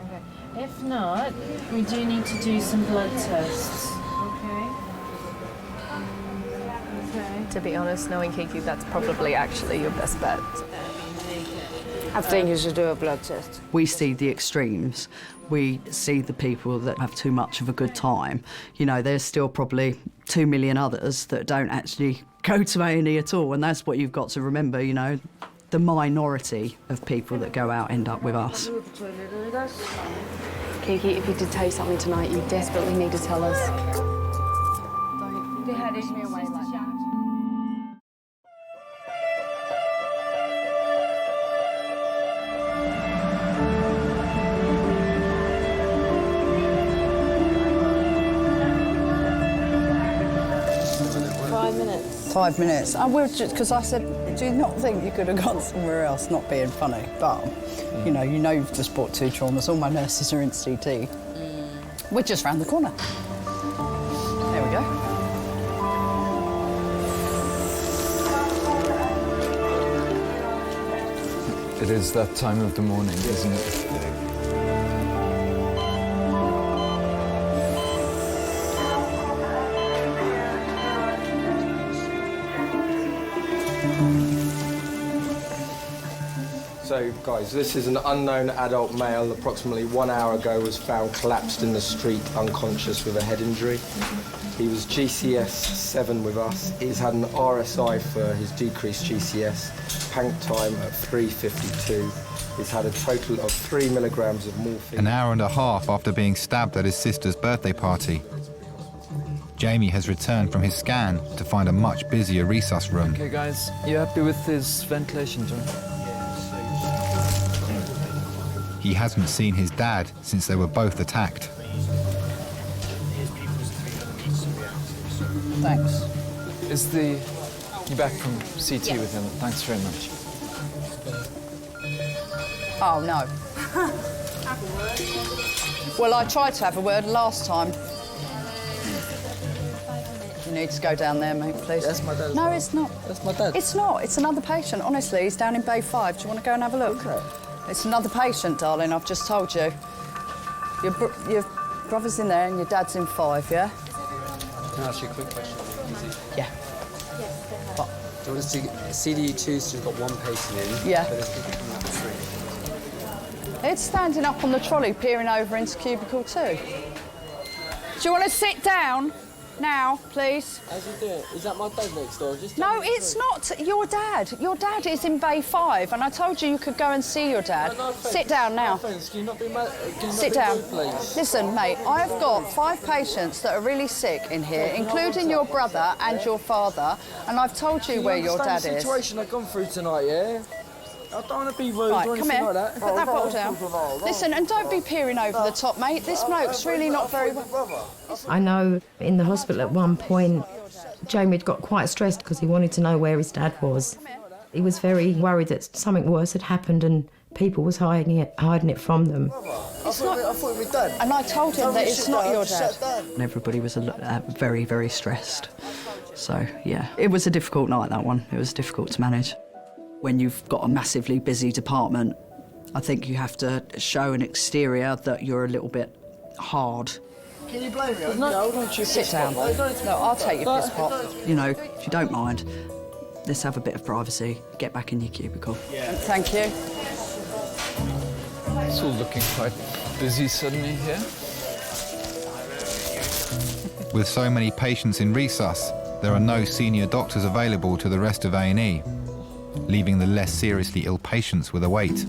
Okay. If not, we do need to do some blood tests. Okay. Okay. To be honest, knowing Kiki, that's probably actually your best bet. I think you should do a blood test. We see the extremes. We see the people that have too much of a good time. You know, there's still probably 2 million others that don't actually go to A&E at all, and that's what you've got to remember, you know. The minority of people that go out end up with us. Kiki, if you did take something tonight, you desperately need to tell us. Don't push me away like that. minutes. 5 minutes. I will just because I said, do you not think you could have gone somewhere else? Not being funny, but you know you've just brought 2 traumas. All my nurses are in CT. We're just round the corner. There we go. It is that time of the morning, isn't it? So, guys, this is an unknown adult male. Approximately 1 hour ago was found collapsed in the street, unconscious with a head injury. He was GCS 7 with us. He's had an RSI for his decreased GCS. Pank time at 3:52. He's had a total of 3 milligrams of morphine. An hour and a half after being stabbed at his sister's birthday party, Jamie has returned from his scan to find a much busier resus room. Okay, guys, you happy with his ventilation, John? He hasn't seen his dad since they were both attacked. Thanks. Is you back from CT with him? Thanks very much. Oh, no. Well, I tried to have a word last time. You need to go down there, mate, please. That's my dad. No, it's not. That's my dad. It's not. It's another patient, honestly. He's down in Bay 5. Do you want to go and have a look? Okay. It's another patient, darling, I've just told you. Your brother's in there and your dad's in 5, yeah? Can I ask you a quick question? Yeah. But do you want to see CDU2's just got 1 patient in? Yeah. But there's people coming out of 3. It's standing up on the trolley, peering over into cubicle 2. Do you want to sit down? Now, please. How's he doing? Is that my dad next door? Just No, it's not your dad. Your dad is in Bay 5, and I told you could go and see your dad. Sit down now. Can you not be mad? Sit down. Listen, mate, I've got 5 patients that are really sick in here, including your brother and your father, and I've told you where your dad the is. situation I've gone through tonight, yeah? I don't want to be rude Right, or come anything here. like that. Put that bottle down. Listen, and don't be peering over the top, mate. This bloke's really not very well. I know in the hospital at one point, Jamie had got quite stressed because he wanted to know where his dad was. He was very worried that something worse had happened and people was hiding it from them. It's not. I thought it was done. And I told him that it's not your dad. And everybody was very, very stressed. So, yeah, it was a difficult night, that one. It was difficult to manage. When you've got a massively busy department, I think you have to show an exterior that you're a little bit hard. Can you blame me? No, sit down. No, I'll take your piss pot. You know, if you don't mind, let's have a bit of privacy. Get back in your cubicle. Yeah. Thank you. It's all looking quite busy suddenly here. With so many patients in resus, there are no senior doctors available to the rest of A&E, leaving the less seriously ill patients with a wait.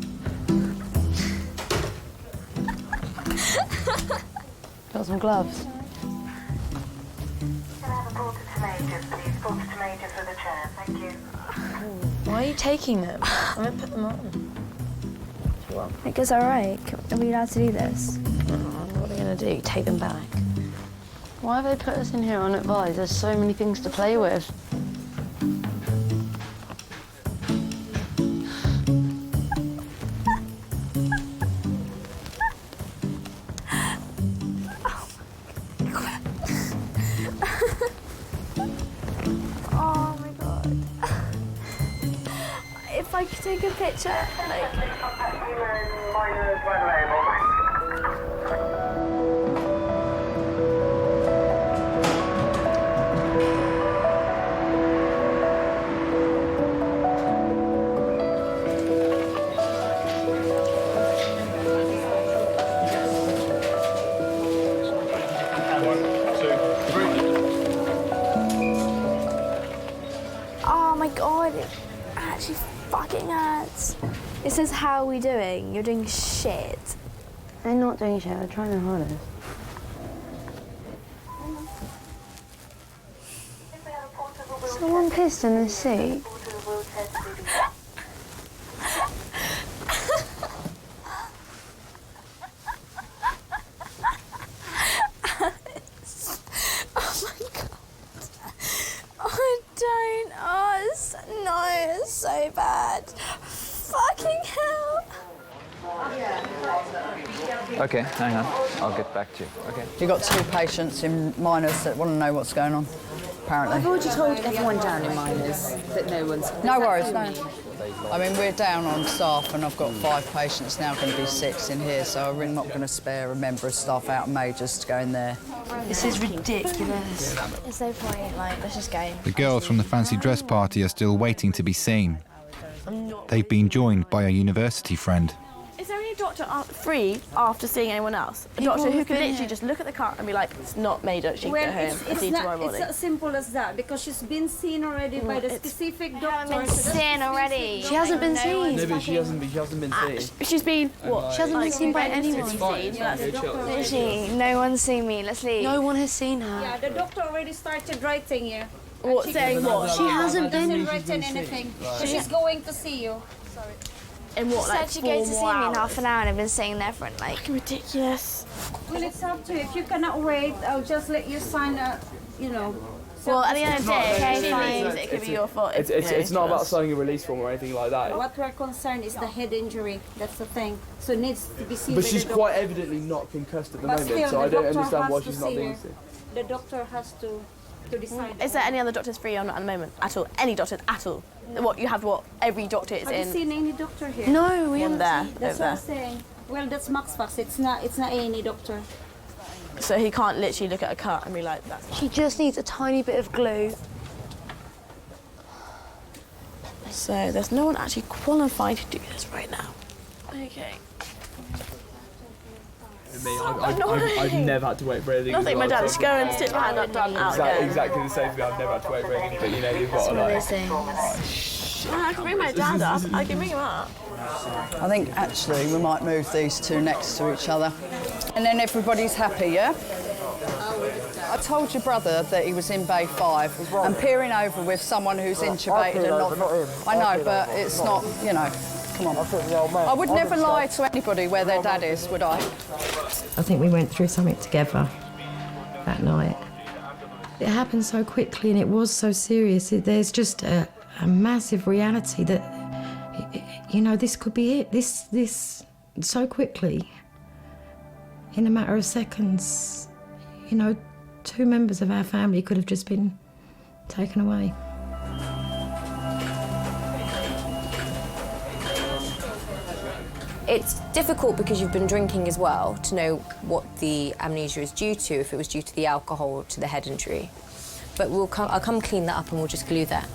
Got some gloves? Why are you taking them? I'm going to put them on. Because, all right, are we allowed to do this? What are you going to do? Take them back? Why have they put us in here unadvised? There's so many things to play with. Oh my god. If I could take a picture, like... Oh my god, it actually fucking hurts. It says, how are we doing? You're doing shit. They're not doing shit, they're trying their hardest. Someone pissed in the seat. It's so bad. Fucking hell. Okay, hang on. I'll get back to you. Okay. You've got 2 patients in minors that want to know what's going on, apparently. I've already told everyone down in minors that no one's... No worries, no. I mean, we're down on staff and I've got 5 patients now, going to be 6 in here, so I'm really not going to spare a member of staff out of majors to go in there. This is ridiculous. There's no point, like, let's just go. The girls from the fancy dress party are still waiting to be seen. They've been joined by a university friend. Is there any doctor free after seeing anyone else? A doctor who could literally just look at the car and be like, it's not made up, she can go home. I'll see you tomorrow morning. It's as simple as that, because she's been seen already by the specific doctor. Been seen already. She hasn't been seen. No, but she hasn't been seen. She's been, what? She hasn't been seen by anyone. Literally, no one's seen me. Let's leave. No one has seen her. Yeah, the doctor already started writing you. What, saying what? She hasn't written anything. So she's going to see you. Sorry. In what, like, she's going to see me in half an hour and I've been sitting there for like... Ridiculous. Well, it's up to you. If you cannot wait, I'll just let you sign a, you know... Well, at the end of the day, okay, fine. It could be your fault. It's not about signing a release form or anything like that. What we're concerned is the head injury. That's the thing. So it needs to be seen by But she's the doctor. quite evidently not concussed at the But moment, still, so the I don't doctor understand has why to she's not see being her. seen. The doctor has to decide. Is there any other doctors free or not at the moment? At all? Any doctors at all? What, you have what? Every doctor is Have in? you seen any doctor here? No, we haven't there. seen. That's Over what I'm saying. Well, that's Max Fox. It's not any doctor. So he can't literally look at a cut and be like, that's... She just needs a tiny bit of glue. So there's no one actually qualified to do this right now. Okay. me. I've never had to wait for anything. Nothing, my dad just go and stick my hand up, done, out again. Exactly the same thing. I've never had to wait for anything, but you know, you've got to like... I can bring my dad up. I can bring him up. I think actually we might move these two next to each other. And then everybody's happy, yeah? I told your brother that he was in Bay 5 and peering over with someone who's intubated and not... I know, but it's not, you know, come on. I would never lie to anybody where their dad is, would I? I think we went through something together that night. It happened so quickly and it was so serious. There's just a massive reality that, you know, this could be it. This so quickly, in a matter of seconds, you know, 2 members of our family could have just been taken away. It's difficult because you've been drinking as well to know what the amnesia is due to, if it was due to the alcohol or to the head injury. But I'll come clean that up and we'll just glue that.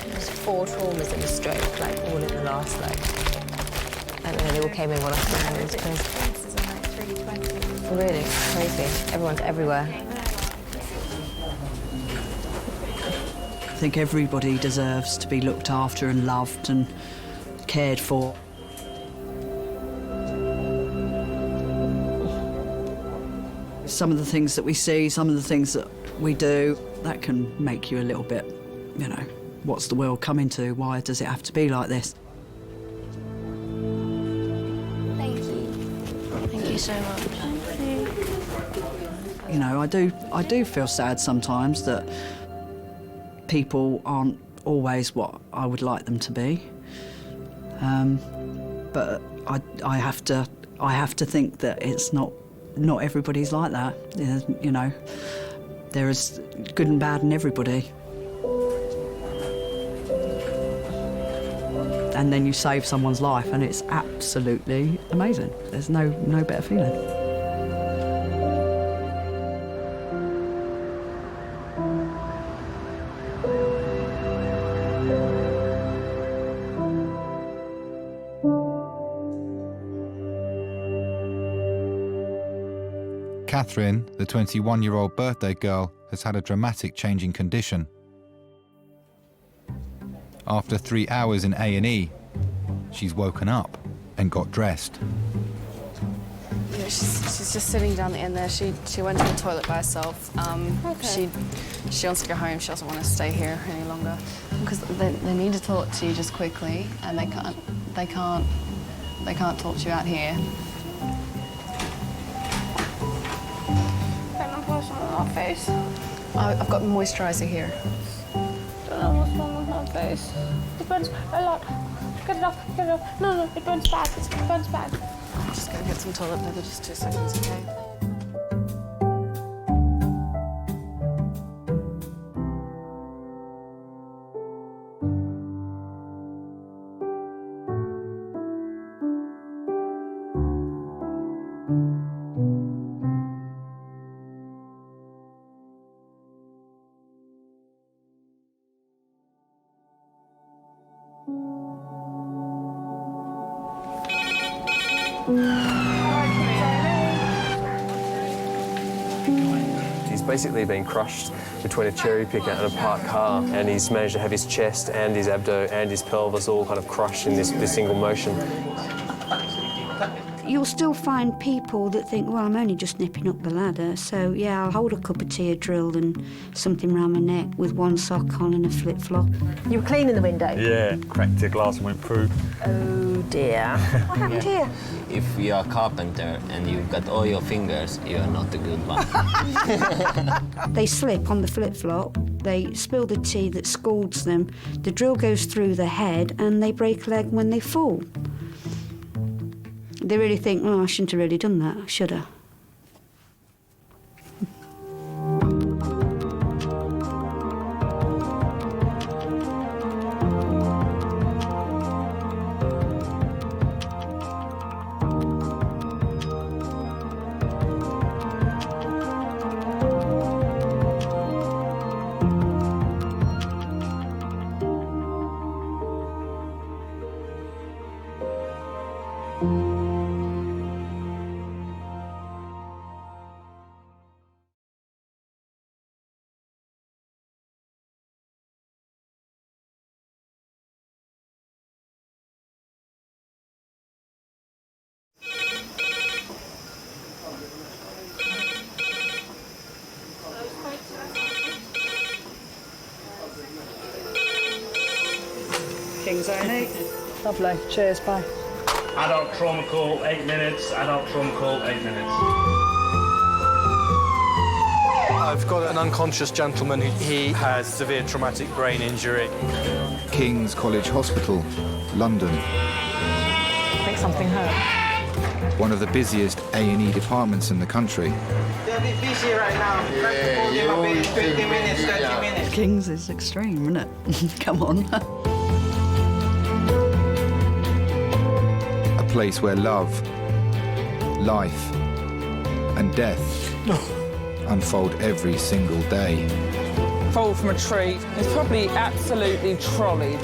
There's 4 traumas in the stroke, like all in the last, like, I don't know, they all came in one after another. It's crazy. Really, crazy. Everyone's everywhere. I think everybody deserves to be looked after and loved and cared for. Some of the things that we see, some of the things that we do, that can make you a little bit, you know, what's the world coming to? Why does it have to be like this? Thank you. Thank you so much. You know, I do feel sad sometimes that people aren't always what I would like them to be. But I have to think that it's not everybody's like that. You know, there is good and bad in everybody. And then you save someone's life and it's absolutely amazing. There's no better feeling. Catherine, the 21-year-old birthday girl, has had a dramatic change in condition. After 3 hours in A&E, she's woken up and got dressed. Yeah, she's just sitting down in there. She went to the toilet by herself. Okay. She wants to go home. She doesn't want to stay here any longer because they need to talk to you just quickly, and they can't talk to you out here. Can I put some on my face? I've got moisturiser here. I don't know what's wrong with my face. It burns a lot. Get it off, get it off. No, it burns bad. It burns bad. I'm just going to get some toilet paper, just 2 seconds, okay? He's basically been crushed between a cherry picker and a parked car, and he's managed to have his chest and his abdo and his pelvis all kind of crushed in this single motion. You'll still find people that think, well, I'm only just nipping up the ladder, so yeah, I'll hold a cup of tea, a drill and something round my neck with one sock on and a flip-flop. You were cleaning the window? Yeah, cracked the glass and went through. Oh dear. What happened here? If you're a carpenter and you've got all your fingers, you're not a good one. They slip on the flip-flop, they spill the tea that scalds them, the drill goes through the head and they break a leg when they fall. They really think, oh, I shouldn't have really done that, should I? King's A&E. Lovely. Cheers, bye. Adult trauma call, 8 minutes. Adult trauma call, 8 minutes. I've got an unconscious gentleman he has severe traumatic brain injury. King's College Hospital, London. I think something hurt. One of the busiest A&E departments in the country. They're a bit busy right now. Maybe 20 minutes, 30 minutes. King's is extreme, isn't it? Come on. A place where love, life, and death unfold every single day. Fall from a tree. It's probably absolutely trolleyed.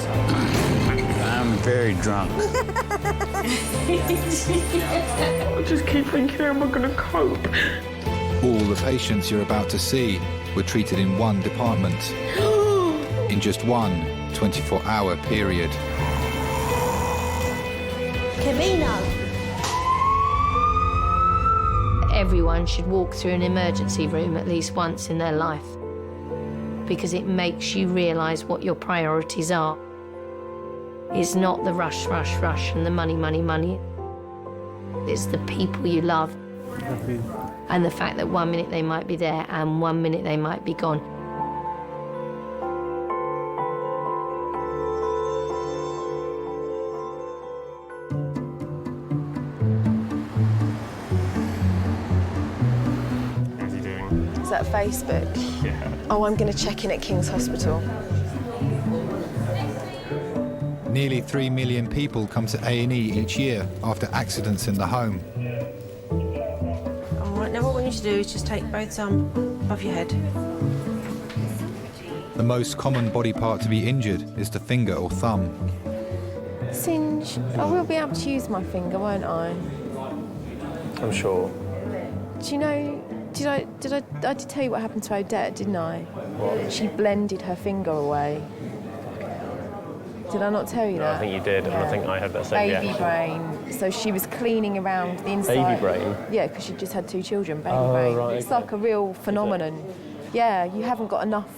I'm very drunk. I just keep thinking, how am I going to cope? All the patients you're about to see were treated in one department, in just one 24-hour period. Camino. Everyone should walk through an emergency room at least once in their life, because it makes you realise what your priorities are. It's not the rush, rush, rush and the money, money, money. It's the people you love and the fact that 1 minute they might be there and 1 minute they might be gone. Is that Facebook? Yeah. Oh, I'm going to check in at King's Hospital. Nearly 3 million people come to A&E each year after accidents in the home. All right, now what we need to do is just take both arms above your head. The most common body part to be injured is the finger or thumb. Singe, I will be able to use my finger, won't I? I'm sure. Do you know, I did tell you what happened to Odette, didn't I? What? She blended her finger away. Did I not tell you No, that? I think you did, and I think I had that same Baby reaction. brain. So she was cleaning around the inside. Baby brain? Yeah, because she just had 2 children, baby Oh, brain. right, It's okay. like a real phenomenon. Yeah, you haven't got enough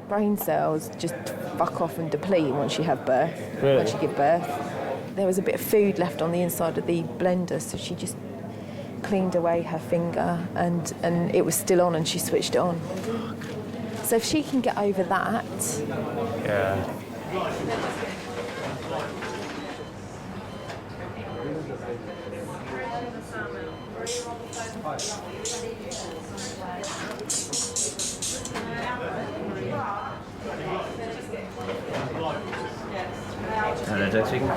brain cells just fuck off and deplete once you have birth, Really? once you give birth. There was a bit of food left on the inside of the blender, so she just cleaned away her finger and it was still on and she switched it on. So if she can get over that... Yeah. Hello, Jack speaking.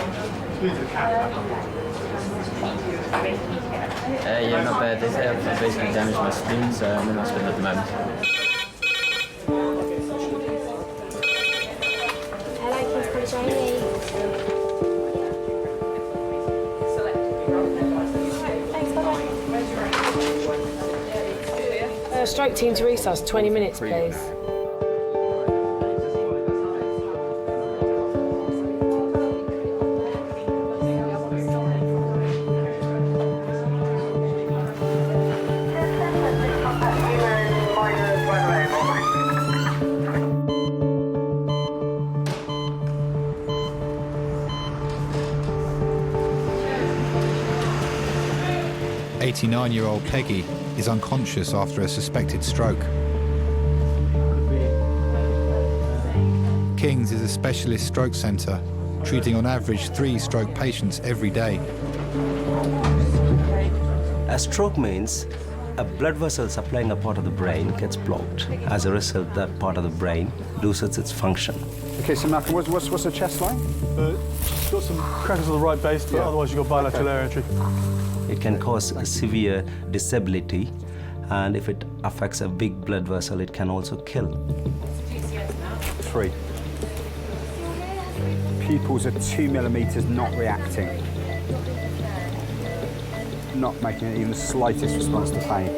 Yeah, not bad. They say I've basically damaged my spleen, so I'm in hospital at the moment. Hello, King's College A&E. Thanks, bye-bye. Stroke team to resus, 20 minutes, please. Year-old Peggy is unconscious after a suspected stroke. King's is a specialist stroke centre, treating on average 3 stroke patients every day. A stroke means a blood vessel supplying a part of the brain gets blocked. As a result, that part of the brain loses its function. Okay, so Malcolm, what's the chest line? She's got some crackers on the right base, but otherwise you've got bilateral air entry. It can cause a severe disability, and if it affects a big blood vessel, it can also kill. 3. Pupils are 2 millimetres not reacting. Not making even the slightest response to pain.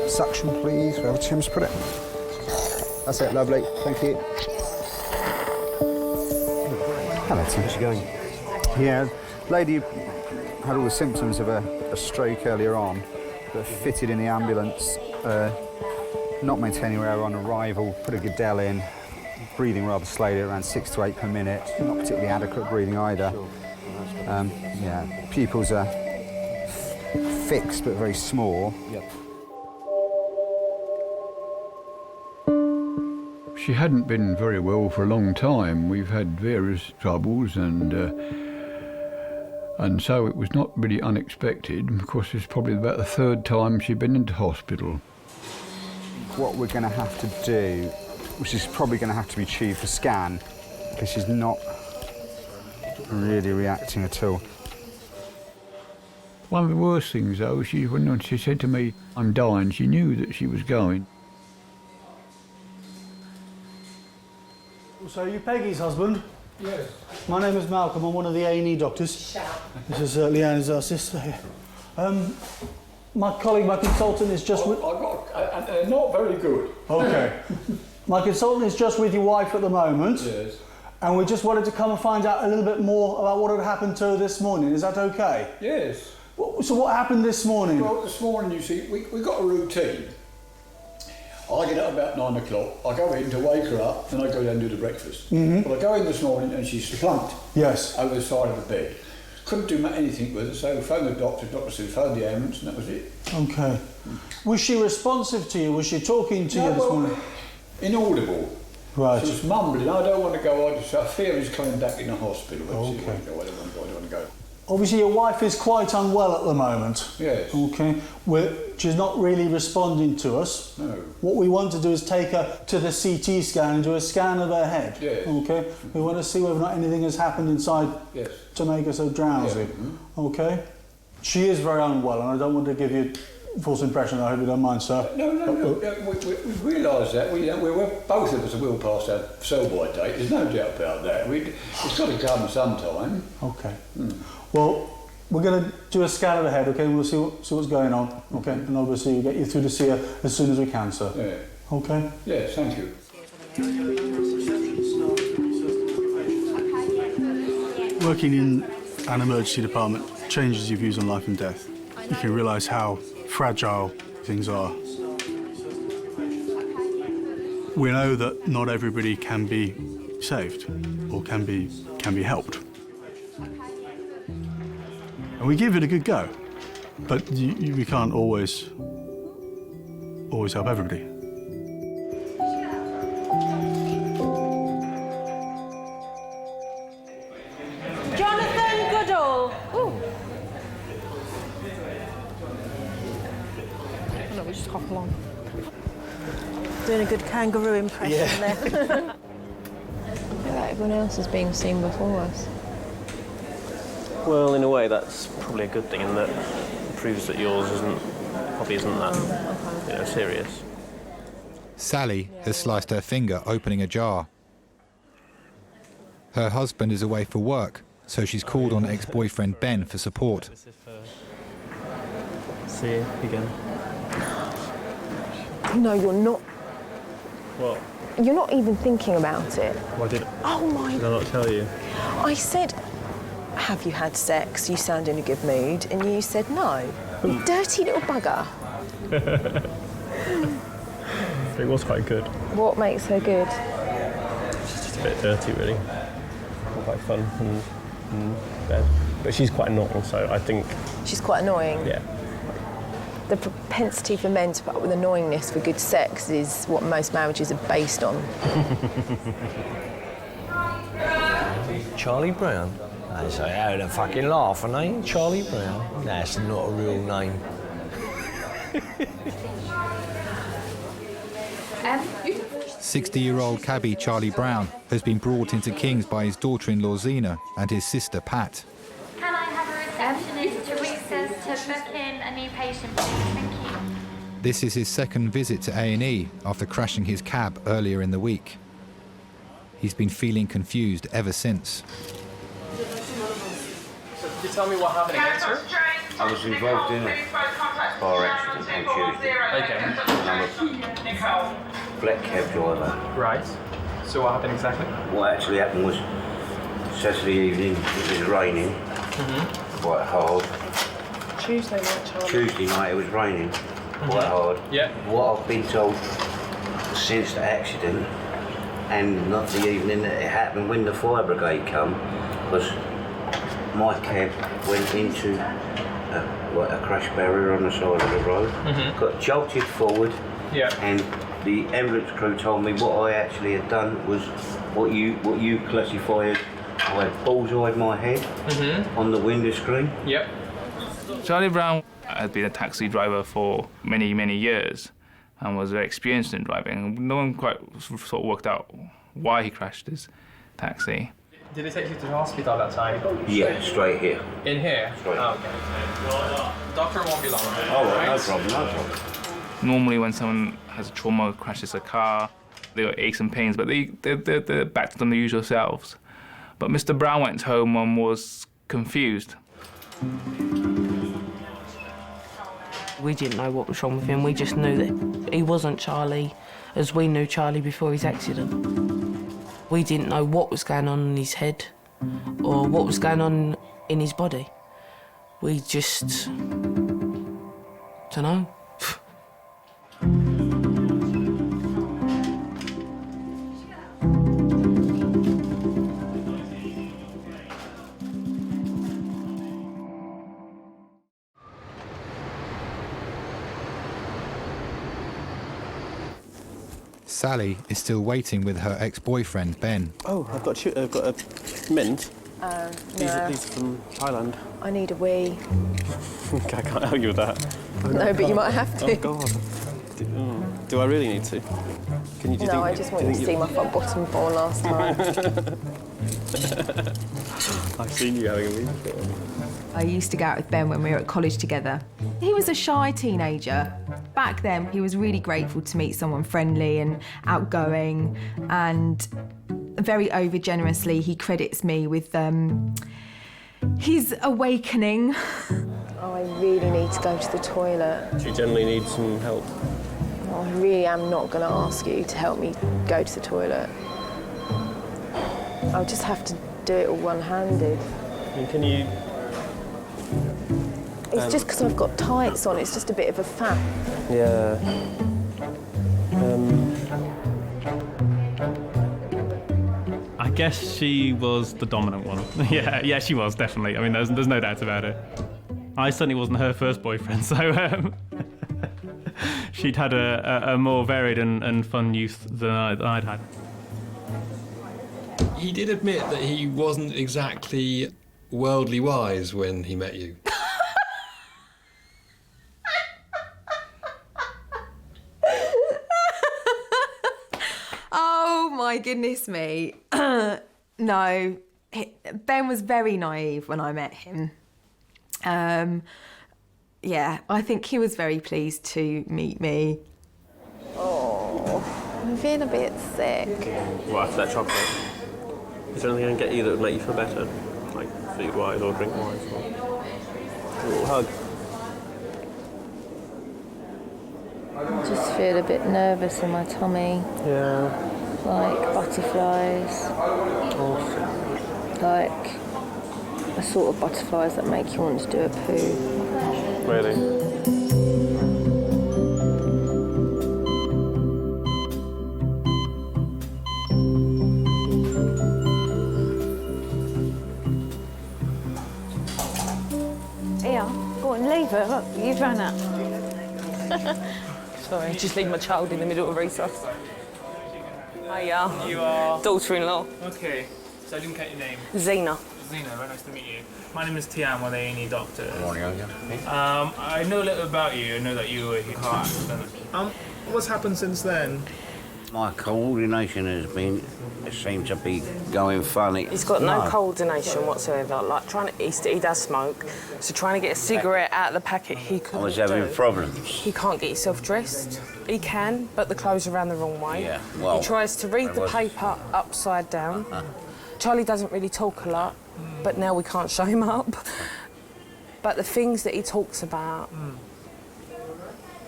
Suction, please, wherever Tim's put it. That's it, lovely. Thank you. Hello, Tim. How's it going? Yeah, lady had all the symptoms of a stroke earlier on, but fitted in the ambulance, not maintaining her on arrival, put a Goodell in, breathing rather slowly, around 6 to 8 per minute, not particularly adequate breathing either. Yeah, pupils are fixed but very small. Yep. She hadn't been very well for a long time. We've had various troubles, and so it was not really unexpected. Of course, it's probably about the 3rd time she'd been into hospital. What we're going to have to do, which is probably going to have to be tubed for scan, because she's not really reacting at all. One of the worst things, though, when she said to me, "I'm dying," she knew that she was going. So are you Peggy's husband? Yes. My name is Malcolm. I'm one of the A&E doctors. This is Leanne, is our sister here. My colleague, my consultant, is just with... not very good. OK. My consultant is just with your wife at the moment. Yes. And we just wanted to come and find out a little bit more about what had happened to her this morning. Is that OK? Yes. So what happened this morning? Well, this morning, you see, we got a routine. I get up about 9 o'clock, I go in to wake her up, then I go down and do the breakfast. But I go in this morning and she's plumped over the side of the bed. Couldn't do anything with her, so we phoned the doctor said phone the ambulance, and that was it. OK. Was she responsive to you? Was she talking to you this morning? Inaudible. Right. She was mumbling, I don't want to go, I fear he's coming back in the hospital. OK. I don't want to go. Obviously, your wife is quite unwell at the moment. Yes. OK. She's not really responding to us. No. What we want to do is take her to the CT scan and do a scan of her head. Yes. OK. We want to see whether or not anything has happened inside to make her so drowsy. Yeah. OK. She is very unwell, and I don't want to give you a false impression. I hope you don't mind, sir. No. We realise that. We're both of us will pass our sell-by date. There's no doubt about that. It's got to come sometime. OK. Well, we're going to do a scan of the head, OK? We'll see what's going on, OK? And obviously we'll get you through to see her as soon as we can, sir. Yeah. OK? Yes, thank you. Working in an emergency department changes your views on life and death. You can realise how fragile things are. We know that not everybody can be saved or can be helped. And we give it a good go, but we can't always help everybody. Jonathan Goodall. Ooh. No, we just hop along. Doing a good kangaroo impression there. Everyone else is being seen before us. Well, in a way, that's probably a good thing in that it proves that yours probably isn't that serious. Sally has sliced her finger opening a jar. Her husband is away for work, so she's called on ex-boyfriend Ben for support. See you again. No, you're not. What? You're not even thinking about it. Why did I not tell you? I said, have you had sex? You sound in a good mood. And you said no. You dirty little bugger. It was quite good. What makes her good? She's just a bit dirty, really. Not quite fun and bad. But she's quite annoying, so I think... She's quite annoying? Yeah. The propensity for men to put up with annoyingness for good sex is what most marriages are based on. Charlie Brown? I say, how the fucking laugh, eh? Charlie Brown? That's not a real name. 60-year-old cabbie Charlie Brown has been brought into King's by his daughter-in-law Zena and his sister Pat. Can I have a receptionist Teresa to book in a new patient, please? Thank you. This is his second visit to A&E after crashing his cab earlier in the week. He's been feeling confused ever since. So could you tell me what happened against her? I was involved in a car accident on Tuesday. Okay. And I'm a black cab driver. Right. So what happened exactly? What actually happened was Saturday evening, it was raining quite hard. Tuesday night, Charlie. Tuesday night it was raining quite hard. Yeah. What I've been told since the accident, and not the evening that it happened, when the fire brigade come, was my cab went into a crash barrier on the side of the road, got jolted forward, and the ambulance crew told me what I actually had done was what you classify as I had bullseyed my head on the window screen. Yep. Charlie Brown had been a taxi driver for many, many years and was very experienced in driving. No one quite sort of worked out why he crashed his taxi. Did they take you to the hospital that time? Yeah, straight here. In here? Straight. Oh, okay. Doctor won't be long. Oh, right, no problem, no problem. Normally when someone has a trauma, crashes a car, they got aches and pains, but they're back to their usual selves. But Mr. Brown went home and was confused. We didn't know what was wrong with him. We just knew that he wasn't Charlie as we knew Charlie before his accident. We didn't know what was going on in his head or what was going on in his body. We just don't know. Sally is still waiting with her ex-boyfriend, Ben. Oh, I've got a mint. These are from Thailand. I need a wee. Okay, I can't help you with that. No, but you might have to. Oh, God. Do I really need to? Can you do No, I just want you to see my front bottom fall last time. I've seen you having a wee before. I used to go out with Ben when we were at college together. He was a shy teenager. Back then, he was really grateful to meet someone friendly and outgoing, and very over-generously, he credits me with his awakening. Oh, I really need to go to the toilet. Do you generally need some help? Oh, I really am not going to ask you to help me go to the toilet. I'll just have to do it all one-handed. And can you... It's just because I've got tights on, it's just a bit of a fap. Yeah. I guess she was the dominant one. yeah, she was, definitely. I mean, there's no doubt about it. I certainly wasn't her first boyfriend, so she'd had a more varied and fun youth than I'd had. He did admit that he wasn't exactly worldly wise when he met you. Oh my goodness me. No, Ben was very naive when I met him. Yeah, I think he was very pleased to meet me. Oh, I'm feeling a bit sick. What, after that chocolate? Is there anything I can get you that would make you feel better? Like food-wise or drink-wise? Or a little hug? I just feel a bit nervous in my tummy. Yeah. Like butterflies. Awesome. Like the sort of butterflies that make you want to do a poo. Really? Here, go on, leave her. Look, you've run out. Sorry, just leave my child in the middle of recess. Hiya. You are? Daughter-in-law. Okay, so I didn't get your name. Zena. Zena, very nice to meet you. My name is Tian, one of the A&E doctors. Good morning, I know a little about you. I know that you were in a car accident. What's happened since then? My coordination seems to be going funny. He's got no coordination whatsoever. Like he does smoke, so trying to get a cigarette out of the packet, he couldn't. I was having problems. He can't get himself dressed. He can, but the clothes are around the wrong way. Yeah, well, he tries to read the paper upside down. Charlie doesn't really talk a lot, but now we can't show him up. But the things that he talks about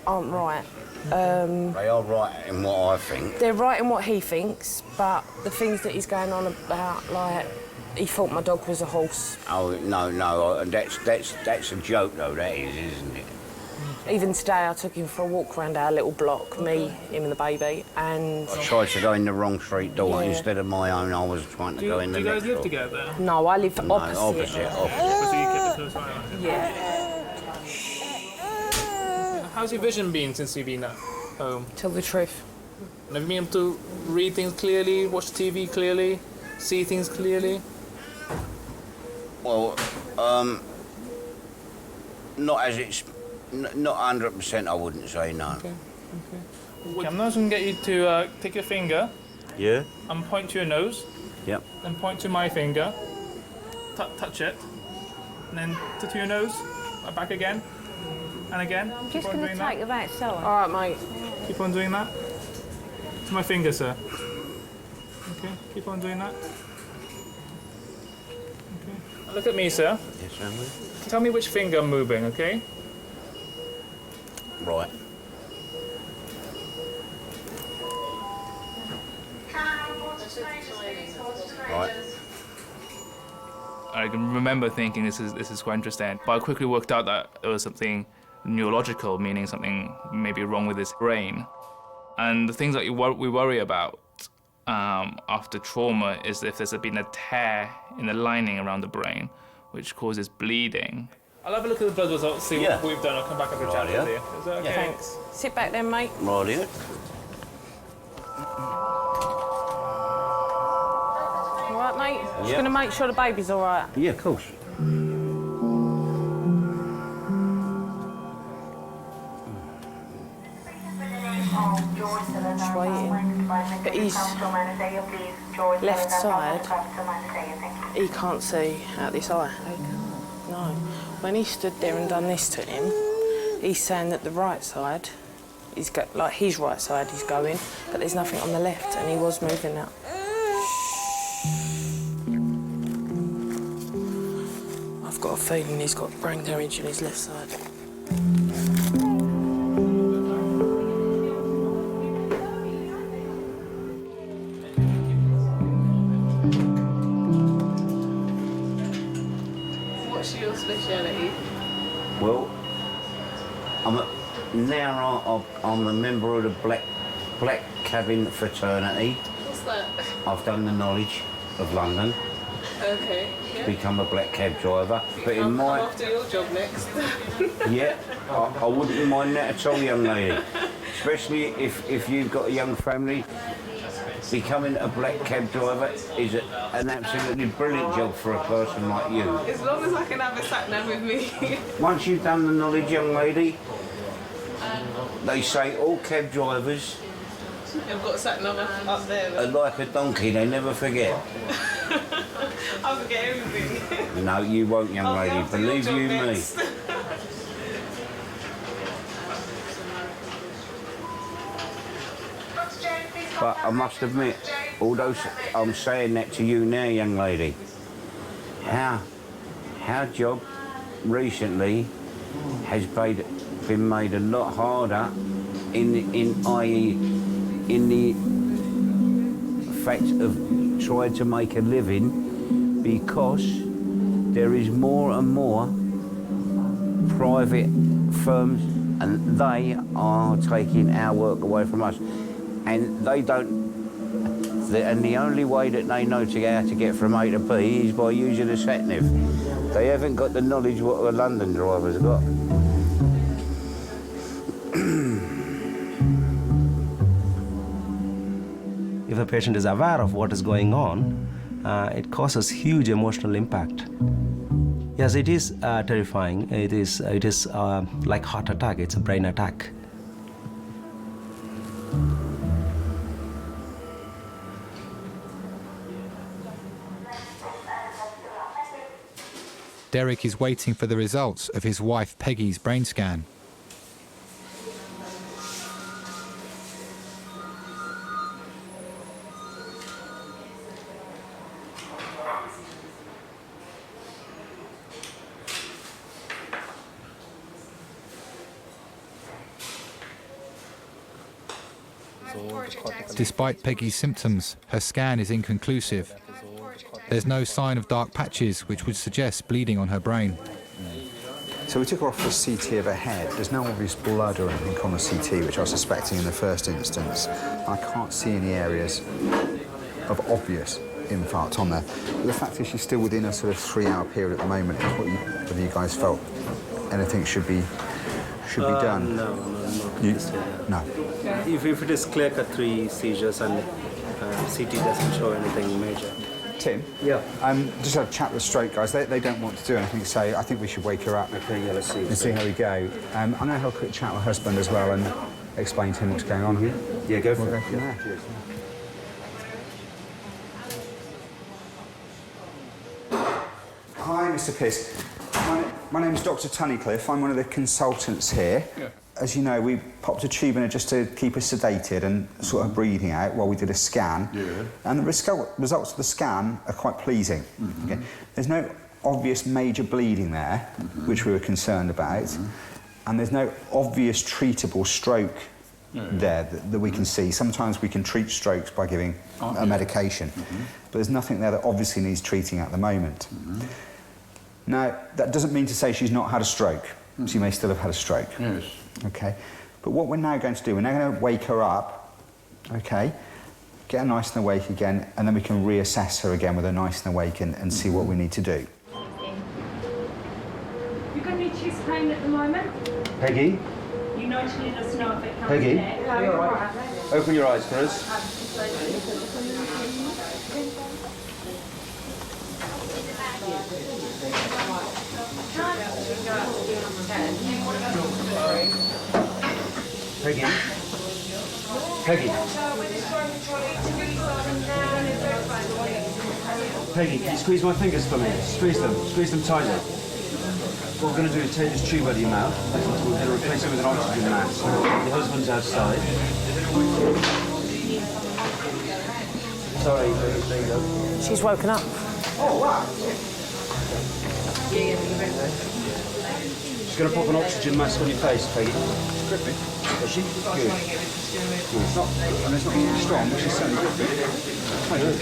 aren't right. They are right in what I think. They're right in what he thinks, but the things that he's going on about, like, he thought my dog was a horse. Oh, no, that's a joke, though, that is, isn't it? Even today, I took him for a walk around our little block, me, him and the baby, and... I tried to go in the wrong street door. Instead of my own, I was trying to go in the next door. Do you guys live together? No, I live opposite. Opposite. So you keep a close eye on him? Yeah. How's your vision been since you've been at home? Tell the truth. Have you been able to read things clearly, watch TV clearly, see things clearly? Well, not as it's... Not 100%, I wouldn't say, no. Okay. I'm now going to get you to take your finger Yeah? and point to your nose. Yep. Then point to my finger. Touch it. And then to your nose. Back again. And again. I'm just going to take the right side. All right, mate. Keep on doing that. To my finger, sir. Okay, keep on doing that. Okay. Look at me, sir. Yes, sir. Tell me which finger I'm moving, okay? Right. Right. I can remember thinking this is quite interesting, but I quickly worked out that it was something neurological, meaning something maybe wrong with his brain. And the things that we worry about after trauma is if there's been a tear in the lining around the brain, which causes bleeding. I'll have a look at the blood results, see what we've done. I'll come back and chat with you. Is that okay? Yeah. Thanks. Sit back then, mate. Right here. All right, mate? Just Yeah. going to make sure the baby's all right. Yeah, of course. Just waiting. But his left side, he can't see out this eye. No. When he stood there and done this to him, he's saying that the right side, he's got, like his right side is going, but there's nothing on the left, and he was moving that. I've got a feeling he's got brain damage on his left side. What's your speciality? Well, I'm a member of the Black Cabin Fraternity. What's that? I've done the knowledge of London. Okay. To become a black cab driver. But in I'll have to do your job next. Yeah, I wouldn't mind that at all, young lady. Especially if you've got a young family. Becoming a black cab driver is an absolutely brilliant job for a person like you. As long as I can have a sat-nav with me. Once you've done the knowledge, young lady, they say all cab drivers I've got sat-nav up there. are like a donkey, they never forget. I'll forget everything. No, you won't, young lady, believe you me. But I must admit, although I'm saying that to you now, young lady, our job recently has been made a lot harder in the fact of trying to make a living, because there is more and more private firms and they are taking our work away from us. And they don't, and the only way that they know how to get from A to B is by using a sat-nav. They haven't got the knowledge what a London driver's got. If a patient is aware of what is going on, it causes huge emotional impact. Yes, it is terrifying. It is like heart attack. It's a brain attack. Derek is waiting for the results of his wife Peggy's brain scan. Despite Peggy's symptoms, her scan is inconclusive. There's no sign of dark patches, which would suggest bleeding on her brain. So we took her off the CT of her head. There's no obvious blood or anything on the CT, which I was suspecting in the first instance. I can't see any areas of obvious infarct on there. But the fact is she's still within a sort of 3-hour period at the moment. Have you guys felt anything should be done? No. No. If it is clear-cut 3 seizures and CT doesn't show anything major. Tim? Yeah. Just had a chat with the stroke guys. They don't want to do anything, so I think we should wake her up. Okay, yeah, let's see. And see how we go. I'm going to have a quick chat with her husband as well and explain to him what's going on here. Yeah, go for it. We'll go from there. Hi, Mr. Pearce. My name's Dr. Tunnicliffe. I'm one of the consultants here. Yeah. As you know, we popped a tube in her just to keep her sedated and sort of breathing out while we did a scan. Yeah. And the results of the scan are quite pleasing. Okay. There's no obvious major bleeding there, which we were concerned about. And there's no obvious treatable stroke there that we can see. Sometimes we can treat strokes by giving a medication. But there's nothing there that obviously needs treating at the moment. Now, that doesn't mean to say she's not had a stroke. She may still have had a stroke. Yes. Okay. But what we're now going to do, we're now going to wake her up, okay, get her nice and awake again, and then we can reassess her again with her nice and awake and see what we need to do. You've got any chest pain at the moment? Peggy? You know to let us know if it comes Peggy? back. No, you're all right. Open your eyes for us. Peggy? Peggy? Peggy, can you squeeze my fingers for me? Squeeze them tightly. What we're going to do is take this tube out of your mouth. We're going to replace it with an oxygen mask. Your husband's outside. Sorry, there you go. She's woken up. Oh, wow. She's going to pop an oxygen mask on your face, Peggy. Grippy. Is she? Good. It's not, and it's not really strong, but she's certainly grippy. Good.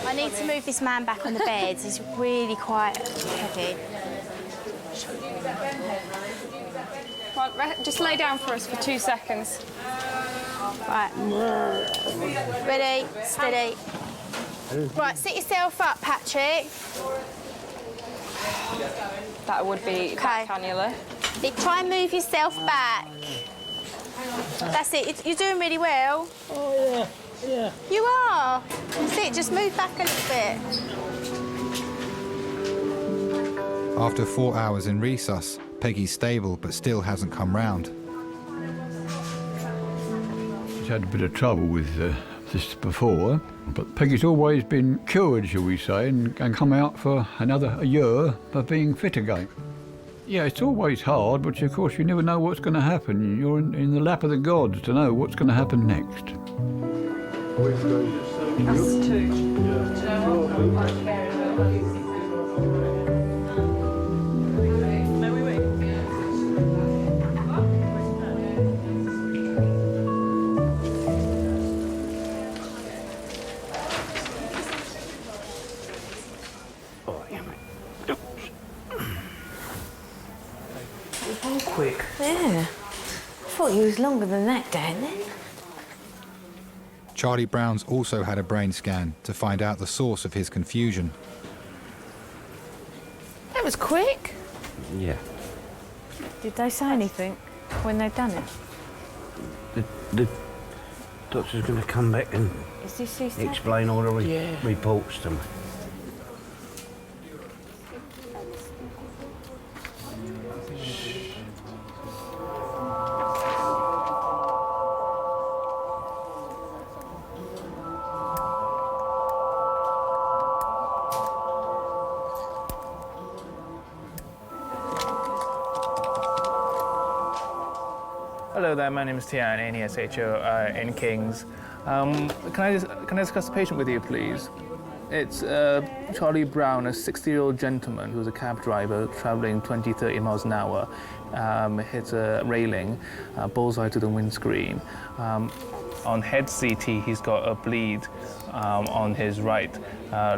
I need to move this man back on the bed. He's really quite heavy. Right, just lay down for us for 2 seconds. Right. Ready, steady. Right, sit yourself up, Patrick. That would be that cannula. Try and move yourself back. That's it. You're doing really well. Oh, yeah. You are. That's it. Just move back a little bit. After 4 hours in resus, Peggy's stable but still hasn't come round. She's had a bit of trouble with this before, but Peggy's always been cured, shall we say, and come out for another year of being fit again. Yeah, it's always hard, but of course you never know what's going to happen. You're in the lap of the gods to know what's going to happen next. That's two. Quick. Yeah. I thought you was longer than that, Dan, then. Charlie Brown's also had a brain scan to find out the source of his confusion. That was quick. Yeah. Did they say anything when they'd done it? The doctor's going to come back and Is this his explain all the reports to me. Hello there, my name is Tian, A&E S01 in Kings. Can I discuss the patient with you, please? It's Charlie Brown, a 60-year-old gentleman who was a cab driver travelling 20-30 miles an hour. Hit a railing, bullseye to the windscreen. On head CT, he's got a bleed on his right.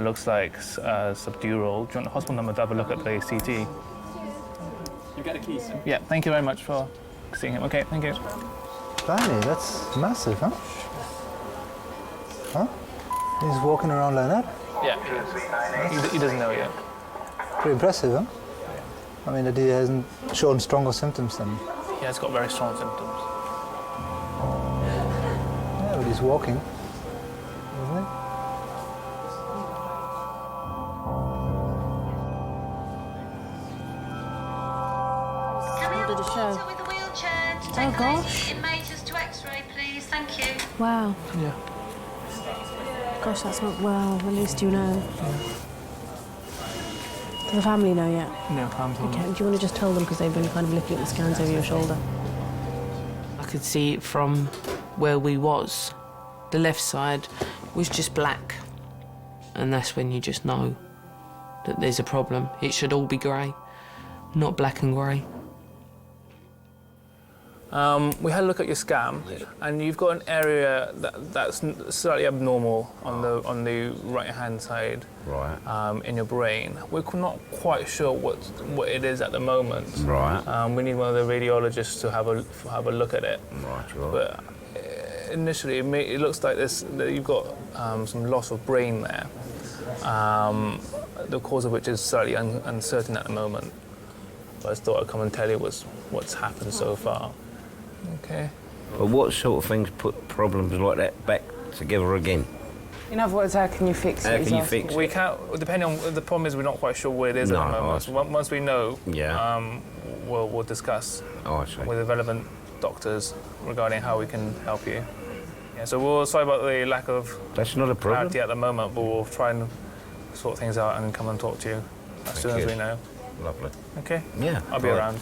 Looks like subdural. Do you want the hospital number to have a look at the CT? You got a key, sir? Yeah, thank you very much for seeing him. Okay, thank you. Blimey, that's massive, huh? Huh? He's walking around like that? Yeah, he doesn't know yet. Pretty impressive, huh? I mean, that he hasn't shown stronger symptoms than... He has got very strong symptoms. Yeah, but he's walking, isn't he? Did a show. Oh, gosh. Images to X-ray, please. Thank you. Wow. Yeah. Gosh, that's not well. At least you know. Does the family know yet? No, family. Okay. Do you want to just tell them because they've been kind of looking at the scans over your shoulder? I could see it from where we was. The left side was just black. And that's when you just know that there's a problem. It should all be grey, not black and grey. We had a look at your scan, and you've got an area that's slightly abnormal on the right-hand side, Right. in your brain. We're not quite sure what it is at the moment. Right. We need one of the radiologists to have a look at it. Right. But initially, it looks like that you've got some loss of brain there. The cause of which is slightly uncertain at the moment. But I just thought I'd come and tell you what's happened so far. Okay. But what sort of things put problems like that back together again? In other words, how can you fix it? How can you fix it? We can't, depending on, the problem is we're not quite sure where it is at the moment. So once we know, we'll discuss with the relevant doctors regarding how we can help you. Yeah, so we're sorry about the lack of That's not a problem. clarity at the moment, but we'll try and sort things out and come and talk to you as soon as we know. Lovely. Okay? Yeah. I'll be around.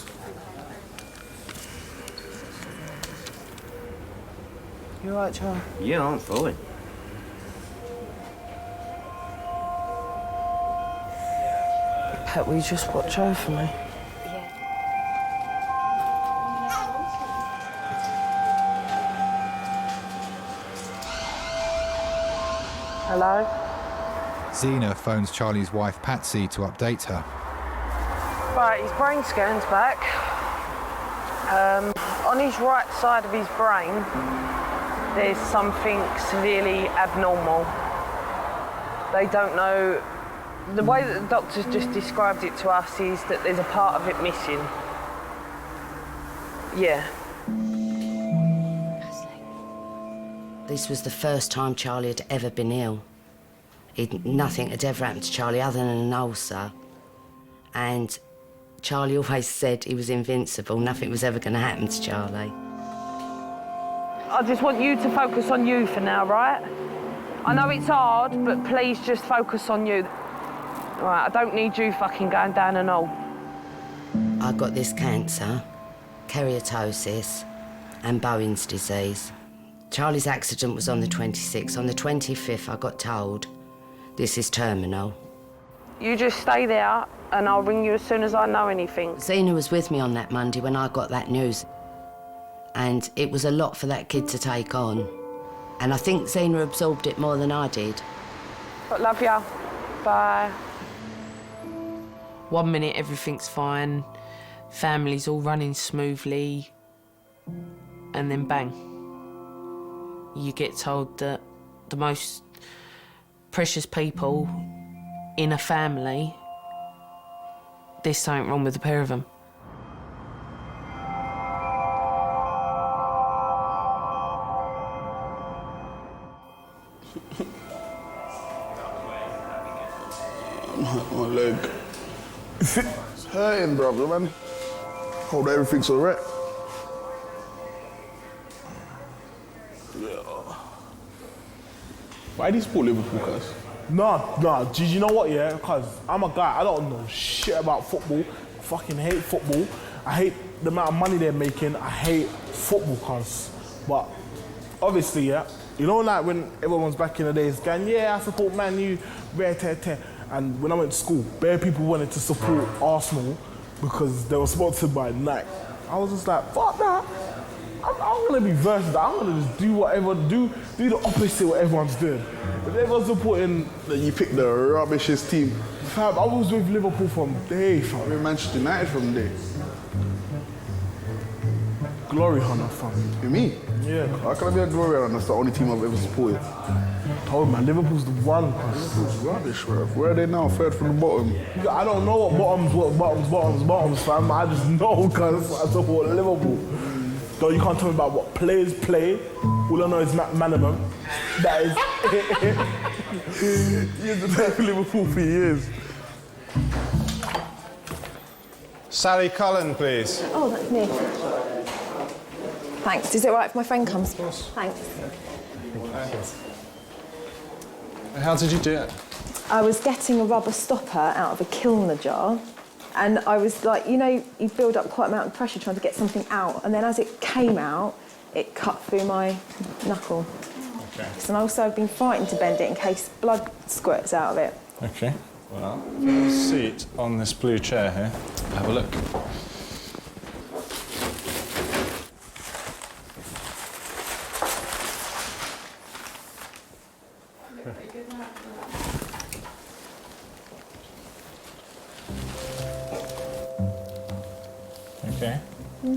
You all right, Charlie? Yeah, I'm fine. Pat, will you just watch over me? Hello? Zena phones Charlie's wife Patsy to update her. Right, his brain scan's back. On his right side of his brain, there's something severely abnormal. They don't know. The way that the doctors just described it to us is that there's a part of it missing. Yeah. This was the first time Charlie had ever been ill. Nothing had ever happened to Charlie other than an ulcer. And Charlie always said he was invincible. Nothing was ever going to happen to Charlie. I just want you to focus on you for now, right? I know it's hard, but please just focus on you. Right, I don't need you fucking going down and all. I got this cancer, keratosis, and Bowen's disease. Charlie's accident was on the 26th. On the 25th, I got told, this is terminal. You just stay there and I'll ring you as soon as I know anything. Zena was with me on that Monday when I got that news. And it was a lot for that kid to take on. And I think Zena absorbed it more than I did. But love ya. Bye. 1 minute everything's fine, family's all running smoothly, and then bang. You get told that the most precious people in a family, there's something wrong with the pair of them. My leg. It's hurting, brother, man. Hope everything's all right. Why do you support Liverpool, cuz? Nah. Do you know what, yeah? Because I'm a guy, I don't know shit about football. I fucking hate football. I hate the amount of money they're making. I hate football, cuz. But obviously, yeah, you know, like when everyone's back in the days going, yeah, I support Man U, rare, tear. And when I went to school, bare people wanted to support Arsenal because they were sponsored by Nike. I was just like, fuck that. I'm gonna be versatile. I'm gonna just do whatever, do the opposite of what everyone's doing. If everyone's supporting, then you pick the rubbishest team. Fam, I was with Liverpool from day, fam. I'm with Manchester United from day. Glory hunter, fam. You me? Yeah. How can I be a glory hunter? That's the only team I've ever supported. Told man, Liverpool's the one. Liverpool's rubbish, bro. Where are they now? Third from the bottom. I don't know what bottoms, fam. I just know because I support Liverpool. Though you can't tell me about what players play. All I know is Matt Manneman. That is he has been playing for Liverpool for years. Sally Cullen, please. Oh, that's me. Thanks. Is it all right if my friend comes? Of course. Thanks. How did you do it? I was getting a rubber stopper out of a Kilner jar, and I was like, you know, you build up quite an amount of pressure trying to get something out, and then as it came out, it cut through my knuckle. Okay. And also I've been frightened to bend it in case blood squirts out of it. Okay. Well, have a seat on this blue chair here. Have a look. Okay. All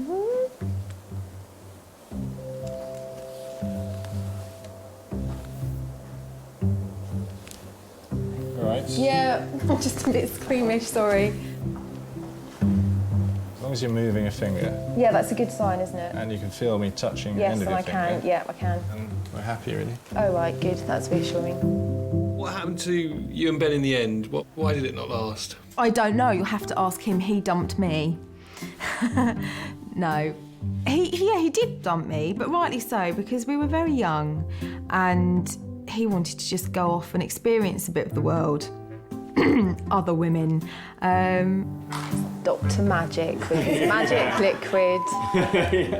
right. Yeah, I'm just a bit squeamish, sorry. As long as you're moving a finger Yeah, that's a good sign, isn't it? and you can feel me touching the Yes, end of and your I finger. can. Yeah, I can. And we're happy, really. Oh, right, good. That's reassuring. What happened to you and Ben in the end? Why did it not last? I don't know. You'll have to ask him. He dumped me. No. He did dump me, but rightly so, because we were very young and he wanted to just go off and experience a bit of the world. Other women. Dr. Magic with his magic liquid.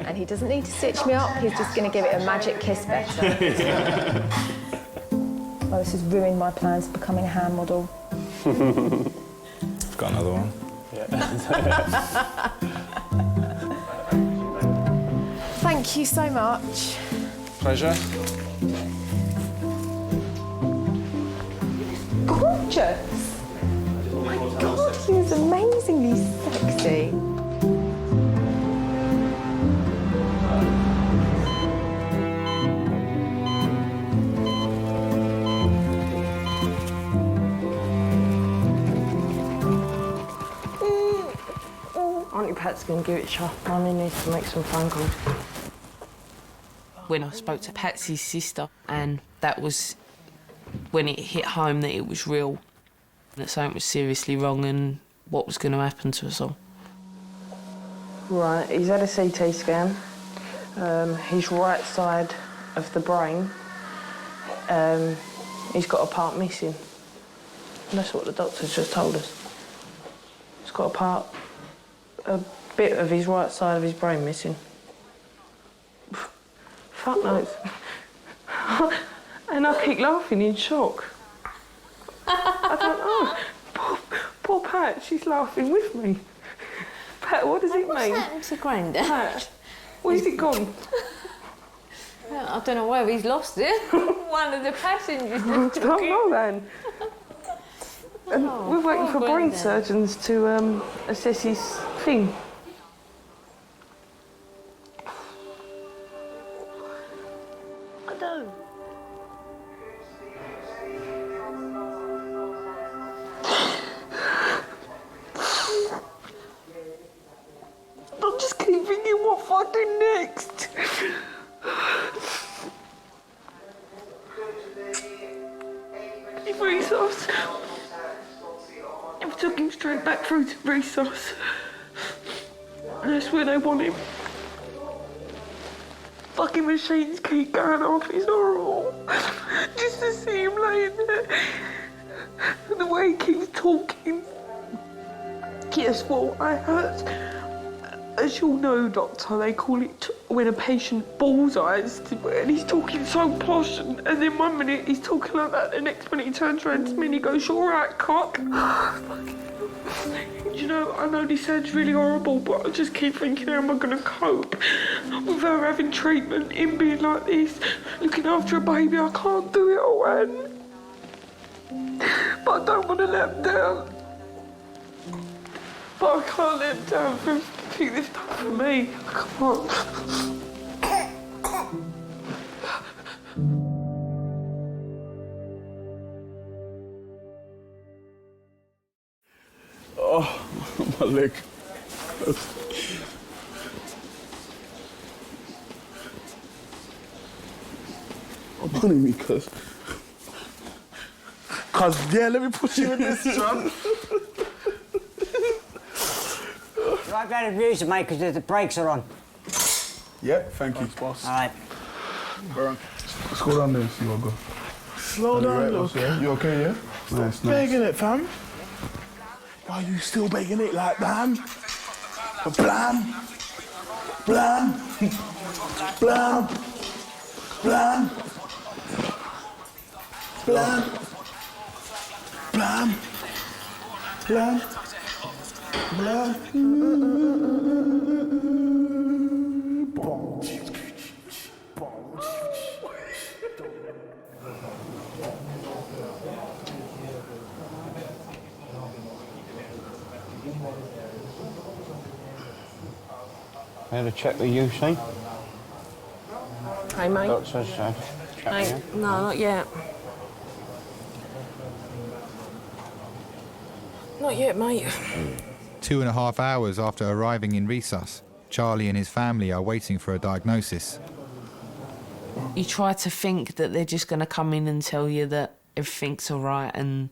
And he doesn't need to stitch me up, he's just going to give it a magic kiss better. Well, this has ruined my plans of becoming a hand model. I've got another one. Thank you so much. Pleasure. Gorgeous! Oh my God, he was amazingly sexy. Auntie Pat's going to give it a shot. Mummy needs to make some phone calls. When I spoke to Patsy's sister, and that was when it hit home that it was real, that something was seriously wrong and what was going to happen to us all. Right, he's had a CT scan. His right side of the brain, he's got a part missing. And that's what the doctors just told us. He's got a part a bit of his right side of his brain missing. Fuck knows. And I keep laughing in shock. I don't know. Poor Pat, she's laughing with me. Pat, what does it mean? What's happened to Grandad? Pat, where's it gone? I don't know where he's lost it. One of the passengers. I don't know then. And we're waiting for brain surgeons to assess his thing. I don't. I just keep thinking, what if I do next? If resource, if I took him straight back through to resource, and that's where they want him. Fucking machines keep going off, it's horrible. Just to see him laying there, and the way he keeps talking. Guess what? I hurt. As you'll know, doctor, they call it when a patient bullseyes, and he's talking so posh, and then 1 minute he's talking like that, the next minute he turns around to me and he goes, "You all right, cock?" You know, I know this sounds really horrible, but I just keep thinking, how am I going to cope with her having treatment, him being like this, looking after a baby? I can't do it all, Anne. But I don't want to let him down. But I can't let him down for pick this up for me. I can't. Oh, my leg. I'm punning me, cuz. Yeah, let me push you in this, son. Right down the music, mate, because the brakes are on. Yeah, thank you, boss. All right. Let's go down there and see what I go. Slow down, right, look. yeah? You okay, yeah? Nice, Begging it, fam. Are you still begging it like blam? Blam. Blam. Blam. Blam. Blam. Blam. Blam. Blam. I had a check with you, see? Hey, mate. Doctor's chat Hey, with you. no, not yet. Not yet, mate. 2.5 hours after arriving in resus, Charlie and his family are waiting for a diagnosis. You try to think that they're just going to come in and tell you that everything's all right and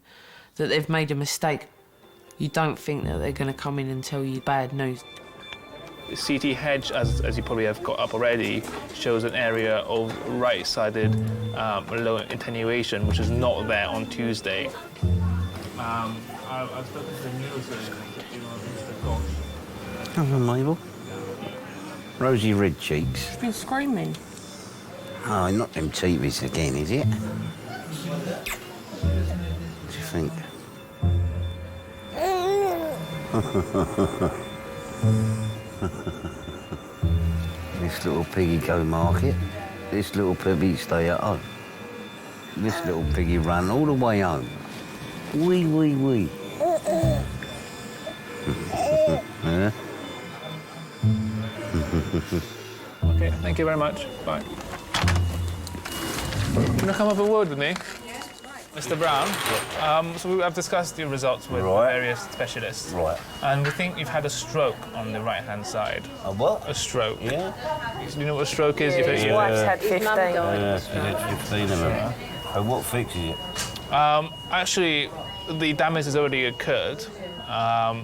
that they've made a mistake. You don't think that they're going to come in and tell you bad news. The CT hedge, as you probably have got up already, shows an area of right-sided low attenuation, which is not there on Tuesday. I've spoken to the neurosurgeon, Mr. Koch. Hello, Mabel. Rosy red cheeks. She's been screaming. Oh, not them TVs again, is it? What do you think? This little piggy go market. This little piggy stay at home. This little piggy run all the way home. Wee, wee, wee. Yeah? Okay, thank you very much. Bye. Can you come have a word with me? Mr. Brown, so we have discussed your results with various specialists. Right. And we think you've had a stroke on the right-hand side. A what? A stroke. Yeah. Do you know what a stroke is? Yeah, his wife's had 15. Yeah, 15 of them. And what fixes it? Actually, the damage has already occurred,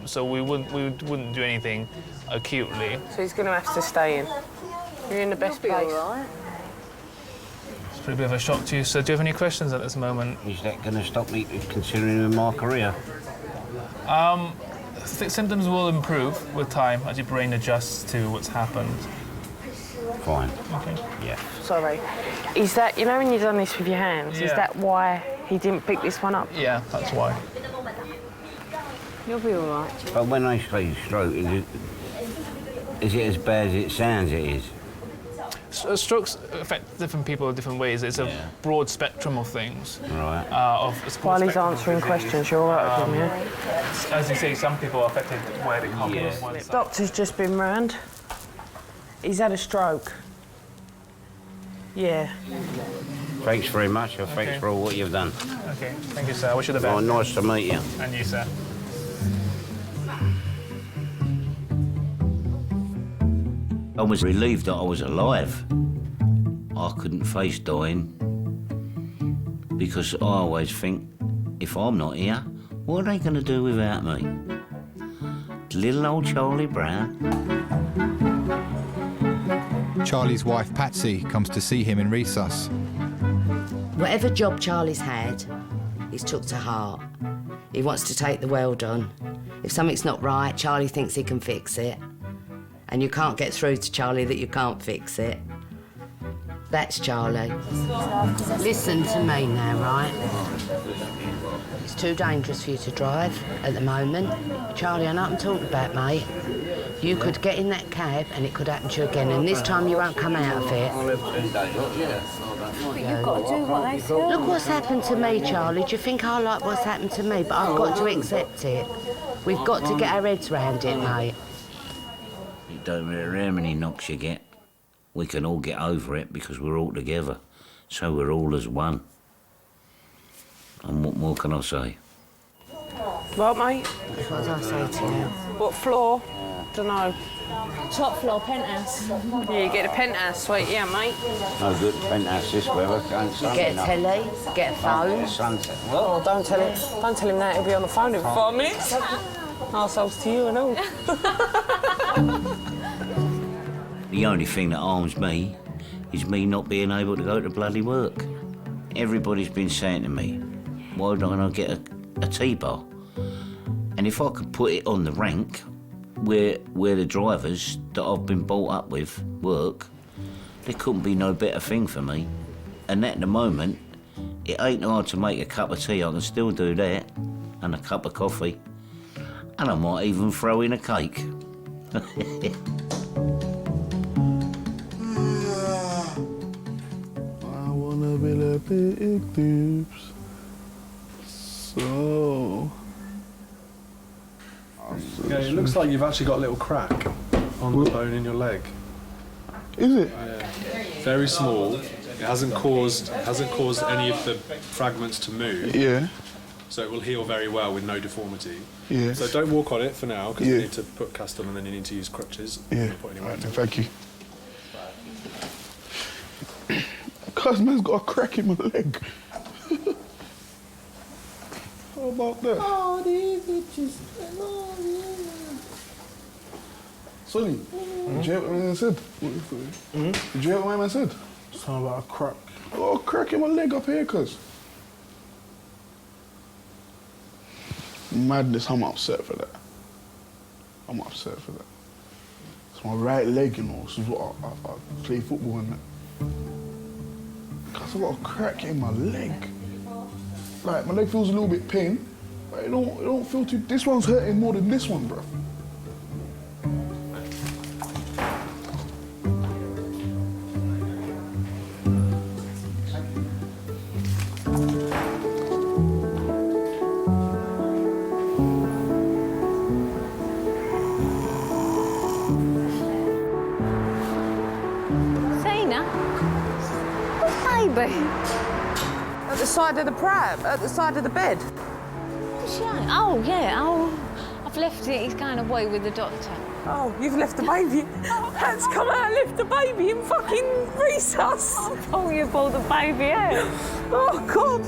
so we wouldn't do anything acutely. So he's going to have to stay in. You're in the best place. All right. It's a pretty bit of a shock to you. So do you have any questions at this moment? Is that going to stop me considering my career? symptoms will improve with time as your brain adjusts to what's happened. Fine. Okay. Yeah. Sorry. Is that, you know when you've done this with your hands, is Yeah. that why he didn't pick this one up? Yeah, that's why. You'll be all right. But when they say stroke, is it as bad as it sounds it is? Strokes affect different people in different ways. It's a broad spectrum of things. Right. While he's answering questions, you're all right with him, yeah? As you say, some people are affected where they come from. Doctor's just been round. He's had a stroke. Yeah. Thanks very much, and thanks for all what you've done. Okay, thank you, sir. I wish you the best. Oh, nice to meet you. And you, sir. I was relieved that I was alive. I couldn't face dying because I always think, if I'm not here, what are they going to do without me? Little old Charlie Brown. Charlie's wife Patsy comes to see him in resus. Whatever job Charlie's had, he's took to heart. He wants to take the world on. If something's not right, Charlie thinks he can fix it. And you can't get through to Charlie that you can't fix it. That's Charlie. Listen to me now, right? It's too dangerous for you to drive at the moment. Charlie, I know what I'm talking about, mate. You could get in that cab and it could happen to you again, and this time you won't come out of it. But you've got to do what they say. Look what's happened to me, Charlie. Do you think I like what's happened to me? But I've got to accept it. We've got to get our heads round it, mate. It don't matter how many knocks you get. We can all get over it because we're all together. So we're all as one. And what more can I say? What, mate? What did I say to you? What floor? Dunno. Top floor, penthouse. Yeah, you get a penthouse suite, yeah, mate. No good penthouse this weather. Get a telly, get a phone. Sunset. Oh, don't tell him that. He'll be on the phone in 5 minutes. Arseholes to you and all. The only thing that harms me is me not being able to go to bloody work. Everybody's been saying to me, why don't I get a T-bar? And if I could put it on the rank where the drivers that I've been brought up with work, there couldn't be no better thing for me. And at the moment, it ain't hard to make a cup of tea. I can still do that, and a cup of coffee. And I might even throw in a cake. I wanna be like big dudes. So. Okay, it looks like you've actually got a little crack on the bone in your leg. Is it? Yeah. Very small. It hasn't caused any of the fragments to move. Yeah. So it will heal very well with no deformity. Yes. So don't walk on it for now because Yeah. you need to put cast on and then you need to use crutches. Yeah. Put Right, then, thank you. Cuz man's got a crack in my leg. How about that? Oh, these bitches. Sonny, did you hear what my man said? Did you hear what my man said? Something about a crack. Oh, a crack in my leg up here, cuz. Madness, I'm upset for that. I'm upset for that. It's my right leg, you know. This is what I play football in that. Cuz I got a crack in my leg. Like, my leg feels a little bit pain, but it don't feel too... This one's hurting more than this one, bro. Sina? Baby? At the side of the pram, at the side of the bed. What's she on? Oh, yeah. Oh, I've left it. He's going away with the doctor. Oh, you've left the baby. Pat's come out and left the baby in fucking resus. I thought you pulled the baby out. Oh, God.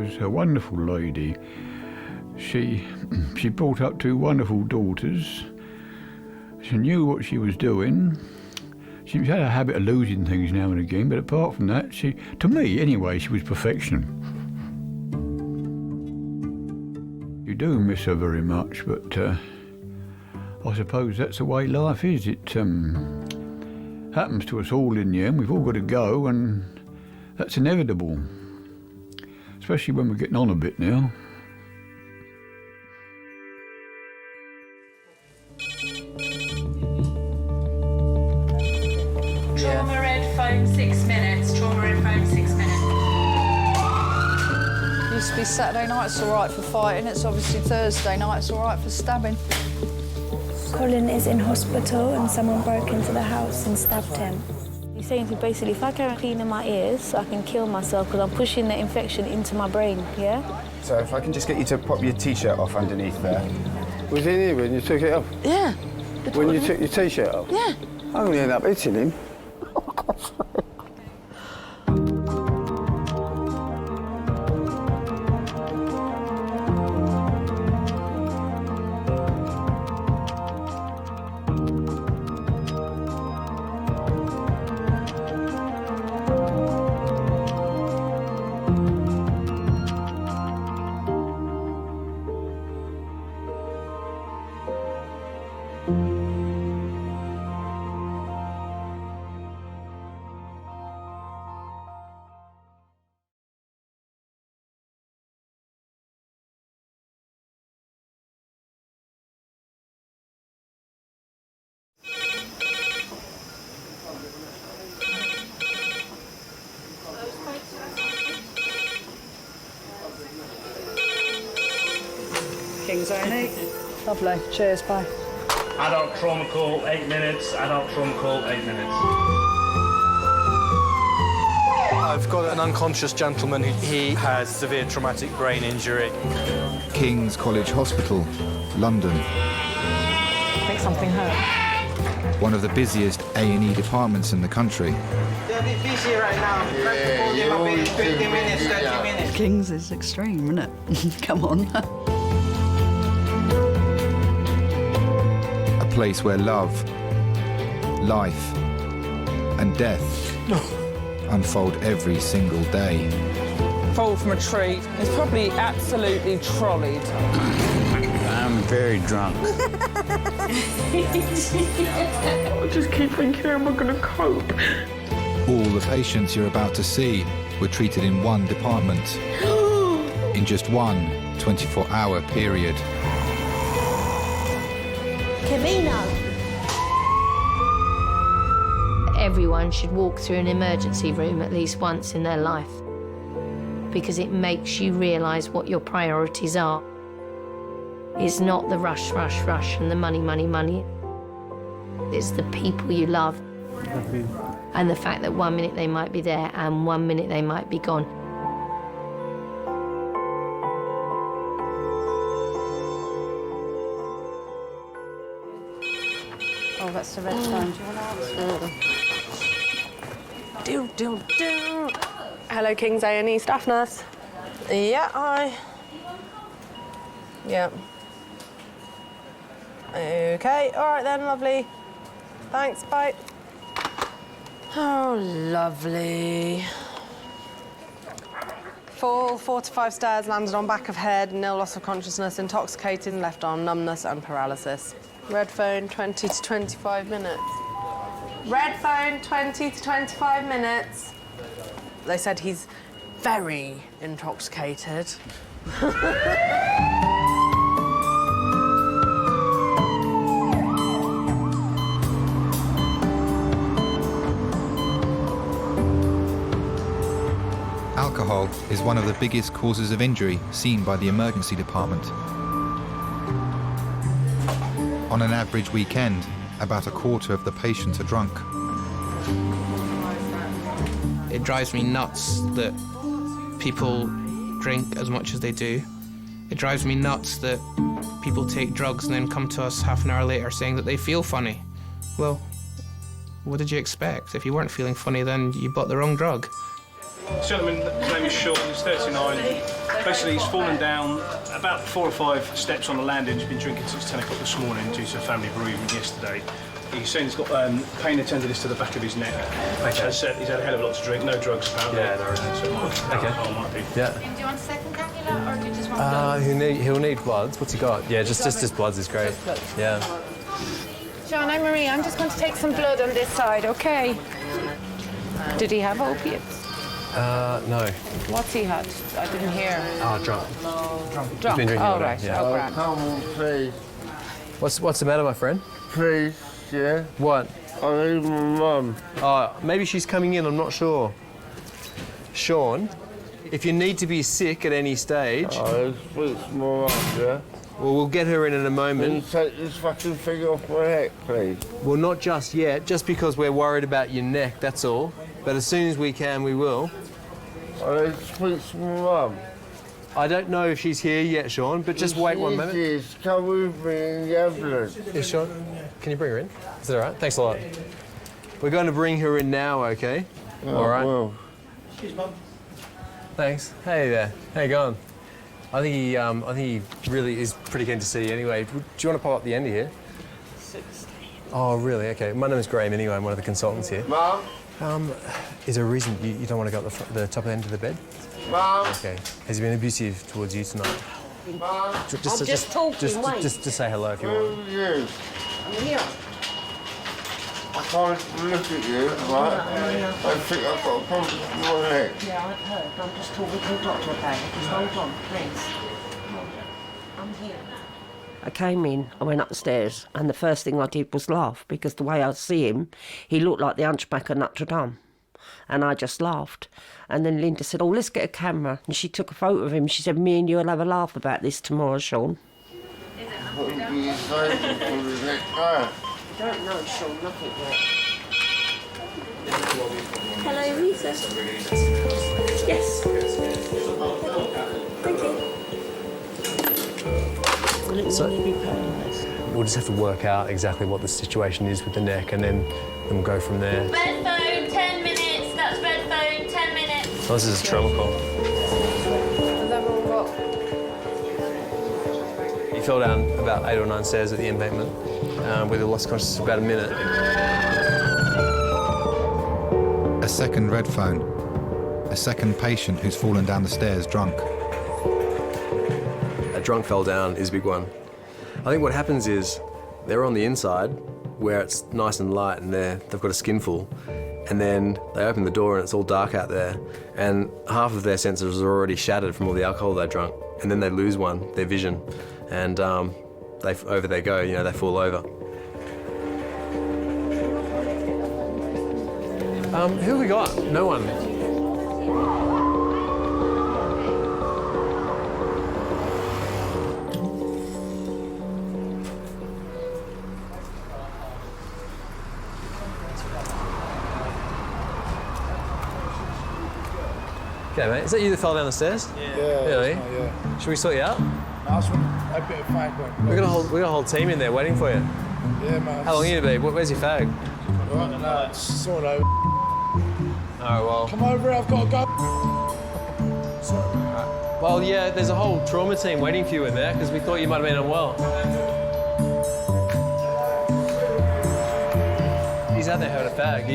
was a wonderful lady. She brought up 2 wonderful daughters. She knew what she was doing. She had a habit of losing things now and again, but apart from that, to me anyway, she was perfection. You do miss her very much, but I suppose that's the way life is. It happens to us all in the end. We've all got to go, and that's inevitable, especially when we're getting on a bit now. Trauma red phone 6 minutes. Trauma red phone 6 minutes. Used to be Saturday night's all right for fighting. It's obviously Thursday night's all right for stabbing. Colin is in hospital and someone broke into the house and stabbed him. He's saying to me basically, if I carry on cleaning my ears, I can kill myself because I'm pushing the infection into my brain, yeah? So if I can just get you to pop your T-shirt off underneath there. Was he here when you took it off? Yeah. When you took your T-shirt off? Yeah. I'm going to end up hitting him. King's A&E. Lovely. Cheers, bye. Adult trauma call, 8 minutes. Adult trauma call, 8 minutes. I've got an unconscious gentleman. He has severe traumatic brain injury. King's College Hospital, London. I think something hurt. One of the busiest A&E departments in the country. They're a bit busy right now. Try to call them a bit, 20 minutes, 30 minutes. King's is extreme, isn't it? Come on. A place where love, life, and death unfold every single day. Fall from a tree. It's probably absolutely trolleyed. I'm very drunk. I just keep thinking, how am I going to cope? All the patients you're about to see were treated in one department in just one 24-hour period. Camino. Everyone should walk through an emergency room at least once in their life because it makes you realise what your priorities are. It's not the rush, rush, rush and the money, money, money. It's the people you love and the fact that 1 minute they might be there and 1 minute they might be gone. Oh, that's the red phone. Do you want to answer? Do. Hello, King's A&E staff nurse. Yeah, hi. Yeah. Okay, all right then, lovely. Thanks, bye. Oh, lovely. Fall, 4 to 5 stairs, landed on back of head, nil loss of consciousness, intoxicated, left arm numbness and paralysis. Red phone, 20 to 25 minutes. Red phone, 20 to 25 minutes. They said he's very intoxicated. Alcohol is one of the biggest causes of injury seen by the emergency department. On an average weekend, about a quarter of the patients are drunk. It drives me nuts that people drink as much as they do. It drives me nuts that people take drugs and then come to us half an hour later saying that they feel funny. Well, what did you expect? If you weren't feeling funny, then you bought the wrong drug. This gentleman, his name is Sean, he's 39. Basically, he's fallen down about 4 or 5 steps on the landing. He's been drinking since 10 o'clock this morning due to a family bereavement yesterday. He's saying he's got pain and tenderness to the back of his neck. Okay. He's had a hell of a lot to drink, no drugs apparently. Yeah, no. So Okay. might be. Yeah. Do you want a second cannula or do you just want blood? He'll need bloods. What's he got? Yeah, just his bloods is great. Yeah. John, I'm Marie. I'm just going to take some blood on this side, okay? Did he have opiates? No. What's he had? I didn't hear. Oh, drunk. Drunk. He's been drinking all day, right. yeah. Oh, grand. Come on, please. What's the matter, my friend? Please, yeah? What? I need my mum. Oh, maybe she's coming in, I'm not sure. Sean, if you need to be sick at any stage... Oh, it's my mum, yeah? Well, we'll get her in a moment. Can you take this fucking thing off my neck, please? Well, not just yet, just because we're worried about your neck, that's all. But as soon as we can, we will. I need to speak to my mum. I don't know if she's here yet, Sean, but just wait 1 minute. Yes, come with me in the ambulance. Yes, Sean? Can you bring her in? Is that all right? Thanks a lot. We're going to bring her in now, OK? Oh, all right. Well. Excuse Mum. Thanks. Hey there. How you going? I think he really is pretty keen to see you anyway. Do you want to pop up the end of here? 16. Oh, really? OK. My name is Graham anyway. I'm one of the consultants here. Mum? Is there a reason you don't want to go up the top end of the bed? Mum? OK. Has he been abusive towards you tonight? Mum? Just say hello if you want. Who are you? I'm here. I can't look at you, right? I think I've got a problem with my neck. Yeah, I've heard. I'm just talking to the doctor about it. Just hold on, please. I'm here. I came in, I went upstairs, and the first thing I did was laugh, because the way I see him, he looked like the Hunchback of Notre Dame. And I just laughed. And then Linda said, oh, let's get a camera. And she took a photo of him. She said, me and you will have a laugh about this tomorrow, Sean. What are you saying for the neck now? I don't know, Sean, nothing yet. Hello, Lisa. Yes. Thank you. So, we'll just have to work out exactly what the situation is with the neck, and then we'll go from there. Bed phone, 10 minutes. That's bed phone, 10 minutes. Oh, this is a trauma call. He fell down about 8 or 9 stairs at the embankment, where he lost consciousness for about a minute. A second red phone. A second patient who's fallen down the stairs drunk. A drunk fell down is a big one. I think what happens is they're on the inside where it's nice and light and they've got a skinful, and then they open the door and it's all dark out there, and half of their senses are already shattered from all the alcohol they drunk, and then they lose one, their vision, and over they go, you know, they fall over. Who have we got? No one. Okay, mate. Is that you that fell down the stairs? Yeah. Really? Yeah. Should we sort you out? I just want a bit of fag one. We got a whole team in there waiting for you. Yeah, man. How long are you gonna be? Where's your fag? Right, no, it's sort of. Oh well. Come over here, I've got to go. Sorry. Well, yeah, there's a whole trauma team waiting for you in there because we thought you might have been unwell. He's out there having a fag.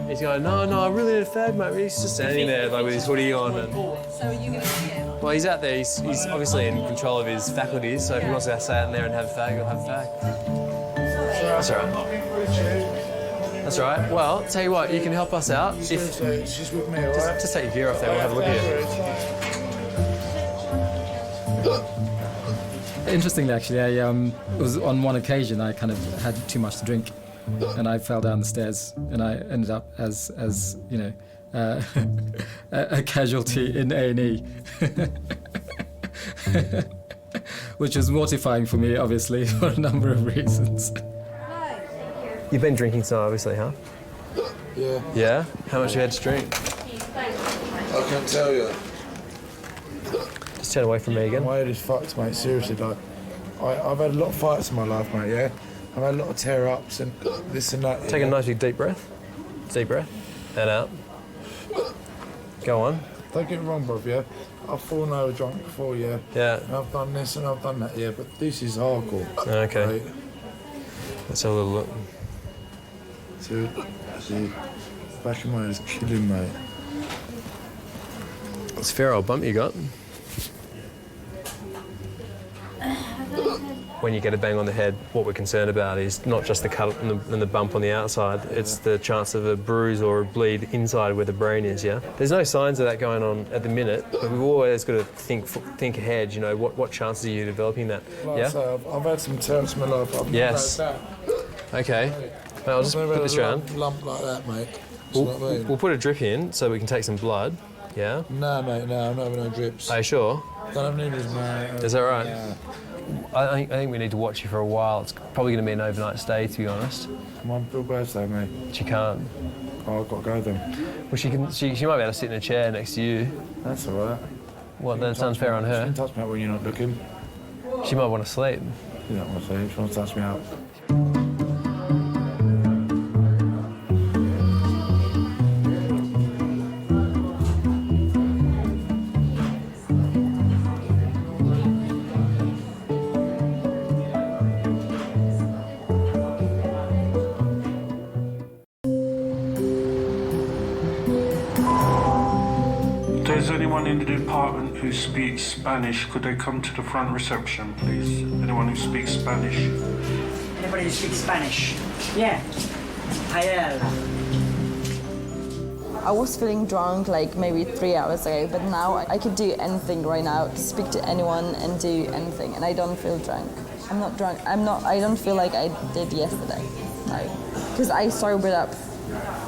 He's going, no, I really need a fag, mate. He's just standing there like with his hoodie on. And... So are you going to see him? Well, he's out there. He's obviously in control of his faculties, so if he wants to stay out there and have a fag, he'll have a fag. That's all right. That's all right. Well, tell you what, you can help us out. She's with me, all right? Just take your gear off there. We'll have a look at you. Interestingly, actually, it was on one occasion I kind of had too much to drink, and I fell down the stairs, and I ended up as you know, a casualty in A&E, which was mortifying for me, obviously, for a number of reasons. You've been drinking tonight, obviously, huh? Yeah. Yeah? How much you had to drink? I can't tell you. Just turn away from me again. My head is fucked, mate. Seriously, like, I've had a lot of fights in my life, mate. Yeah, I've had a lot of tear-ups and this and that. Take a nice big deep breath. Deep breath. And out. Go on. Don't get me wrong, bruv, yeah? I've fallen over drunk before, yeah? Yeah. And I've done this and I've done that, yeah, but this is hardcore. Okay. Right? Let's have a little look. So, the back of my head is killing, mate. It's a fair old bump you got. When you get a bang on the head, what we're concerned about is not just the cut and the bump on the outside, it's the chance of a bruise or a bleed inside where the brain is, yeah? There's no signs of that going on at the minute, but we've always got to think ahead, you know, what chances are you developing that, Like yeah? I say, I've had some tears in my life. I've Yes. never had Okay. Mate, I'll just never put had this a around. lump like that, mate. Do you know what I mean? We'll put a drip in so we can take some blood, yeah? No, mate, no, I'm not having no drips. Are you sure? Don't have needles, mate. Is that right? Yeah. I think we need to watch you for a while. It's probably going to be an overnight stay, to be honest. My real birthday, mate. She can't. Oh, I've got to go then. Well, she might be able to sit in a chair next to you. That's all right. Well, that sounds fair on She her. can touch me out when you're not looking. She might want to sleep. She don't want to sleep. She wants to touch me out. There's anyone in the department who speaks Spanish? Could they come to the front reception, please? Anyone who speaks Spanish? Anybody who speaks Spanish? Yeah. Hayel. I was feeling drunk like maybe 3 hours ago, but now I could do anything right now, speak to anyone and do anything, and I don't feel drunk. I'm not drunk. I don't feel like I did yesterday. No. Because I sobered up.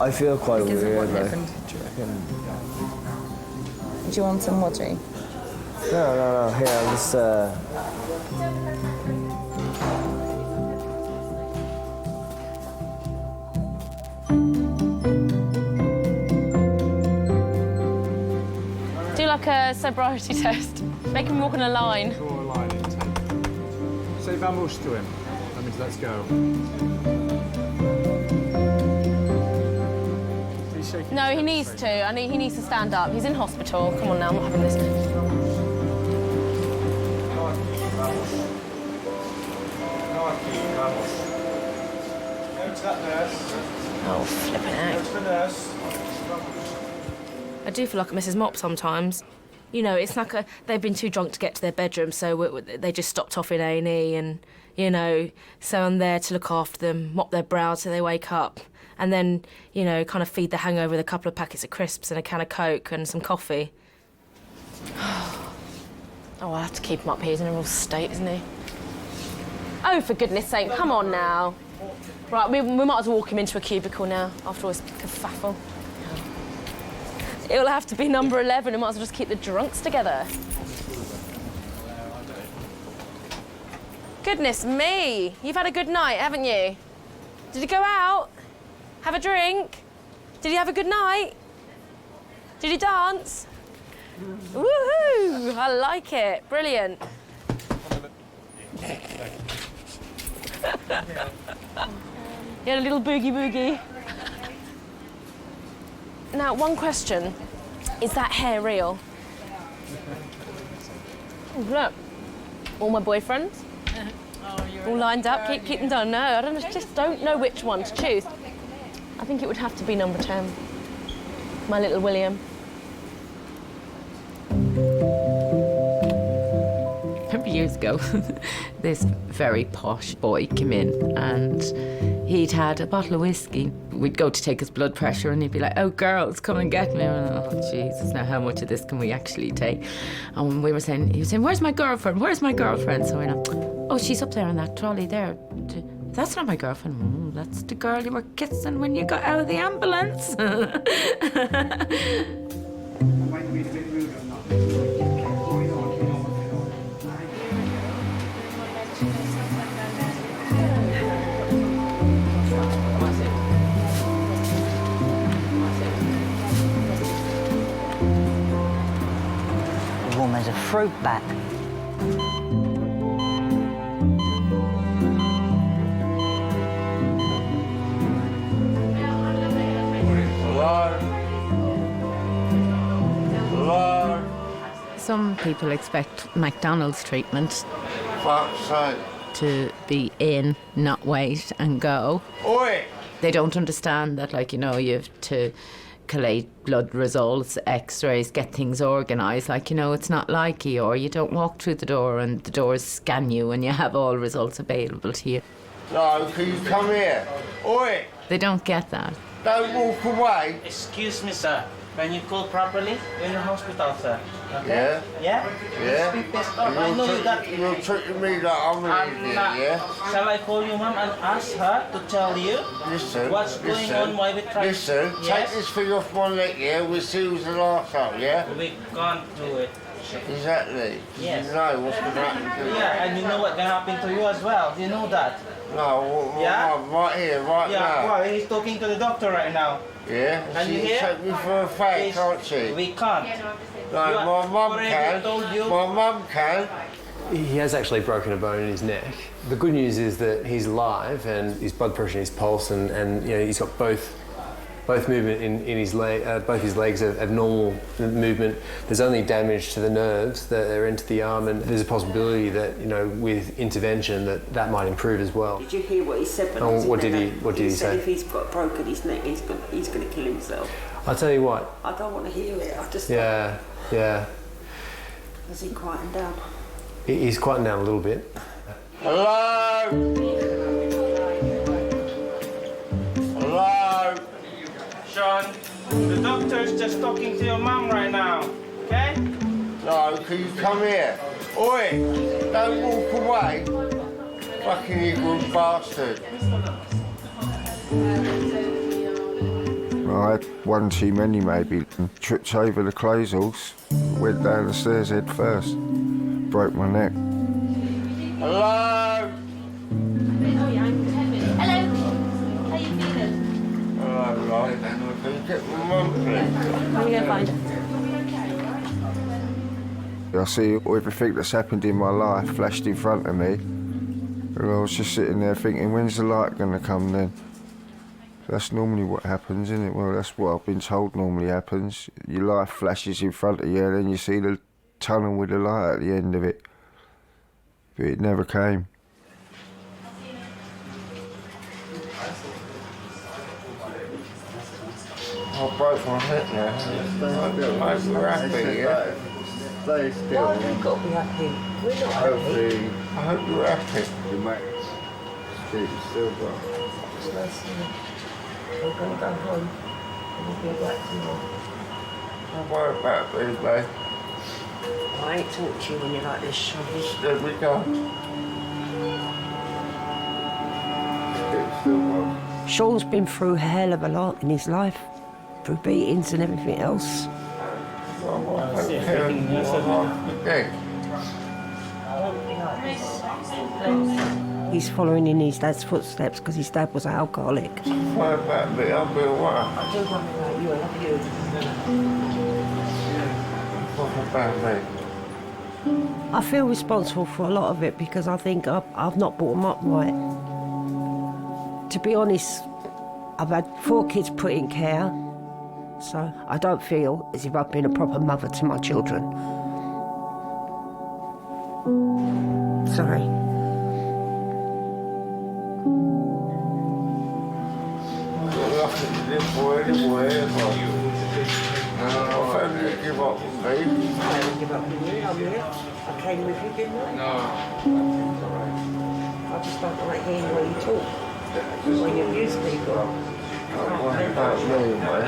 I feel quite Because of weird, what like, happened. do you reckon? Do you want some water? No, here, I'll just, Do like a sobriety test. Make him walk in a line. Draw a line in, say vamos to him. That means let's go. No, he needs to. He needs to stand up. He's in hospital. Come on now, I'm not having this. Oh, flipping out. I do feel like a Mrs. Mop sometimes. You know, it's like they've been too drunk to get to their bedroom, so they just stopped off in A&E and, you know, so I'm there to look after them, mop their brow till they wake up, and then, you know, kind of feed the hangover with a couple of packets of crisps and a can of Coke and some coffee. Oh, I have to keep him up here. He's in a real state, isn't he? Oh, for goodness sake, come on now. Right, we might as well walk him into a cubicle now, after all this kerfuffle. It'll have to be number 11, and might as well just keep the drunks together. Goodness me, you've had a good night, haven't you? Did you go out? Have a drink? Did you have a good night? Did you dance? Woohoo! I like it. Brilliant. You had a little boogie. Now, one question. Is that hair real? Oh, look. All my boyfriends. All lined up. Keep them done. No, I just don't know which one to choose. I think it would have to be number 10. My little William. Remember years ago, this very posh boy came in and he'd had a bottle of whiskey. We'd go to take his blood pressure and he'd be like, "Oh, girls, come and get me." And I'm, "Oh, Jesus, now how much of this can we actually take?" And he was saying, "Where's my girlfriend? Where's my girlfriend?" So we're like, "Oh, she's up there in that trolley there." "That's not my girlfriend." "That's the girl you were kissing when you got out of the ambulance." Warm as a fruit bat. Hello? Some people expect McDonald's treatment. Fuck's sake. To be in, not wait and go. Oi! They don't understand that, like, you know, you have to collate blood results, x-rays, get things organised. Like, you know, it's not like or you don't walk through the door and the doors scan you and you have all results available to you. No, can you come here? Oi! They don't get that. Don't walk away. Excuse me, sir. Can you call properly? We're in the hospital, sir. Okay? Yeah? Yeah? Speak this up. I know you got... You're treating me like I'm an idiot, yeah? Shall I call you, ma'am, and ask her to tell you what's going on while we try... Listen, take this thing off my neck, yeah? We'll see who's the last time, yeah? We can't do it. Exactly. Yes. You know what's going to happen to you. Yeah, and you know what's going to happen to you as well. You know that. No, Yeah? right here, right now. Yeah, well, he's talking to the doctor right now. Yeah? Can you She hear? take me for a fact, can't she? We can't. No, my mum can. My mum can. He has actually broken a bone in his neck. The good news is that he's alive and his blood pressure and his pulse and you know, he's got both movement in his leg, both his legs have normal movement. There's only damage to the nerves that are into the arm, and there's a possibility that, you know, with intervention that might improve as well. Did you hear what he said? What did he said say? If he's got broken his neck, he's going to kill himself. I'll tell you what. I don't want to hear it. I just. Yeah. Has he quietened down? He's quietened down a little bit. Hello. Hello. Sean, the doctor's just talking to your mum right now, okay? No, can you come here? Oi! Don't walk away. Fucking ignorant bastard. I had one too many maybe, and tripped over the closels, went down the stairs head first, broke my neck. Hello? How you feeling? Right. Can you get my mum, please? I'm going to find her. I see everything that's happened in my life flashed in front of me, and I was just sitting there thinking, when's the light going to come then? That's normally what happens, isn't it? Well, that's what I've been told normally happens. Your life flashes in front of you, and then you see the tunnel with the light at the end of it. But it never came. I broke my hip now. I hope you're happy, yeah? Stay still. Why have we got to be happy? We're not Hopefully, happy. I hope you're happy. You might keep still, bro. It's nice to meet you. We're going to go home and we'll be back tomorrow. Don't worry about me, babe. I ain't talking to you when you're like this, Sean. There we go. Keep still, bro. Sean's been through a hell of a lot in his life, through beatings and everything else. He's following in his dad's footsteps because his dad was an alcoholic. What about me? I'll be alright. I do worry about you, I love you. What about me? I feel responsible for a lot of it because I think I've not brought them up right. To be honest, I've had 4 kids put in care, so I don't feel as if I've been a proper mother to my children. Sorry. Nothing to live for anyway, I found you to give up with me. I haven't given up on you, I'm here. I came with you, didn't I? No. I just don't like hearing the way you talk. When you abuse people. Don't worry about me, man.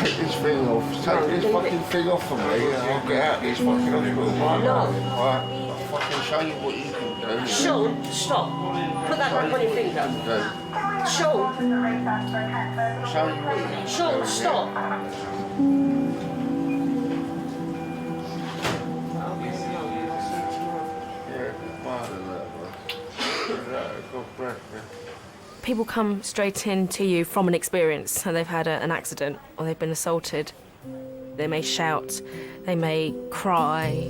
Take this thing off. Take this fucking thing off of me and I'll get out of this fucking hospital right now. Right? I'll fucking show you what you can do. Sean, stop. Put that back on your finger. Sean. Show you what you can do. Sean, stop. People come straight in to you from an experience, so they've had an accident or they've been assaulted. They may shout, they may cry.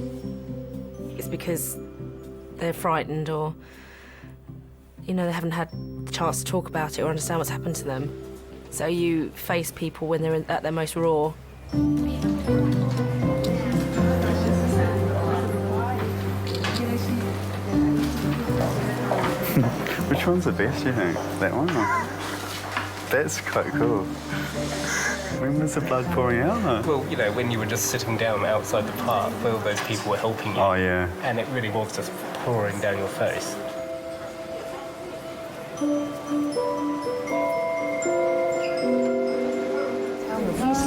It's because they're frightened or, you know, they haven't had the chance to talk about it or understand what's happened to them. So you face people when they're at their most raw. Which one's the best, you think? That one? Or? That's quite cool. When was the blood pouring out, though? Well, you know, when you were just sitting down outside the park where all those people were helping you. Oh, yeah. And it really was just pouring down your face.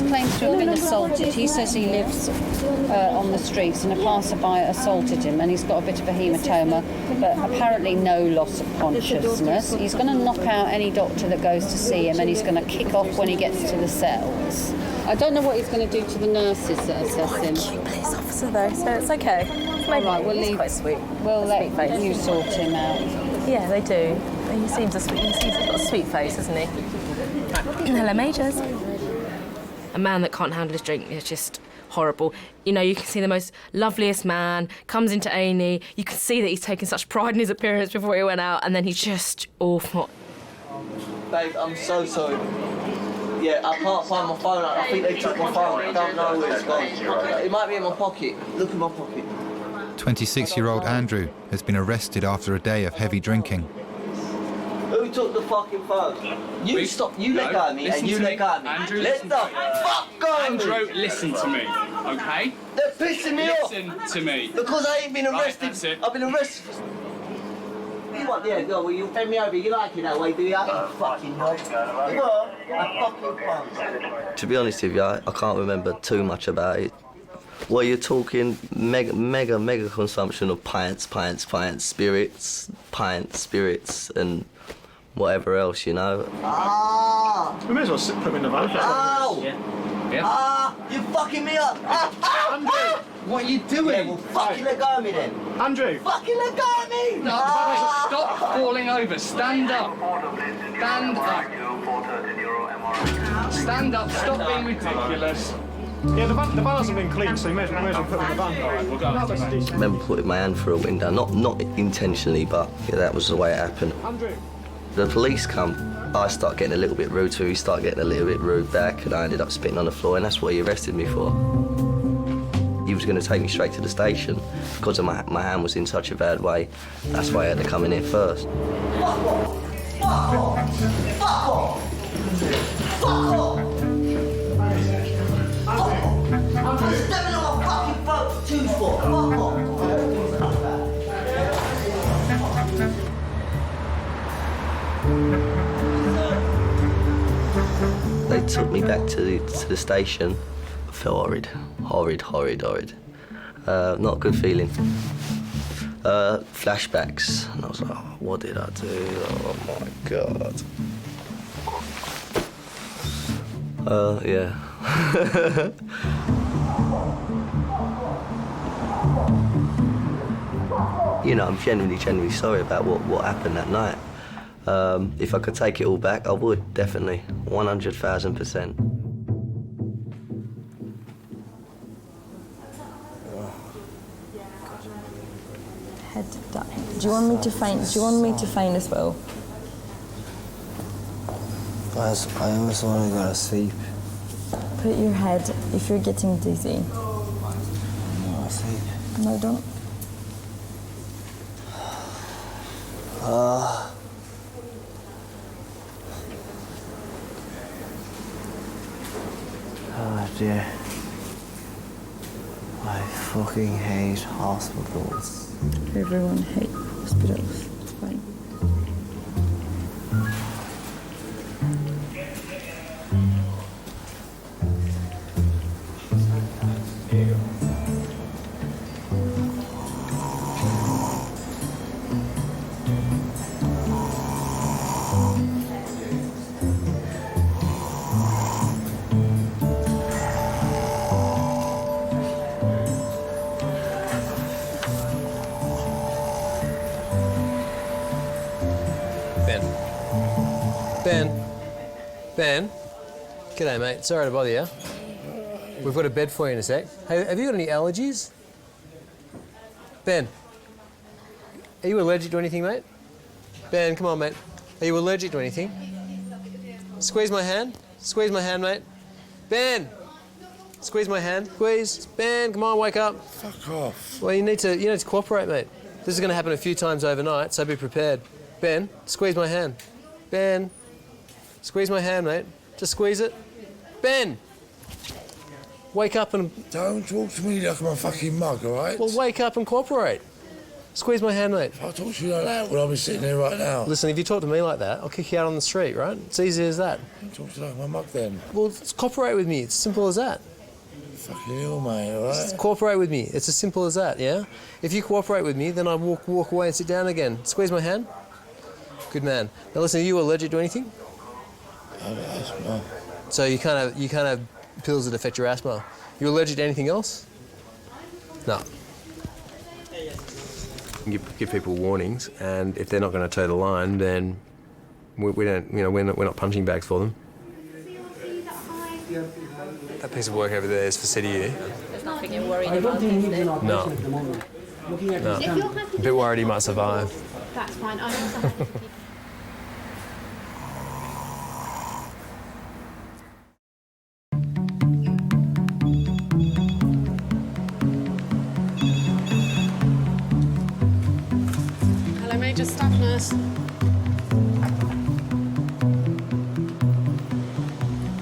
He claims to have been assaulted. He says he lives on the streets and a passerby assaulted him and he's got a bit of a hematoma, but apparently no loss of consciousness. He's going to knock out any doctor that goes to see him and he's going to kick off when he gets to the cells. I don't know what he's going to do to the nurses that assess him. Cute police officer though, so it's okay. Maybe Right, we'll he's leave. quite sweet. We'll let Sweet face. you sort him out. Yeah, they do. He seems he's got a sweet face, hasn't he? Hello, Majors. A man that can't handle his drink is just horrible. You know, you can see the most loveliest man, comes into A&E, you can see that he's taken such pride in his appearance before he went out, and then he's just awful. Babe, I'm so sorry. Yeah, I can't find my phone. I think they took my phone. I don't know where it's gone. It might be in my pocket. Look in my pocket. 26-year-old Andrew has been arrested after a day of heavy drinking. Who took the fucking phone? You stop. You let go of me, and you let go of me. Andrew, let the fuck go of me. Andrew, listen to me, okay? They're pissing me off. Listen to me. Because I ain't been arrested. Right, that's it. I've been arrested for... You want, yeah, go, well, you bend me over. You like it that way, do you? You fucking knob. Well, I fucking can't. To be honest with you, I can't remember too much about it. Well, you're talking mega consumption of pints, spirits, and whatever else, you know. Ah! We may as well put him in the van. Ow! Yeah. Ah! You fucking me up! Andrew! What are you doing? Yeah, well, fucking let go of me then. Andrew! Fucking let go of me! No, stop falling over. Stand up. Stand up. Stand up. Stop being ridiculous. Yeah, the van hasn't been cleaned, so you may as well put him in the van. All right, we'll go. I remember putting my hand through a window, not intentionally, but yeah, that was the way it happened. Andrew! The police come, I start getting a little bit rude to him, he started getting a little bit rude back, and I ended up spitting on the floor, and that's what he arrested me for. He was going to take me straight to the station because of my hand was in such a bad way. That's why I had to come in here first. Fuck off! Fuck off! Fuck off! Fuck off! I'm just stepping on my fucking boat too far. Fuck off! They took me back to the station. I felt horrid. Not a good feeling. Flashbacks, and I was like, oh, what did I do? Oh my God. Yeah. You know, I'm genuinely sorry about what happened that night. If I could take it all back, I would, definitely, 100,000%. Head down. Do you want me to find as well? Guys, I almost want to go to sleep. Put your head if you're getting dizzy. I want to sleep. No, don't. Oh dear. I fucking hate hospitals. Everyone hates hospitals. It's fine. Ben? G'day, mate. Sorry to bother you. We've got a bed for you in a sec. Hey, have you got any allergies? Ben? Are you allergic to anything, mate? Ben, come on, mate. Are you allergic to anything? Squeeze my hand. Squeeze my hand, mate. Ben! Squeeze my hand. Squeeze. Ben, come on, wake up. Fuck off. Well, you need to cooperate, mate. This is going to happen a few times overnight, so be prepared. Ben, squeeze my hand. Ben, squeeze my hand, mate. Just squeeze it. Ben! Wake up and... Don't talk to me like I'm a fucking mug, all right? Well, wake up and cooperate. Squeeze my hand, mate. If I talk to you like that, well, I'll be sitting here right now. Listen, if you talk to me like that, I'll kick you out on the street, right? It's easy as that. Talk to you like I'm a mug then. Well, cooperate with me. It's simple as that. Fucking hell, mate, all right? Just cooperate with me. It's as simple as that, yeah? If you cooperate with me, then I walk away and sit down again. Squeeze my hand. Good man. Now listen, are you allergic to anything? I have asthma. So you can't have pills that affect your asthma. You allergic to anything else? No. Give people warnings, and if they're not going to toe the line, then we don't. You know, we're not punching bags for them. That piece of work over there is for CDU. There's nothing you're worried about, is there? No. No. A bit worried he might survive. That's fine. I'm so happy. Hello, Major Staff Nurse.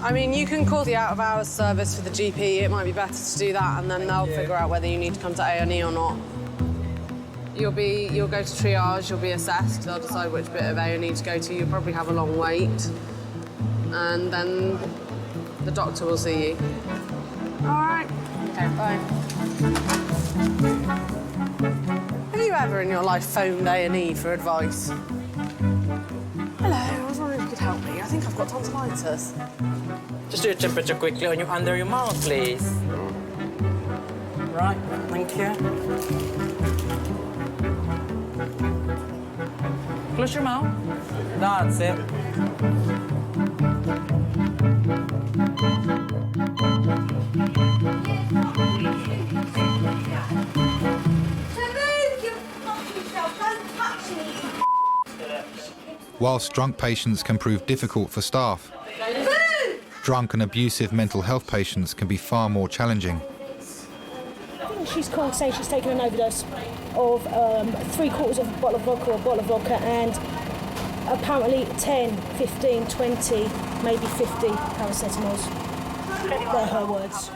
I mean, you can call the out-of-hours service for the GP. It might be better to do that, and then they'll figure out whether you need to come to A&E or not. You'll go to triage, you'll be assessed. They'll decide which bit of A&E to go to. You'll probably have a long wait. And then the doctor will see you. All right. Okay, bye. Have you ever in your life phoned A&E for advice? Hello, I was wondering if you could help me. I think I've got tonsillitis. Just do your temperature quickly on under your mouth, please. Right, thank you. Close your mouth. That's it. Whilst drunk patients can prove difficult for staff, drunk and abusive mental health patients can be far more challenging. I think she's called saying she's taken an overdose of 3/4 of a bottle of vodka or a bottle of vodka, and apparently 10, 15, 20, maybe 50 paracetamols. They're her words.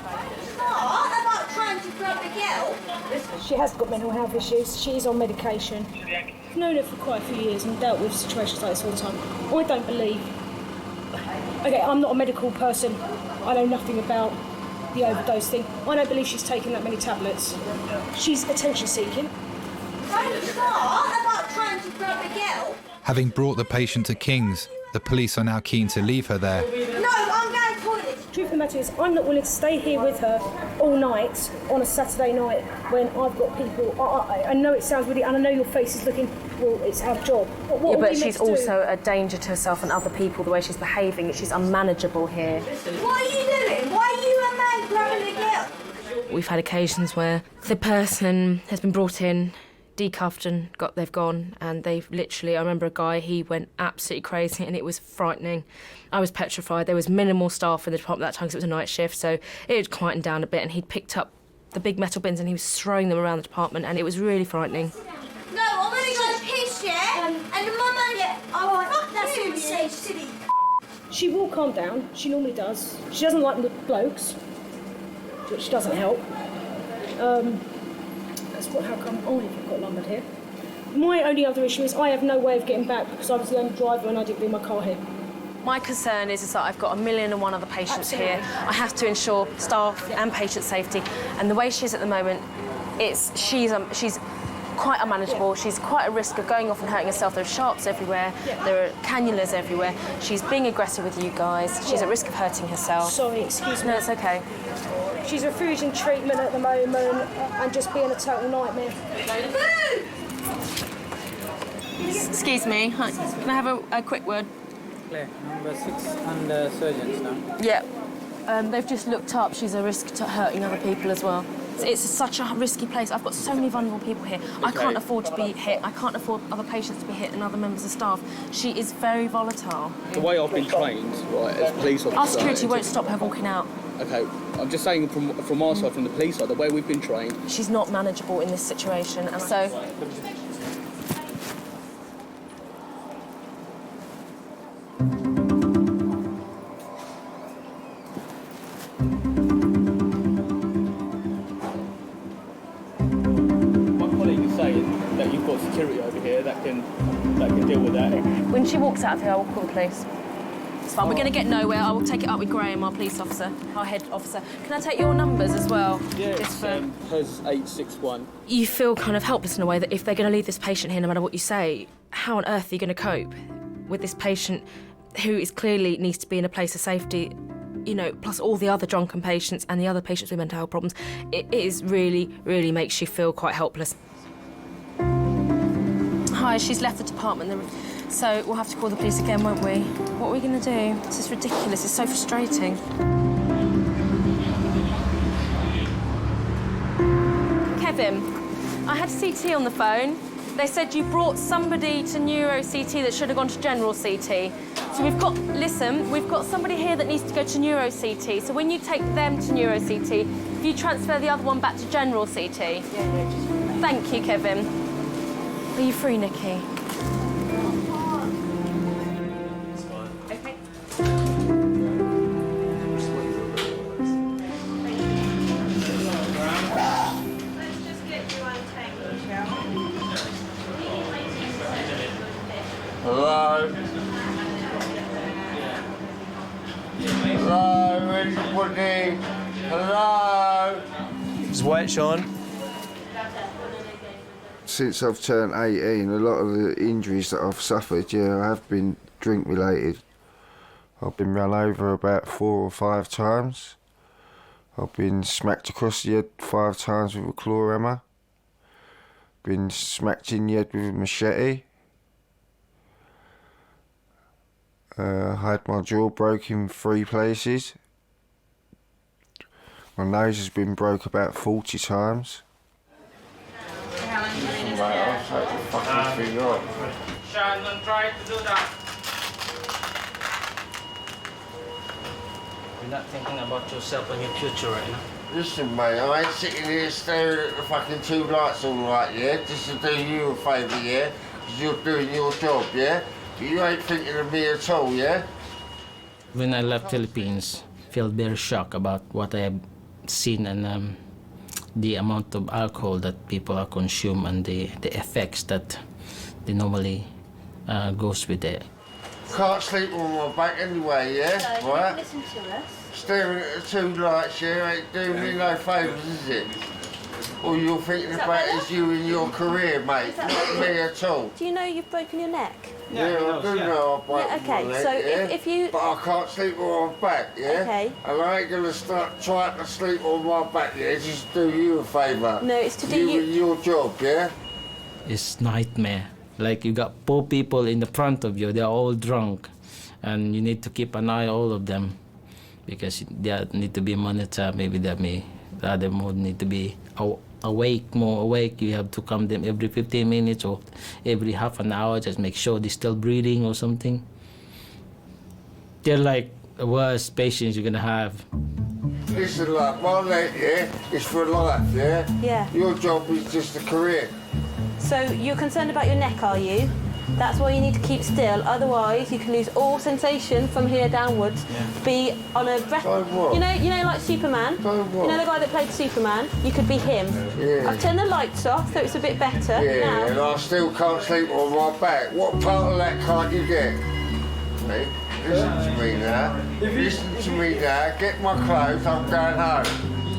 About trying to grab the girl. She has got mental health issues. She's on medication. I've known her for quite a few years and dealt with situations like this all the time. I don't believe... Okay, I'm not a medical person. I know nothing about the overdose thing. I don't believe she's taken that many tablets. She's attention-seeking. Don't start about trying to grab the girl. Having brought the patient to King's, the police are now keen to leave her there. No, I'm going to toilet. Truth of the matter is, I'm not willing to stay here with her all night on a Saturday night when I've got people. I know it sounds really, and I know your face is looking, well, it's our job. What But she's also a danger to herself and other people, the way she's behaving. She's unmanageable here. What are you doing? Why are you a man grabbing the girl? We've had occasions where the person has been brought in, decuffed and they've gone, and they've literally, I remember a guy, he went absolutely crazy and it was frightening. I was petrified. There was minimal staff in the department at that time because it was a night shift, so it had quietened down a bit, and he'd picked up the big metal bins and he was throwing them around the department, and it was really frightening. No, I'm going to go piss, yeah? And the mum and oh, fuck, that's what you say, silly. She will calm down. She normally does. She doesn't like the blokes, which doesn't help. How come I've got lumbered here? My only other issue is I have no way of getting back because I was the only driver and I didn't leave my car here. My concern is that I've got 1,000,001 other patients here. I have to ensure staff and patient safety, and the way she is at the moment, she's quite unmanageable. She's quite at risk of going off and hurting herself. There are sharps everywhere. There are cannulas everywhere. She's being aggressive with you guys. She's at risk of hurting herself. Sorry, excuse me. No, it's okay. She's refusing treatment at the moment and just being a total nightmare. Excuse me, can I have a quick word? Claire, number 6 under surgeons now. Yeah. They've just looked up. She's a risk to hurting other people as well. It's such a risky place. I've got so many vulnerable people here. I can't afford to be hit. I can't afford other patients to be hit and other members of staff. She is very volatile. The way I've been trained, right, as a police officer... Our security won't stop her walking out. OK, I'm just saying from our side, from the police side, the way we've been trained... She's not manageable in this situation, and so... Yeah. When she walks out of here, I will call the police. It's fine. We're going to get nowhere. I will take it up with Graham, our police officer, our head officer. Can I take your numbers as well? Yeah, it's hers 861. You feel kind of helpless in a way that if they're going to leave this patient here, no matter what you say, how on earth are you going to cope with this patient who is clearly needs to be in a place of safety, you know, plus all the other drunken patients and the other patients with mental health problems? It is really, really makes you feel quite helpless. Hi, she's left the department, so we'll have to call the police again, won't we? What are we going to do? This is ridiculous. It's so frustrating. Kevin, I had CT on the phone. They said you brought somebody to neuro CT that should have gone to general CT. So we've got somebody here that needs to go to neuro CT. So when you take them to neuro CT, if you transfer the other one back to general CT. Yeah, just... Thank you, Kevin. Are you free, Nikki? Hello? Hello, anybody? Hello? Just wait, Sean. Since I've turned 18, a lot of the injuries that I've suffered, have been drink-related. I've been run over about 4 or 5 times. I've been smacked across the head 5 times with a claw hammer. Been smacked in the head with a machete. Had my jaw broken in 3 places. My nose has been broke about 40 times. Mate, I'll take the fucking thing off. Sean, don't try to do that. You're not thinking about yourself and your future right now. Listen, mate, I ain't sitting here staring at the fucking 2 lights all right, yeah? Just to do you a favour, yeah? Because you're doing your job, yeah? But you ain't thinking of me at all, yeah? When I left Philippines, I felt very shocked about what I have seen and the amount of alcohol that people are consume and the effects that they normally goes with it. Can't sleep on my back anyway, yeah? No, right? listen to us. Staring at the 2 lights, yeah, ain't doing me no favours, is it? All you're thinking about is you and your career, mate, not me at all. Do you know you've broken your neck? Yeah, I do know I've broken okay, my neck, so yeah? if you... But I can't sleep on my back, yeah? Okay. And I ain't gonna start trying to sleep on my back, yeah? Just do you a favour. No, it's to do you and your job, yeah? It's nightmare. Like you got 4 people in the front of you, they're all drunk. And you need to keep an eye on all of them because they need to be monitored. Maybe the other would need to be more awake. You have to come them every 15 minutes or every half an hour, just make sure they're still breathing or something. They're like the worst patients you're gonna have. Listen, like, my leg, yeah, is for life, yeah? Yeah. Your job is just a career. So you're concerned about your neck, are you? That's why you need to keep still, otherwise you can lose all sensation from here downwards. Yeah. Be on a breath. You know, like Superman. You know the guy that played Superman. You could be him. Yeah. I've turned the lights off, so it's a bit better. Yeah, now. and I still can't sleep on my back. What part of that can't you get? Mate, listen to me now. Listen to me now. Get my clothes. I'm going home.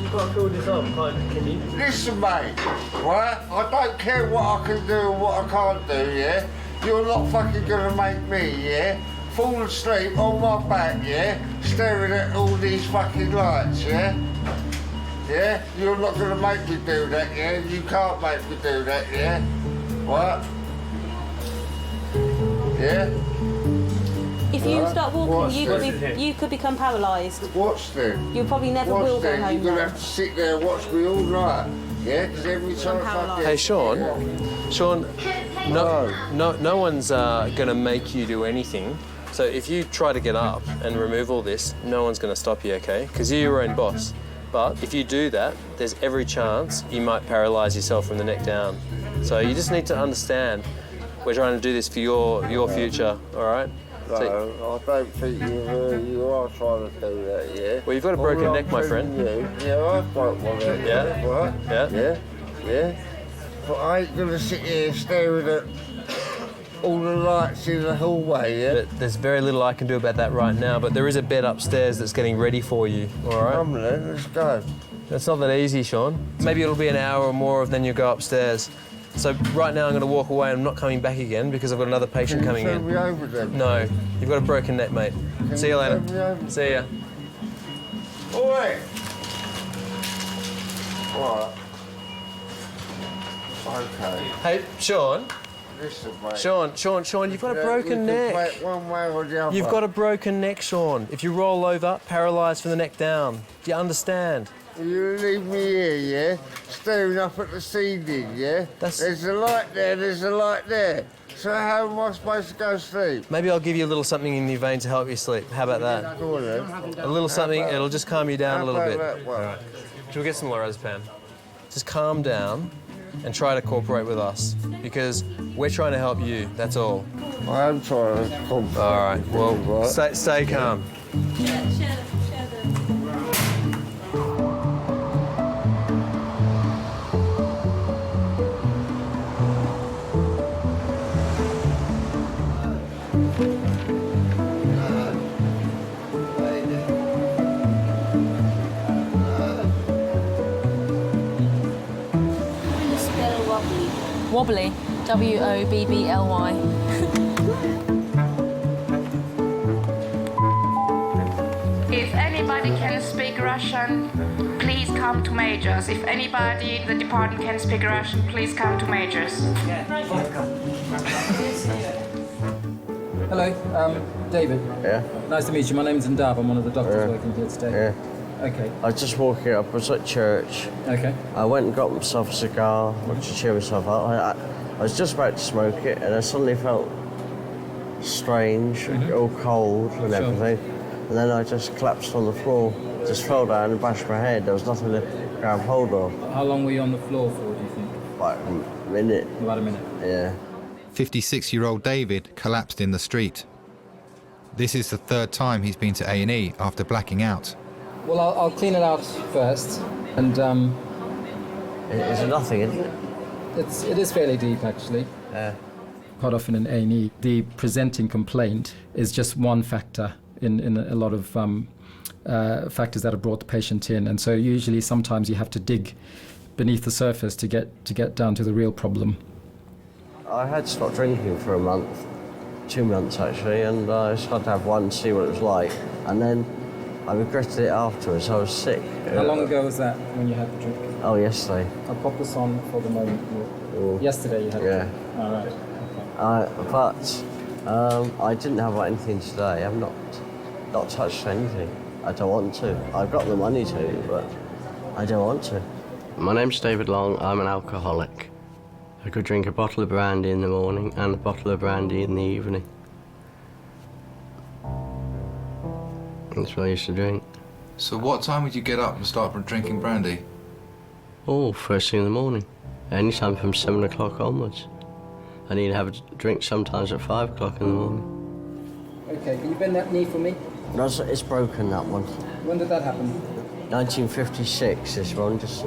You've got to fill this up, can you? Listen, mate. Right? I don't care what I can do and what I can't do. Yeah. You're not fucking gonna make me, yeah? Fall asleep on my back, yeah? Staring at all these fucking lights, yeah? Yeah? You're not gonna make me do that, yeah? You can't make me do that, yeah? What? Yeah? If you start walking, you could become paralysed. Watch them. You probably never will go home. You're gonna have to sit there and watch me all night, yeah? Because every time I get... Hey, Sean, no one's going to make you do anything. So if you try to get up and remove all this, no one's going to stop you, okay? Because you're your own boss. But if you do that, there's every chance you might paralyse yourself from the neck down. So you just need to understand we're trying to do this for your future, all right? No, I don't think you are trying to do that, yeah? Well, you've got a broken neck, my friend. Yeah, I've broke my neck. Yeah? Right? Yeah? Yeah? Yeah? But I ain't gonna sit here staring at all the lights in the hallway, yeah? But there's very little I can do about that right now, but there is a bed upstairs that's getting ready for you, all right? Come then, let's go. That's not that easy, Sean. Maybe it'll be an hour or more, then you'll go upstairs. So right now I'm going to walk away and I'm not coming back again because I've got another patient coming in. Can you turn me over then? No, you've got a broken neck, mate. See you later. See ya. Oi! Right. Okay. Hey, Sean. Listen, mate. Sean, you've got a broken neck. Wait one way or the other. You've got a broken neck, Sean. If you roll over, paralysed from the neck down. Do you understand? You leave me here, yeah? Staring up at the ceiling, yeah? There's a light there, there's a light there. So how am I supposed to go to sleep? Maybe I'll give you a little something in your vein to help you sleep. How about that? Go on, then. A little something, it'll just calm you down a little bit. That one? All right. Shall we get some lorazepam? Just calm down and try to cooperate with us because we're trying to help you, that's all. I am trying to cooperate. All right, well, stay calm. Wobbly. W-O-B-B-L-Y. If anybody can speak Russian, please come to Majors. If anybody in the department can speak Russian, please come to Majors. Hello, David. Yeah? Nice to meet you. My name's Ndab. I'm one of the doctors working here today. Yeah. Okay. I was just walking up, I was at church. Okay. I went and got myself a cigar, wanted to cheer myself up. I was just about to smoke it and I suddenly felt strange, all cold and everything. And then I just collapsed on the floor, just fell down and bashed my head. There was nothing to grab hold of. How long were you on the floor for, do you think? Like a minute. About a minute? Yeah. 56-year-old David collapsed in the street. This is the third time he's been to A&E after blacking out. Well, I'll clean it out first, and It's nothing, isn't it? It is fairly deep, actually. Quite often in A&E, the presenting complaint is just one factor in a lot of factors that have brought the patient in, and so usually sometimes you have to dig beneath the surface to get down to the real problem. I had stopped drinking for a month, 2 months actually, and I just had to have one to see what it was like, and then I regretted it afterwards. I was sick. How long ago was that when you had the drink? Oh, yesterday. I'll pop this on for the moment. Yesterday you had Yeah. it? All right. Okay. But I didn't have anything today. I've not touched anything. I don't want to. I've got the money to, but I don't want to. My name's David Long. I'm an alcoholic. I could drink a bottle of brandy in the morning and a bottle of brandy in the evening. That's what I used to drink. So what time would you get up and start drinking brandy? Oh, first thing in the morning. Anytime from 7 o'clock onwards. I need to have a drink sometimes at 5 o'clock in the morning. Okay, can you bend that knee for me? No, it's broken, that one. When did that happen? 1956, this one. Just,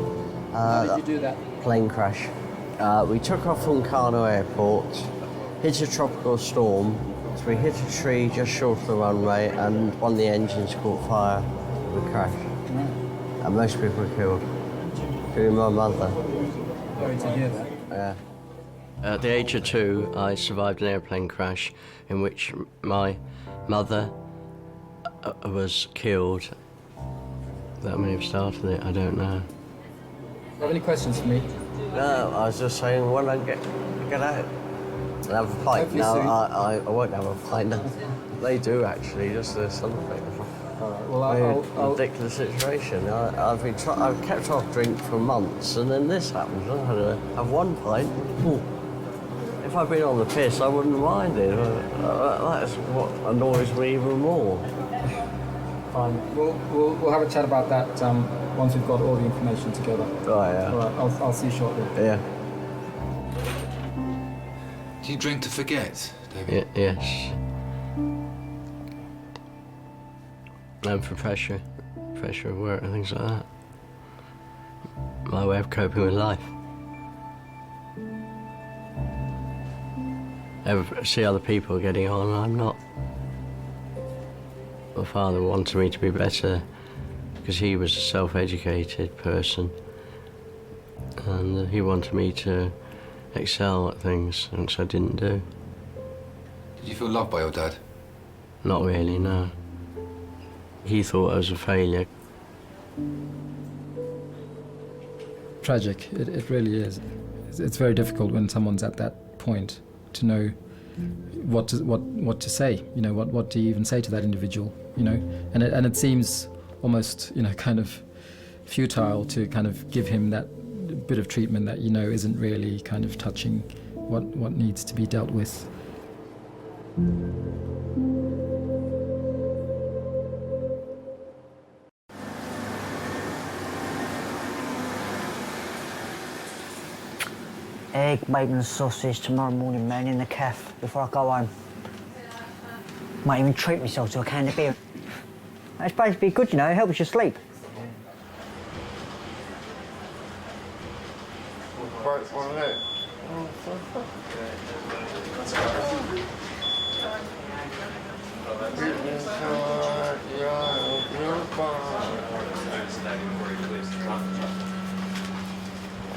How did you do that? Plane crash. We took off from Kano Airport, hit a tropical storm, so we hit a tree just short of the runway and one of the engines caught fire. We crashed. Right. And most people were killed, including my mother. Sorry to hear that. Yeah. At the age of 2, I survived an airplane crash in which my mother was killed. That may have started it, I don't know. Do you have any questions for me? No, I was just saying when I get out and have a pint. Hopefully No, soon. I won't have a pint now. They do actually, just the something. Well, I'll ridiculous situation. I've kept off drink for months, and then this happens. I had to have one pint. Ooh. If I'd been on the piss, I wouldn't mind it. That's what annoys me even more. Fine. We'll have a chat about that once we've got all the information together. Right, yeah. All right, I'll see you shortly. Yeah. Do you drink to forget, David? Yes. And for pressure of work and things like that. My way of coping with life. ever see other people getting on. I'm not. My father wanted me to be better because he was a self-educated person, and he wanted me to excel at things, which I didn't do. Did you feel loved by your dad? Not really, no. He thought I was a failure. Tragic, it really is. It's very difficult when someone's at that point to know what to say. You know, what do you even say to that individual? You know, and it seems almost, you know, kind of futile to kind of give him that bit of treatment that, you know, isn't really kind of touching what needs to be dealt with. Egg, bacon and sausage tomorrow morning, man, in the cafe before I go home. Might even treat myself to a can of beer. It's supposed to be good, you know, it helps you sleep. Broke one leg.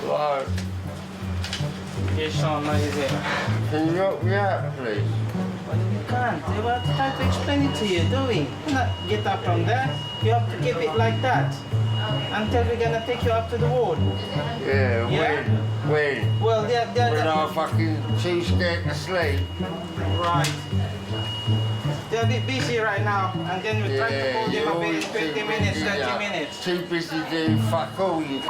Hello. Yes, Sean, what is it? Can you help me out, please? Well, you can't. We have to try to explain it to you, do we? You cannot get up from there. You have to keep it like that until we're gonna take you up to the ward. Yeah, when? Well, when I'm fucking too scared to sleep. Right. They're a bit busy right now, and then we're trying to call them a bit in 20 minutes, 30 minutes. Too busy doing fuck all, you.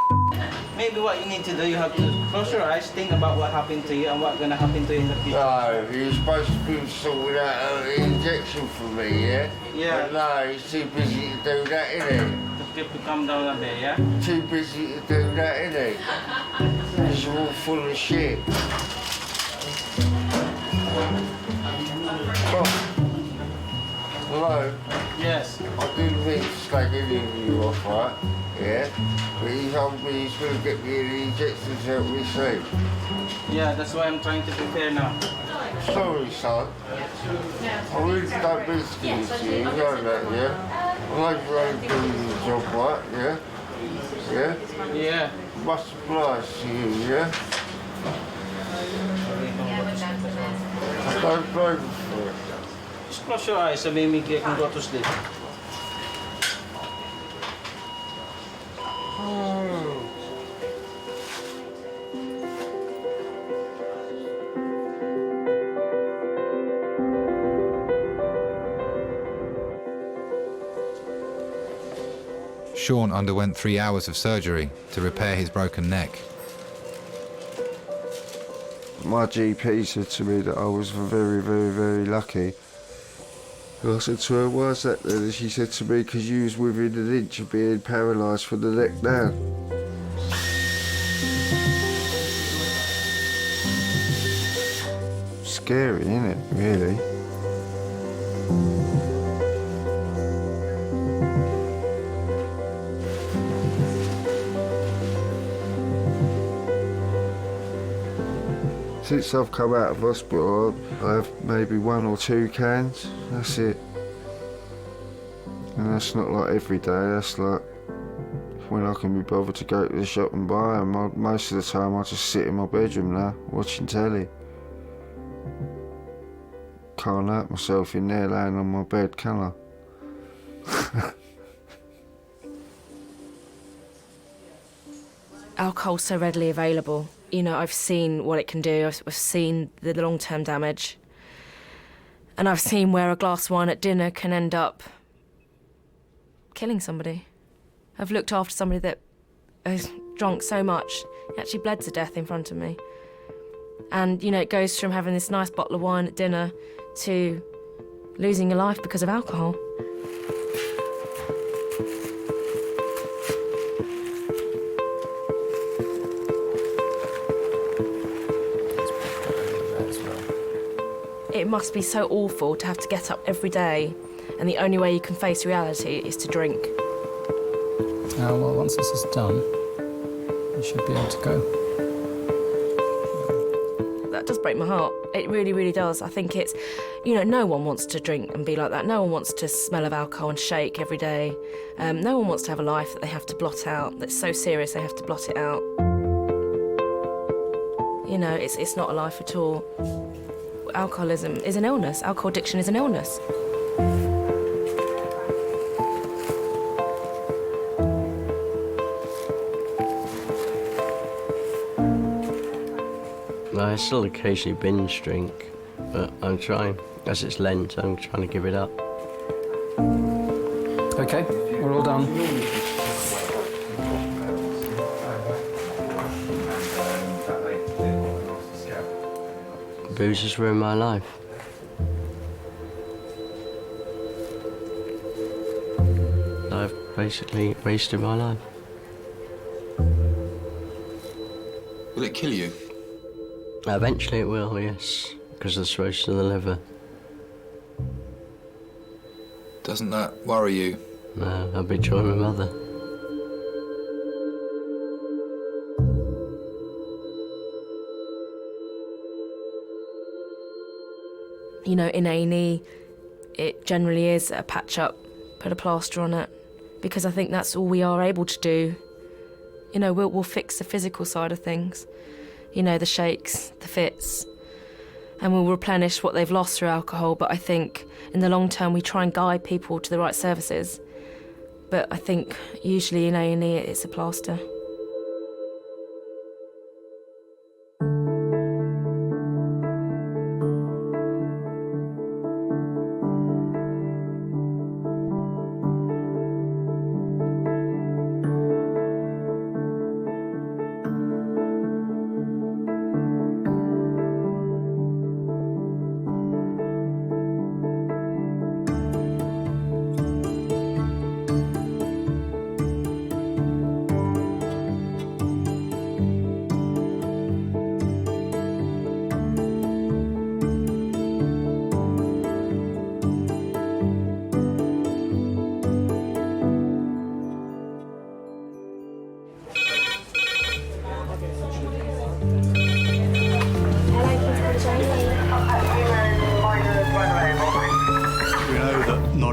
Maybe what you need to do, you have to close your eyes, think about what happened to you and what's gonna happen to you in the future. No, he was supposed to be sorting out an injection for me, yeah? Yeah. But no, he's too busy to do that, innit? To calm down a bit, yeah? Too busy to do that, innit? He's all full of shit. Oh. Hello? Yes. I didn't mean to slag any of you off, right? Yeah? But he told me he's going to get me an injection to help me sleep. Yeah, that's why I'm trying to prepare now. Sorry, son. I really don't mean to give it to you, you know that, yeah? I know you're only doing your job right, yeah? Yeah? Yeah. Much obliged to you, yeah? I don't blame you for it. Just close your eyes so maybe you can go to sleep. Sean underwent 3 hours of surgery to repair his broken neck. My GP said to me that I was very, very, very lucky. And I said to her, why is that then? And she said to me, because you was within an inch of being paralysed from the neck down. Scary, isn't it, really? Since I've come out of hospital, I have maybe 1 or 2 cans, that's it. And that's not like every day, that's like when I can be bothered to go to the shop and buy them. Most of the time I just sit in my bedroom now, watching telly. Can't hurt myself in there laying on my bed, can I? Alcohol's so readily available. You know, I've seen what it can do. I've seen the long-term damage. And I've seen where a glass of wine at dinner can end up killing somebody. I've looked after somebody that has drunk so much, he actually bled to death in front of me. And, you know, it goes from having this nice bottle of wine at dinner to losing your life because of alcohol. It must be so awful to have to get up every day, and the only way you can face reality is to drink. Well, once this is done, you should be able to go. that does break my heart. It really, really does. I think it's, no one wants to drink and be like that. No one wants to smell of alcohol and shake every day. No one wants to have a life that they have to blot out, that's so serious they have to blot it out. It's not a life at all. Alcoholism is an illness. Alcohol addiction is an illness. I still occasionally binge drink, but I'm trying. As it's Lent, I'm trying to give it up. Okay, we're all done. Booze has ruined my life. I've basically wasted my life. Will it kill you? Eventually it will, yes, because of the cirrhosis of the liver. Doesn't that worry you? No, I'll be joining my mother. In A&E, it generally is a patch-up, put a plaster on it, because I think that's all we are able to do. We'll fix the physical side of things, the shakes, the fits, and we'll replenish what they've lost through alcohol, but I think in the long term we try and guide people to the right services. But I think usually in A&E it's a plaster.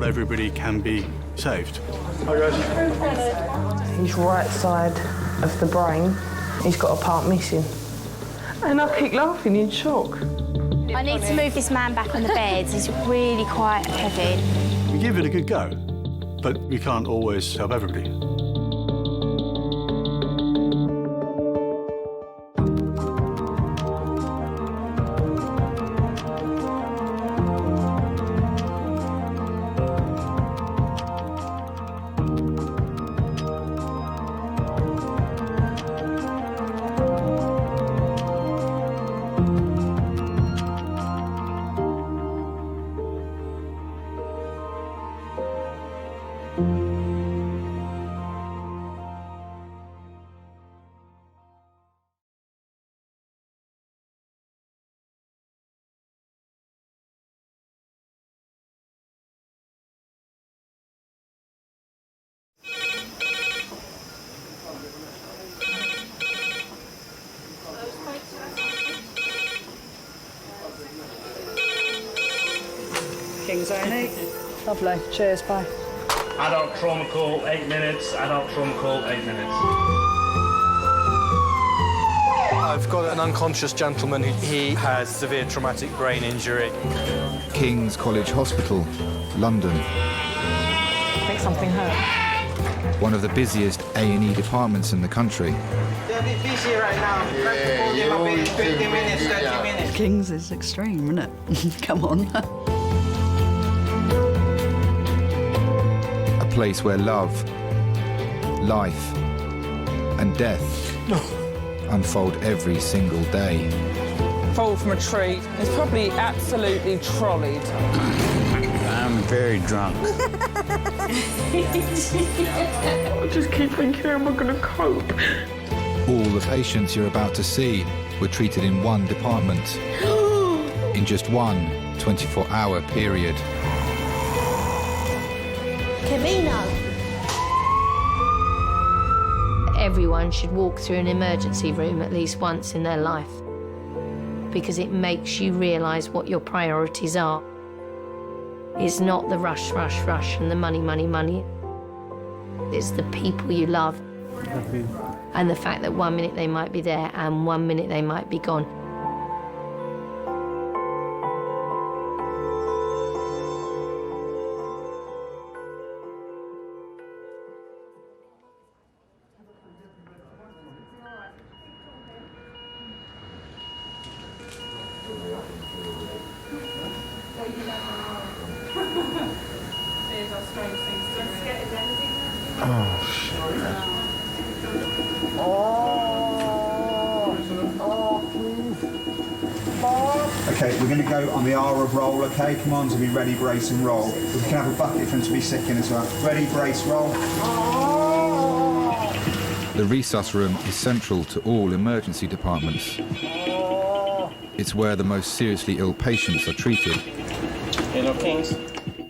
Everybody can be saved. Hi guys. His right side of the brain, he's got a part missing. And I keep laughing in shock. I need to move this man back on the bed. He's really quite heavy. We give it a good go, but we can't always help everybody. King's A&E. Lovely. Cheers, bye. Adult trauma call, 8 minutes. Adult trauma call, 8 minutes. I've got an unconscious gentleman. He has severe traumatic brain injury. King's College Hospital, London. I think something hurt. One of the busiest A&E departments in the country. They're a bit busy right now. Try to call them a bit, 20 minutes, 30 minutes. King's is extreme, isn't it? Come on. A place where love, life, and death unfold every single day. Fall from a tree. It's probably absolutely trolleyed. I'm very drunk. I just keep thinking, how am I going to cope? All the patients you're about to see were treated in one department in just one 24-hour period. Camino. Everyone should walk through an emergency room at least once in their life. because it makes you realise what your priorities are. It's not the rush, rush, rush and the money, money, money. It's the people you love and the fact that 1 minute they might be there and 1 minute they might be gone. Okay, we're going to go on the R of roll, okay? Come on, to be ready, brace and roll. We can have a bucket for him to be sick in as well. Ready, brace, roll. The resus room is central to all emergency departments. It's where the most seriously ill patients are treated. Hello, Kings.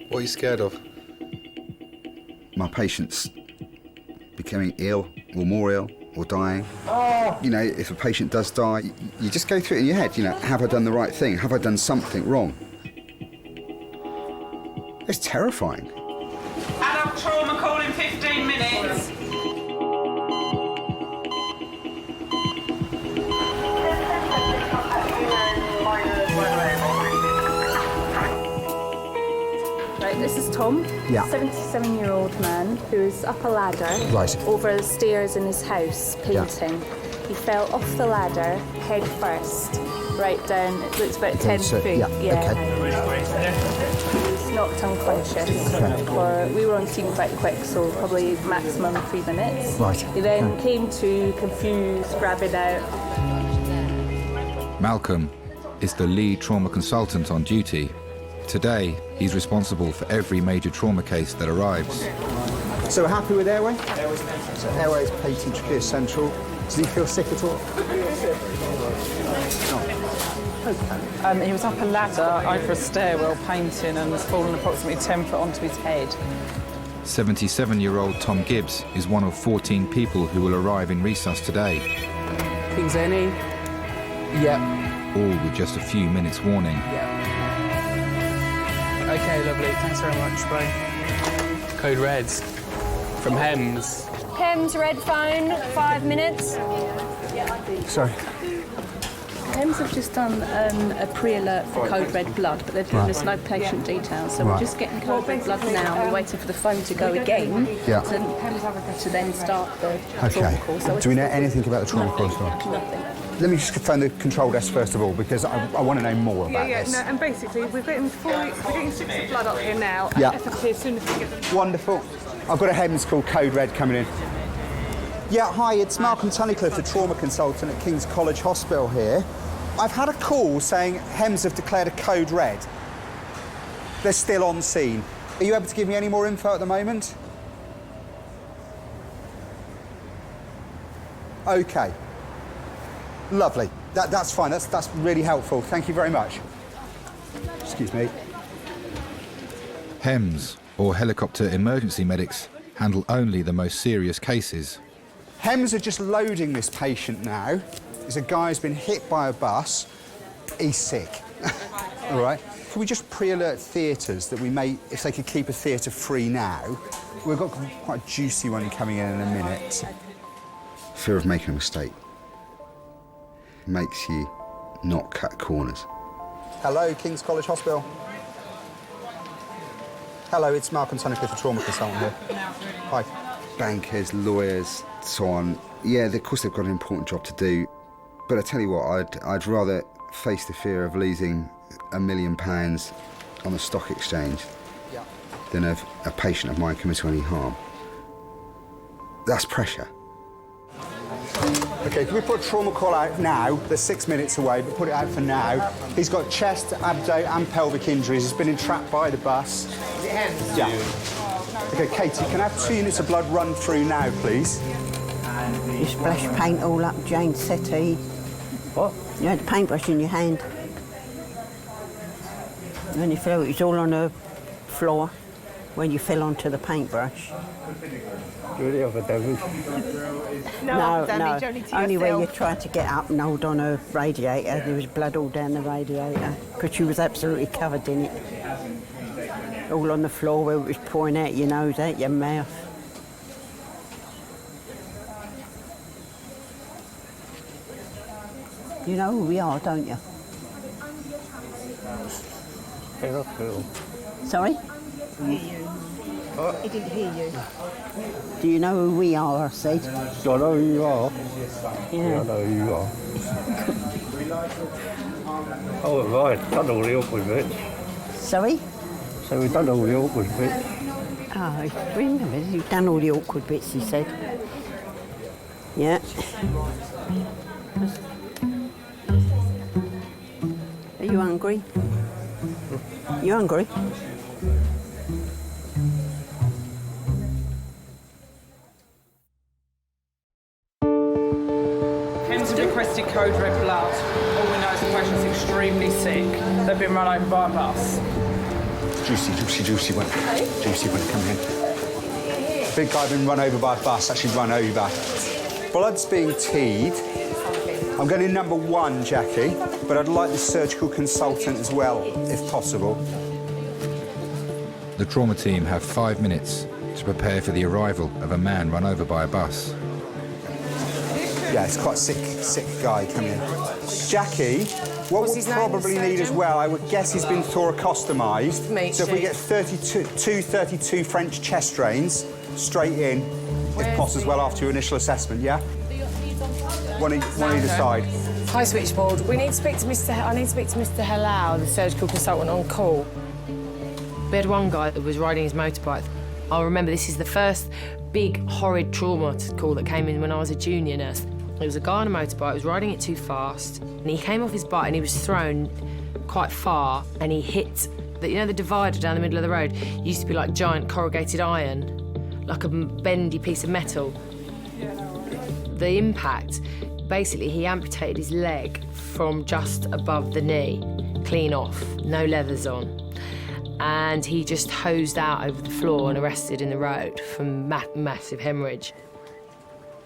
What are you scared of? My patients becoming ill or more ill or dying. You know, if a patient does die, you just go through it in your head, you know, have I done the right thing? Have I done something wrong? It's terrifying. Adult trauma call in 15 minutes. Right, this is Tom, Yeah. 77-year-old man who is up a ladder Right. over the stairs in his house painting. He fell off the ladder head first, right down, it looks about 10 So, feet. yeah, He's knocked unconscious. We were on scene quite quick, so probably maximum 3 minutes. Right, He then came to, confused, grabbing out. Malcolm is the lead trauma consultant on duty. Today, he's responsible for every major trauma case that arrives. So we're happy with airway? So airway is patent, trachea central. Does he feel sick at all? He was up a ladder over a stairwell painting and has fallen approximately 10 foot onto his head. 77-year-old Tom Gibbs is one of 14 people who will arrive in resus today. Kings A&E? Yep. All with just a few minutes warning. Okay, lovely. Thanks very much. Bye. Code Reds from HEMS. HEMS red phone, 5 minutes. Sorry. HEMS have just done a pre-alert for code red blood, but they've given us no patient details, so we're just getting code red blood now. We're waiting for the phone to go again to then start the trauma call. So Do we know anything about the trauma call as well? Nothing. Let me just phone the control desk first of all, because I want to know more about this. No, and basically we're getting 6 of blood up here now. Yeah. FFP as soon as we get them. Wonderful. I've got a HEMS called Code Red coming in. Yeah, hi, it's Malcolm Tunnicliffe, the trauma consultant at King's College Hospital here. I've had a call saying HEMS have declared a Code Red. They're still on scene. Are you able to give me any more info at the moment? Okay. Lovely. That's fine. That's really helpful. Thank you very much. Excuse me. HEMS, or helicopter emergency medics, handle only the most serious cases. HEMS are just loading this patient now. There's a guy who's been hit by a bus. He's sick. All right. Can we just pre-alert theatres that we may, if they could keep a theatre free now? We've got quite a juicy one coming in a minute. Fear of making a mistake makes you not cut corners. Hello, King's College Hospital. Hello, it's Malcolm Tunnicliffe, the trauma consultant here. Hi. Bankers, lawyers, so on. Yeah, of course they've got an important job to do. But I tell you what, I'd rather face the fear of losing £1 million on the stock exchange than of a patient of mine committing any harm. That's pressure. OK, can we put a trauma call out now? They're 6 minutes away, but put it out for now. He's got chest, abdo and pelvic injuries. He's been entrapped by the bus. Is it hands? Yeah. OK, Katie, can I have 2 units of blood run through now, please? You splash paint all up Jane's settee. What? You had the paintbrush in your hand. And then you felt it was all on the floor. when you fell onto the paintbrush? Really other damage? No, only where you tried to get up and hold on a radiator. There was blood all down the radiator because you was absolutely covered in it. All on the floor where it was pouring out your nose, out your mouth. You know who we are, don't you? Sorry? He didn't hear you. Do you know who we are, I said? I know who you are. Yeah. I know who you are. Oh, right, done all the awkward bits. Sorry? So we've done all the awkward bits. Oh, remember, you've done all the awkward bits, he said. Yeah. Are you hungry? You hungry? Thames have requested code red blood. All we know is the patient's extremely sick. They've been run over by a bus. Juicy one. Juicy one, come here. Big guy been run over by a bus, actually run over. Blood's being teed. I'm going in number 1, Jackie, but I'd like the surgical consultant as well, if possible. The trauma team have 5 minutes to prepare for the arrival of a man run over by a bus. Yeah, it's quite a sick guy coming in. Jackie, what we'll probably need as well, I would guess he's been thoracostomised. So if we get 32 French chest drains straight in, if possible as well, after your initial assessment, yeah? One either side. Hi, switchboard. I need to speak to Mr. Halal, the surgical consultant on call. We had one guy that was riding his motorbike. I remember this is the first big, horrid trauma call that came in when I was a junior nurse. There was a guy on a motorbike, was riding it too fast, and he came off his bike and he was thrown quite far, and he hit the divider down the middle of the road. It used to be like giant corrugated iron, like a bendy piece of metal. The impact, basically, he amputated his leg from just above the knee, clean off, no leathers on. And he just hosed out over the floor and arrested in the road from massive hemorrhage.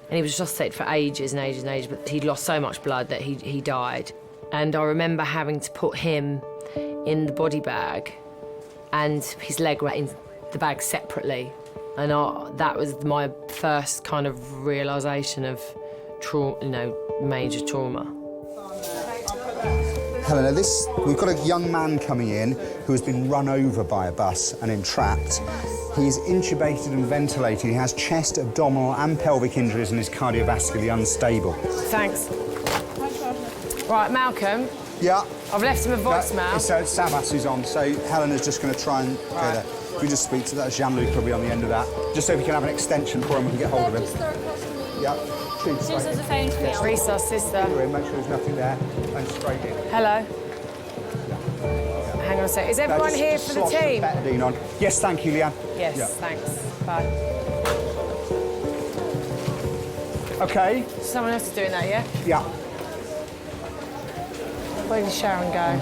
And he was resuscitated for ages and ages and ages, but he'd lost so much blood that he died. And I remember having to put him in the body bag and his leg went in the bag separately. And that was my first kind of realisation of major trauma. Helena, we've got a young man coming in who has been run over by a bus and entrapped. He's intubated and ventilated. He has chest, abdominal and pelvic injuries and is cardiovascularly unstable. Thanks. Right, Malcolm. Yeah? I've left him a voicemail. So Savas who's on, so Helena's just going to try and go there. We just speak to that. Jean-Luc probably on the end of that. Just so we can have an extension for him, we can get hold of him. Yeah. Resource sister. Make sure there's nothing there. And straight in. Hello. Hang on a sec. Is everyone here for the team? Betadine on. Yes, thank you, Leanne. Yes, thanks. Bye. Okay. Someone else is doing that, yeah? Yeah. Where did Sharon go?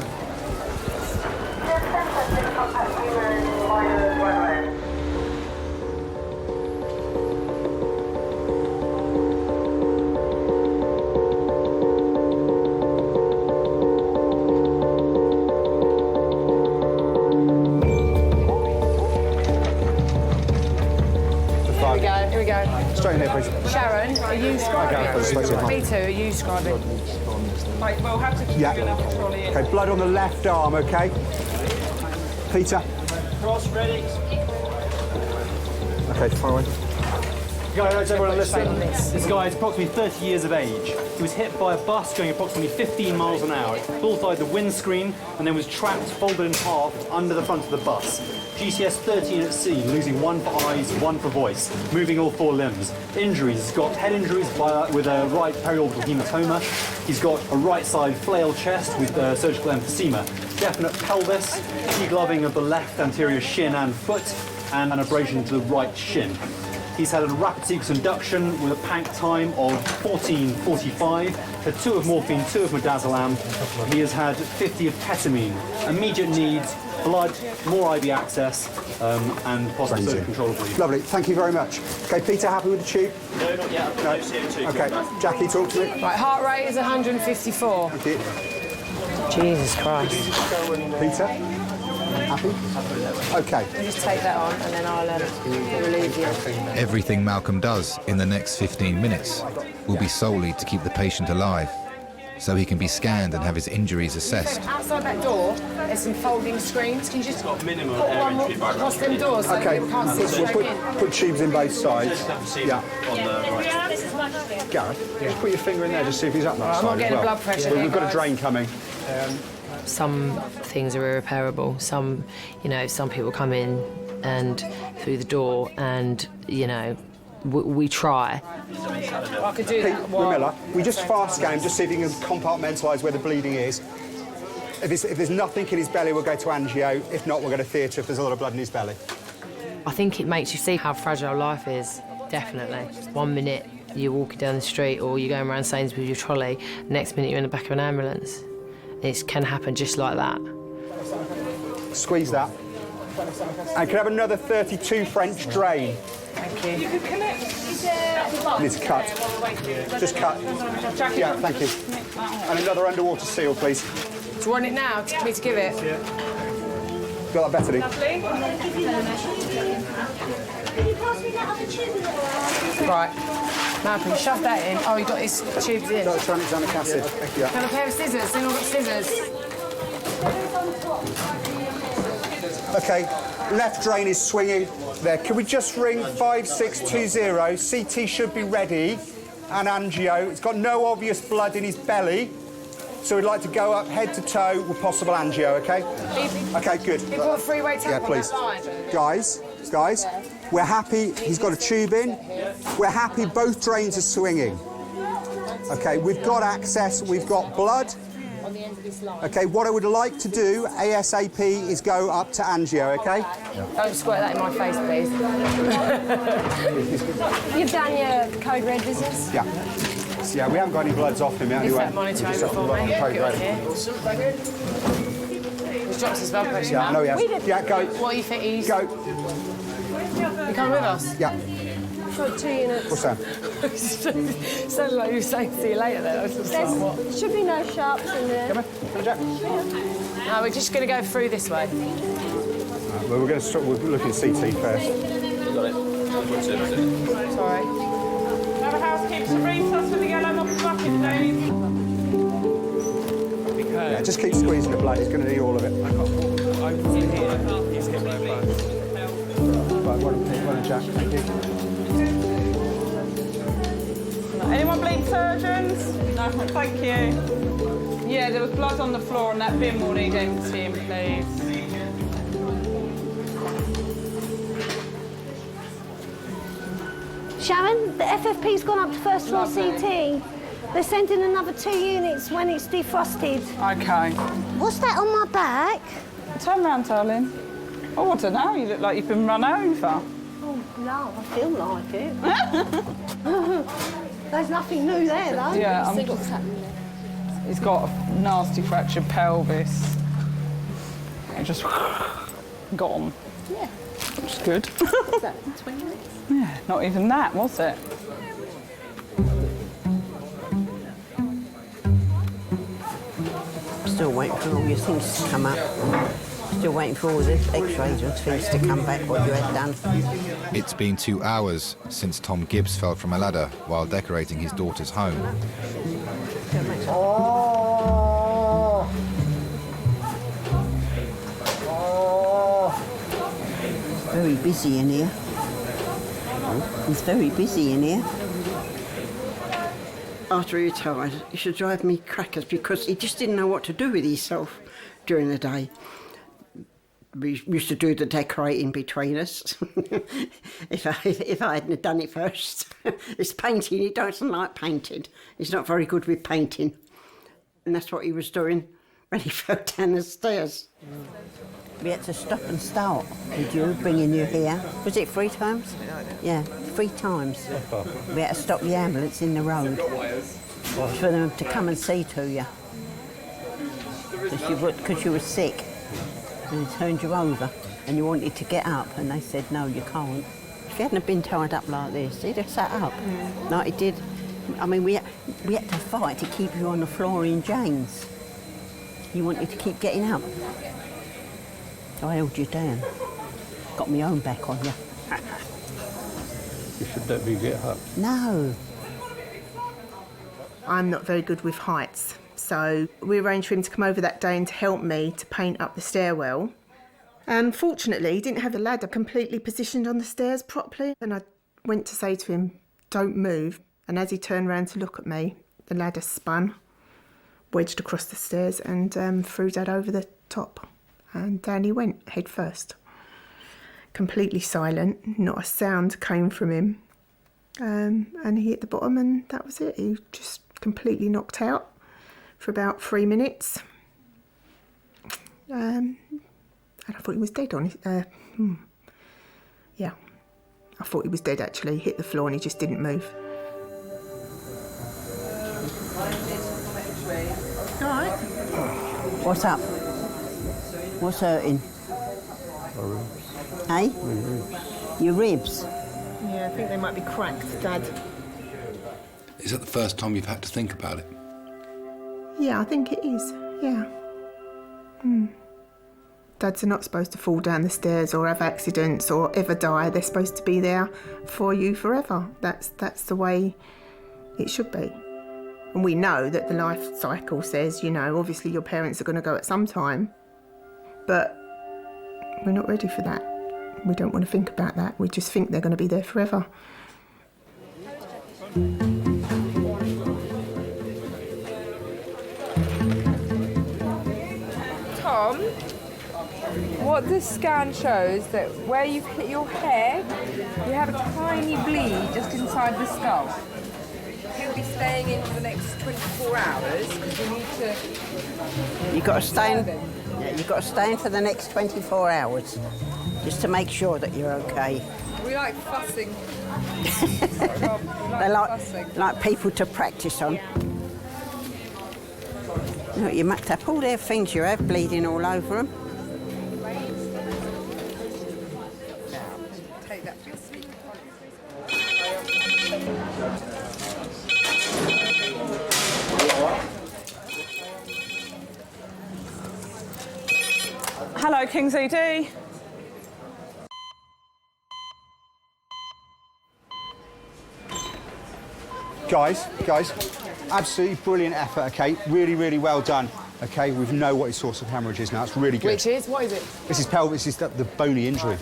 Here we go. Straight in there, please. Sharon, are you scribing? Okay, Me too, are you scribing? Right, we'll have to keep another trolley in. Okay, blood on the left arm, okay? Peter. Cross ready. Okay, far away. Guys, everyone listen. This guy is approximately 30 years of age. He was hit by a bus going approximately 15 miles an hour. It bullseyed the windscreen and then was trapped, folded in half, under the front of the bus. GCS 13 at sea, losing 1 for eyes, 1 for voice, moving all 4 limbs. Injuries, he's got head injuries with a right periorbital hematoma. He's got a right side flail chest with surgical emphysema. Definite pelvis, degloving of the left anterior shin and foot, and an abrasion to the right shin. He's had a rapid sequence induction with a PANC time of 14:45, had 2 of morphine, 2 of midazolam. He has had 50 of ketamine. Immediate needs, blood, more IV access, and possibly sort of control of breathing. Lovely, thank you very much. Okay, Peter, happy with the tube? No, not yet. No. Okay, Jackie, talk to me. Right, heart rate is 154. Thank you. Jesus Christ. Peter, happy? Okay. You just take that on and then I'll relieve you. Everything Malcolm does in the next 15 minutes will be solely to keep the patient alive, so he can be scanned and have his injuries assessed. Outside that door, there's some folding screens. Can you just put one across them doors so Okay, people can't see straight in? put tubes in both sides. Yeah. Gareth, just put your finger in there, just see if he's up that I'm side not getting as well. blood pressure We've here, got a guys. drain coming. Some things are irreparable. Some people come in and through the door and, we try. I could do that. Ramilla, we just fast scan, just see if you can compartmentalise where the bleeding is. If there's nothing in his belly, we'll go to angio. If not, we'll go to theatre if there's a lot of blood in his belly. I think it makes you see how fragile life is, definitely. 1 minute you're walking down the street or you're going around Sainsbury's with your trolley, next minute you're in the back of an ambulance. It can happen just like that. Squeeze that. And can I have another 32 French drain? Thank you. Needs a cut. Just cut. Yeah, thank you. And another underwater seal, please. Do you want it now? For me to give it? Yeah. Got that, Bethany? Right. Malcolm, shove that in. Oh, you got his tubes in. Got tranexamic acid. Yeah. Can I have a pair of scissors? They've all got scissors. Okay, left drain is swinging there. Can we just ring 5620? CT should be ready. And angio. It's got no obvious blood in his belly. So we'd like to go up head to toe with possible angio, okay? Okay, good. Can you put a three-way tap on please. that line? Guys, we're happy he's got a tube in. We're happy both drains are swinging. Okay, we've got access, we've got blood. Okay, what I would like to do ASAP is go up to angio, okay? Don't squirt that in my face, please. You've done your code red visits? Yeah. Yeah, we haven't got any bloods off him yet Is anyway. that monitor Just over for got me? the code Get on red. here. He's dropped his blood pressure, Yeah, man. no, he has. Yeah, go. What do you think he's... Go. You come with us? Yeah. For 2 units. What's that? Sounded like you were saying see you later there. I was just like, what? There should be no sharps in there. Come on, Jack. No, we're just going to go through this way. Well, we're going to start. We're looking at CT first. Got it. Sorry. Another housekeeper, Sabrina, toss with the yellow mop bucket, please. Yeah, just keep squeezing the blood. He's going to need all of it. Right, one Jack. Thank you. Anyone bleed surgeons? No, thank you. Yeah, there was blood on the floor and that bin will need emptying, please. Sharon, the FFP's gone up to first floor CT. They're sending another 2 units when it's defrosted. Okay. What's that on my back? Turn round, darling. Oh, I don't know, you look like you've been run over. Oh, no, I feel like it. There's nothing new there, though. Yeah, See what's happening there. He's got a nasty fractured pelvis. It just gone. Yeah. Which is good. What's that, 20 minutes? Yeah, not even that, was it? Still waiting for all your things to come up. Still waiting for all the x-rays and things to come back, what you had done. It's been 2 hours since Tom Gibbs fell from a ladder while decorating his daughter's home. Oh. Very busy in here. It's very busy in here. After he retired, he used to drive me crackers because he just didn't know what to do with himself during the day. We used to do the decorating between us. if I hadn't done it first. It's painting, he doesn't like painting. He's not very good with painting. And that's what he was doing when he fell down the stairs. We had to stop and start with you, bringing you here. Was it 3 times? Yeah, 3 times. We had to stop the ambulance in the road for them to come and see to you. Because you were sick. and they turned you over and you wanted to get up and they said, no, you can't. If you hadn't have been tied up like this, he'd have sat up like he did. I mean, we had to fight to keep you on the floor in chains. You wanted to keep getting up. So I held you down. Got my own back on you. You should let me get up. No. I'm not very good with heights, so we arranged for him to come over that day and to help me to paint up the stairwell. And fortunately, he didn't have the ladder completely positioned on the stairs properly, and I went to say to him, don't move, and as he turned round to look at me, the ladder spun, wedged across the stairs and threw Dad over the top, and down he went, head first. Completely silent, not a sound came from him, and he hit the bottom and that was it. He just completely knocked out for about 3 minutes. And I thought he was dead on his, yeah, I thought he was dead actually. He hit the floor and he just didn't move. All right. What's up? What's hurting? Hey? Your ribs? Yeah, I think they might be cracked, Dad. Is that the first time you've had to think about it? Yeah, I think it is, yeah. Dads are not supposed to fall down the stairs or have accidents or ever die. They're supposed to be there for you forever. That's the way it should be. And we know that the life cycle says, you know, obviously your parents are going to go at some time, but we're not ready for that. We don't want to think about that. We just think they're going to be there forever. Tom, what the scan shows that where you've hit your head, you have a tiny bleed just inside the skull. He'll be staying in for the next 24 hours because we need to... You've got to stay in, yeah, you've got to stay in for the next 24 hours, just to make sure that you're okay. We like fussing. They like people to practice on. Look, you mucked up all their things you have, bleeding all over them. Take that for your sleep. Hello, King's ED. Guys, absolutely brilliant effort, okay? Really, really well done, okay? We know what his source of hemorrhage is now. It's really good. Which is? What is it? This is pelvis, this is the bony injury.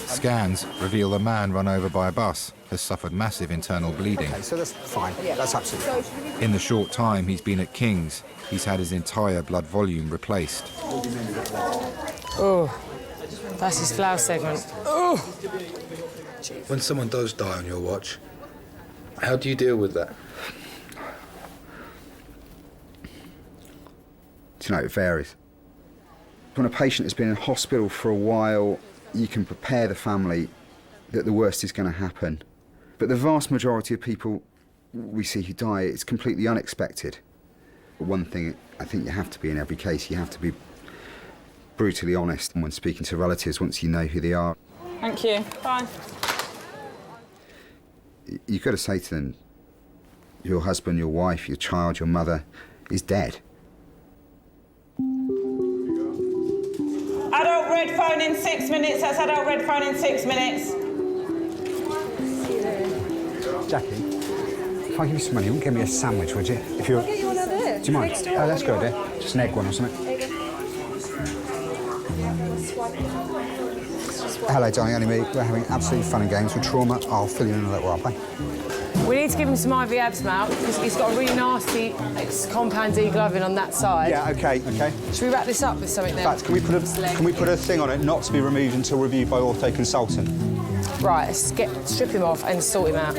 Scans reveal the man run over by a bus has suffered massive internal bleeding. Okay, so that's fine. Yeah. That's absolutely fine. In the short time he's been at King's, he's had his entire blood volume replaced. Oh, that's his flower segment. Oh! When someone does die on your watch, how do you deal with that? Do you know, it varies. When a patient has been in hospital for a while, you can prepare the family that the worst is going to happen. But the vast majority of people we see who die, it's completely unexpected. One thing I think you have to be in every case, you have to be brutally honest when speaking to relatives once you know who they are. Thank you. Bye. You've got to say to them, your husband, your wife, your child, your mother is dead. Adult red phone in 6 minutes. That's adult red phone in 6 minutes. Jackie, if I give you some money, you wouldn't give me a sandwich, would you? If you're... I'll get you one over there. Do you mind? Oh, that's good, idea. Just an egg one or something. Hello, darling, only me. We're having absolutely fun and games with trauma. I'll fill you in a little while, bye. We need to give him some IV abs now because he's got a really nasty compound degloving on that side. Yeah, okay. Should we wrap this up with something then? In fact, can we put a thing on it not to be removed until reviewed by ortho consultant? Right, let's strip him off and sort him out.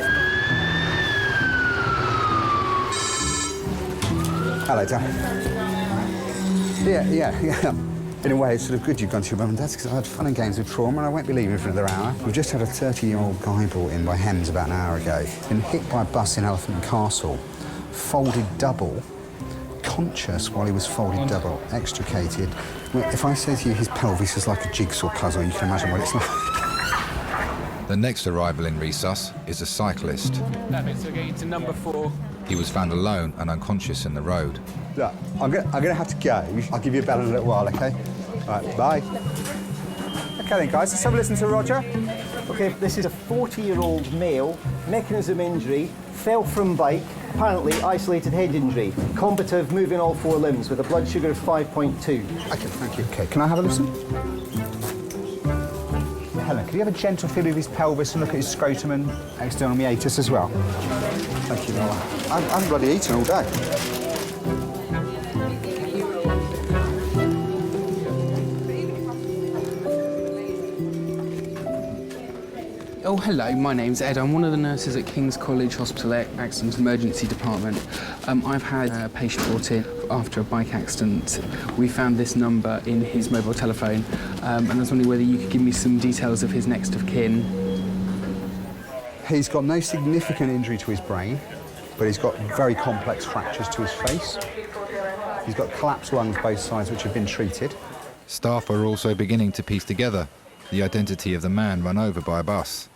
Hello, Dan. Yeah. In a way, it's sort of good you've gone to your mum and dad's because I had fun and games with trauma and I won't be leaving for another hour. We've just had a 30-year-old guy brought in by Hems about an hour ago. Been hit by a bus in Elephant and Castle, folded double, conscious while he was folded double, extricated, If I say to you his pelvis is like a jigsaw puzzle, you can imagine what it's like. The next arrival in Resus is a cyclist. So we're getting to number 4. He was found alone and unconscious in the road. Look, I'm gonna have to go. I'll give you a bell in a little while, okay? All right, bye. Okay then, guys, let's have a listen to Roger. Okay, this is a 40-year-old male, mechanism injury, fell from bike, apparently isolated head injury, combative, moving all 4 limbs with a blood sugar of 5.2. Okay, thank you. Okay, can I have a listen? Helen, can you have a gentle feel of his pelvis and look at his scrotum and external meatus as well? Thank you, Noah. I haven't bloody eaten all day. Oh, hello, my name's Ed. I'm one of the nurses at King's College Hospital Accident Emergency Department. I've had a patient brought in after a bike accident. We found this number in his mobile telephone, and I was wondering whether you could give me some details of his next of kin. He's got no significant injury to his brain, but he's got very complex fractures to his face. He's got collapsed lungs both sides, which have been treated. Staff are also beginning to piece together the identity of the man run over by a bus.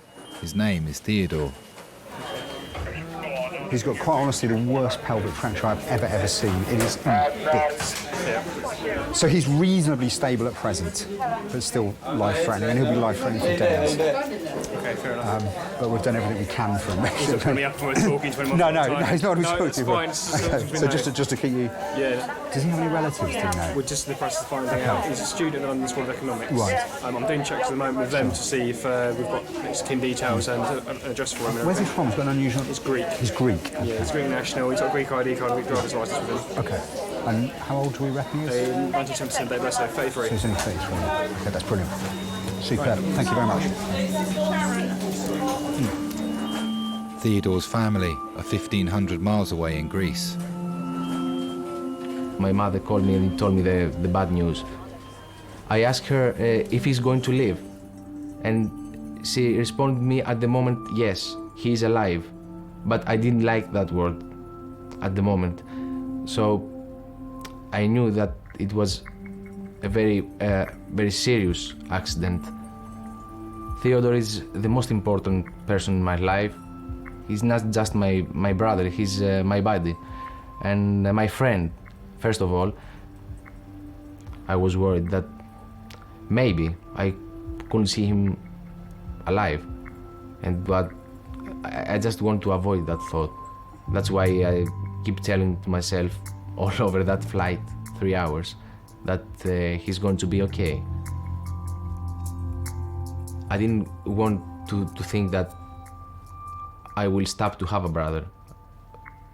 His name is Theodore. He's got, quite honestly, the worst pelvic fracture I've ever seen. It is in bits. So he's reasonably stable at present, but still life-threatening, and he'll be life-threatening for days. Okay, fair enough. But we've done everything we can for him. He's not going to be up when we're talking to him. No, he's not going to be talking that's to fine. you. So just to keep you... Yeah. Does he have any relatives, do you know? We're just in the process of finding out. He's a student at London School of Economics. Right. I'm doing checks at the moment with them to see if we've got next kin details and an address for him. Where's he from? He's got an unusual... He's Greek. He's Greek? Okay. Yeah, he's Greek national. He's got a Greek ID card, a Greek driver's licence with him. OK. And how old do we reckon he is? 97% day birthday, 33. So he's only 33. OK, that's brilliant. Superb. Thank you very much. Theodore's family are 1,500 miles away in Greece. My mother called me and told me the bad news. I asked her if he's going to live, and she responded me at the moment, yes, he's alive. But I didn't like that word at the moment. So I knew that it was a very serious accident. Theodore is the most important person in my life. He's not just my brother, he's my buddy and my friend. First of all, I was worried that maybe I couldn't see him alive, but I just want to avoid that thought. That's why I keep telling to myself all over that flight, 3 hours, that he's going to be okay. I didn't want to think that I will stop to have a brother.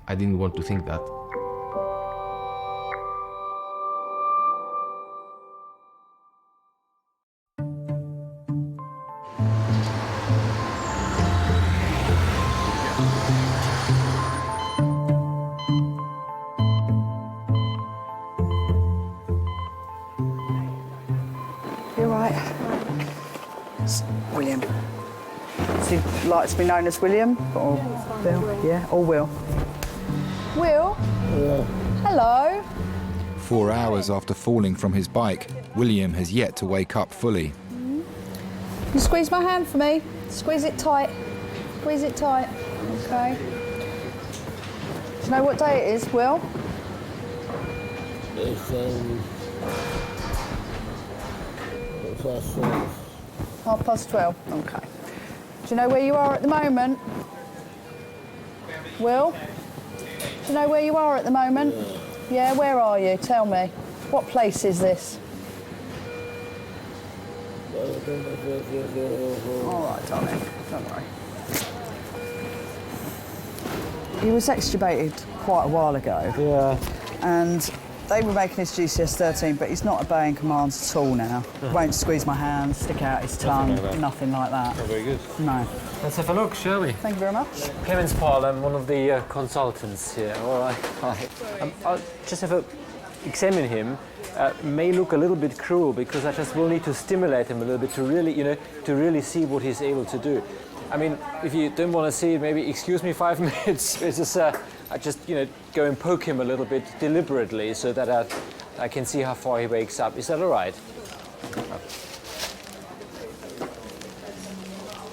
I didn't want to think that. You're right. It's William. Does he like to be known as William or Bill? Yeah, or Will. Will? Yeah. Hello. 4 hours after falling from his bike, William has yet to wake up fully. Can you squeeze my hand for me? Squeeze it tight. Squeeze it tight. Okay. Do you know what day it is, Will? It's 12:30. 12:30. Okay. Do you know where you are at the moment? Will? Do you know where you are at the moment? Yeah, where are you? Tell me. What place is this? All right, darling. Don't worry. He was extubated quite a while ago. Yeah. And they were making his GCS13, but he's not obeying commands at all now. Won't squeeze my hand, stick out his tongue, nothing like that. Not very good. No. Let's have a look, shall we? Thank you very much. Clemens Paul, I'm one of the consultants here. All right. Hi. I'll just have a examine him. May look a little bit cruel because I just will need to stimulate him a little bit to really, to really see what he's able to do. I mean, if you don't want to see it, maybe excuse me 5 minutes. It's just, I just, go and poke him a little bit deliberately so that I can see how far he wakes up. Is that all right?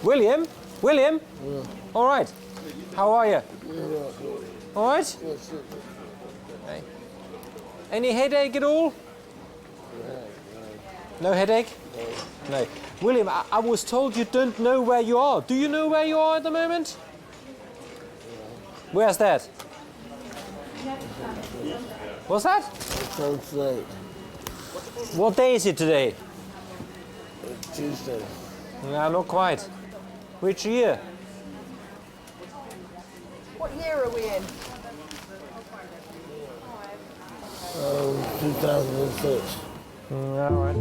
William? William? Yeah. All right. How are you? Yeah. All right? Okay. Any headache at all? No headache? No. William, I was told you don't know where you are. Do you know where you are at the moment? Where's that? What's that? Translate. What day is it today? Tuesday. No, not quite. Which year? What year are we in? 2006. All right.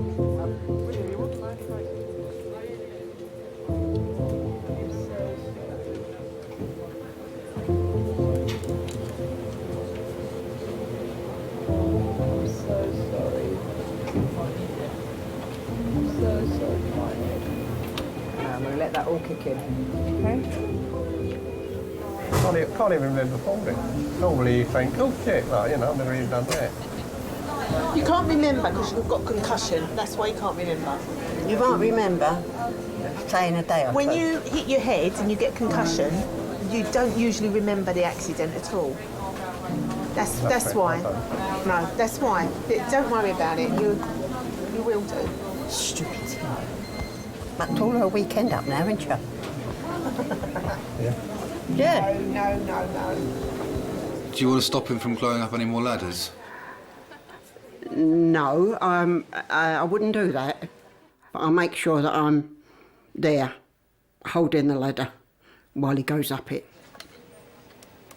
I'm going to let that all kick in. Okay. Can't even remember falling. Normally you think, oh shit, like, you know, I've never even done that. You can't remember because you've got concussion. That's why you can't remember. You might remember, say in a day or When two. you hit your head and you get concussion, you don't usually remember the accident at all. That's why. No, that's why. Don't worry about it. You will do. Stupid thing. But all her weekend up now, isn't you? Yeah. No. Do you want to stop him from climbing up any more ladders? No, I wouldn't do that. But I'll make sure that I'm there, holding the ladder while he goes up it.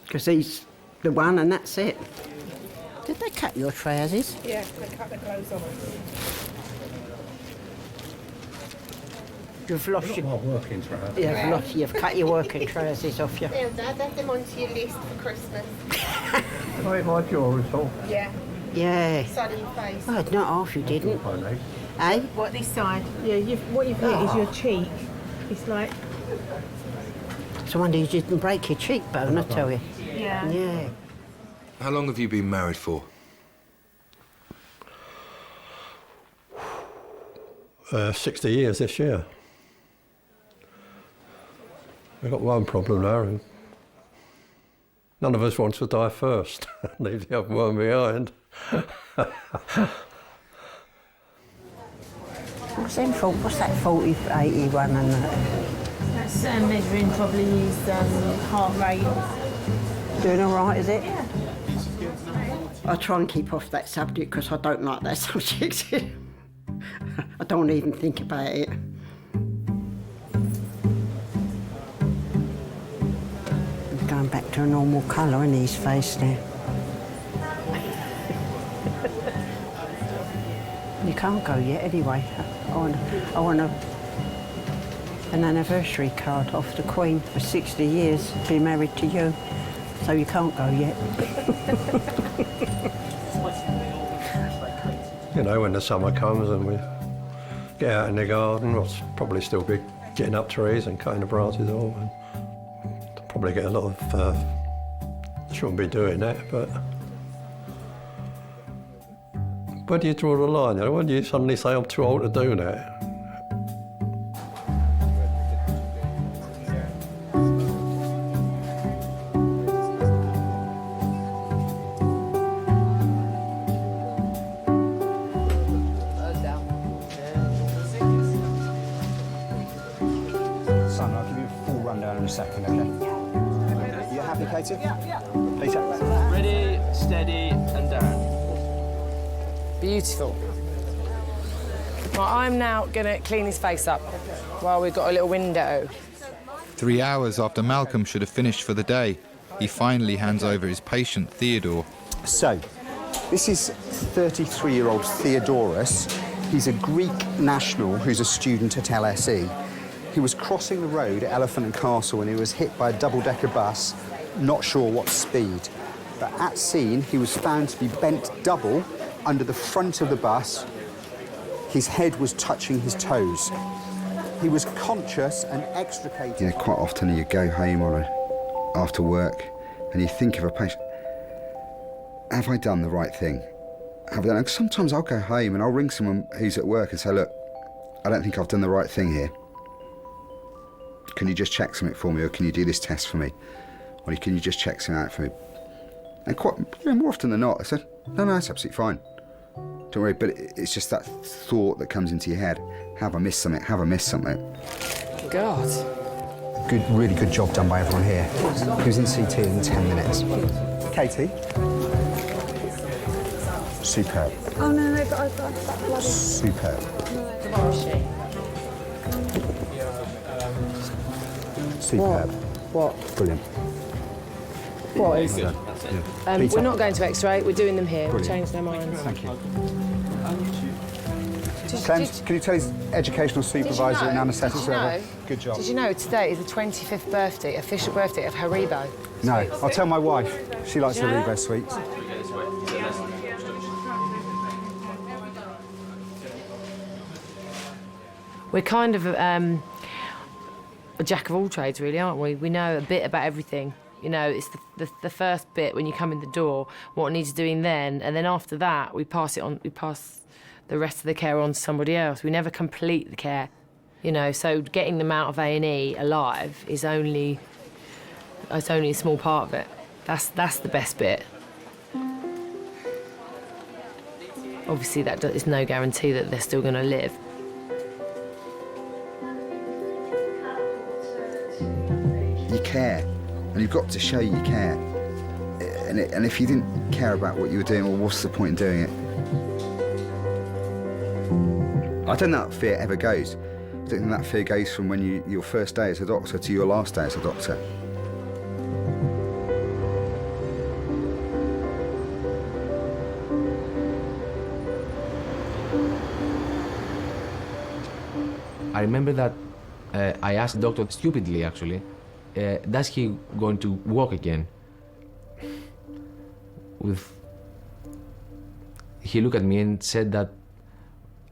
Because he's the one and that's it. Did they cut your trousers? Yeah, they cut the clothes off. You've lost your working trousers. Yeah, you've cut your working trousers off you. There, Dad, add them onto your list for Christmas. I ate my jaw at all. Yeah. Yeah. Side of your face. Well, not half you didn't. Eh? What, this side? Yeah, what you've hit is your cheek. It's like... It's a wonder you didn't break your cheekbone, I tell you. Yeah. Yeah. How long have you been married for? 60 years this year. We've got one problem now, and none of us wants to die first. Leave the other one behind. What's that 40, 81 and that? That's measuring probably his heart rate. Doing all right, is it? Yeah. I try and keep off that subject because I don't like that subject. I don't even think about it. He's going back to a normal colour in his face now. You can't go yet anyway. I want an anniversary card off the Queen for 60 years, be married to you. So you can't go yet. You know, when the summer comes and we get out in the garden, we'll probably still be getting up trees and cutting the branches off. And probably get a lot of... shouldn't be doing that, but... Where do you draw the line? You know, when do you suddenly say, I'm too old to do that? Son, I'll give you a full rundown in a second, okay? You happy, Katie? Yeah. Peter? Ready, steady, and down. Beautiful. Well, I'm now going to clean his face up while we've got a little window. 3 hours after Malcolm should have finished for the day, he finally hands over his patient, Theodore. So, this is 33-year-old Theodorus. He's a Greek national who's a student at LSE. He was crossing the road at Elephant and Castle when he was hit by a double-decker bus, not sure what speed. But at scene, he was found to be bent double under the front of the bus. His head was touching his toes. He was conscious and extricated. Yeah, quite often you go home after work and you think of a patient. Have I done the right thing? have it done. And sometimes I'll go home and I'll ring someone who's at work and say, look, I don't think I've done the right thing here. Can you just check something for me, or can you do this test for me? Or can you just check something out for me? And quite, more often than not, I said, no, it's absolutely fine. Don't worry, but it's just that thought that comes into your head. Have I missed something? Have I missed something? God. Really good job done by everyone here. He was in CT in 10 minutes. Katie? Superb. Oh no, I've got that bloody... Superb. Tomorrow, she. Superb. What? Brilliant. What is? Yeah. We're not going to X-ray. We're doing them here. Brilliant. Change their minds. Thank you. Clem, can you tell his educational supervisor and anaesthetist whoever? Good job. Did you know today is the 25th birthday, official birthday of Haribo? No, I'll tell my wife. She likes Haribo sweets. We're kind of a jack of all trades, really, aren't we? We know a bit about everything. You know, it's the first bit when you come in the door, what needs doing then, and then after that, we pass it on. We pass the rest of the care on to somebody else. We never complete the care, you know. So getting them out of A&E alive is only a small part of it. That's the best bit. Obviously, that is no guarantee that they're still going to live. You care, and you've got to show you care. And if you didn't care about what you were doing, well, what's the point in doing it? I don't know that fear ever goes. I don't think that fear goes from when your first day as a doctor to your last day as a doctor. I remember that I asked the doctor stupidly, actually, does he going to walk again? He looked at me and said that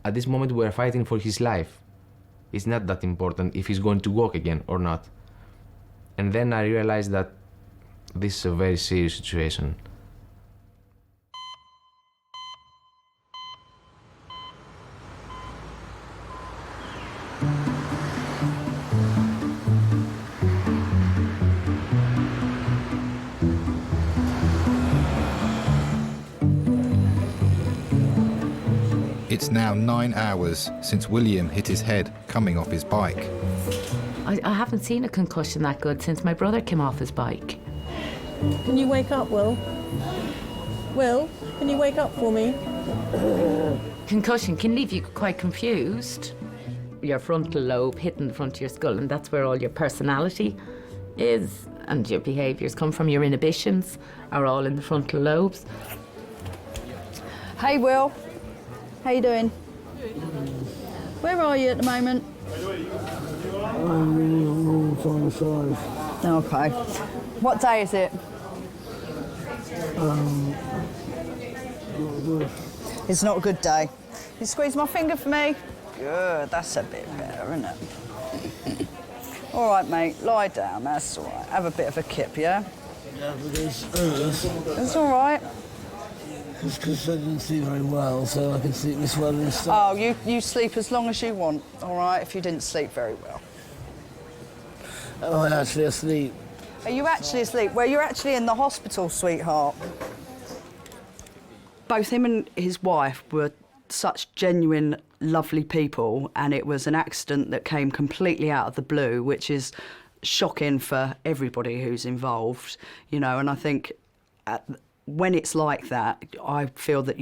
at this moment we're fighting for his life. It's not that important if he's going to walk again or not. And then I realized that this is a very serious situation. It's now 9 hours since William hit his head coming off his bike. I haven't seen a concussion that good since my brother came off his bike. Can you wake up, Will? Will, can you wake up for me? Concussion can leave you quite confused. Your frontal lobe hitting the front of your skull, and that's where all your personality is, and your behaviours come from. Your inhibitions are all in the frontal lobes. Hey, Will. How you doing? Where are you at the moment? I'm in room 5. Okay. What day is it? Not good. It's not a good day. You squeeze my finger for me? Good, that's a bit better, isn't it? All right, mate, lie down, that's all right. Have a bit of a kip, yeah? Yeah, but it's all right. Just because I didn't sleep very well, so I can sleep this well and stuff. Oh, you sleep as long as you want, all right, if you didn't sleep very well. Oh, I'm actually asleep. Are you actually asleep? Well, you're actually in the hospital, sweetheart. Both him and his wife were such genuine, lovely people, and it was an accident that came completely out of the blue, which is shocking for everybody who's involved, you know, and I think when it's like that, I feel that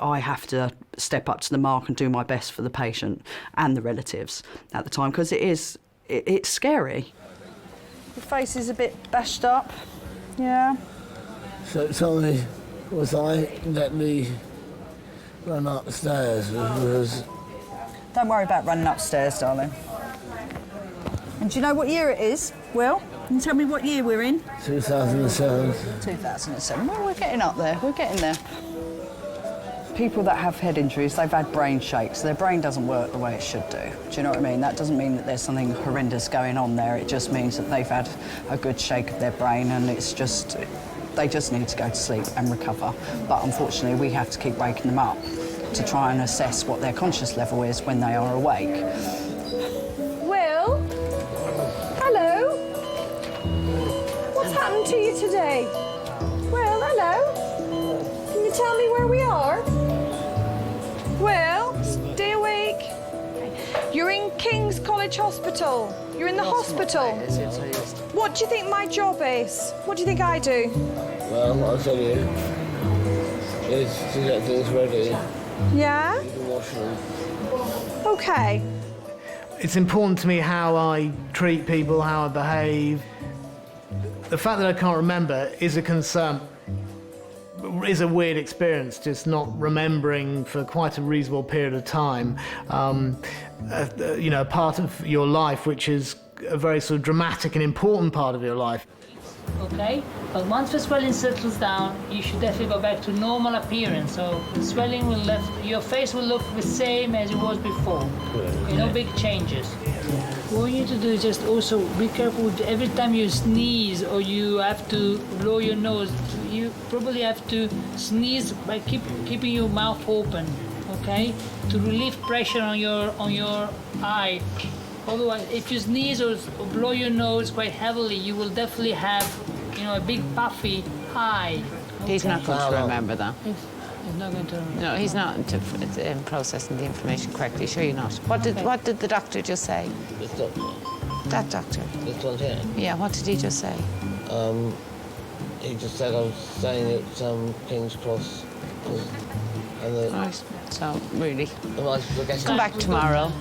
I have to step up to the mark and do my best for the patient and the relatives at the time, because it's scary. Your face is a bit bashed up, yeah. So tell me, was I let me run upstairs? Don't worry about running upstairs, darling. And do you know what year it is, Will? Can you tell me what year we're in? 2007. 2007. Well, we're getting up there. We're getting there. People that have head injuries, they've had brain shakes. Their brain doesn't work the way it should do. Do you know what I mean? That doesn't mean that there's something horrendous going on there. It just means that they've had a good shake of their brain, and it's just They just need to go to sleep and recover. But unfortunately, we have to keep waking them up to try and assess what their conscious level is when they are awake. Will? Hello? What's happened to you today? Will, hello? Can you tell me where we are? Will, stay awake. You're in King's College Hospital. You're in the hospital. What do you think my job is? What do you think I do? Well, I'll tell you. It's to get things ready. Yeah? In the washroom. Okay. It's important to me how I treat people, how I behave. The fact that I can't remember is a concern. Is a weird experience, just not remembering for quite a reasonable period of time. You know, a part of your life which is a very sort of dramatic and important part of your life. Okay, but once the swelling settles down, you should definitely go back to normal appearance. So the swelling will your face will look the same as it was before. Okay, no big changes. What you need to do is just also be careful with every time you sneeze or you have to blow your nose. You probably have to sneeze by keeping your mouth open, okay, to relieve pressure on your eye. Otherwise, if you sneeze or blow your nose quite heavily, you will definitely have, you know, a big puffy eye. Okay? He's not going to remember that. He's not going to remember. No, he's not in processing the information correctly. Sure you're not. What did the doctor just say? This doctor. That doctor? This one here. Yeah, what did he just say? He just said I was staying at King's Cross. Right, so really. Come Come back tomorrow.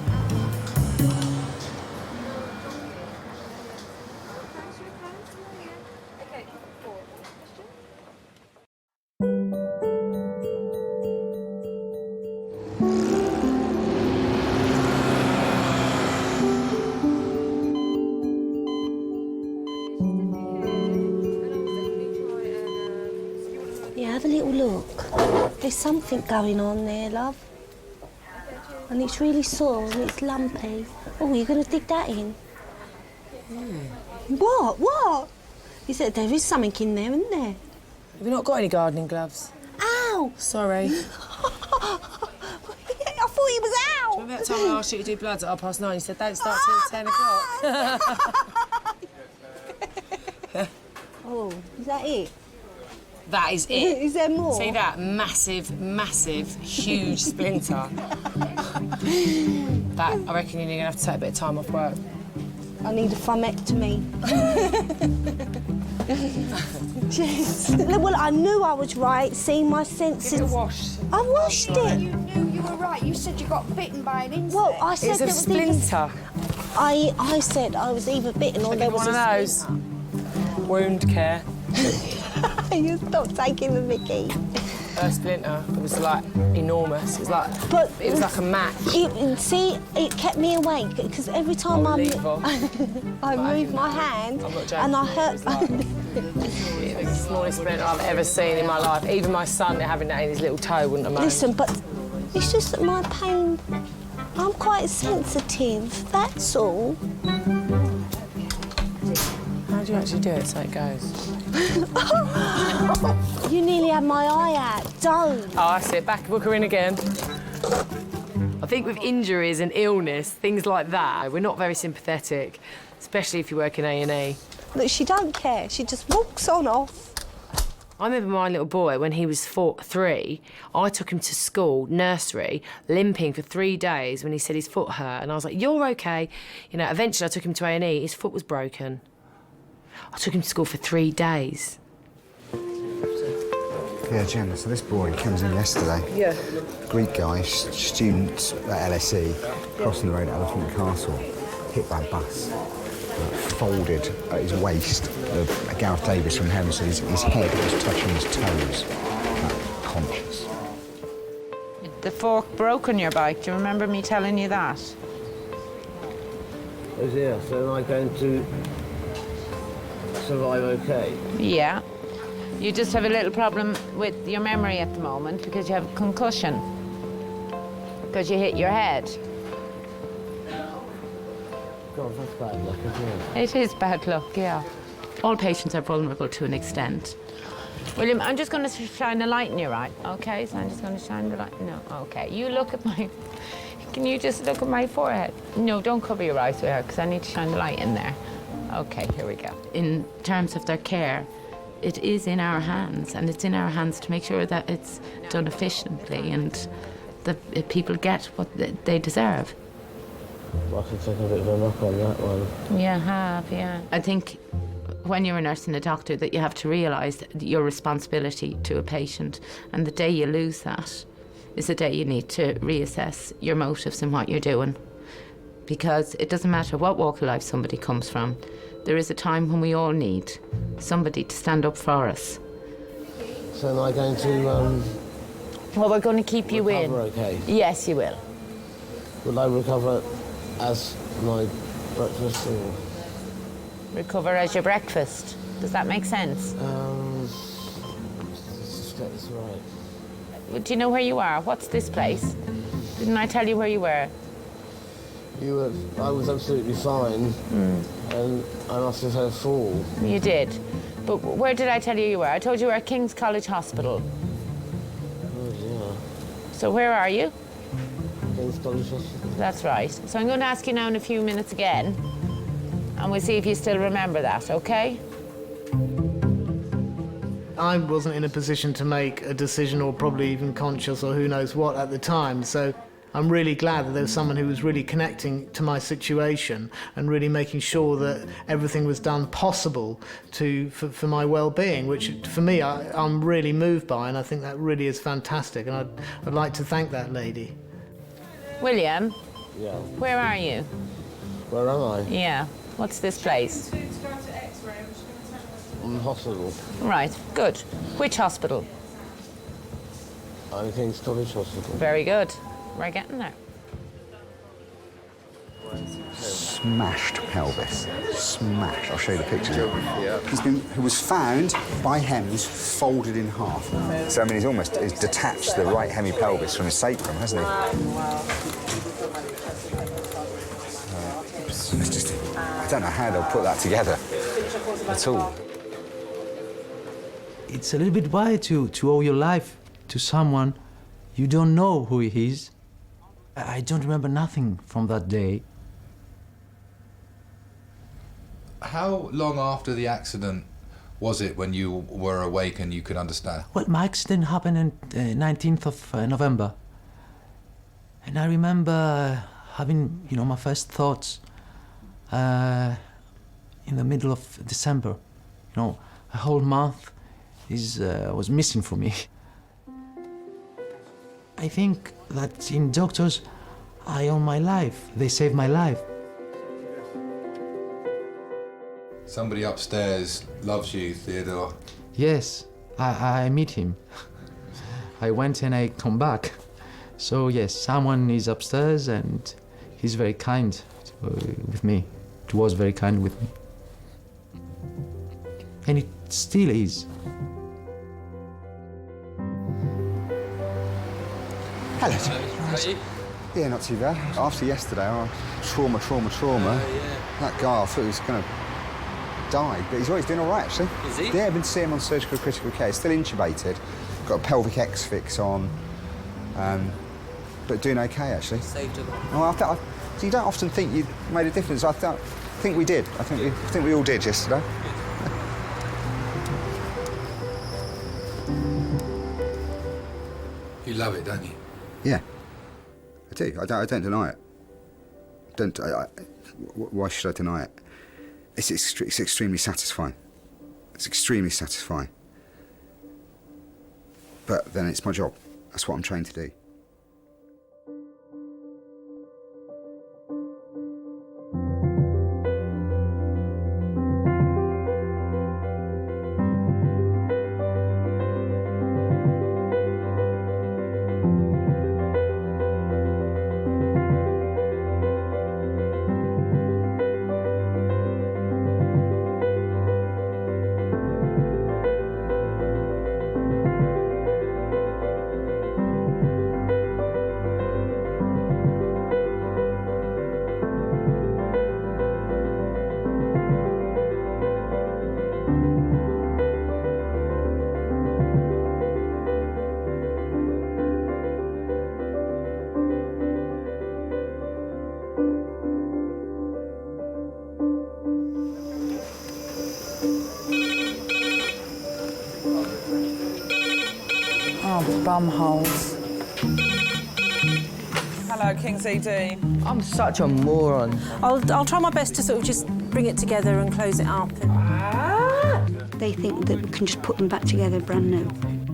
Yeah, have a little look. There's something going on there, love. And it's really sore and it's lumpy. Oh, you're going to dig that in? What? What? He said there is something in there, isn't there? Have you not got any gardening gloves? Ow! Sorry. I thought he was out. Remember that time I asked you to do bloods at 9:30? You said don't start till 10 o'clock. Oh, is that it? That is it. Is there more? See that massive, massive, huge splinter? That, I reckon you're going to have to take a bit of time off work. I need a thumectomy. Jeez. Well, I knew I was right, seeing my senses. Give it a wash. I washed it. You knew you were right. You said you got bitten by an insect. Well, I said It's a there was splinter. I said I was either bitten or there was one of those. Wound care. You stop taking the mickey. A splinter. It was like enormous. It was like it was like a match. See, it kept me awake because every time I moved my hand and I hurt. It's the smallest splinter I've ever seen in my life. Even my son having that in his little toe wouldn't have moaned. Listen, but it's just that my pain. I'm quite sensitive. That's all. How do you actually do it so it goes? You nearly had my eye out. Don't. Oh, I see it. Back, book her in again. I think with injuries and illness, things like that, we're not very sympathetic, especially if you work in A&E. Look, she don't care. She just walks on off. I remember my little boy, when he was 3, I took him to school, nursery, limping for 3 days when he said his foot hurt. And I was like, you're OK. You know, eventually I took him to A&E, his foot was broken. I took him to school for 3 days. Yeah, Jen, so this boy comes in yesterday. Yeah. Greek guy, student at LSE, crossing the road at Elephant Castle, hit by a bus, folded at his waist. Gareth Davis from Heaven said his head was touching his toes, conscious. The fork broke on your bike. Do you remember me telling you that? Oh, yeah, so am I going to survive OK? Yeah. You just have a little problem with your memory at the moment because you have a concussion. Because you hit your head. God, that's bad luck, isn't it? It is bad luck, yeah. All patients are vulnerable to an extent. William, I'm just going to shine a light in your eye, OK? So I'm just going to shine the light. No, OK. You look at my... Can you just look at my forehead? No, don't cover your eyes with her, because I need to shine the light in there. OK, here we go. In terms of their care, it is in our hands, and it's in our hands to make sure that it's done efficiently and that people get what they deserve. I can take a bit of a knock on that one. Yeah, I have, yeah. I think when you're a nurse and a doctor that you have to realise your responsibility to a patient, and the day you lose that is the day you need to reassess your motives and what you're doing. Because it doesn't matter what walk of life somebody comes from, there is a time when we all need somebody to stand up for us. So am I going to, Well, we're going to keep you in. okay? Yes, you will. Will I recover as my breakfast or...? Recover as your breakfast. Does that make sense? That's right. Do you know where you are? What's this place? Didn't I tell you where you were? I was absolutely fine, and I must have had a fall. You did. But where did I tell you were? I told you we were at King's College Hospital. Oh, yeah. So where are you? King's College Hospital. That's right. So I'm going to ask you now in a few minutes again, and we'll see if you still remember that, OK? I wasn't in a position to make a decision, or probably even conscious or who knows what at the time, so I'm really glad that there was someone who was really connecting to my situation and really making sure that everything was done possible for my well-being, which for me I'm really moved by, and I think that really is fantastic, and I'd like to thank that lady. William? Yeah. Where are you? Where am I? Yeah. What's this place? Hospital. Right, good. Which hospital? I'm King's College Hospital. Very good. We're getting there. Smashed pelvis. Smashed. I'll show you the pictures. He was found by hems folded in half. So, I mean, he's detached the right hemipelvis from his sacrum, hasn't he? It's just, I don't know how they'll put that together at all. It's a little bit wild to owe your life to someone you don't know who he is. I don't remember nothing from that day. How long after the accident was it when you were awake and you could understand? Well, my accident happened on 19th of November. And I remember having, my first thoughts in the middle of December. A whole month was missing for me. I think that in doctors, I owe my life. They saved my life. Somebody upstairs loves you, Theodore. Yes, I meet him. I went and I come back. So yes, someone is upstairs and he's very kind with me. He was very kind with me. And it still is. Hello. How are you? Yeah, not too bad. After yesterday, trauma. That guy, I thought he was going to die, but he's doing all right, actually. Is he? Yeah, I've been seeing him on surgical critical care. He's still intubated, got a pelvic X-fix on, but doing okay, actually. Saved him. Oh, so you don't often think you made a difference. I think we did. I think we all did yesterday. You love it, don't you? Yeah, I do. I don't deny it. Why should I deny it? It's extremely satisfying. It's extremely satisfying. But then it's my job. That's what I'm trained to do. bum holes. Hello, King's ED. I'm such a moron. I'll try my best to sort of just bring it together and close it up. They think that we can just put them back together brand new,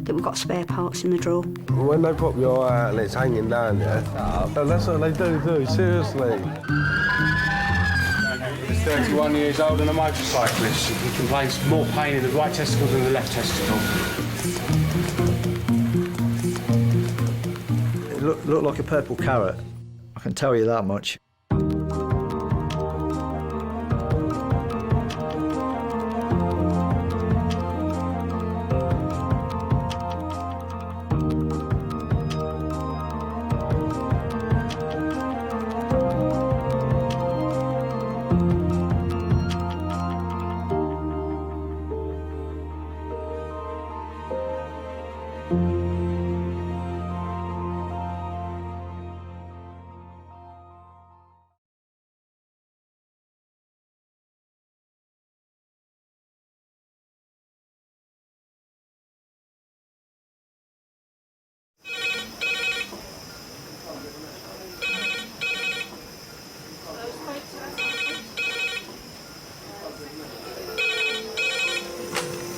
that we've got spare parts in the drawer. When they pop your eye out and it's hanging down, yeah? That's what they do, seriously. He's 31 years old and a motorcyclist. He complains more pain in the right testicle than the left testicle. It looked like a purple carrot. I can tell you that much.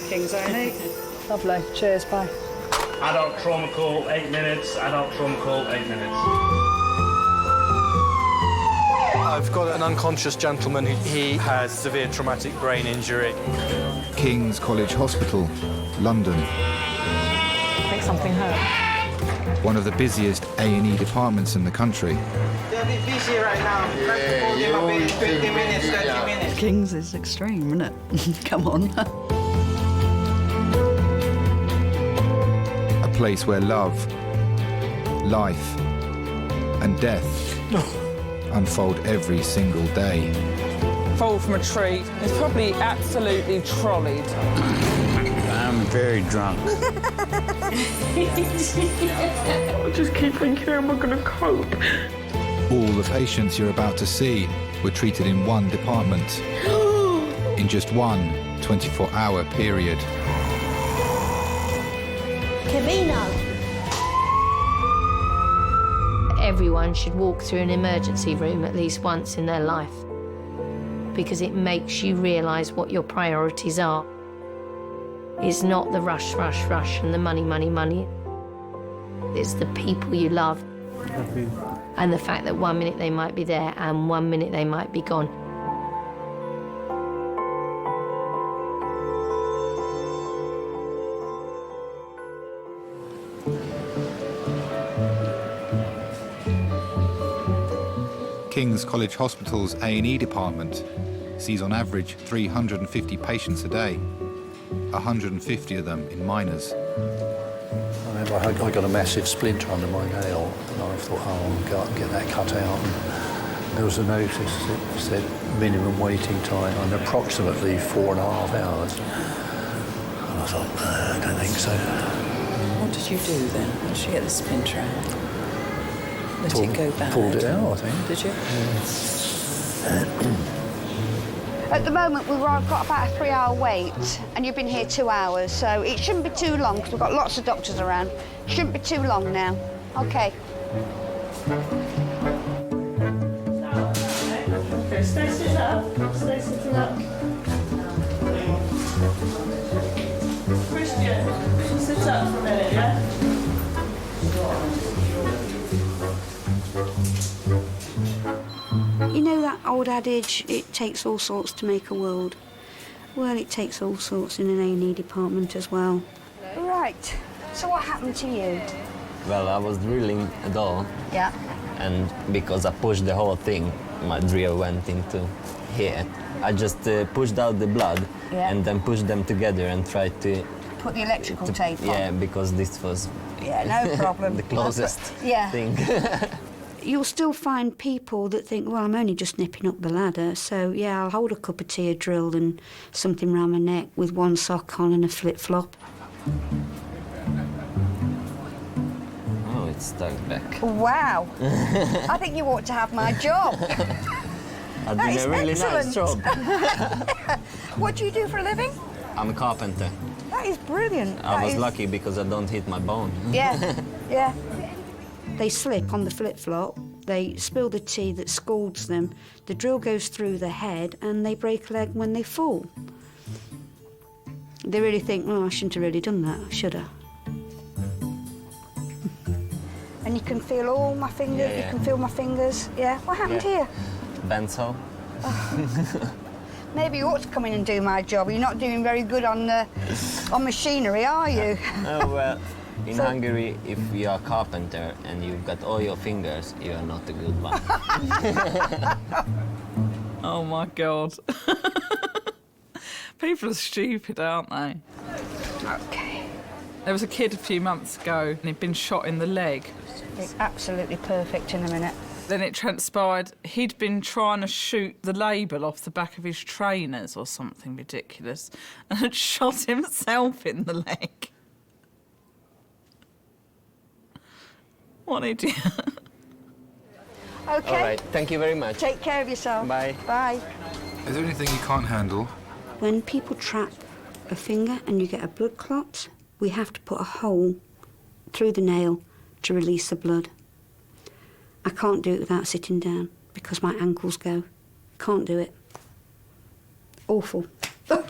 King's A&E. Lovely. Cheers, bye. Adult trauma call, 8 minutes. Adult trauma call, 8 minutes. I've got an unconscious gentleman. He has severe traumatic brain injury. King's College Hospital, London. I think something hurt. One of the busiest A&E departments in the country. They're a bit busy right now. Yeah, 15 minutes, 30 minutes. King's is extreme, isn't it? Come on. A place where love, life, and death unfold every single day. Fall from a tree. It's probably absolutely trolleyed. I'm very drunk. I just keep thinking, how am I going to cope? All the patients you're about to see were treated in one department in just one 24-hour period. Cavino! Everyone should walk through an emergency room at least once in their life because it makes you realise what your priorities are. It's not the rush, rush, rush and the money, money, money. It's the people you love and the fact that 1 minute they might be there and 1 minute they might be gone. King's College Hospital's A&E department sees on average 350 patients a day, 150 of them in minors. I remember I got a massive splinter under my nail, and I thought, oh, I'll go out and get that cut out. And there was a notice that said minimum waiting time and approximately 4.5 hours. And I thought, I don't think so. What did you do then? How did you get the splinter out? Let it go bad? Pulled it out, I think. Did you? At the moment, we've got about a 3-hour wait, and you've been here 2 hours, so it shouldn't be too long, because we've got lots of doctors around. Shouldn't be too long now. OK. Okay, stay sitting up. Stay sitting up. Christian, sit up for a minute, yeah? You know that old adage, it takes all sorts to make a world? Well, it takes all sorts in an A&E department as well. Right, so what happened to you? Well, I was drilling a door. Yeah. And because I pushed the whole thing, my drill went into here. I just pushed out the blood and then pushed them together and tried to... Put the electrical tape on? Yeah, because this was... Yeah, no problem. the closest thing. You'll still find people that think, well, I'm only just nipping up the ladder, so, yeah, I'll hold a cup of tea, a drill and something round my neck with one sock on and a flip-flop. Oh, it's stuck back. Wow. I think you ought to have my job. I did a really nice job. What do you do for a living? I'm a carpenter. That is brilliant. I was lucky because I don't hit my bone. Yeah, yeah. They slip on the flip-flop, they spill the tea that scalds them, the drill goes through the head and they break a leg when they fall. They really think, oh, I shouldn't have really done that, should I? And you can feel all my fingers, you can feel my fingers. Yeah, what happened here? Benzo. Oh. Maybe you ought to come in and do my job. You're not doing very good on machinery, are you? Oh, well, in Hungary, if you're a carpenter and you've got all your fingers, you're not a good one. Oh, my God. People are stupid, aren't they? OK. There was a kid a few months ago and he'd been shot in the leg. It's absolutely perfect in a minute. Then it transpired he'd been trying to shoot the label off the back of his trainers or something ridiculous and had shot himself in the leg. What an idiot. OK. All right, thank you very much. Take care of yourself. Bye. Bye. Is there anything you can't handle? When people trap a finger and you get a blood clot, we have to put a hole through the nail to release the blood. I can't do it without sitting down because my ankles go. Can't do it. Awful. Oh,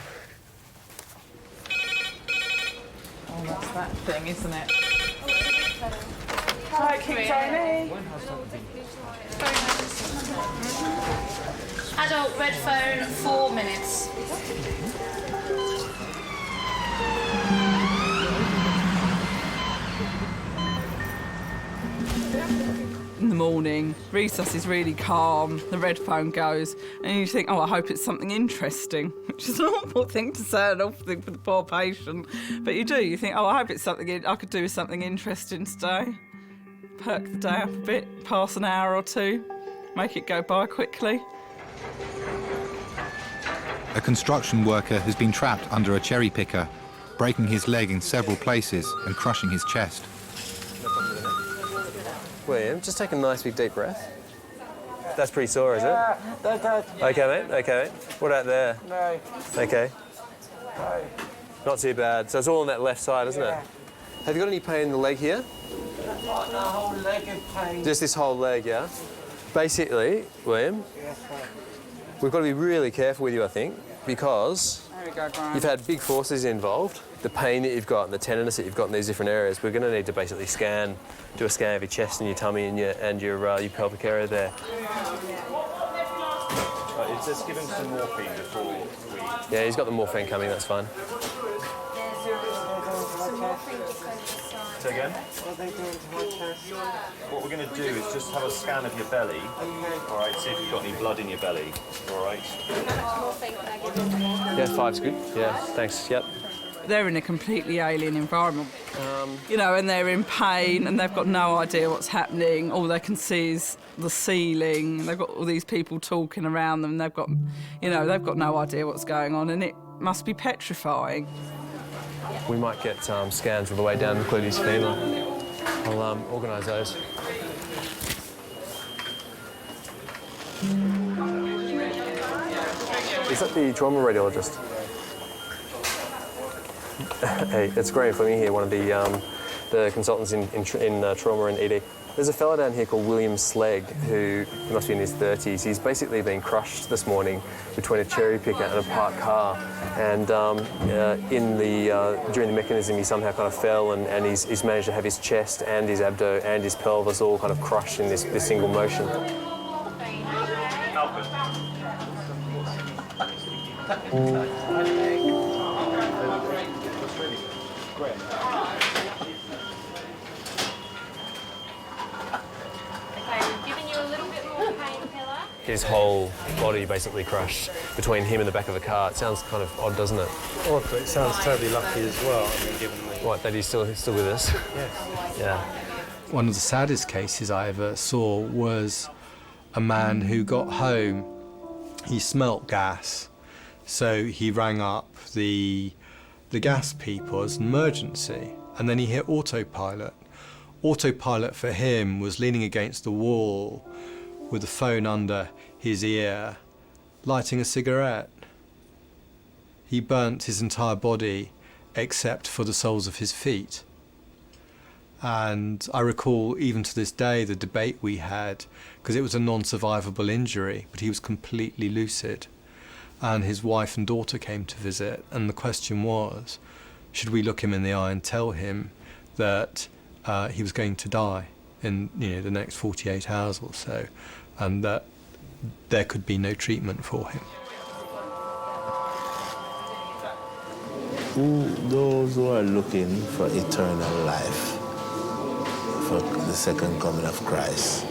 that's that thing, isn't it? Hi, King Tony. Adult red phone, 4 minutes. In the morning, recess is really calm, the red phone goes, and you think, oh, I hope it's something interesting, which is an awful thing to say, an awful thing for the poor patient. But you do, you think, oh, I hope it's something I could do with something interesting today. Perk the day up a bit, pass an hour or two, make it go by quickly. A construction worker has been trapped under a cherry picker, breaking his leg in several places and crushing his chest. William, just take a nice big deep breath. That's pretty sore, is it? Yeah. OK, mate, OK, mate. What about there? No. OK. No. Not too bad. So it's all on that left side, isn't it? Have you got any pain in the leg here? Got the whole leg in pain. Just this whole leg, yeah? Basically, William, we've got to be really careful with you, I think, because There we go, Brian. you've had big forces involved. The pain that you've got and the tenderness that you've got in these different areas, we're going to need to basically do a scan of your chest and your tummy and your pelvic area there. Right, just give him some morphine before we... Yeah, he's got the morphine coming, that's fine. Say again? What we're going to do is just have a scan of your belly, all right, see if you've got any blood in your belly, all right? Yeah, 5's good. Yeah, thanks, yep. They're in a completely alien environment, you know, and they're in pain and they've got no idea what's happening. All they can see is the ceiling. They've got all these people talking around them. They've got, you know, they've got no idea what's going on, and it must be petrifying. We might get scans all the way down, including his femur. I'll organise those. Is that the trauma radiologist? Hey, it's Graham Fleming here, one of the consultants in trauma and ED. There's a fella down here called William Slegg, who he must be in his 30s. He's basically been crushed this morning between a cherry picker and a parked car. And during the mechanism, he somehow kind of fell, and he's managed to have his chest and his abdo and his pelvis all kind of crushed in this single motion. His whole body basically crushed between him and the back of the car. It sounds kind of odd, doesn't it? Odd, but it sounds terribly lucky as well. I mean, given the... What, that he's still with us? Yes. Yeah. One of the saddest cases I ever saw was a man who got home. He smelt gas, so he rang up the gas people as an emergency, and then he hit autopilot. Autopilot for him was leaning against the wall with the phone under his ear, lighting a cigarette. He burnt his entire body except for the soles of his feet. And I recall even to this day the debate we had, because it was a non-survivable injury, but he was completely lucid. And his wife and daughter came to visit, and the question was, should we look him in the eye and tell him that he was going to die in the next 48 hours or so, and that there could be no treatment for him? Those who are looking for eternal life, for the second coming of Christ,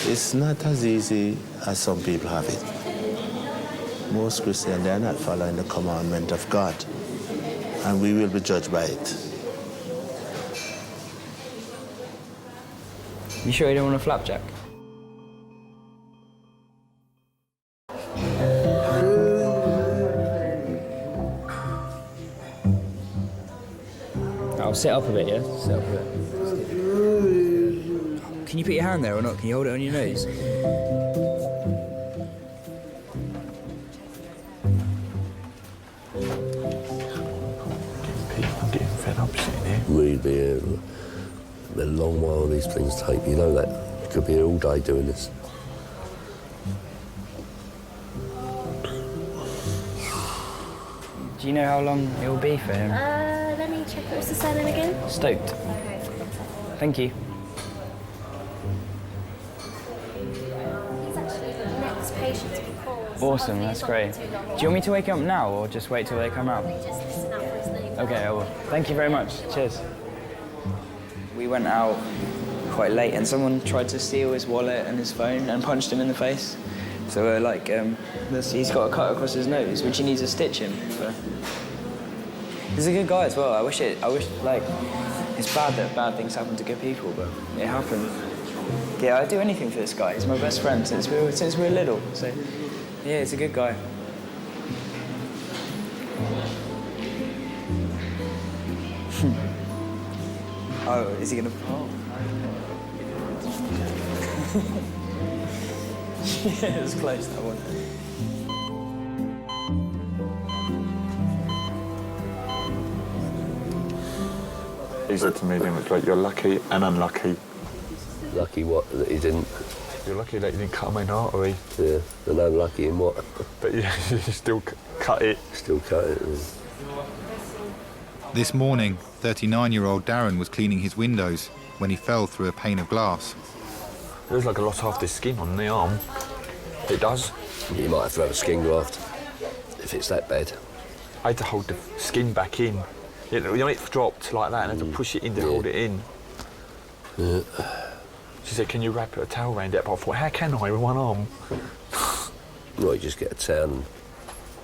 it's not as easy as some people have it. Most Christians, they are not following the commandment of God, and we will be judged by it. You sure you don't want a flapjack? I'll sit up a bit, yeah? Sit up a bit. Can you put your hand there or not? Can you hold it on your nose? I'm getting fed up sitting here. We'd be a long while these things take. You know that. You could be here all day doing this. Do you know how long it will be for him? Let me check. What's the surname again? Stoked. Okay. Thank you. He's actually the next patient to be called. Awesome, that's great. Do you want me to wake him up now or just wait till they come out? Just listen out for his name. Okay, I will. Thank you very much. Cheers. We went out quite late and someone tried to steal his wallet and his phone and punched him in the face. So we're like, he's got a cut across his nose, which he needs to stitch him. So. He's a good guy as well. I wish like, it's bad that bad things happen to good people, but it happened. Yeah, I'd do anything for this guy. He's my best friend since we were little. So, yeah, he's a good guy. Oh, is he gonna? Oh. Yeah, it was close, that one. He said to me, like, you're lucky and unlucky. Lucky what? That he didn't... You're lucky that you didn't cut a main artery. Yeah, and unlucky in what? But you still cut it. Still cut it, yeah. This morning, 39-year-old Darren was cleaning his windows when he fell through a pane of glass. There's like a lot of the skin on the arm. It does. You might have to have a skin graft if it's that bad. I had to hold the skin back in. You know, it dropped like that and I had to push it in to hold it in. Yeah. She said, can you wrap a towel around it? But I thought, how can I with one arm? Well, you just get a towel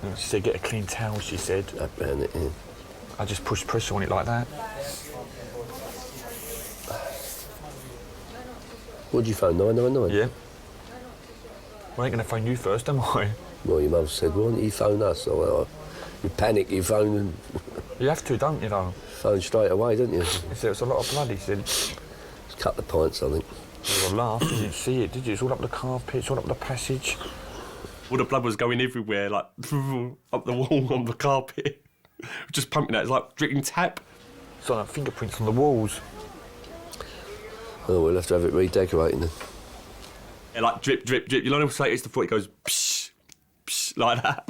and... She said, get a clean towel, she said. Wrap around it, yeah. I just pushed pressure on it like that. What did you phone, 999? Yeah. Well, I ain't going to phone you first, am I? Well, your mum said, why don't you phone us? Or, you panic, you phone and... You have to, don't you, though? Phone straight away, don't you? He said, it's a lot of blood, he said. It's a couple of pints, I think. You laughed, you didn't see it, did you? It's all up the carpet, it's all up the passage. All the blood was going everywhere, like, up the wall, on the carpet. Just pumping out, it's like dripping tap. It's like fingerprints on the walls. Oh, we'll have to have it redecorating then. Yeah, like drip, drip, drip. You know, say it's the foot, it goes psh, psh, like that.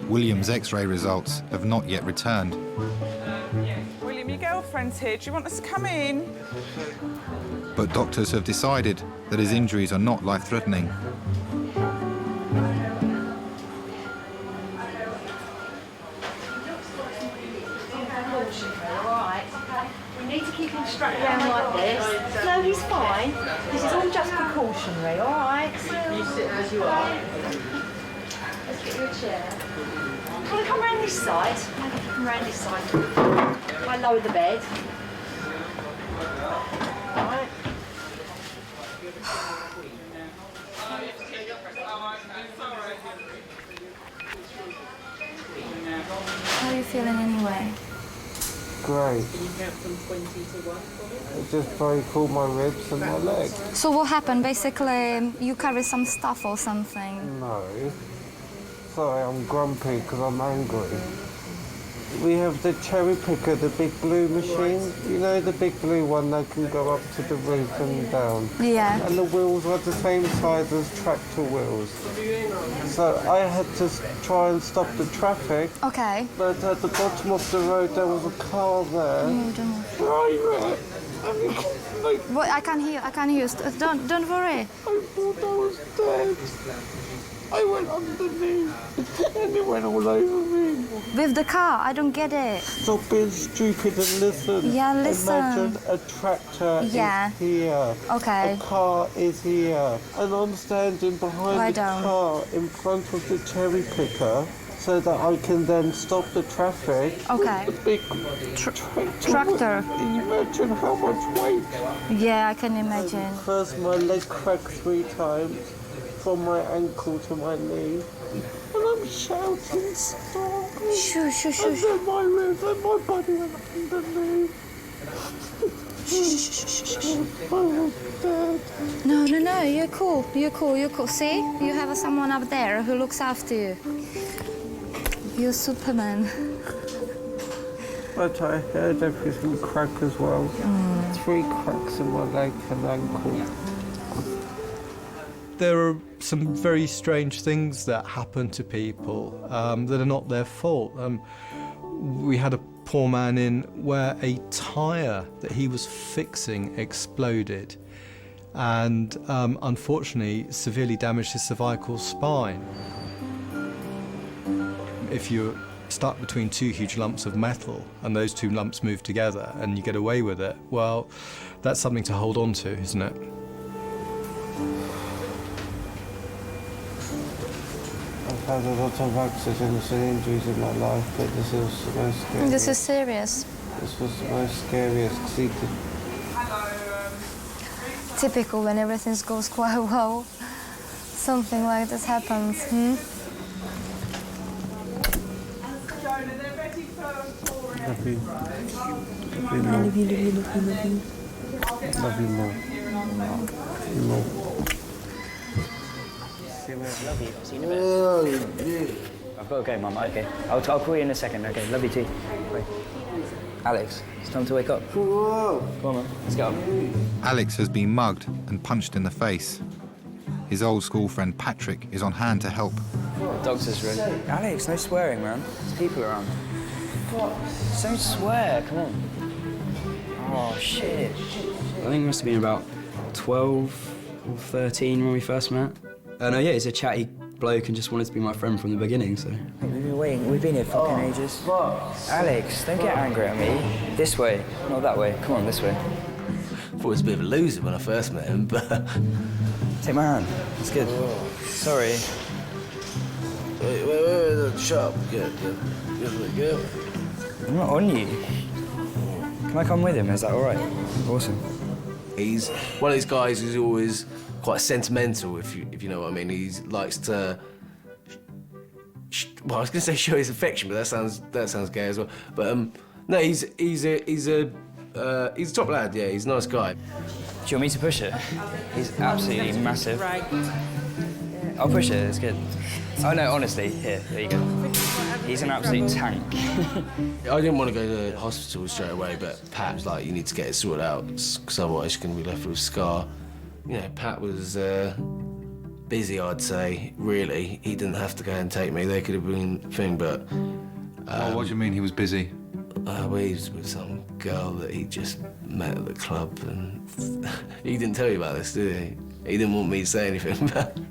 William's X-ray results have not yet returned. William, your girlfriend's here. Do you want us to come in? But doctors have decided that his injuries are not life-threatening. We need to keep him strapped down like this. No, he's fine. This is all just precautionary, all right? You sit as you are. Let's get you a chair. Can I come round this side? Maybe come round this side. I lower the bed. All right. anyway? Great. Can you count from 20 to 1 for me? It just broke all my ribs and my leg. So what happened? Basically, you carry some stuff or something? No. Sorry, I'm grumpy because I'm angry. We have the cherry picker, the big blue machine. You know, the big blue one that can go up to the roof and down. Yeah. And the wheels are the same size as tractor wheels. So I had to try and stop the traffic. Okay. But at the bottom of the road there was a car there. Driver. What? I can't hear. I can't hear. Don't worry. I thought I was dead. I went underneath and it went all over me. With the car, I don't get it. Stop being stupid and listen. Yeah, listen. Imagine a tractor is here. Okay. A car is here. And I'm standing behind the car in front of the cherry picker so that I can then stop the traffic. Okay. The big Tractor. Imagine how much weight. Yeah, I can imagine. First my leg cracked 3 times. From my ankle to my knee, and I'm shouting, stop! Shoo, shoo, shoo. And then my ribs and my body went underneath. I was dead. No, you're cool. You're cool. See? You have someone up there who looks after you. You're Superman. But I heard everything crack as well. 3 cracks in my leg and ankle. There are some very strange things that happen to people that are not their fault. We had a poor man in where a tyre that he was fixing exploded and unfortunately severely damaged his cervical spine. If you're stuck between 2 huge lumps of metal and those 2 lumps move together and you get away with it, well, that's something to hold on to, isn't it? I've had a lot of accidents and injuries in my life, but this is the most scary. This is serious. This was the most scariest because he could... Typical when everything goes quite well. Something like this happens. Love you. Love you more. More. Love you. See you in a bit. I've got to go, Mum. Okay. I'll call you in a second. Okay. Love you too. Bye. Alex, it's time to wake up. Come on, man. Let's get up. Alex has been mugged and punched in the face. His old school friend Patrick is on hand to help. Doctor's room. Alex, no swearing, man. There's people around. Don't swear. Come on. Oh, shit. I think it must have been about 12 or 13 when we first met. Yeah, he's a chatty bloke and just wanted to be my friend from the beginning, so... We've been waiting. We've been here fucking ages. Alex, don't get angry at me. This way, not that way. Come on, this way. I thought he was a bit of a loser when I first met him, but... Take my hand. It's good. Sorry. Wait, shut up. Get. I'm not on you. Can I come with him? Is that all right? Awesome. He's one of these guys who's always quite sentimental, if you know what I mean. He likes to... Well, I was going to say show his affection, but that sounds gay as well. But no, he's a top lad. Yeah, he's a nice guy. Do you want me to push it? He's absolutely massive. I'll push it. It's good. Oh no, honestly, here you go. He's an absolute tank. I didn't want to go to the hospital straight away, but Pat was like, you need to get it sorted out, because otherwise you're going to be left with a scar. You know, Pat was busy, I'd say, really. He didn't have to go and take me. They could have been a thing, but... what do you mean he was busy? Well, he was with some girl that he just met at the club, and he didn't tell you about this, did he? He didn't want me to say anything about it.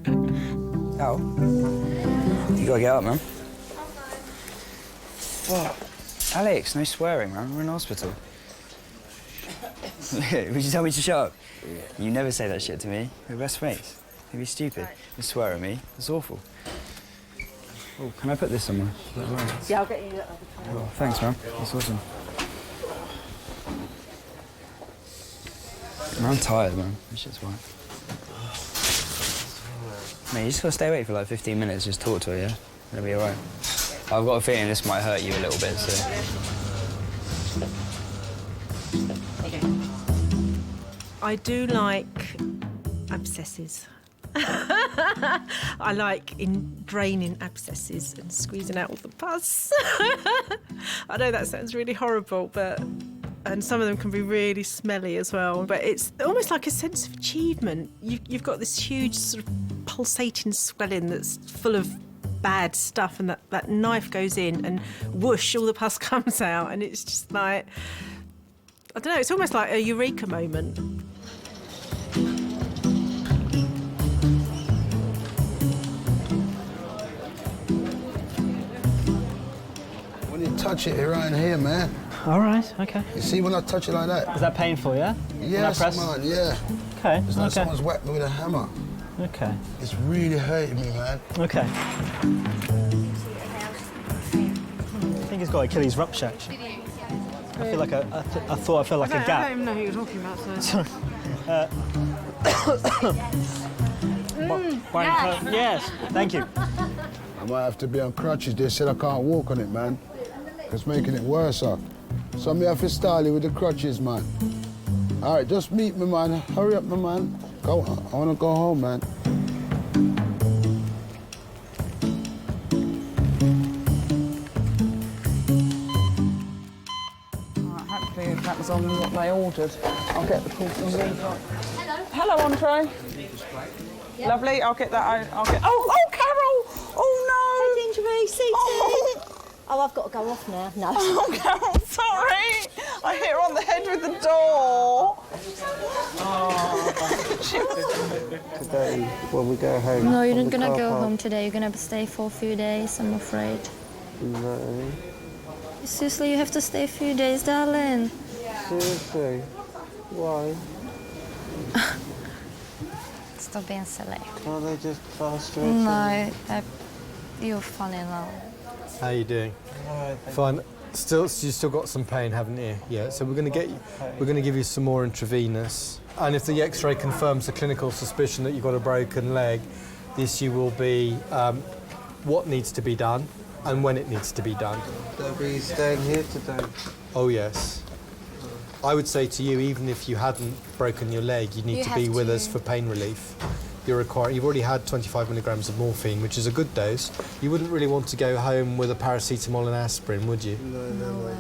Al, you gotta get up, man. What? Alex, no swearing, man. We're in hospital. Would you tell me to shut up? Yeah. You never say that shit to me. We're best mates. You'd be stupid. You swear at me. It's awful. Oh, can I put this somewhere? Yeah, I'll get you that other tray. Oh, thanks, man. That's awesome. I'm tired, man. This shit's fine. Mate, you just gotta stay awake for like 15 minutes, just talk to her, yeah? It'll be alright. I've got a feeling this might hurt you a little bit, so... I do like abscesses. I like draining abscesses and squeezing out all the pus. I know that sounds really horrible, and some of them can be really smelly as well, but it's almost like a sense of achievement. You've got this huge sort of pulsating swelling that's full of bad stuff, and that knife goes in and whoosh, all the pus comes out, and it's just like, I don't know, it's almost like a eureka moment. When you touch it around here, man. All right, okay. You see when I touch it like that? Is that painful, yeah? Yes, man, yeah. Okay, It's like someone's whacked me with a hammer. Okay. It's really hurting me, man. Okay. I think he's got Achilles rupture, actually. I feel like I thought I felt like a gap. I don't even know who you're talking about, so... Sorry. Yes, thank you. I might have to be on crutches. They said I can't walk on it, man. It's making it worse, So I'm have to style you with the crutches, man. All right, just meet me, man. Hurry up, my man. Go on. I want to go home, man. Right, hopefully that was on what they ordered. I'll get the call from Hello. Hello, Andre. Yep. Lovely. I'll get that. I'll get. Oh, Carol! Oh no! Hey, Gingery, see. Oh, I've got to go off now. No. Oh, Carol, sorry. I hit her on the head with the door. Today, when we go home. No, you're not gonna go home today. You're gonna stay for a few days, I'm afraid. No. Seriously, you have to stay a few days, darling. Seriously? Why? Stop being silly. Can't they just plaster it? No, you'll fall in love. How are you doing? Fine. You still got some pain, haven't you? Yeah. So we're going to give you some more intravenous. And if the X-ray confirms the clinical suspicion that you've got a broken leg, the issue will be what needs to be done and when it needs to be done. They'll be staying here today. Oh yes. I would say to you, even if you hadn't broken your leg, you need to be with us for pain relief. You've already had 25 milligrams of morphine, which is a good dose. You wouldn't really want to go home with a paracetamol and aspirin, would you? No way.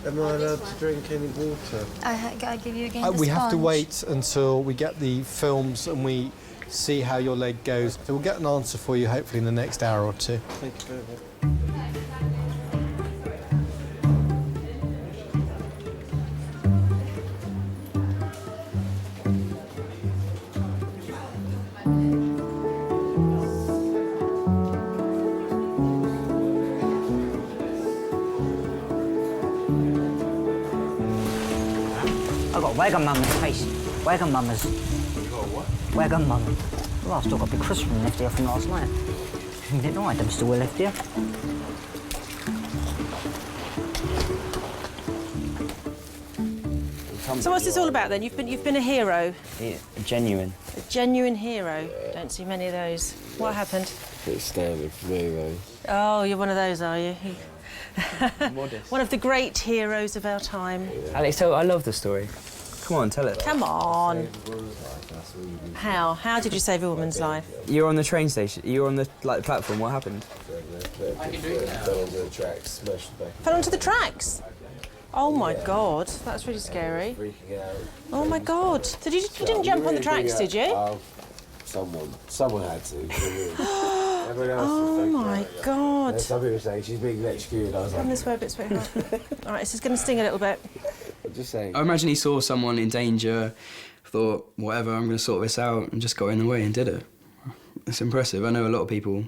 Am I allowed to drink any water? I give you again. We have to wait until we get the films and we see how your leg goes. So we'll get an answer for you hopefully in the next hour or two. Thank you very much. Wagamama's face. Wagamama's. You got a what? Wagamama. Well, I've still got a big crisp from left here from last night. You didn't know I'm still left here. So what's this all about then? You've been a hero. Yeah, a genuine hero. Don't see many of those. What happened? It's standard for me, though. Oh, you're one of those, are you? Modest. One of the great heroes of our time. Yeah. Alex, I love the story. Come on, tell it. Come on. How did you save a woman's life? You were on the train station. You were on the platform. What happened? Fell onto the tracks, smashed back. Fell onto the tracks. Oh my God, that's really scary. Freaking out. Oh my God. So you didn't jump on the tracks, did you? Someone had to. Oh my God. Some people say she's being electrocuted. I was Come this way a bit, sweetheart. All right, this is going to sting a little bit. I'm just saying. I imagine he saw someone in danger, thought, whatever, I'm going to sort this out, and just got in the way and did it. It's impressive. I know a lot of people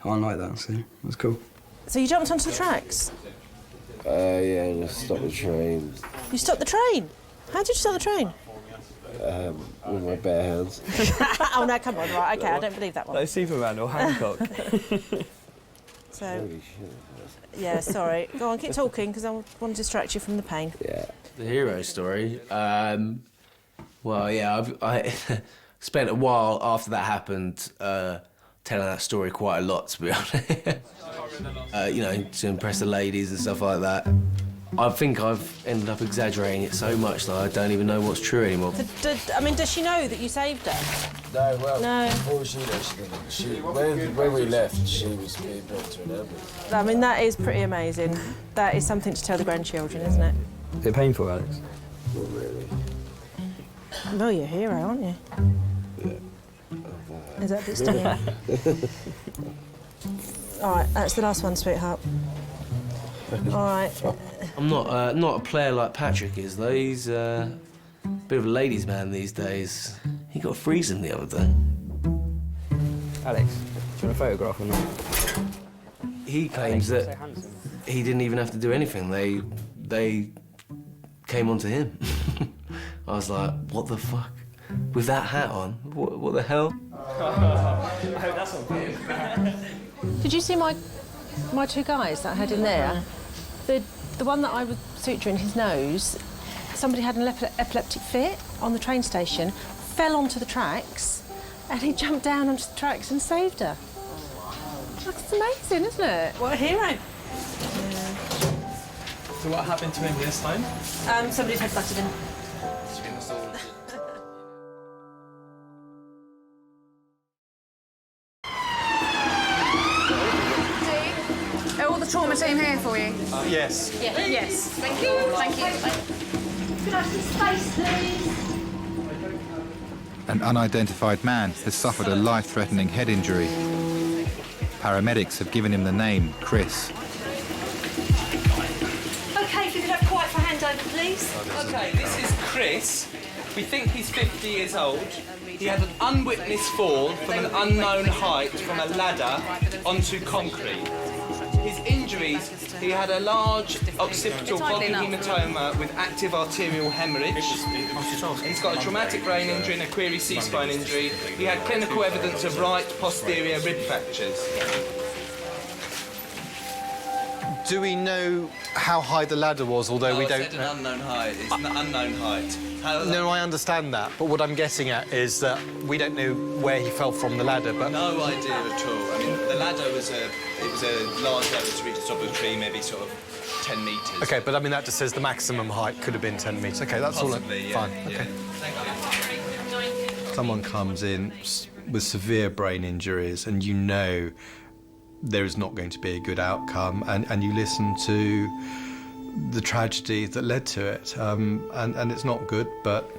aren't like that, so that's cool. So you jumped onto the tracks? Yeah, and I stopped the train. You stopped the train? How did you stop the train? With my bare hands. Oh, no, come on, right, OK, I don't believe that one. Like Superman or Hancock. So, yeah, sorry. Go on, keep talking, because I want to distract you from the pain. Yeah. The hero story. Well, yeah, I spent a while after that happened telling that story quite a lot, to be honest. You know, to impress the ladies and stuff like that. I think I've ended up exaggerating it so much that I don't even know what's true anymore. I mean, does she know that you saved her? No, well, No. before she didn't. When we left, she was being brought to an ambulance. I mean, that is pretty amazing. That is something to tell the grandchildren, isn't it? Is it painful, Alex? Not really. Well, you're a hero, aren't you? Yeah. Is that a bit stinging? All right, that's the last one, sweetheart. All right. I'm not a player like Patrick is, though. He's a bit of a ladies' man these days. He got freezing the other day. Alex, do you want a photograph or not? He claims that he didn't even have to do anything. They came onto him. I was like, what the fuck? With that hat on? What the hell? I hope that's on video. Did you see my two guys that I had in there? The one that I was suturing his nose, somebody had an epileptic fit on the train station, fell onto the tracks, and he jumped down onto the tracks and saved her. That's amazing, isn't it? What a hero. Yeah. So what happened to him this time? Somebody's headbutted him. All the trauma team here for you? Yes. Yes. Thank you. Thank you. Could I have some space, please? An unidentified man has suffered a life-threatening head injury. Paramedics have given him the name Chris. OK, if you could have quiet for handover, please. OK, this is Chris. We think he's 50 years old. He had an unwitnessed fall from an unknown height from a ladder onto concrete. His injuries, he had a large occipital pocket hematoma with active arterial hemorrhage. He's got a traumatic brain injury and a query C-spine injury. He had clinical evidence of right posterior rib fractures. Do we know how high the ladder was, although we don't... I said an unknown height. It's an unknown height. No, I understand that, but what I'm getting at is that we don't know where he fell from the ladder, but... No idea at all. I mean, the ladder was a large ladder to reach the top of the tree, maybe sort of 10 metres. OK, but I mean, that just says the maximum height could have been 10 metres. OK, that's Possibly, all... Yeah, Fine, yeah. OK. Thank you. Someone comes in with severe brain injuries and you know there is not going to be a good outcome, and you listen to the tragedy that led to it, and it's not good, but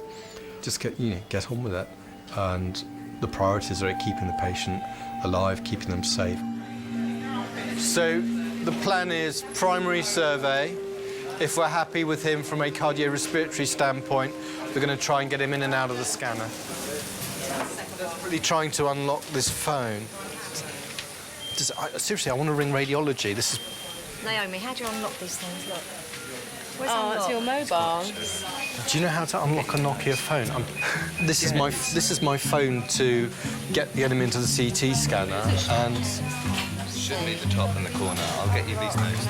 just get on with it. And the priorities are keeping the patient alive, keeping them safe. So the plan is primary survey. If we're happy with him from a cardiorespiratory standpoint, we're going to try and get him in and out of the scanner. Really trying to unlock this phone. Seriously, I want to ring radiology. This is... Naomi, how do you unlock these things? Look. Where's It's your mobile. Do you know how to unlock a Nokia phone? This is my phone to get him into the CT scanner, and... Shouldn't be the top and the corner. I'll get you these notes.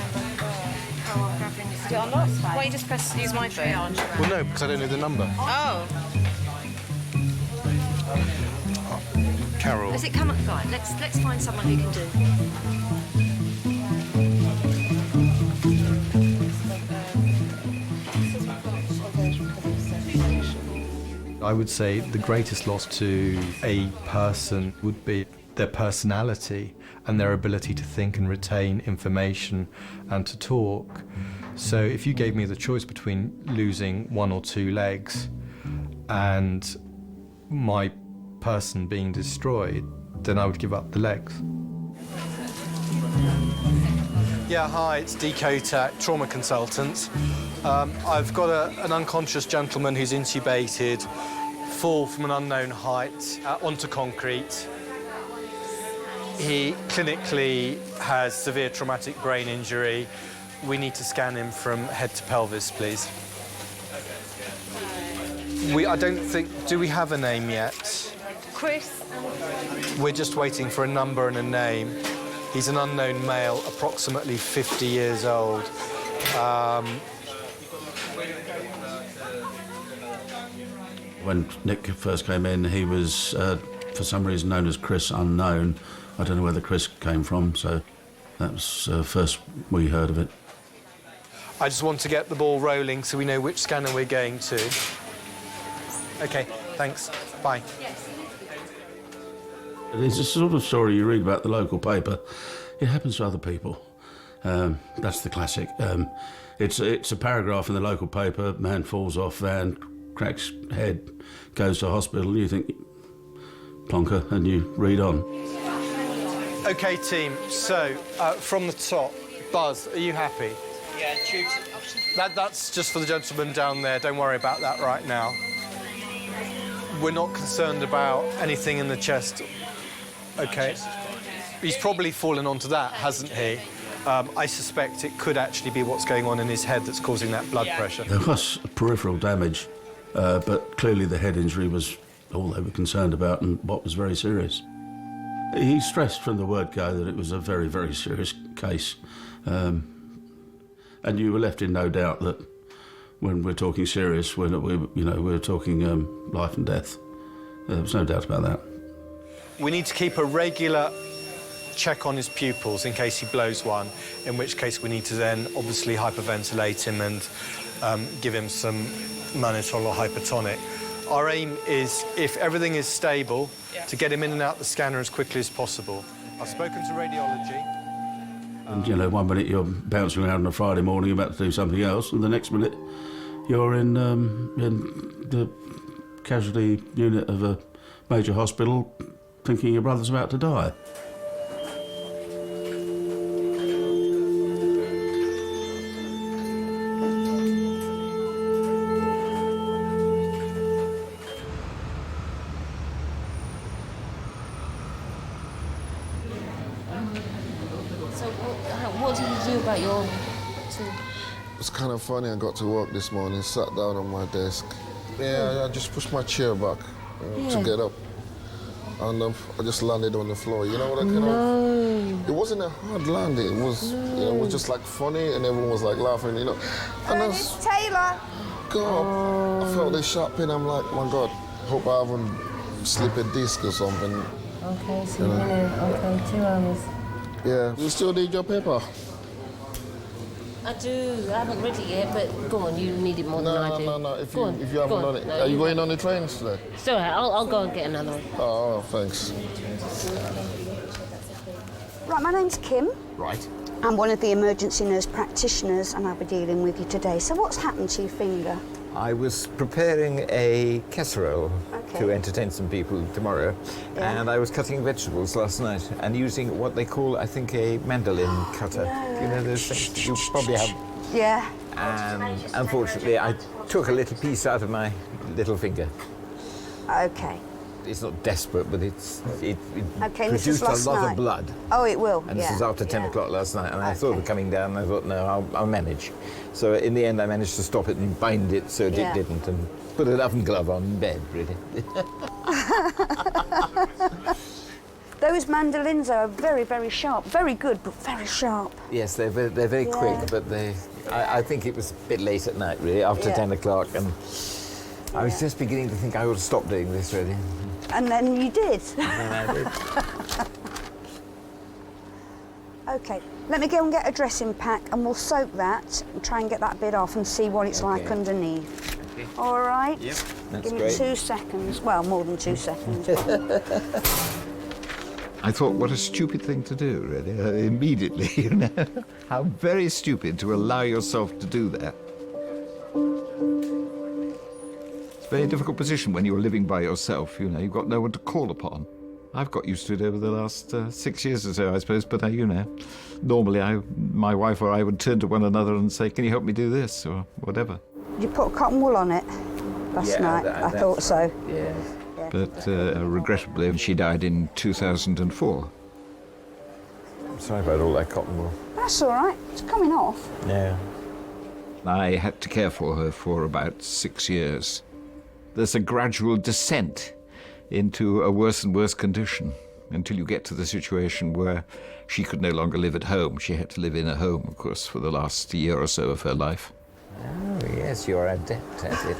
Do you unlock? Why don't you just use my phone? Well, no, because I don't know the number. Oh. Carol. Does it come up? Right, let's find someone who can do. I would say the greatest loss to a person would be their personality and their ability to think and retain information and to talk. So if you gave me the choice between losing one or two legs and my person being destroyed, then I would give up the legs. Yeah, hi, it's Decotac, trauma consultant. I've got an unconscious gentleman who's intubated, fall from an unknown height onto concrete. He clinically has severe traumatic brain injury. We need to scan him from head to pelvis, please. I don't think... Do we have a name yet? Chris. We're just waiting for a number and a name. He's an unknown male, approximately 50 years old. When Nick first came in, he was, for some reason, known as Chris Unknown. I don't know where the Chris came from, so that was first we heard of it. I just want to get the ball rolling so we know which scanner we're going to. OK, thanks. Bye. It's a sort of story you read about the local paper. It happens to other people. That's the classic. It's a paragraph in the local paper, man falls off van, cracks head, goes to hospital, you think, plonker, and you read on. OK, team, so from the top, Buzz, are you happy? Yeah, tubes. That's just for the gentleman down there. Don't worry about that right now. We're not concerned about anything in the chest. OK. He's probably fallen onto that, hasn't he? I suspect it could actually be what's going on in his head that's causing that blood pressure. There was peripheral damage, but clearly the head injury was all they were concerned about and what was very serious. He stressed from the word go that it was a very, very serious case. And you were left in no doubt that when we're talking serious, we're talking life and death. There was no doubt about that. We need to keep a regular check on his pupils in case he blows one, in which case we need to then obviously hyperventilate him and give him some mannitol or hypertonic. Our aim is, if everything is stable, to get him in and out the scanner as quickly as possible. I've spoken to radiology. And, 1 minute you're bouncing around on a Friday morning about to do something else, and the next minute you're in the casualty unit of a major hospital thinking your brother's about to die. What did you do about your two? It's kind of funny. I got to work this morning, sat down on my desk. Yeah, I just pushed my chair back to get up. And I just landed on the floor. You know what I kind of... It wasn't a hard landing. It was, it was just like funny and everyone was like laughing, And It's Taylor! God, I felt this sharp pain. I'm like, my God, hope I haven't slipped a disc or something. OK, so you're in 2 hours. Yeah. You still need your paper? I do. I haven't read it yet, but go on, you need it more than I do. No. If you haven't done it. No, Are you going on the trains today? It's all right. I'll go and get another one. Oh, thanks. Right, my name's Kim. Right. I'm one of the emergency nurse practitioners and I'll be dealing with you today. So what's happened to your finger? I was preparing a casserole to entertain some people tomorrow, and I was cutting vegetables last night and using what they call, I think, a mandolin cutter. You know those things? You probably have. Yeah. And unfortunately, I took a little piece out of my little finger. OK. It's not desperate, but it this produced a lot night. of blood. Oh, it will. And this was after 10 o'clock last night, and I thought of coming down, and I thought, no, I'll manage. So in the end, I managed to stop it and bind it so it didn't, and put an oven glove on in bed, really. Those mandolins are very, very sharp. Very good, but very sharp. Yes, they're very quick, but I think it was a bit late at night, really, after 10 o'clock, and I was just beginning to think I ought to stop doing this, really. And then you did. And I did. OK, let me go and get a dressing pack and we'll soak that and try and get that bit off and see what it's like underneath. Okay. All right? Yep, that's Give me great. 2 seconds. Well, more than 2 seconds. I thought, what a stupid thing to do, really, immediately, How very stupid to allow yourself to do that. It's a very difficult position when you're living by yourself, you've got no one to call upon. I've got used to it over the last 6 years or so, I suppose, but, normally my wife or I would turn to one another and say, can you help me do this, or whatever. Did you put cotton wool on it last night? I thought so. Yeah. But regrettably, she died in 2004. I'm sorry about all that cotton wool. That's all right. It's coming off. Yeah. I had to care for her for about 6 years. There's a gradual descent into a worse and worse condition until you get to the situation where she could no longer live at home. She had to live in a home, of course, for the last year or so of her life. Oh, yes, you're adept at it.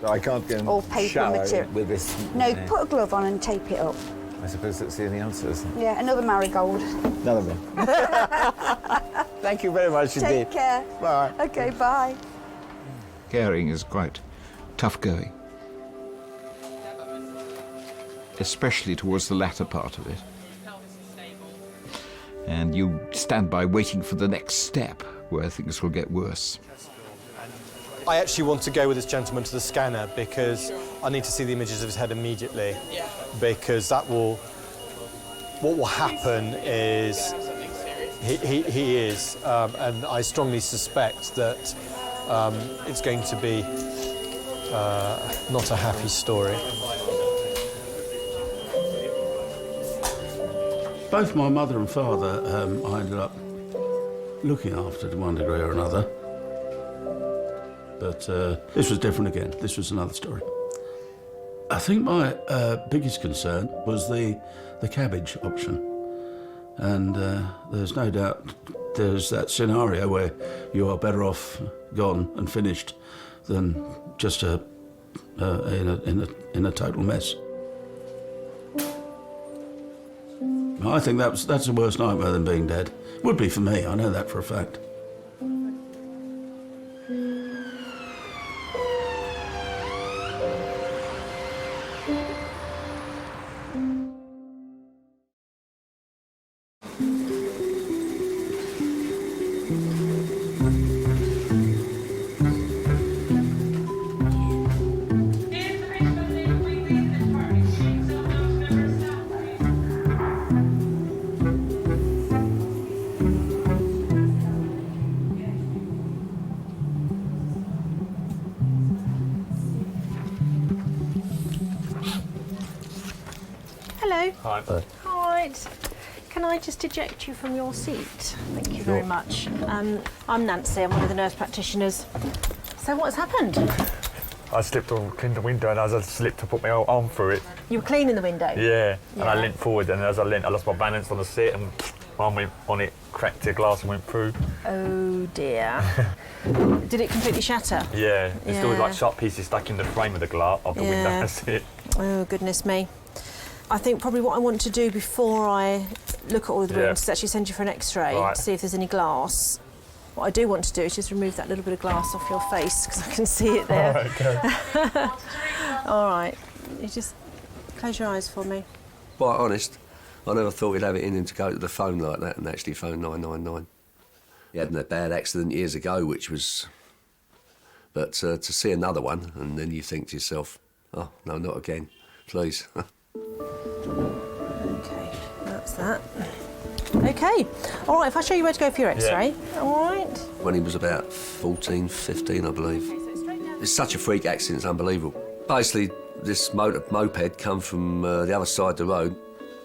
So I can't go and All paper shower material. with this. No, put a glove on and tape it up. I suppose that's the only answer, isn't it? Yeah, another marigold. Another one. Thank you very much indeed. Take care. Bye. Okay, bye. Caring is quite tough going, especially towards the latter part of it. And you stand by waiting for the next step where things will get worse. I actually want to go with this gentleman to the scanner because I need to see the images of his head immediately. Because that will... What will happen is... He is, and I strongly suspect that it's going to be not a happy story. Both my mother and father, I ended up looking after to one degree or another. But this was different again. This was another story. I think my biggest concern was the cabbage option. And there's no doubt there's that scenario where you are better off gone and finished than just in a total mess. I think that's a worse nightmare than being dead. Would be for me, I know that for a fact. Hello. Hi. Right. Can I just eject you from your seat? Thank you very much. I'm Nancy, I'm one of the nurse practitioners. So what's happened? I slipped on, cleaned the window, and as I slipped, I put my arm through it. You were cleaning the window? Yeah, and I leant forward, and as I leant, I lost my balance on the seat, and my arm went on it, cracked the glass and went through. Oh dear. Did it completely shatter? Yeah, there's still like sharp pieces stuck in the frame of the glass of the window, that's it. Oh, goodness me. I think probably what I want to do before I look at all of the rooms is actually send you for an X-ray to see if there's any glass. What I do want to do is just remove that little bit of glass off your face because I can see it there. Okay. All right. You just close your eyes for me. Quite honest, I never thought he'd have it in him to go to the phone like that and actually phone 999. He had a bad accident years ago, which was... But to see another one, and then you think to yourself, oh, no, not again, please. OK, that's that. OK. All right, if I show you where to go for your X-ray. Yeah. All right. When he was about 14, 15, I believe. It's such a freak accident, it's unbelievable. Basically, this moped come from the other side of the road,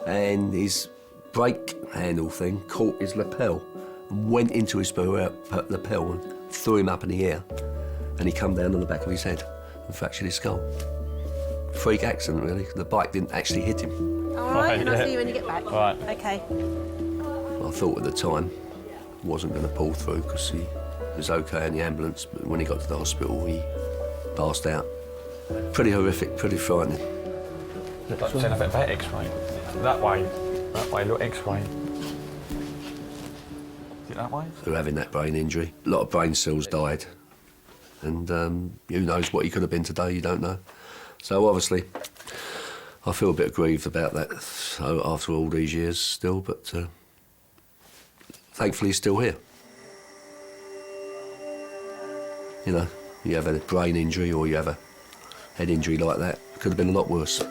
and his brake handle thing caught his lapel and went into his lapel and threw him up in the air, and he come down on the back of his head and fractured his skull. Freak accident, really. The bike didn't actually hit him. All right, and I'll see you when you get back. Right. OK. I thought at the time he wasn't going to pull through because he was OK in the ambulance, but when he got to the hospital, he passed out. Pretty horrific, pretty frightening. Like saying about that X-ray. That way, look, X-ray. Is it that way? Through having that brain injury, a lot of brain cells died. And who knows what he could have been today, you don't know. So obviously, I feel a bit aggrieved about that after all these years still, but thankfully he's still here. You know, you have a brain injury or you have a head injury like that, it could have been a lot worse.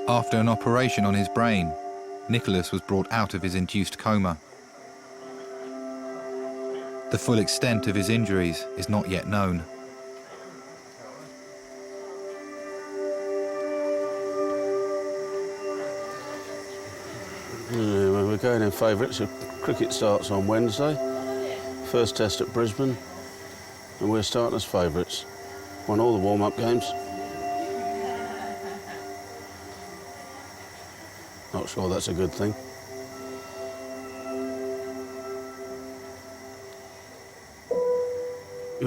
After an operation on his brain, Nicholas was brought out of his induced coma. The full extent of his injuries is not yet known. We're going in favourites. Cricket starts on Wednesday. First test at Brisbane. And we're starting as favourites. Won all the warm-up games. Not sure that's a good thing.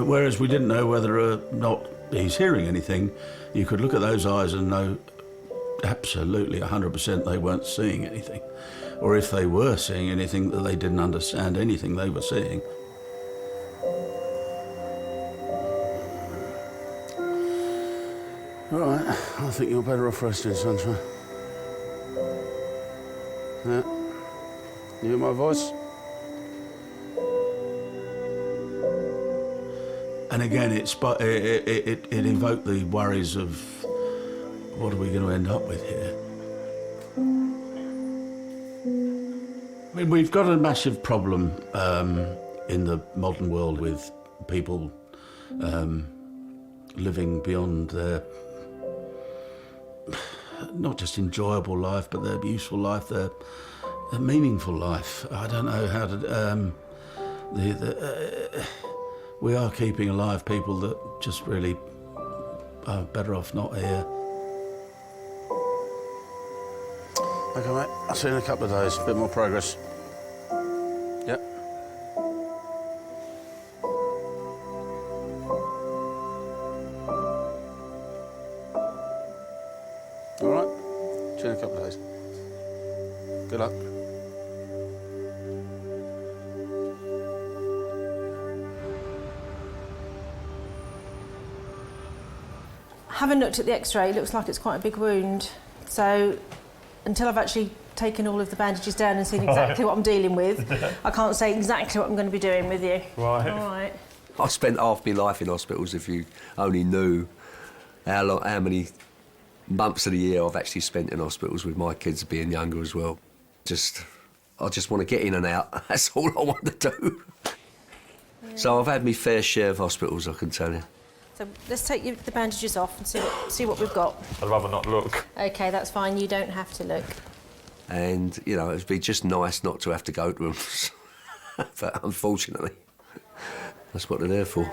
Whereas we didn't know whether or not he's hearing anything, you could look at those eyes and know absolutely 100% they weren't seeing anything. Or if they were seeing anything, that they didn't understand anything they were seeing. All right, I think you're better off resting, Sunshine. Yeah. You hear my voice? And again, it invoked the worries of what are we going to end up with here? I mean, we've got a massive problem in the modern world with people living beyond their not just enjoyable life, but their useful life, their meaningful life. I don't know how to... we are keeping alive people that just really are better off not here. OK, mate. I'll see you in a couple of days. A bit more progress. Yep. All right. See you in a couple of days. Good luck. Having looked at the x-ray, it looks like it's quite a big wound. So until I've actually taken all of the bandages down and seen exactly what I'm dealing with, I can't say exactly what I'm going to be doing with you. Right. All right. I spent half my life in hospitals. If you only knew how many months of the year I've actually spent in hospitals with my kids being younger as well. I just want to get in and out. That's all I want to do. Yeah. So I've had my fair share of hospitals, I can tell you. So let's take the bandages off and see what we've got. I'd rather not look. OK, that's fine. You don't have to look. And, you know, it'd be just nice not to have to go to them. But unfortunately, that's what they're there for.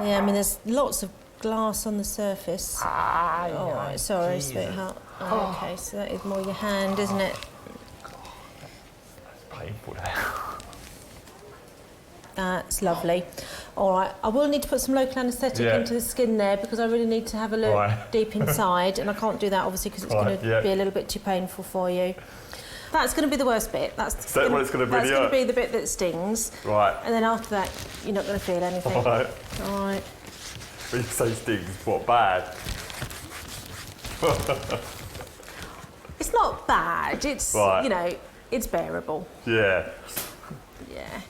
Yeah, I mean, there's lots of glass on the surface. All right, sorry, sweetheart. Oh, OK, so that is more your hand, isn't it? That's painful there. That's lovely. All right, I will need to put some local anaesthetic into the skin there because I really need to have a look deep inside, and I can't do that obviously because it's going to be a little bit too painful for you. That's going to be the worst bit. That's going to be the bit that stings. Right. And then after that, you're not going to feel anything. All right. All right. When you say stings, what, bad? It's not bad. It's, you know, it's bearable. Yeah. Yeah.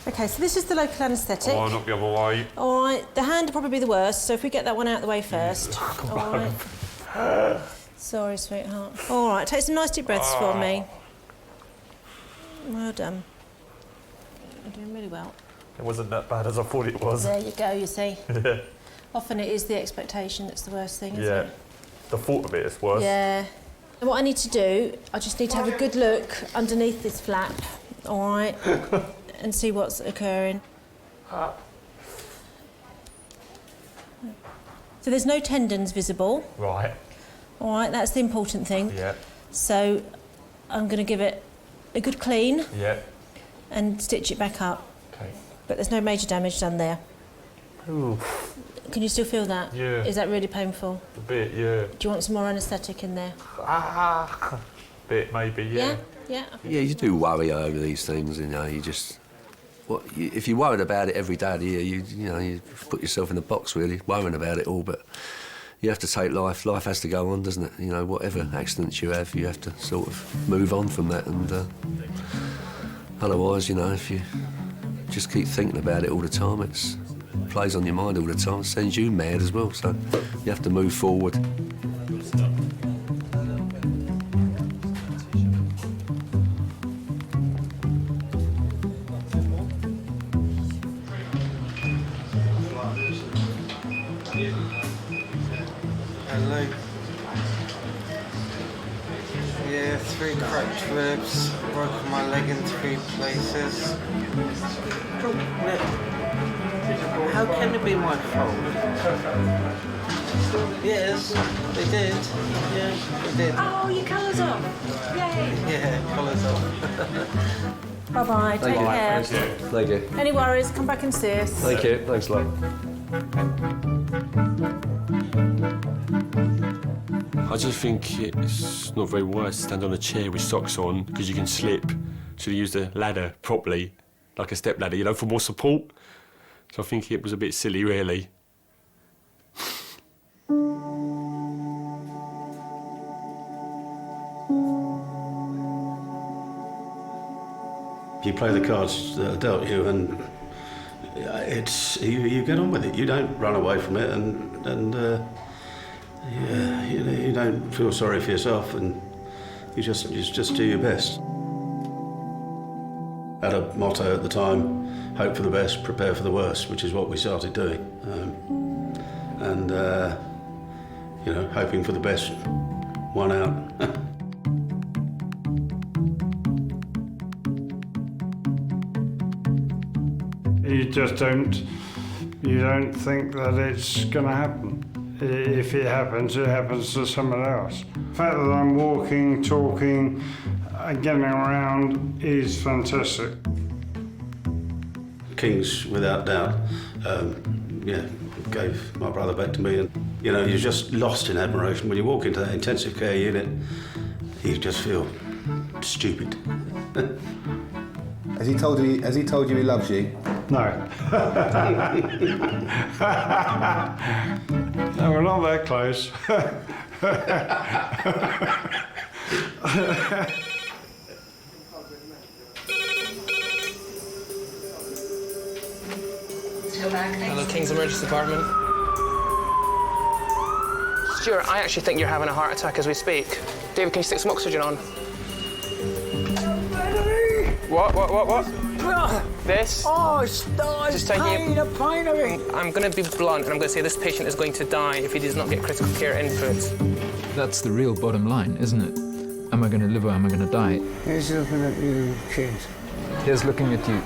OK, so this is the local anaesthetic. Oh, not the other way. All right, the hand will probably be the worst, so if we get that one out of the way first. All right. Sorry, sweetheart. All right, take some nice deep breaths for me. Well done. You're doing really well. It wasn't that bad as I thought it was. There you go, you see. Yeah. Often it is the expectation that's the worst thing, isn't it? The thought of it is worse. Yeah. And what I need to do, I just need to have a good look underneath this flap, all right, and see what's occurring. So there's no tendons visible. Right. All right, that's the important thing. Yeah. So I'm going to give it a good clean. Yeah. And stitch it back up. Okay. But there's no major damage done there. Ooh. Can you still feel that? Yeah. Is that really painful? A bit, yeah. Do you want some more anaesthetic in there? A bit, maybe, yeah. Yeah? Yeah, you do worry over these things, you know, you just... if you're worried about it every day of the year, you put yourself in a box, really, worrying about it all, but you have to take life. Life has to go on, doesn't it? You know, whatever accidents you have to sort of move on from that, and otherwise, you know, if you just keep thinking about it all the time, it plays on your mind all the time, it sends you mad as well, so you have to move forward. Hello. Yeah, 3 cracked ribs, broken my leg in 3 places. How can it be my fault? Yes, they did. Yeah, they did. Oh, your colour's off. Yay. Yeah, colour's off. Bye-bye, take care. Thank you. Any worries, come back and see us. Thank you. Thanks a lot. I just think it's not very wise to stand on a chair with socks on because you can slip. Should have used a ladder properly, like a step ladder, you know, for more support. So I think it was a bit silly, really. You play the cards that are dealt you, and you get on with it. You don't run away from it, and you don't feel sorry for yourself, and you just do your best. Had a motto at the time: hope for the best, prepare for the worst, which is what we started doing, hoping for the best won out. You just don't think that it's going to happen. If it happens to someone else. The fact that I'm walking, talking, and getting around is fantastic. Kings, without doubt, gave my brother back to me, and you're just lost in admiration when you walk into that intensive care unit. You just feel stupid. Has he told you he loves you? No. No, we're not that close. Hello, King's Emergency Department. Stuart, I actually think you're having a heart attack as we speak. David, can you stick some oxygen on? What? This? Oh, it's pain. I'm going to be blunt, and I'm going to say this patient is going to die if he does not get critical care input. That's the real bottom line, isn't it? Am I going to live or am I going to die? He's looking at you, kid. Here's looking at you.